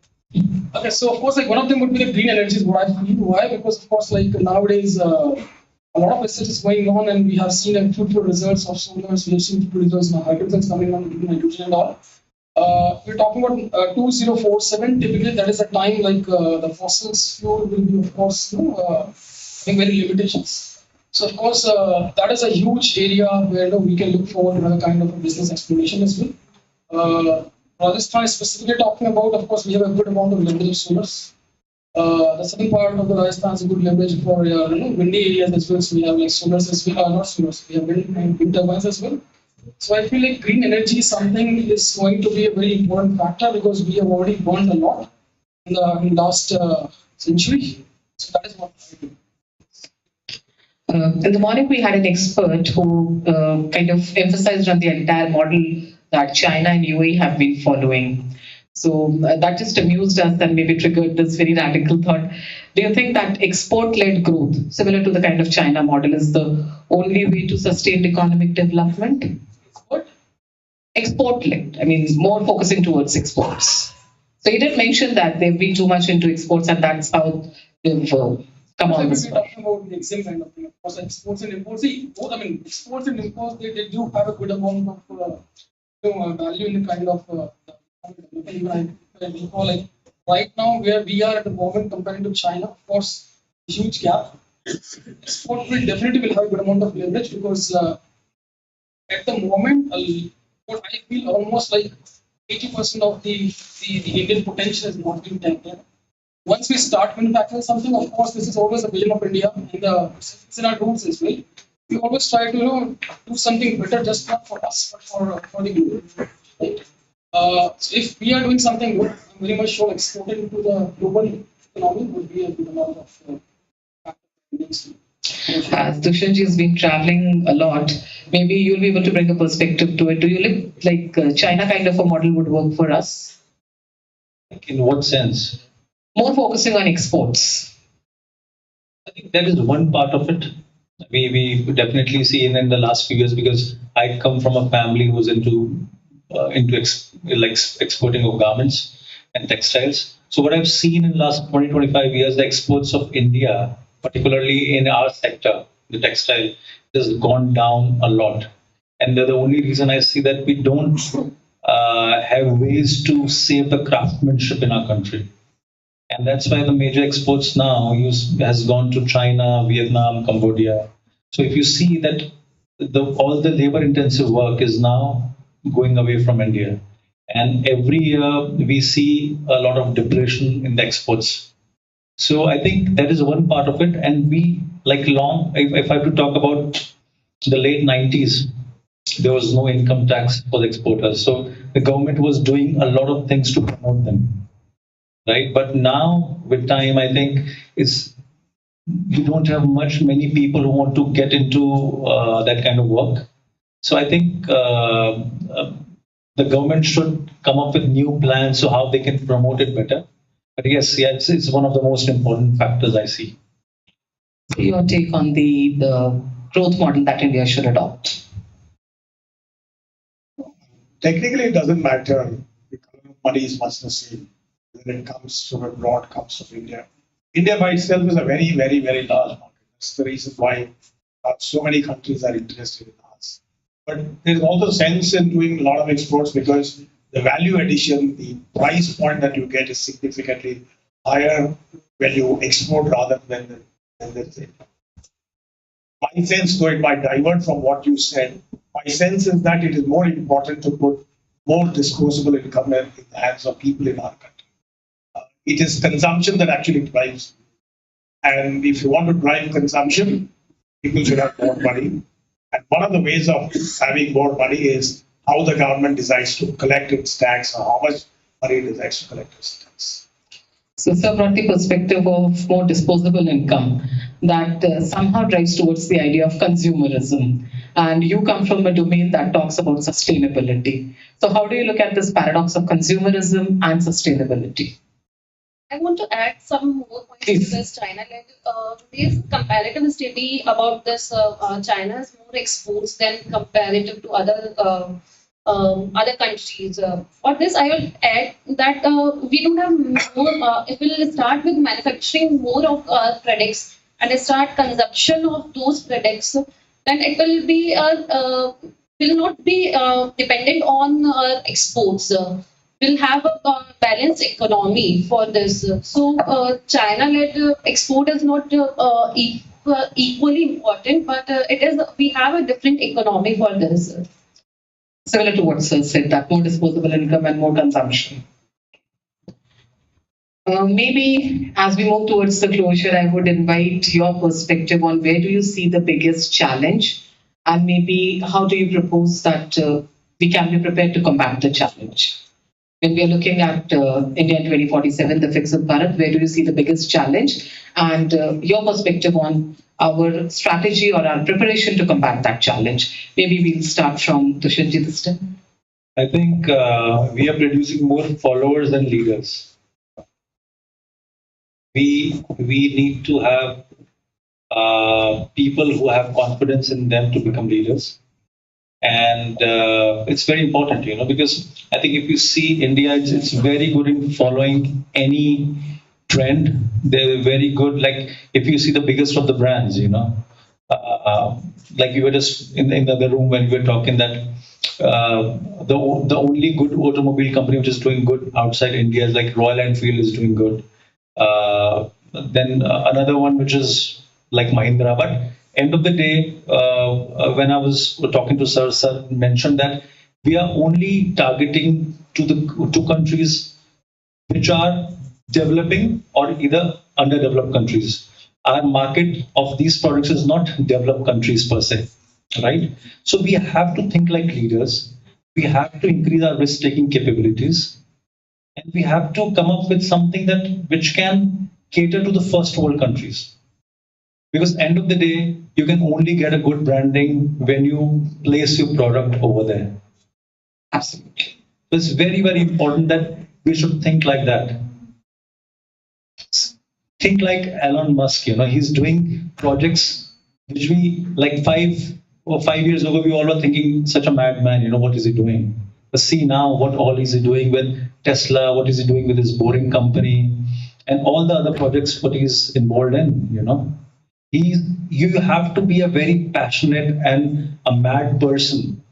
Okay, so of course, one of them would be the green energy is what I feel. Why? Because of course, nowadays, a lot of research is going on, and we have seen fruitful results of solars. We have seen fruitful results in hydrogens coming on, nitrogen and all. We're talking about 2047. Typically, that is a time the fossil fuel will be, of course, having very limitations. So, of course, that is a huge area where we can look forward to a kind of a business exploration as well. Rajasthan is specifically talking about, of course, we have a good amount of leverage of solars. The southern part of the Rajasthan is a good leverage for windy areas as well. So we have solars as well, not solars. We have wind turbines as well. So I feel like green energy is something is going to be a very important factor because we have already burned a lot in the last century. So that is what I do. In the morning, we had an expert who kind of emphasized on the entire model that China and UAE have been following. So that just amused us and maybe triggered this very radical thought. Do you think that export-led growth, similar to the kind of China model, is the only way to sustain economic development? Export-led, I mean, more focusing towards exports. So you did mention that they've been too much into exports and that's how they've come on this We're one. talking about the exim kind of thing. Of course, exports and imports. See, both, I mean, exports and imports, they do have a good amount of value in the kind of like right now where we are at the moment compared to China, of course, a huge gap. Export will definitely will have a good amount of leverage because at the moment, what I feel almost like 80% of the Indian potential is not being tapped in. Once we start manufacturing something, of course, this is always a vision of India, and it's in our roots as well. We always try to do something better, just not for us, but for the group. Right? So if we are doing something good, I'm very much sure exporting to the global economy would be a good amount of factors. As Dushanji has been traveling a lot, maybe you'll be able to bring a perspective to it. Do you look like China kind of a model would work for us? In what sense? More focusing on exports. I think that is one part of it. We definitely see in the last few years because I come from a family who's into exporting of garments and textiles. So what I've seen in the last 20-25 years, the exports of India, particularly in our sector, the textile, has gone down a lot. And the only reason I see that we don't have ways to save the craftsmanship in our country. And that's why the major exports now has gone to China, Vietnam, Cambodia. So if you see that all the labor intensive work is now going away from India. And every year we see a lot of depression in the exports. So I think that is one part of it. And we if I have to talk about the late 90s, there was no income tax for the exporters. So the government was doing a lot of things to promote them. Right. But now with time, I think you don't have many people who want to get into that kind of work. So I think the government should come up with new plans so how they can promote it better. But yes, it's one of the most important factors I see. Your take on the growth model that India should adopt? Technically, it doesn't matter. The money is much the same. When it comes from abroad, comes from India. India by itself is a very, very, very large market. That's the reason why so many countries are interested in us. But there's also sense in doing a lot of exports because the value addition, the price point that you get is significantly higher when you export rather than the my sense, though it might divert from what you said, my sense is that it is more important to put more disposable income in the hands of people in our country. It is consumption that actually drives. And if you want to drive consumption, people should have more money. And one of the ways of having more money is how the government decides to collect its tax or how much money it decides to collect its tax. So, sir, from the perspective of more disposable income, that somehow drives towards the idea of consumerism. And you come from a domain that talks about sustainability. So, how do you look at this paradox of consumerism and sustainability? I want to add some more points to this China. There's comparative study about this. China has more exports than comparative to other countries. For this, I will add that we don't have more. If we'll start with manufacturing more of products and start consumption of those products, then it will be will not be dependent on exports. We'll have a balanced economy for this. So China-led export is not equally important, but it is. We have a different economy for this. Similar to what Sir said, that more disposable income and more consumption. Maybe as we move towards the closure, I would invite your perspective on where do you see the biggest challenge And maybe how do you propose that we can be prepared to combat the challenge? When we are looking at India in 2047, the Viksit Bharat, where do you see the biggest challenge? And your perspective on our strategy or our preparation to combat that challenge? Maybe we'll start from Dushyantji this time. I think we are producing more followers than leaders. We need to have people who have confidence in them to become leaders. And it's very important, because I think if you see India, it's very good in following any trend. They're very good. Like if you see the biggest of the brands, like we were just in the other room when we were talking that the only good automobile company which is doing good outside India is like Royal Enfield is doing good. Then another one which is like Mahindra, but end of the day, when I was talking to Sir mentioned that we are only targeting to the two countries which are developing or either underdeveloped countries. Our market of these products is not developed countries per se, right? So we have to think like leaders. We have to increase our risk-taking capabilities, and we have to come up with something that which can cater to the first world countries. Because end of the day, you can only get a good branding when you place your product over there. Absolutely. So it's very, very important that we should think like that. Think like Elon Musk, he's doing projects which we like 5 years ago, we all were thinking such a madman, what is he doing? But see now what all is he doing with Tesla, what is he doing with his boring company, and all the other projects what he's involved in, You have to be a very passionate and a mad person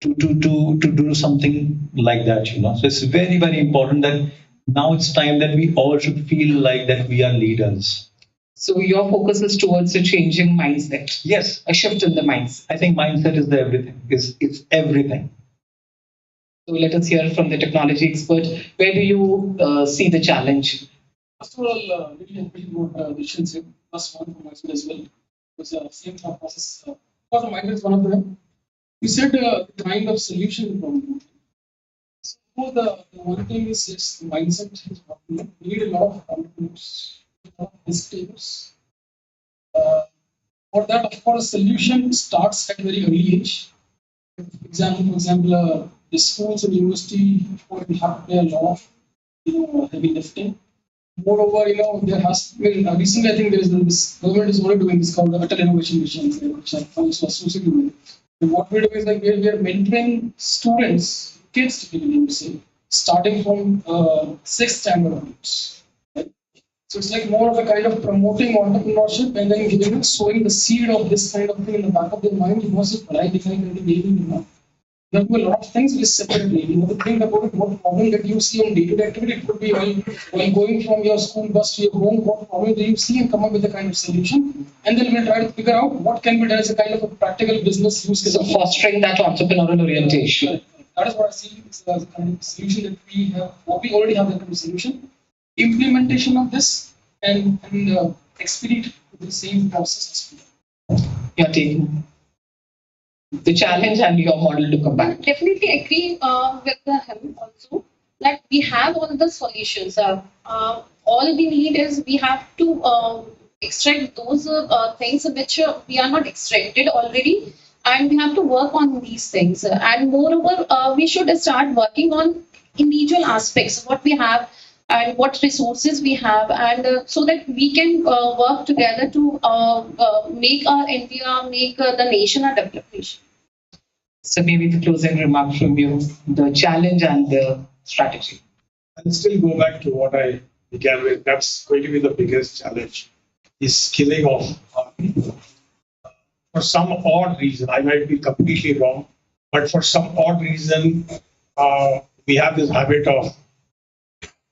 to do something like that, So it's very, very important that now it's time that we all should feel like that we are leaders. So your focus is towards a changing mindset. Yes. A shift in the mindset. I think mindset is everything. It's everything. So let us hear from the technology expert. Where do you see the challenge? First of all, really appreciate what Vishal said. Plus one from myself as well. It was the same thought process. For my is one of them. You said the kind of solution problem. So the one thing is yes, the mindset is what we need. We need a lot of confidence, a lot of risk takers. For that, of course, solution starts at very early age. For example, the schools and university will have to play a lot of heavy lifting. Moreover, there has recently I think there is this government is only doing this called the Atal Innovation Mission, which I also associated with. And what we do is like we are mentoring students, kids typically, you say, starting from 6th standard onwards. Right? So it's like more of a kind of promoting entrepreneurship and then giving sowing the seed of this kind of thing in the back of their mind. There are a lot of things which separately. To think about it, what problem that you see on day-to-day activity. It could be while going from your school bus to your home, what problem do you see and come up with a kind of solution. And then we'll try to figure out what can be done as a kind of a practical business use case. So fostering that entrepreneurial orientation. That is what I see as a kind of solution that we have. What we already have that kind of solution. Implementation of this and expedite the same process. You're taking the challenge and your model to combat. Definitely agree with him also that we have all the solutions. All we need is we have to extract those things which we are not extracted already, and we have to work on these things. And moreover, we should start working on individual aspects, what we have and what resources we have, and so that we can work together to make our India, make the nation a developed nation. So maybe the closing remark from you, the challenge and the strategy. I'll still go back to what I began with. That's going to be the biggest challenge, is skilling of our people. For some odd reason, I might be completely wrong, but for some odd reason, we have this habit of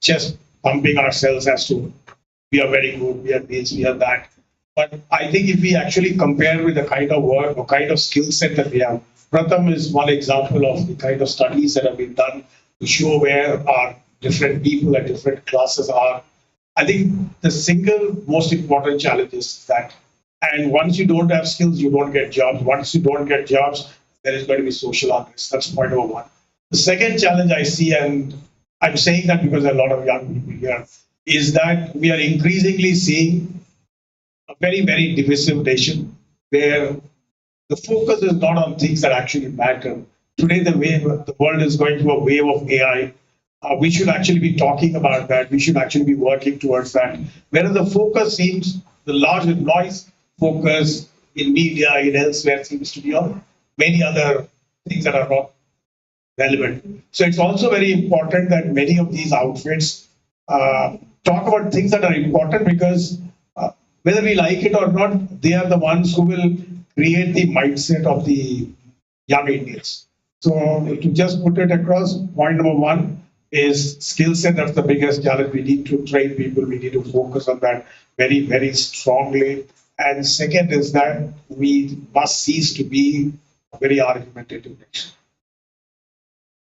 just pumping ourselves as to we are very good, we are this, we are that. But I think if we actually compare with the kind of work or kind of skill set that we have, Pratham is one example of the kind of studies that have been done to show where our different people at different classes are. I think the single most important challenge is that And once you don't have skills, you don't get jobs. Once you don't get jobs, there is going to be social unrest. That's point number one. The second challenge I see, and I'm saying that because there are a lot of young people here, is that we are increasingly seeing a very, very divisive nation where the focus is not on things that actually matter. Today, the world is going through a wave of AI. We should actually be talking about that. We should actually be working towards that. Whereas the focus seems, the large noise focus in media, in elsewhere, seems to be on many other things that are not relevant. So it's also very important that many of these outfits talk about things that are important because whether we like it or not, they are the ones who will create the mindset of the young Indians. So to just put it across, point number one is skill set. That's the biggest challenge. We need to train people. We need to focus on that very, very strongly. And second is that we must cease to be a very argumentative nation.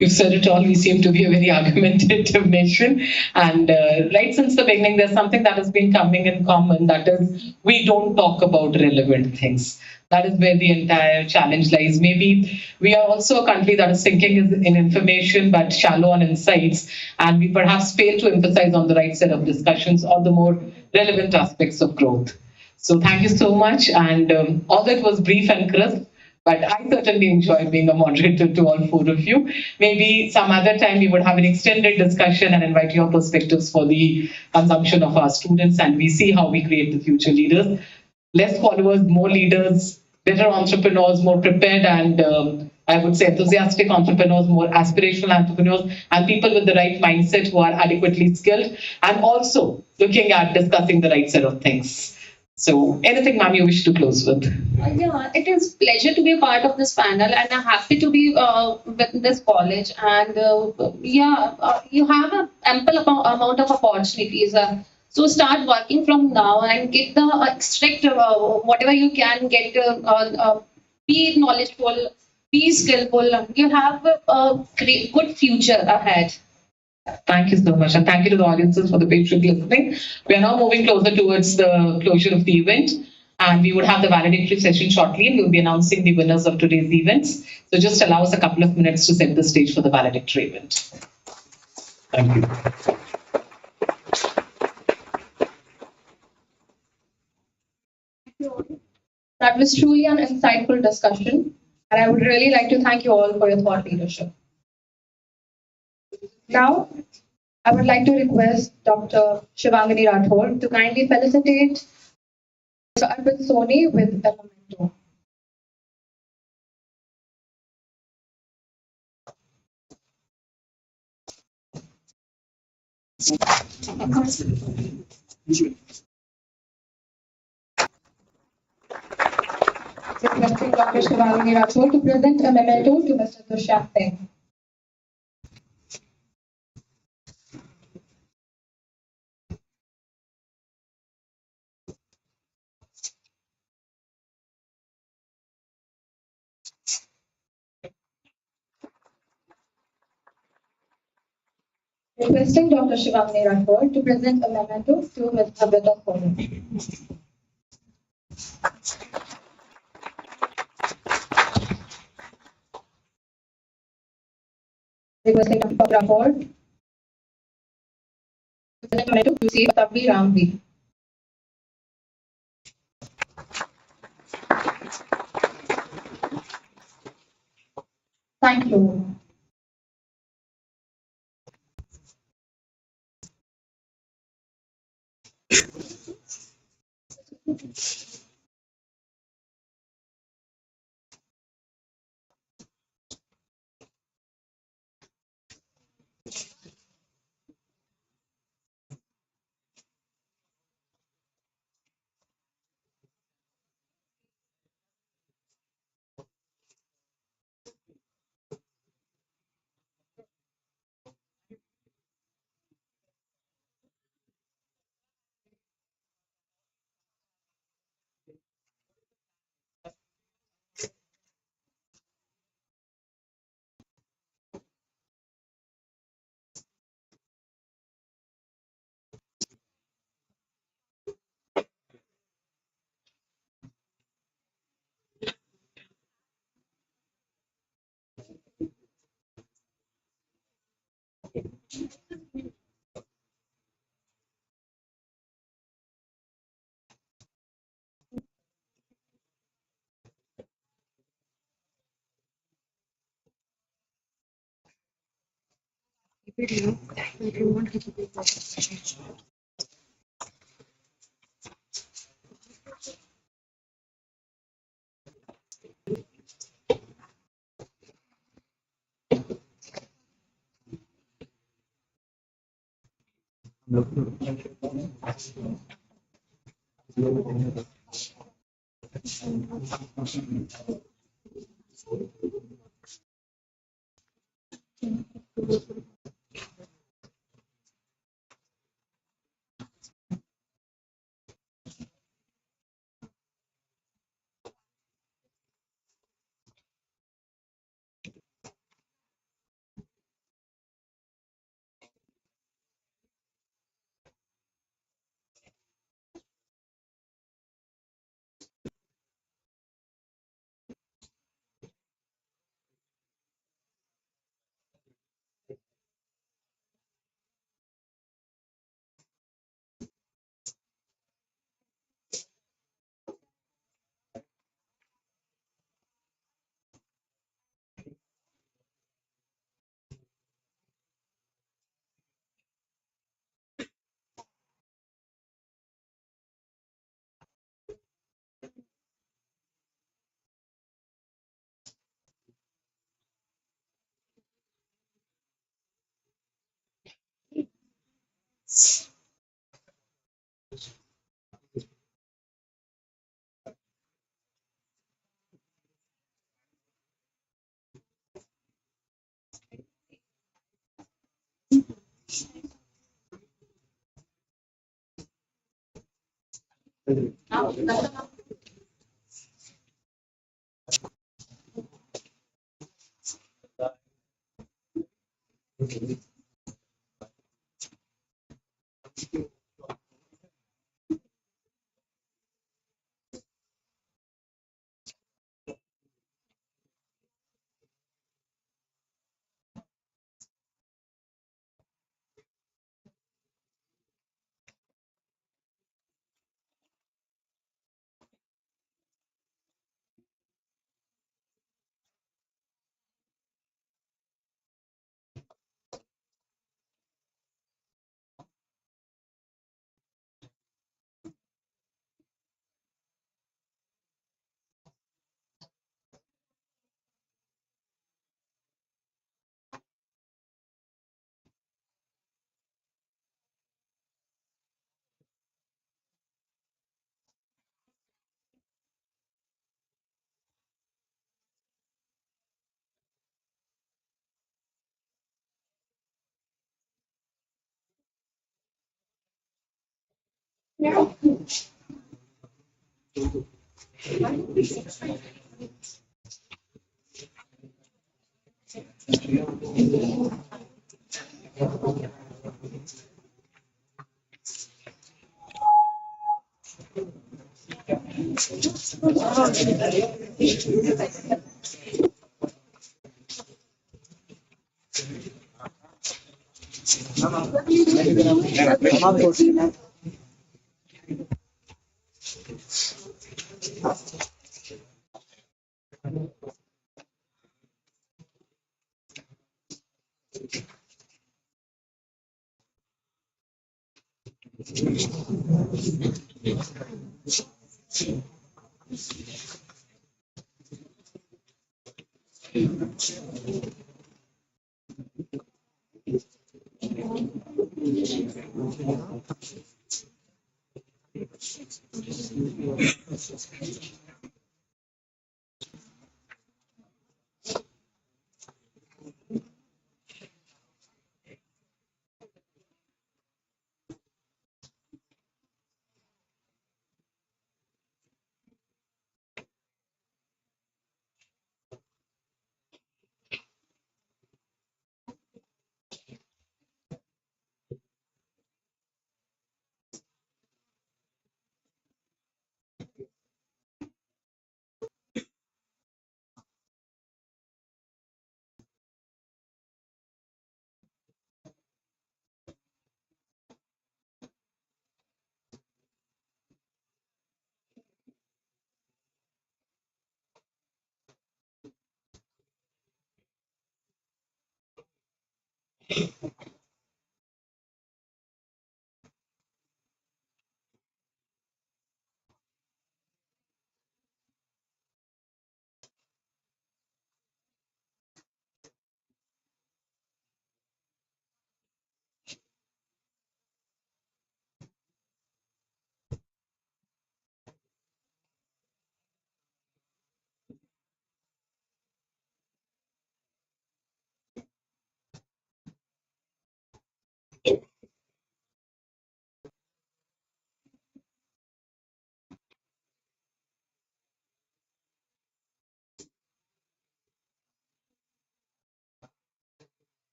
You've said it all. We seem to be a very argumentative nation. And right since the beginning, there's something that has been coming in common. That is, we don't talk about relevant things. That is where the entire challenge lies. Maybe we are also a country that is thinking in information, but shallow on insights. And we perhaps fail to emphasize on the right set of discussions or the more relevant aspects of growth. So thank you so much. And although it was brief and crisp, but I certainly enjoyed being a moderator to all four of you. Maybe some other time we would have an extended discussion and invite your perspectives for the consumption of our students, and we see how we create the future leaders. Less followers, more leaders, better entrepreneurs, more prepared and I would say enthusiastic entrepreneurs, more aspirational entrepreneurs, and people with the right mindset who are adequately skilled, and also looking at discussing the right set of things. So anything, ma'am, you wish to close with? Yeah, it is pleasure to be a part of this panel, and I'm happy to be with this college. And you have an ample amount of opportunities. So start working from now and get the extract whatever you can get. Be knowledgeable, be skillful. You have a great, good future ahead. Thank you so much. And thank you to the audiences for the patient listening. We are now moving closer towards the closure of the event. And we would have the valedictory session shortly, and we'll be announcing the winners of today's events. So just allow us a couple of minutes to set the stage for the valedictory event. Thank you. That was truly an insightful discussion, and I would really like to thank you all for your thought leadership. Now, I would like to request Dr. Shivangani Rathod to kindly felicitate Mr. Arpit Soni with a memento. Requesting Dr. Shivangani Rathod to present a memento to Mr. Dushyant Singh. Requesting Dr. Shivangani Rathod to present a memento to Ms. Abhita Soni. Requesting Dr. Rathod to present a memento to C. Tabbi Ramvi. Thank you.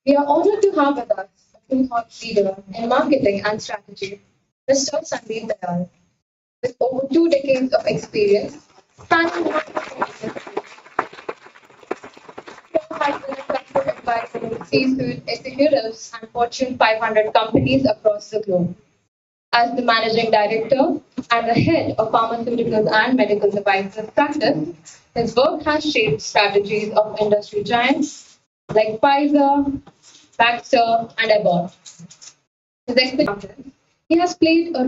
We are honored to have with us a true thought leader in marketing and strategy, Mr. Sandeep Dayal. With over 2 decades of experience, spanning more has been a trusted advisor to C-suite executives and Fortune 500 companies across the globe. As the managing director and the head of pharmaceuticals and medical devices practice, his work has shaped strategies of industry giants like Pfizer, Baxter, and Abbott. His experience, he has played a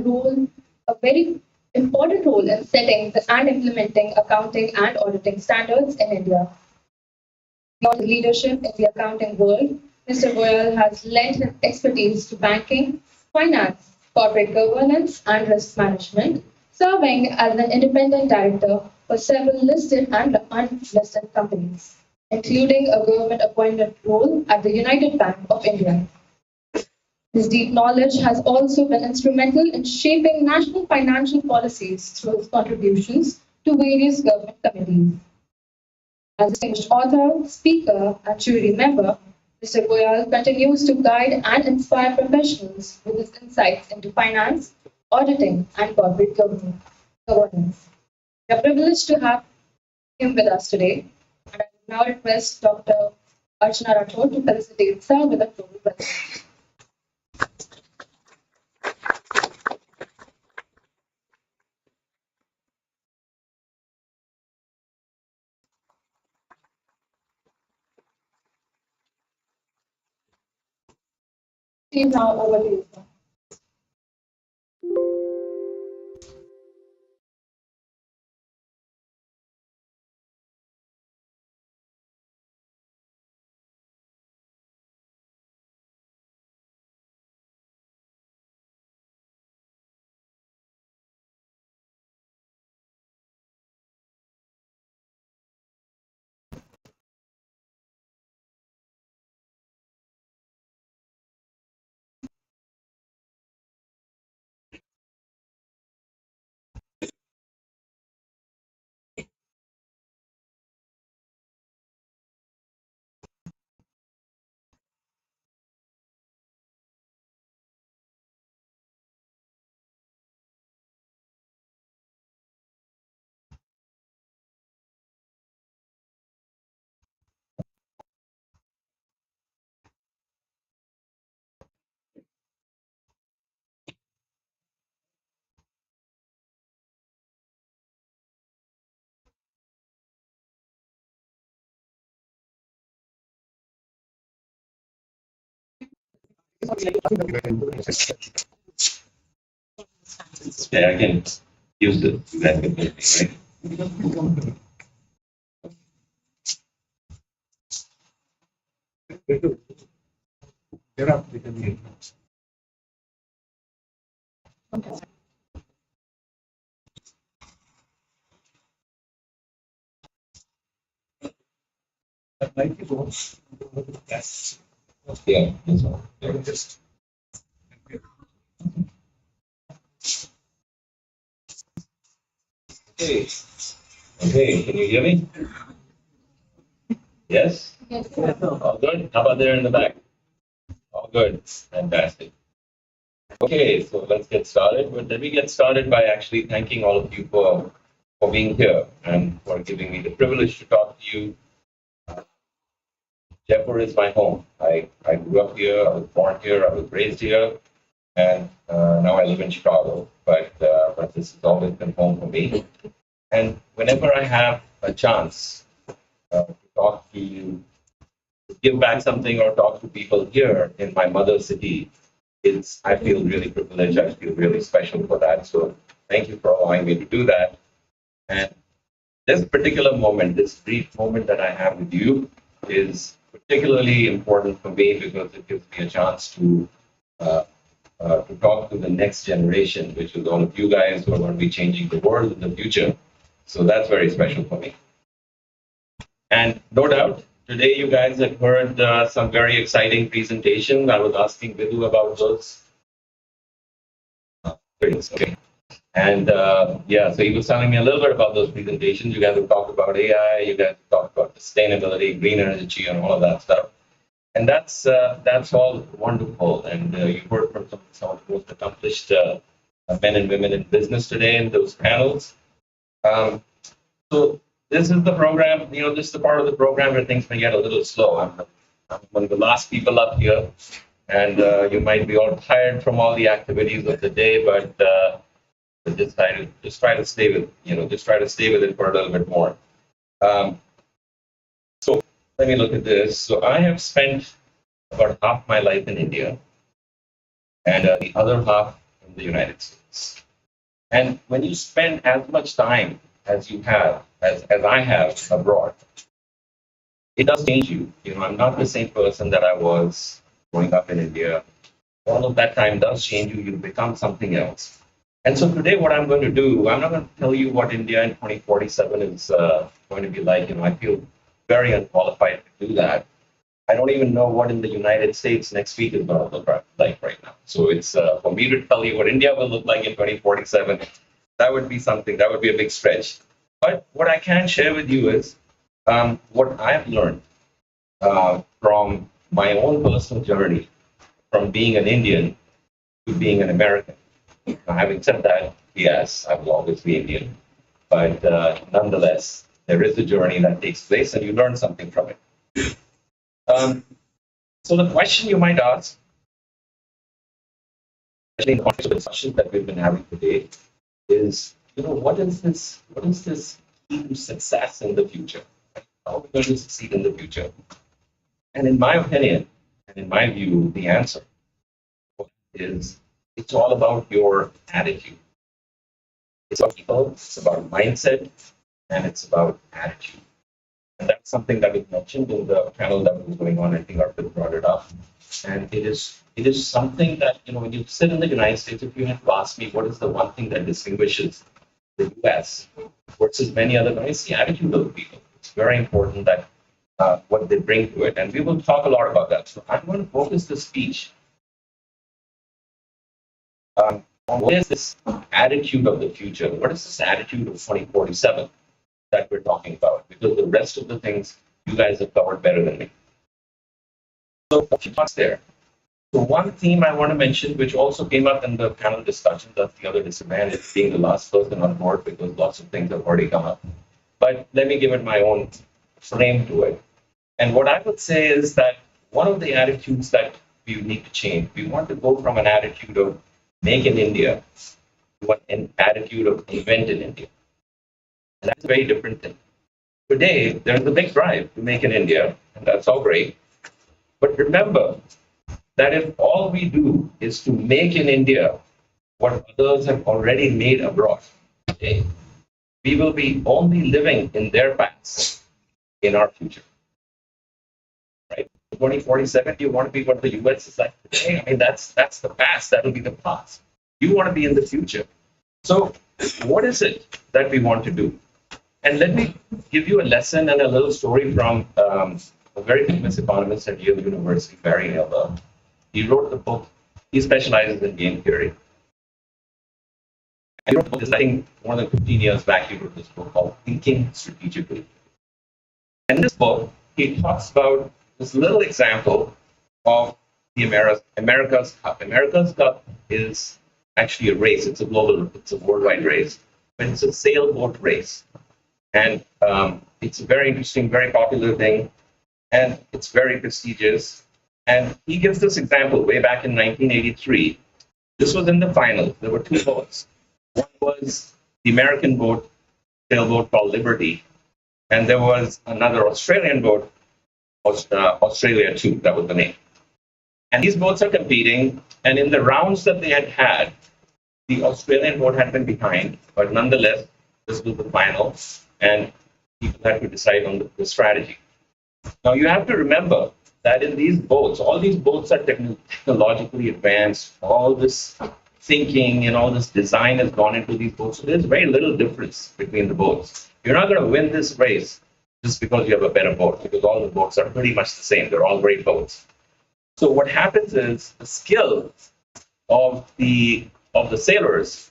very important role in setting and implementing accounting and auditing standards in India, Beyond his leadership in the accounting world, Mr. Goyal has lent his expertise to banking, finance, corporate governance, and risk management, serving as an independent director for several listed and unlisted companies, including a government-appointed role at the United Bank of India. His deep knowledge has also been instrumental in shaping national financial policies through his contributions to various government committees. As a distinguished author, speaker, and jury member, Mr. Goyal continues to guide and inspire professionals with his insights into finance, auditing, and corporate governance. We are privileged to have him with us today, and I now request Dr. Archana Rathod to felicitate sir with a floral presentation. Please now over to you, sir. Yeah, I can use the that right? Yeah, that's all. Okay. Okay, can you hear me? Yes? Yes, All good? How about there in the back? All good. Fantastic. Okay, so let's get started. But let me get started by actually thanking all of you for being here and for giving me the privilege to talk to you. Jaipur is my home. I grew up here, I was born here, I was raised here, and now I live in Chicago. But this has always been home for me. And whenever I have a chance to talk to you, to give back something or talk to people here in my mother city, I feel really privileged. I feel really special for that. So thank you for allowing me to do that. And this particular moment, this brief moment that I have with you, is particularly important for me because it gives me a chance to talk to the next generation, which is all of you guys who are going to be changing the world in the future. So that's very special for me. And no doubt, today you guys have heard some very exciting presentations. I was asking Vidhu about those. Okay. And yeah, so he was telling me a little bit about those presentations. You guys have talked about AI, you guys have talked about sustainability, green energy, and all of that stuff. And that's all wonderful. And you heard from some of the most accomplished men and women in business today in those panels. So this is the program, this is the part of the program where things may get a little slow. I'm one of the last people up here, and you might be all tired from all the activities of the day, but just try to stay with it for a little bit more. So let me look at this. So I have spent about half my life in India, and the other half in the United States. And when you spend as much time as you have, as I have abroad, it does change you. You know, I'm not the same person that I was growing up in India. All of that time does change you. You become something else. And so today, what I'm going to do, I'm not going to tell you what India in 2047 is going to be like. You know, I feel very unqualified to do that. I don't even know what in the United States next week is going to look like right now. So it's for me to tell you what India will look like in 2047. That would be something. That would be a big stretch. But what I can share with you is what I've learned from my own personal journey, from being an Indian to being an American. Now, having said that, yes, I will always be Indian, but nonetheless, there is a journey that takes place, and you learn something from it. So the question you might ask, especially in the context of the discussion that we've been having today, is, you know, what is this key to success in the future? How are we going to succeed in the future? And in my opinion, and in my view, the answer is it's all about your attitude. It's about people, it's about mindset, and it's about attitude. And that's something that was mentioned in the panel that was going on. I think Arpit brought it up. And it is something that, you know, when you sit in the United States, if you had to ask me what is the one thing that distinguishes the US versus many other countries, the attitude of the people. It's very important that what they bring to it. And we will talk a lot about that. So I'm going to focus the speech on what is this attitude of the future? What is this attitude of 2047 that we're talking about? Because the rest of the things you guys have covered better than me. So a few thoughts there. So one theme I want to mention, which also came up in the panel discussion, that's the other disadvantage, being the last person on board, because lots of things have already come up. But let me give it my own frame to it. And what I would say is that one of the attitudes that we need to change, we want to go from an attitude of make in India to an attitude of invent in India. And that's a very different thing. Today, there's a big drive to make in India, and that's all great. But remember that if all we do is to make in India what others have already made abroad today, we will be only living in their past in our future. Right? 2047, you want to be what the US is like today? I mean, that's the past. That'll be the past. You want to be in the future. So what is it that we want to do? And let me give you a lesson and a little story from a very famous economist at Yale University, Barry Neil. He wrote the book. He specializes in game theory. He wrote this, I think, more than 15 years back. He wrote this book called Thinking Strategically. And in this book, he talks about this little example of the America's Cup. America's Cup is actually a race. It's a worldwide race, but it's a sailboat race. And it's a very interesting, very popular thing, and it's very prestigious. And he gives this example way back in 1983. This was in the final. There were two boats. One was the American boat, sailboat called Liberty, and there was another Australian boat, Australia 2, that was the name. And these boats are competing, and in the rounds that they had, the Australian boat had been behind, but nonetheless, this was the final, and people had to decide on the strategy. Now, you have to remember that in these boats, all these boats are technologically advanced, all this thinking and all this design has gone into these boats, so there's very little difference between the boats. You're not going to win this race just because you have a better boat, because all the boats are pretty much the same. They're all great boats. So what happens is the skill of the sailors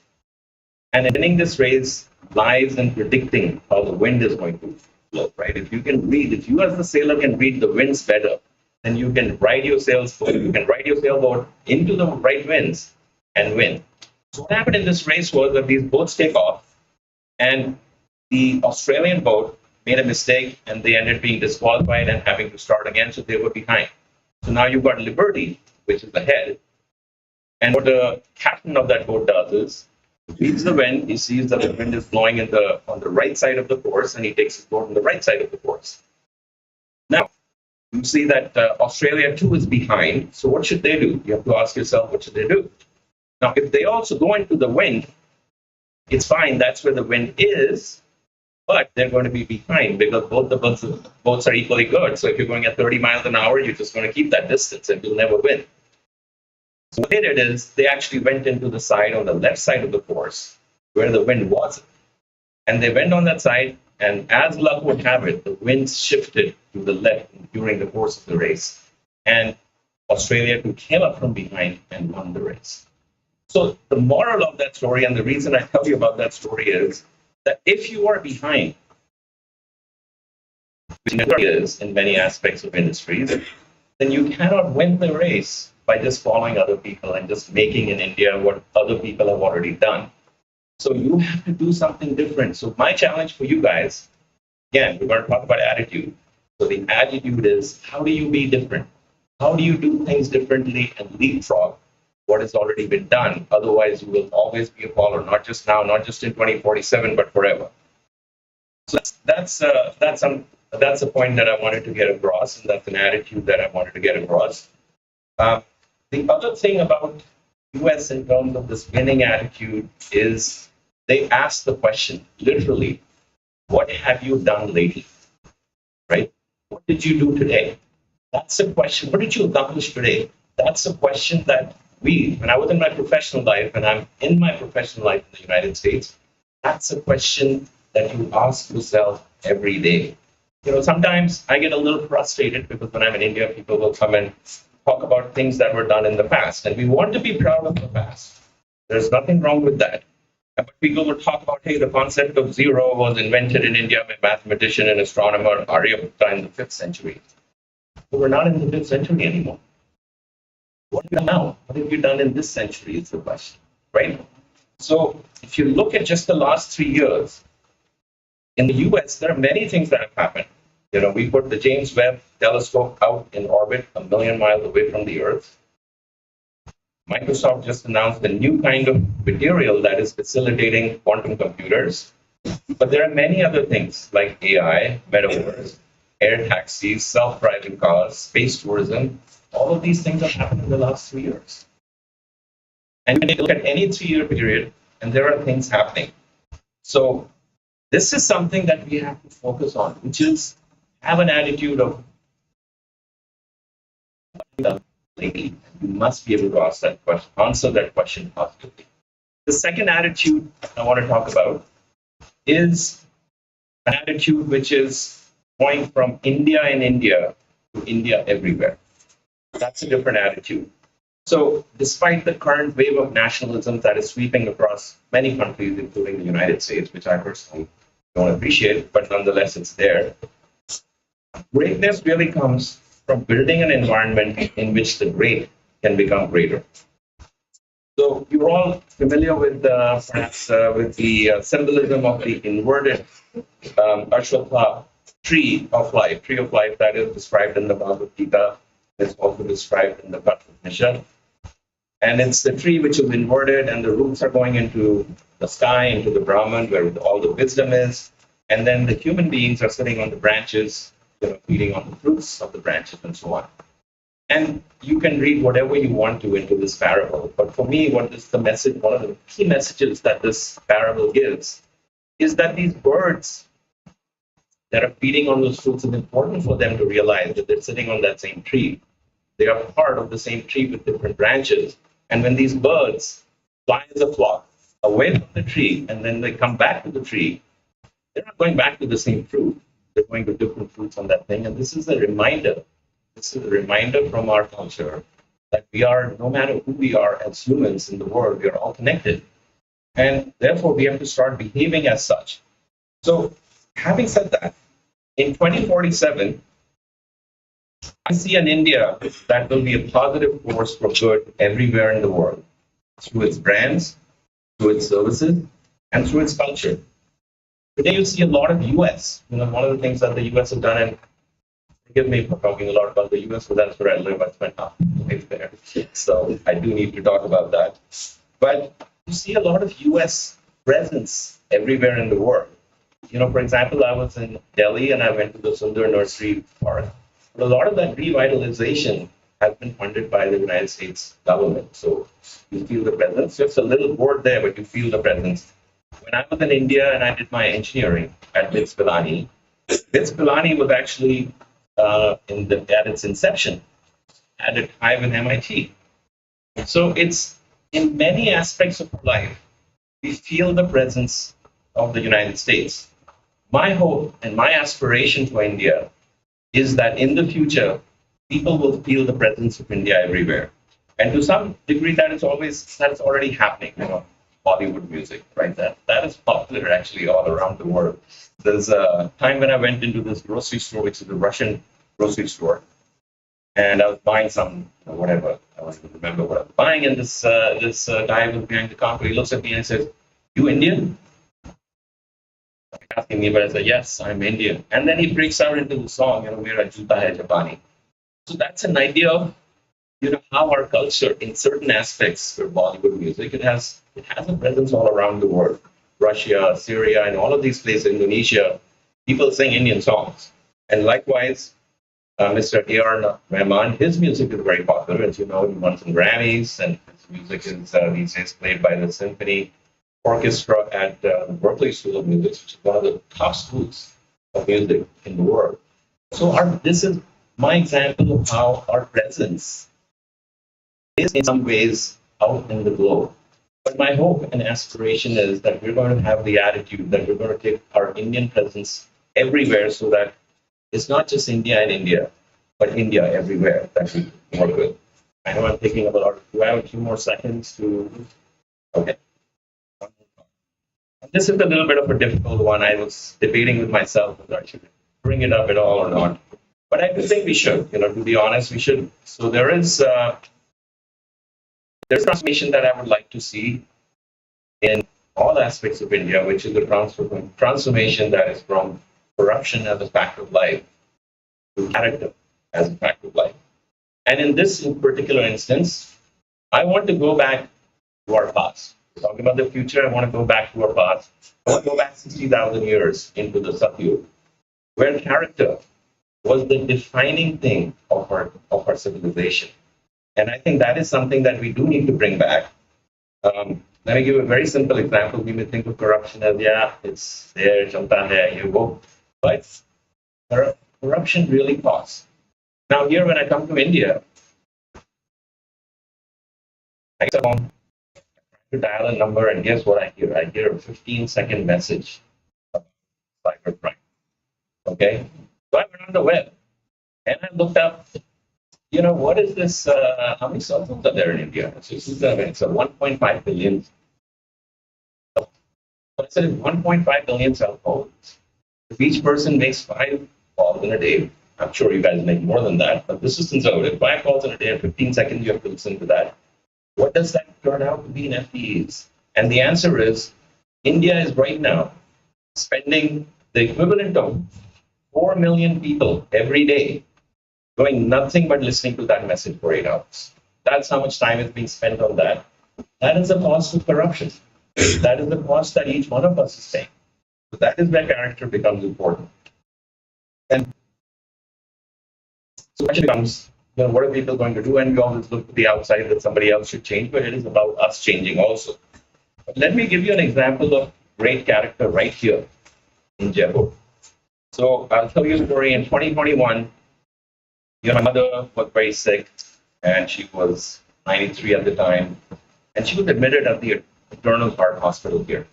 and in winning this race lies in predicting how the wind is going to blow, right? If you as the sailor can read the winds better, then you can ride your sailboat into the right winds and win. So what happened in this race was that these boats take off, and the Australian boat made a mistake, and they ended up being disqualified and having to start again, so they were behind. So now you've got Liberty, which is ahead, and what the captain of that boat does is he reads the wind, he sees that the wind is blowing on the right side of the course, and he takes his boat on the right side of the course. Now, you see that Australia 2 is behind, so what should they do? You have to ask yourself, what should they do? Now, if they also go into the wind, it's fine, that's where the wind is, but they're going to be behind because both the boats are equally good. So if you're going at 30 miles an hour, you're just going to keep that distance and you'll never win. So what they did is they actually went into the side on the left side of the course where the wind wasn't. And they went on that side, and as luck would have it, the winds shifted to the left during the course of the race. And Australia came up from behind and won the race. So the moral of that story, and the reason I tell you about that story, is that if you are behind, which it is in many aspects of industries, then you cannot win the race by just following other people and just making in India what other people have already done. So you have to do something different. So my challenge for you guys, again, we're going to talk about attitude. So the attitude is, how do you be different? How do you do things differently and leapfrog what has already been done? Otherwise, you will always be a follower, not just now, not just in 2047, but forever. So that's a point that I wanted to get across, and that's an attitude that I wanted to get across. The other thing about US in terms of this winning attitude is they ask the question, literally, what have you done lately? Right? What did you do today? That's a question. What did you accomplish today? That's a question that when I was in my professional life, and I'm in my professional life in the United States, that's a question that you ask yourself every day. You know, sometimes I get a little frustrated because when I'm in India, people will come and talk about things that were done in the past, and we want to be proud of the past. There's nothing wrong with that. But people will talk about, hey, the concept of zero was invented in India by mathematician and astronomer Aryabhatta in the 5th century. But we're not in the 5th century anymore. What have you done now? What have you done in this century is the question, right? So if you look at just the last 3 years, in the US, there are many things that have happened. You know, we put the James Webb telescope out in orbit 1 million miles away from the Earth. Microsoft just announced a new kind of material that is facilitating quantum computers. But there are many other things like AI, metaverse, air taxis, self-driving cars, space tourism. All of these things have happened in the last 3 years. And when you look at any 3-year period, and there are things happening. So this is something that we have to focus on, which is have an attitude of lately. You must be able to ask that question, answer that question positively. The second attitude I want to talk about is an attitude which is going from India in India to India everywhere. That's a different attitude. So despite the current wave of nationalism that is sweeping across many countries, including the United States, which I personally don't appreciate, but nonetheless it's there, greatness really comes from building an environment in which the great can become greater. So you're all familiar with perhaps with the symbolism of the inverted Ashwatthama tree of life that is described in the Bhagavad Gita. It's also described in the Upanishad. And it's the tree which is inverted, and the roots are going into the sky, into the Brahman, where all the wisdom is. And then the human beings are sitting on the branches, feeding on the fruits of the branches and so on. And you can read whatever you want to into this parable. But for me, what is the message? One of the key messages that this parable gives is that these birds that are feeding on those fruits, it's important for them to realize that they're sitting on that same tree. They are part of the same tree with different branches. And when these birds fly as a flock away from the tree and then they come back to the tree, they're not going back to the same fruit. They're going to different fruits on that thing. And this is a reminder. This is a reminder from our culture that we are, no matter who we are as humans in the world, we are all connected. And therefore, we have to start behaving as such. So, having said that, in 2047, I see an India that will be a positive force for good everywhere in the world, through its brands, through its services, and through its culture. Today, you see a lot of US. One of the things that the US has done, and forgive me for talking a lot about the US, but that's where I live. I spent half my life there. So I do need to talk about that. But you see a lot of US presence everywhere in the world. For example, I was in Delhi and I went to the Sundar Nursery Park. But a lot of that revitalization has been funded by the United States government. So you feel the presence. Just a little board there, but you feel the presence. When I was in India and I did my engineering at BITS Pilani was actually at its inception at a time in MIT. So it's in many aspects of life, we feel the presence of the United States. My hope and my aspiration for India is that in the future, people will feel the presence of India everywhere. And to some degree, that's already happening. Bollywood music, right? That is popular actually all around the world. There's a time when I went into this grocery store, which is a Russian grocery store, and I was buying some whatever. I don't even remember what I was buying, and this guy was behind the counter. He looks at me and says, "You Indian?" Asking me, but I said, "Yes, I'm Indian." And then he breaks out into the song, "Mera Juta Hai Japani." So that's an idea of how our culture, in certain aspects for Bollywood music, it has a presence all around the world. Russia, Syria, and all of these places, Indonesia, people sing Indian songs. And likewise, Mr. A.R. Rahman, his music is very popular. As you know, he won some Grammys, and his music is these days played by the Symphony Orchestra at the Berkeley School of Music, which is one of the top schools of music in the world. So this is my example of how our presence is in some ways out in the globe. But my hope and aspiration is that we're going to have the attitude that we're going to take our Indian presence everywhere, so that it's not just India and India, but India everywhere that we work with. I know I'm thinking about, do I have a few more seconds to, okay. This is a little bit of a difficult one. I was debating with myself whether I should bring it up at all or not. But I do think we should, to be honest, we should. So there's transformation that I would like to see in all aspects of India, which is the transformation that is from corruption as a fact of life to character as a fact of life. And in this particular instance, I want to go back to our past. We're talking about the future, I want to go back to our past. I want to go back 60,000 years into the Satyug, where character was the defining thing of our civilization. And I think that is something that we do need to bring back. Let me give a very simple example. We may think of corruption as, it's there, chanta hai, you go. But corruption really costs. Now here, when I come to India, I get on to dial a number, and guess what I hear? I hear a 15-second message about cybercrime. Okay? So I went on the web, and I looked up, what is this? How many cell phones are there in India? It's a 1.5 billion. So I said 1.5 billion cell phones. If each person makes 5 calls in a day, I'm sure you guys make more than that, but this is conservative. 5 calls in a day, 15 seconds, you have to listen to that. What does that turn out to be in FTEs? And the answer is, India is right now spending the equivalent of 4 million people every day doing nothing but listening to that message for 8 hours. That's how much time is being spent on that. That is the cost of corruption. That is the cost that each one of us is paying. So that is where character becomes important. And so the question becomes, what are people going to do? And we always look to the outside that somebody else should change, but it is about us changing also. But let me give you an example of great character right here in Jaipur. So I'll tell you a story. In 2021, my mother was very sick, and she was 93 at the time, and she was admitted at the Internal Heart Hospital here.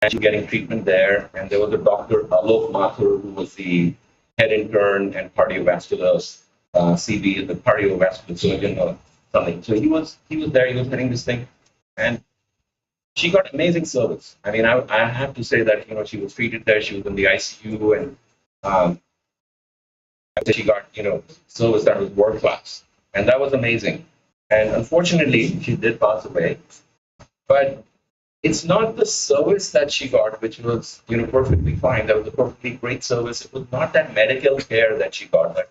And she was getting treatment there, and there was a Dr. Alok Mathur, who was the head intern and cardiovascular CV, the cardiovascular surgeon or something. So he was there, he was getting this thing, and she got amazing service. I mean, I have to say that, she was treated there, she was in the ICU, and she got, service that was world class. And that was amazing. And unfortunately, she did pass away. But it's not the service that she got, which was, perfectly fine. That was a perfectly great service. It was not that medical care that she got that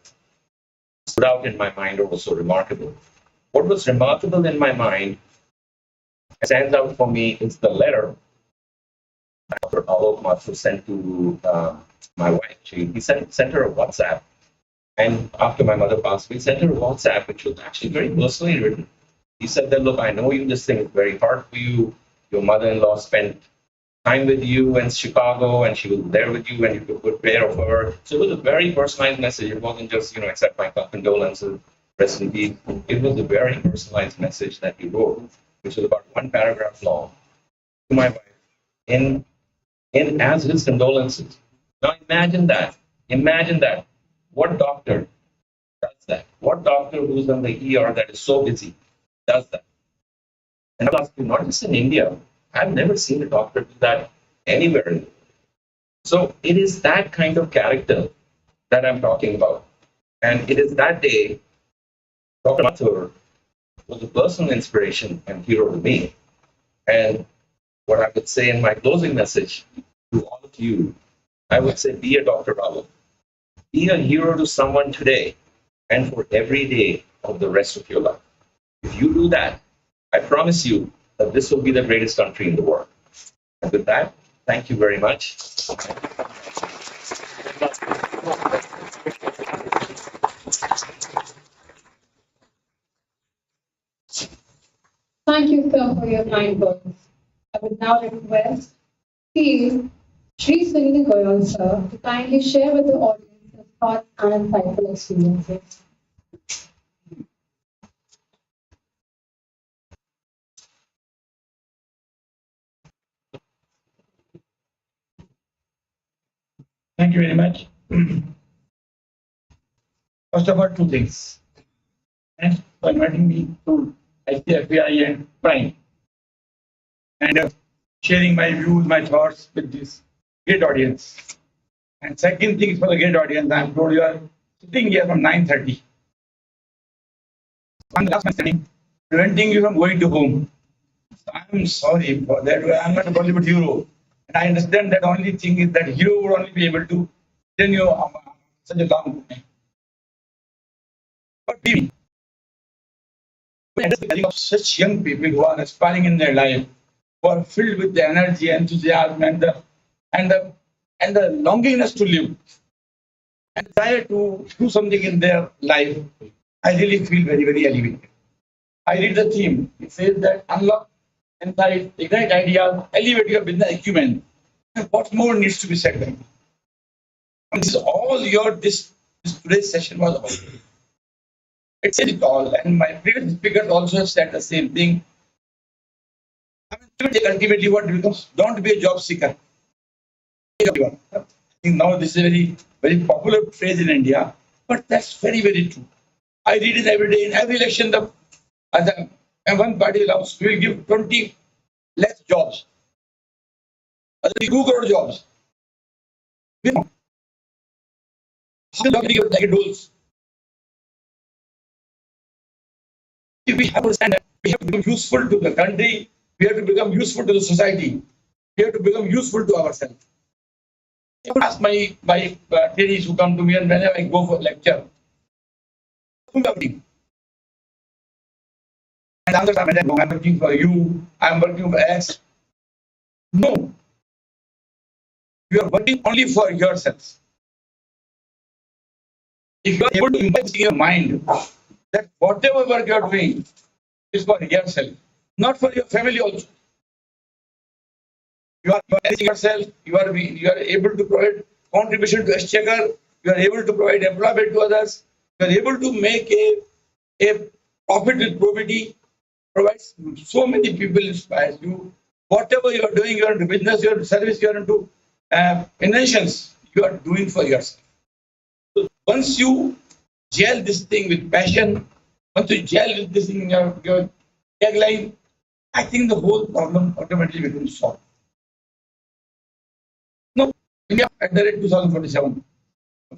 stood out in my mind or was so remarkable. What was remarkable in my mind, stands out for me, is the letter Dr. Alok Mathur sent to my wife. He sent her a WhatsApp. And after my mother passed away, he sent her a WhatsApp, which was actually very personally written. He said that, look, I know this thing is very hard for you. Your mother-in-law spent time with you in Chicago, and she was there with you, and you took good care of her. So it was a very personalized message. It wasn't just, accept my condolences, rest in peace. It was a very personalized message that you wrote, which was about one paragraph long, to my wife, in as his condolences. Now imagine that. Imagine that. What doctor does that? What doctor who's on the ER that is so busy does that? And I'm asking, not just in India, I've never seen a doctor do that anywhere. So it is that kind of character that I'm talking about. And it is that day, Dr. Mathur was a personal inspiration and hero to me. And what I would say in my closing message to all of you, I would say, be a Dr. Rahul. Be a hero to someone today and for every day of the rest of your life. If you do that, I promise you that this will be the greatest country in the world. And with that, thank you very much. Thank you, sir, for your kind words. I would now request Team Shri Goyal, sir, to kindly share with the audience his thoughts and insightful experiences. Thank you very much. First of all, two things. Thanks for inviting me to ICFAI and Prime and sharing my views, my thoughts with this great audience. And second thing is for the great audience, I'm told you are sitting here from 9:30. I'm the last man standing, preventing you from going to home. So I'm sorry for that. I'm not a Bollywood hero. And I understand that only thing is that hero would only be able to tell you such a long time. But we of such young people who are aspiring in their life, who are filled with the energy, enthusiasm, and the longingness to live, and desire to do something in their life, I really feel very, very elevated. I read the theme. It says that unlock, insight, ignite ideas, elevate your business acumen. And what more needs to be said? And this is all this today's session was about. It said it all, and my previous speakers also have said the same thing. I mean, ultimately, what becomes, don't be a job seeker. I think now this is a very, very popular phrase in India, but that's very, very true. I read it every day. In every election, the one party allows will give 20 less jobs, 2 crore jobs. You know, how long do you give rules? We have to understand that we have to become useful to the country, we have to become useful to the society, we have to become useful to ourselves. I would ask my trainees who come to me, and whenever I go for a lecture, and others are I'm working for you, I'm working for X. No, you are working only for yourselves. If you are able to imagine in your mind that whatever work you are doing is for yourself, not for your family also. You are managing yourself, you are able to provide contribution to exchequer, you are able to provide employment to others, you are able to make a profit with probity, provides so many people inspires you. Whatever you are doing, you are into business, you are into service, you are into inventions, you are doing for yourself. So once you gel this thing with passion, once you gel with this in your tagline, I think the whole problem automatically becomes solved. No, India at the rate 2047.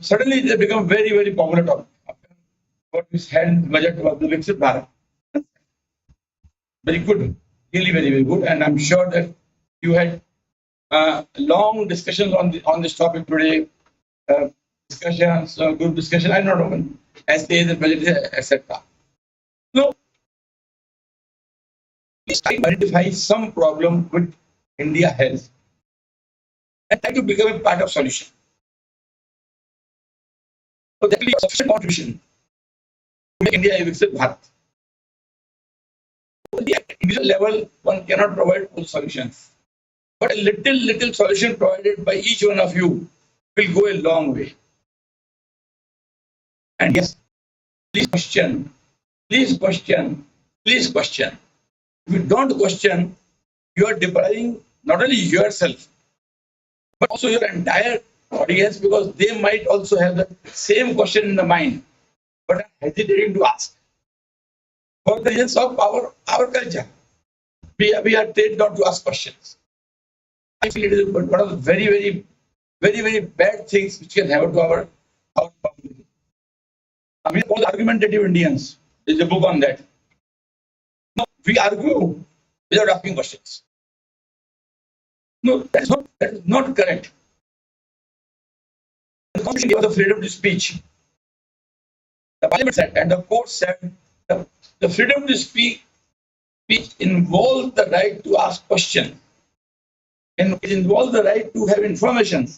Suddenly it has become very, very popular topic. What is had in the budget was the Viksit Bharat. Very good, really very, very good. And I'm sure that you had long discussions on this topic today. Discussions, good discussion. I don't know, essays and budget, etc. So, let's try to identify some problem which India has and try to become a part of solution. So that will be a sufficient contribution to make India a Viksit Bharat. At the individual level, one cannot provide all solutions. But a little solution provided by each one of you will go a long way. And yes, please question, please question, please question. If you don't question, you are depriving not only yourself, but also your entire audience, because they might also have the same question in the mind, but are hesitating to ask. For the reasons of our culture, we are trained not to ask questions. I feel it is one of the very bad things which can happen to our population. I mean, all argumentative Indians. There's a book on that. No, we argue without asking questions. No, that is not correct. The Constitution gave us the freedom to speech. The Parliament said, and the court said, the freedom to speak involves the right to ask questions. And it involves the right to have information.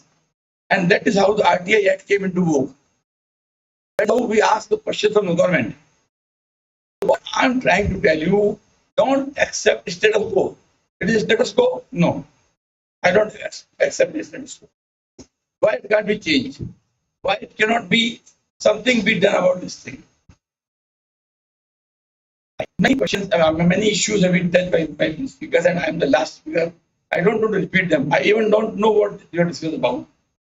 And that is how the RTI Act came into vogue. That's how we ask the question from the government. What I'm trying to tell you, don't accept status quo. It is status quo? No. I don't accept the status quo. Why it can't be changed? Why it cannot be something be done about this thing? Many questions, many issues have been touched by speakers, and I am the last speaker. I don't want to repeat them. I even don't know what you are discussing about.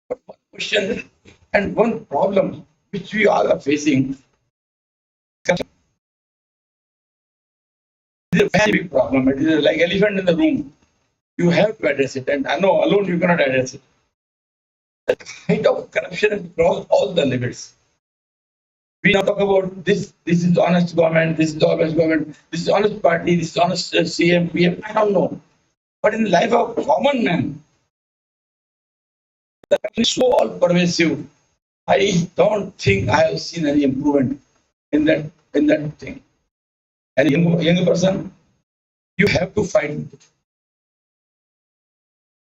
But one question and one problem which we all are facing, it is a very big problem. It is like elephant in the room. You have to address it, and I know alone you cannot address it. The height of corruption has crossed all the limits. We now talk about this is honest government, this is honest government, this is honest party, this is honest CM, PM, I don't know. But in the life of common man, the country is so all pervasive. I don't think I have seen any improvement in that thing. And young person, you have to fight with it.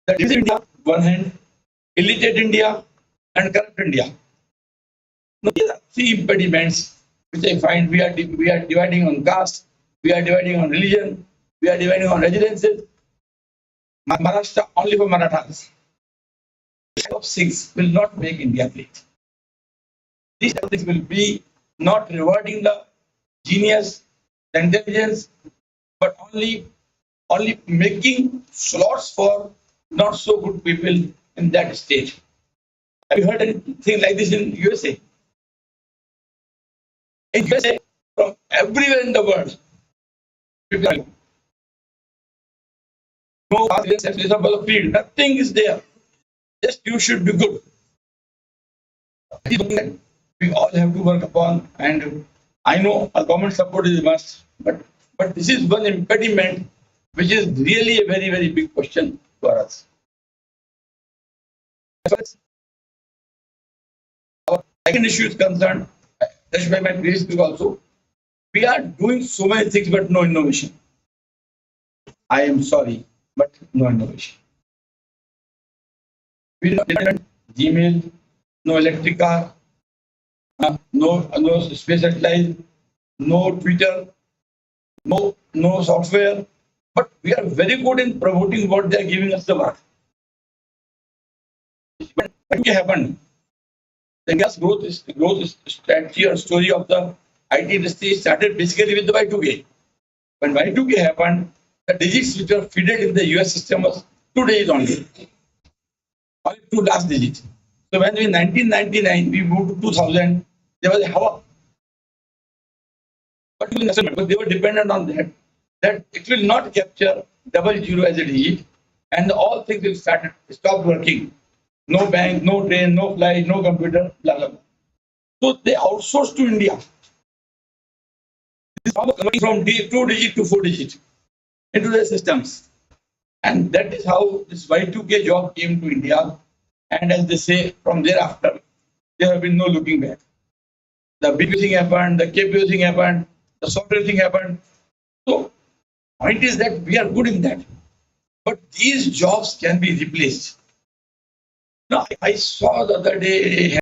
That is India, one hand, illiterate India and corrupt India. No, these are three impediments which I find we are dividing on caste, we are dividing on religion, we are dividing on residences. Maharashtra only for Marathas. These type of things will not make India great. These type of things will be not rewarding the genius, the intelligence, but only making slots for not so good people in that stage. Have you heard anything like this in USA? In USA, from everywhere in the world, people are no example of creed, nothing is there. Just you should be good. We all have to work upon, and I know a government support is a must, but this is one impediment which is really a very big question for us. As far as our second issue is concerned, that's by my previous speaker also, we are doing so many things but no innovation. I am sorry, but no innovation. We didn't Gmail, no electric car, no space satellite, no Twitter, no software, but we are very good in promoting what they are giving us the work. But what happened? The growth strategy or story of the IT industry started basically with the Y2K. When Y2K happened, the digits which were fitted in the US system was 2 digits only 2 last digits. So when in 1999 we moved to 2000, there was a hava. But they were dependent on that it will not capture 00 as a digit, and all things will stop working. No bank, no train, no flight, no computer, blah blah blah. So they outsourced to India. This is coming from 2 digit to 4 digit into their systems. And that is how this Y2K job came to India. And as they say, from thereafter, there have been no looking back. The BPO thing happened, the KPO thing happened, the software thing happened. So, point is that we are good in that. But these jobs can be replaced. Now, I saw the other day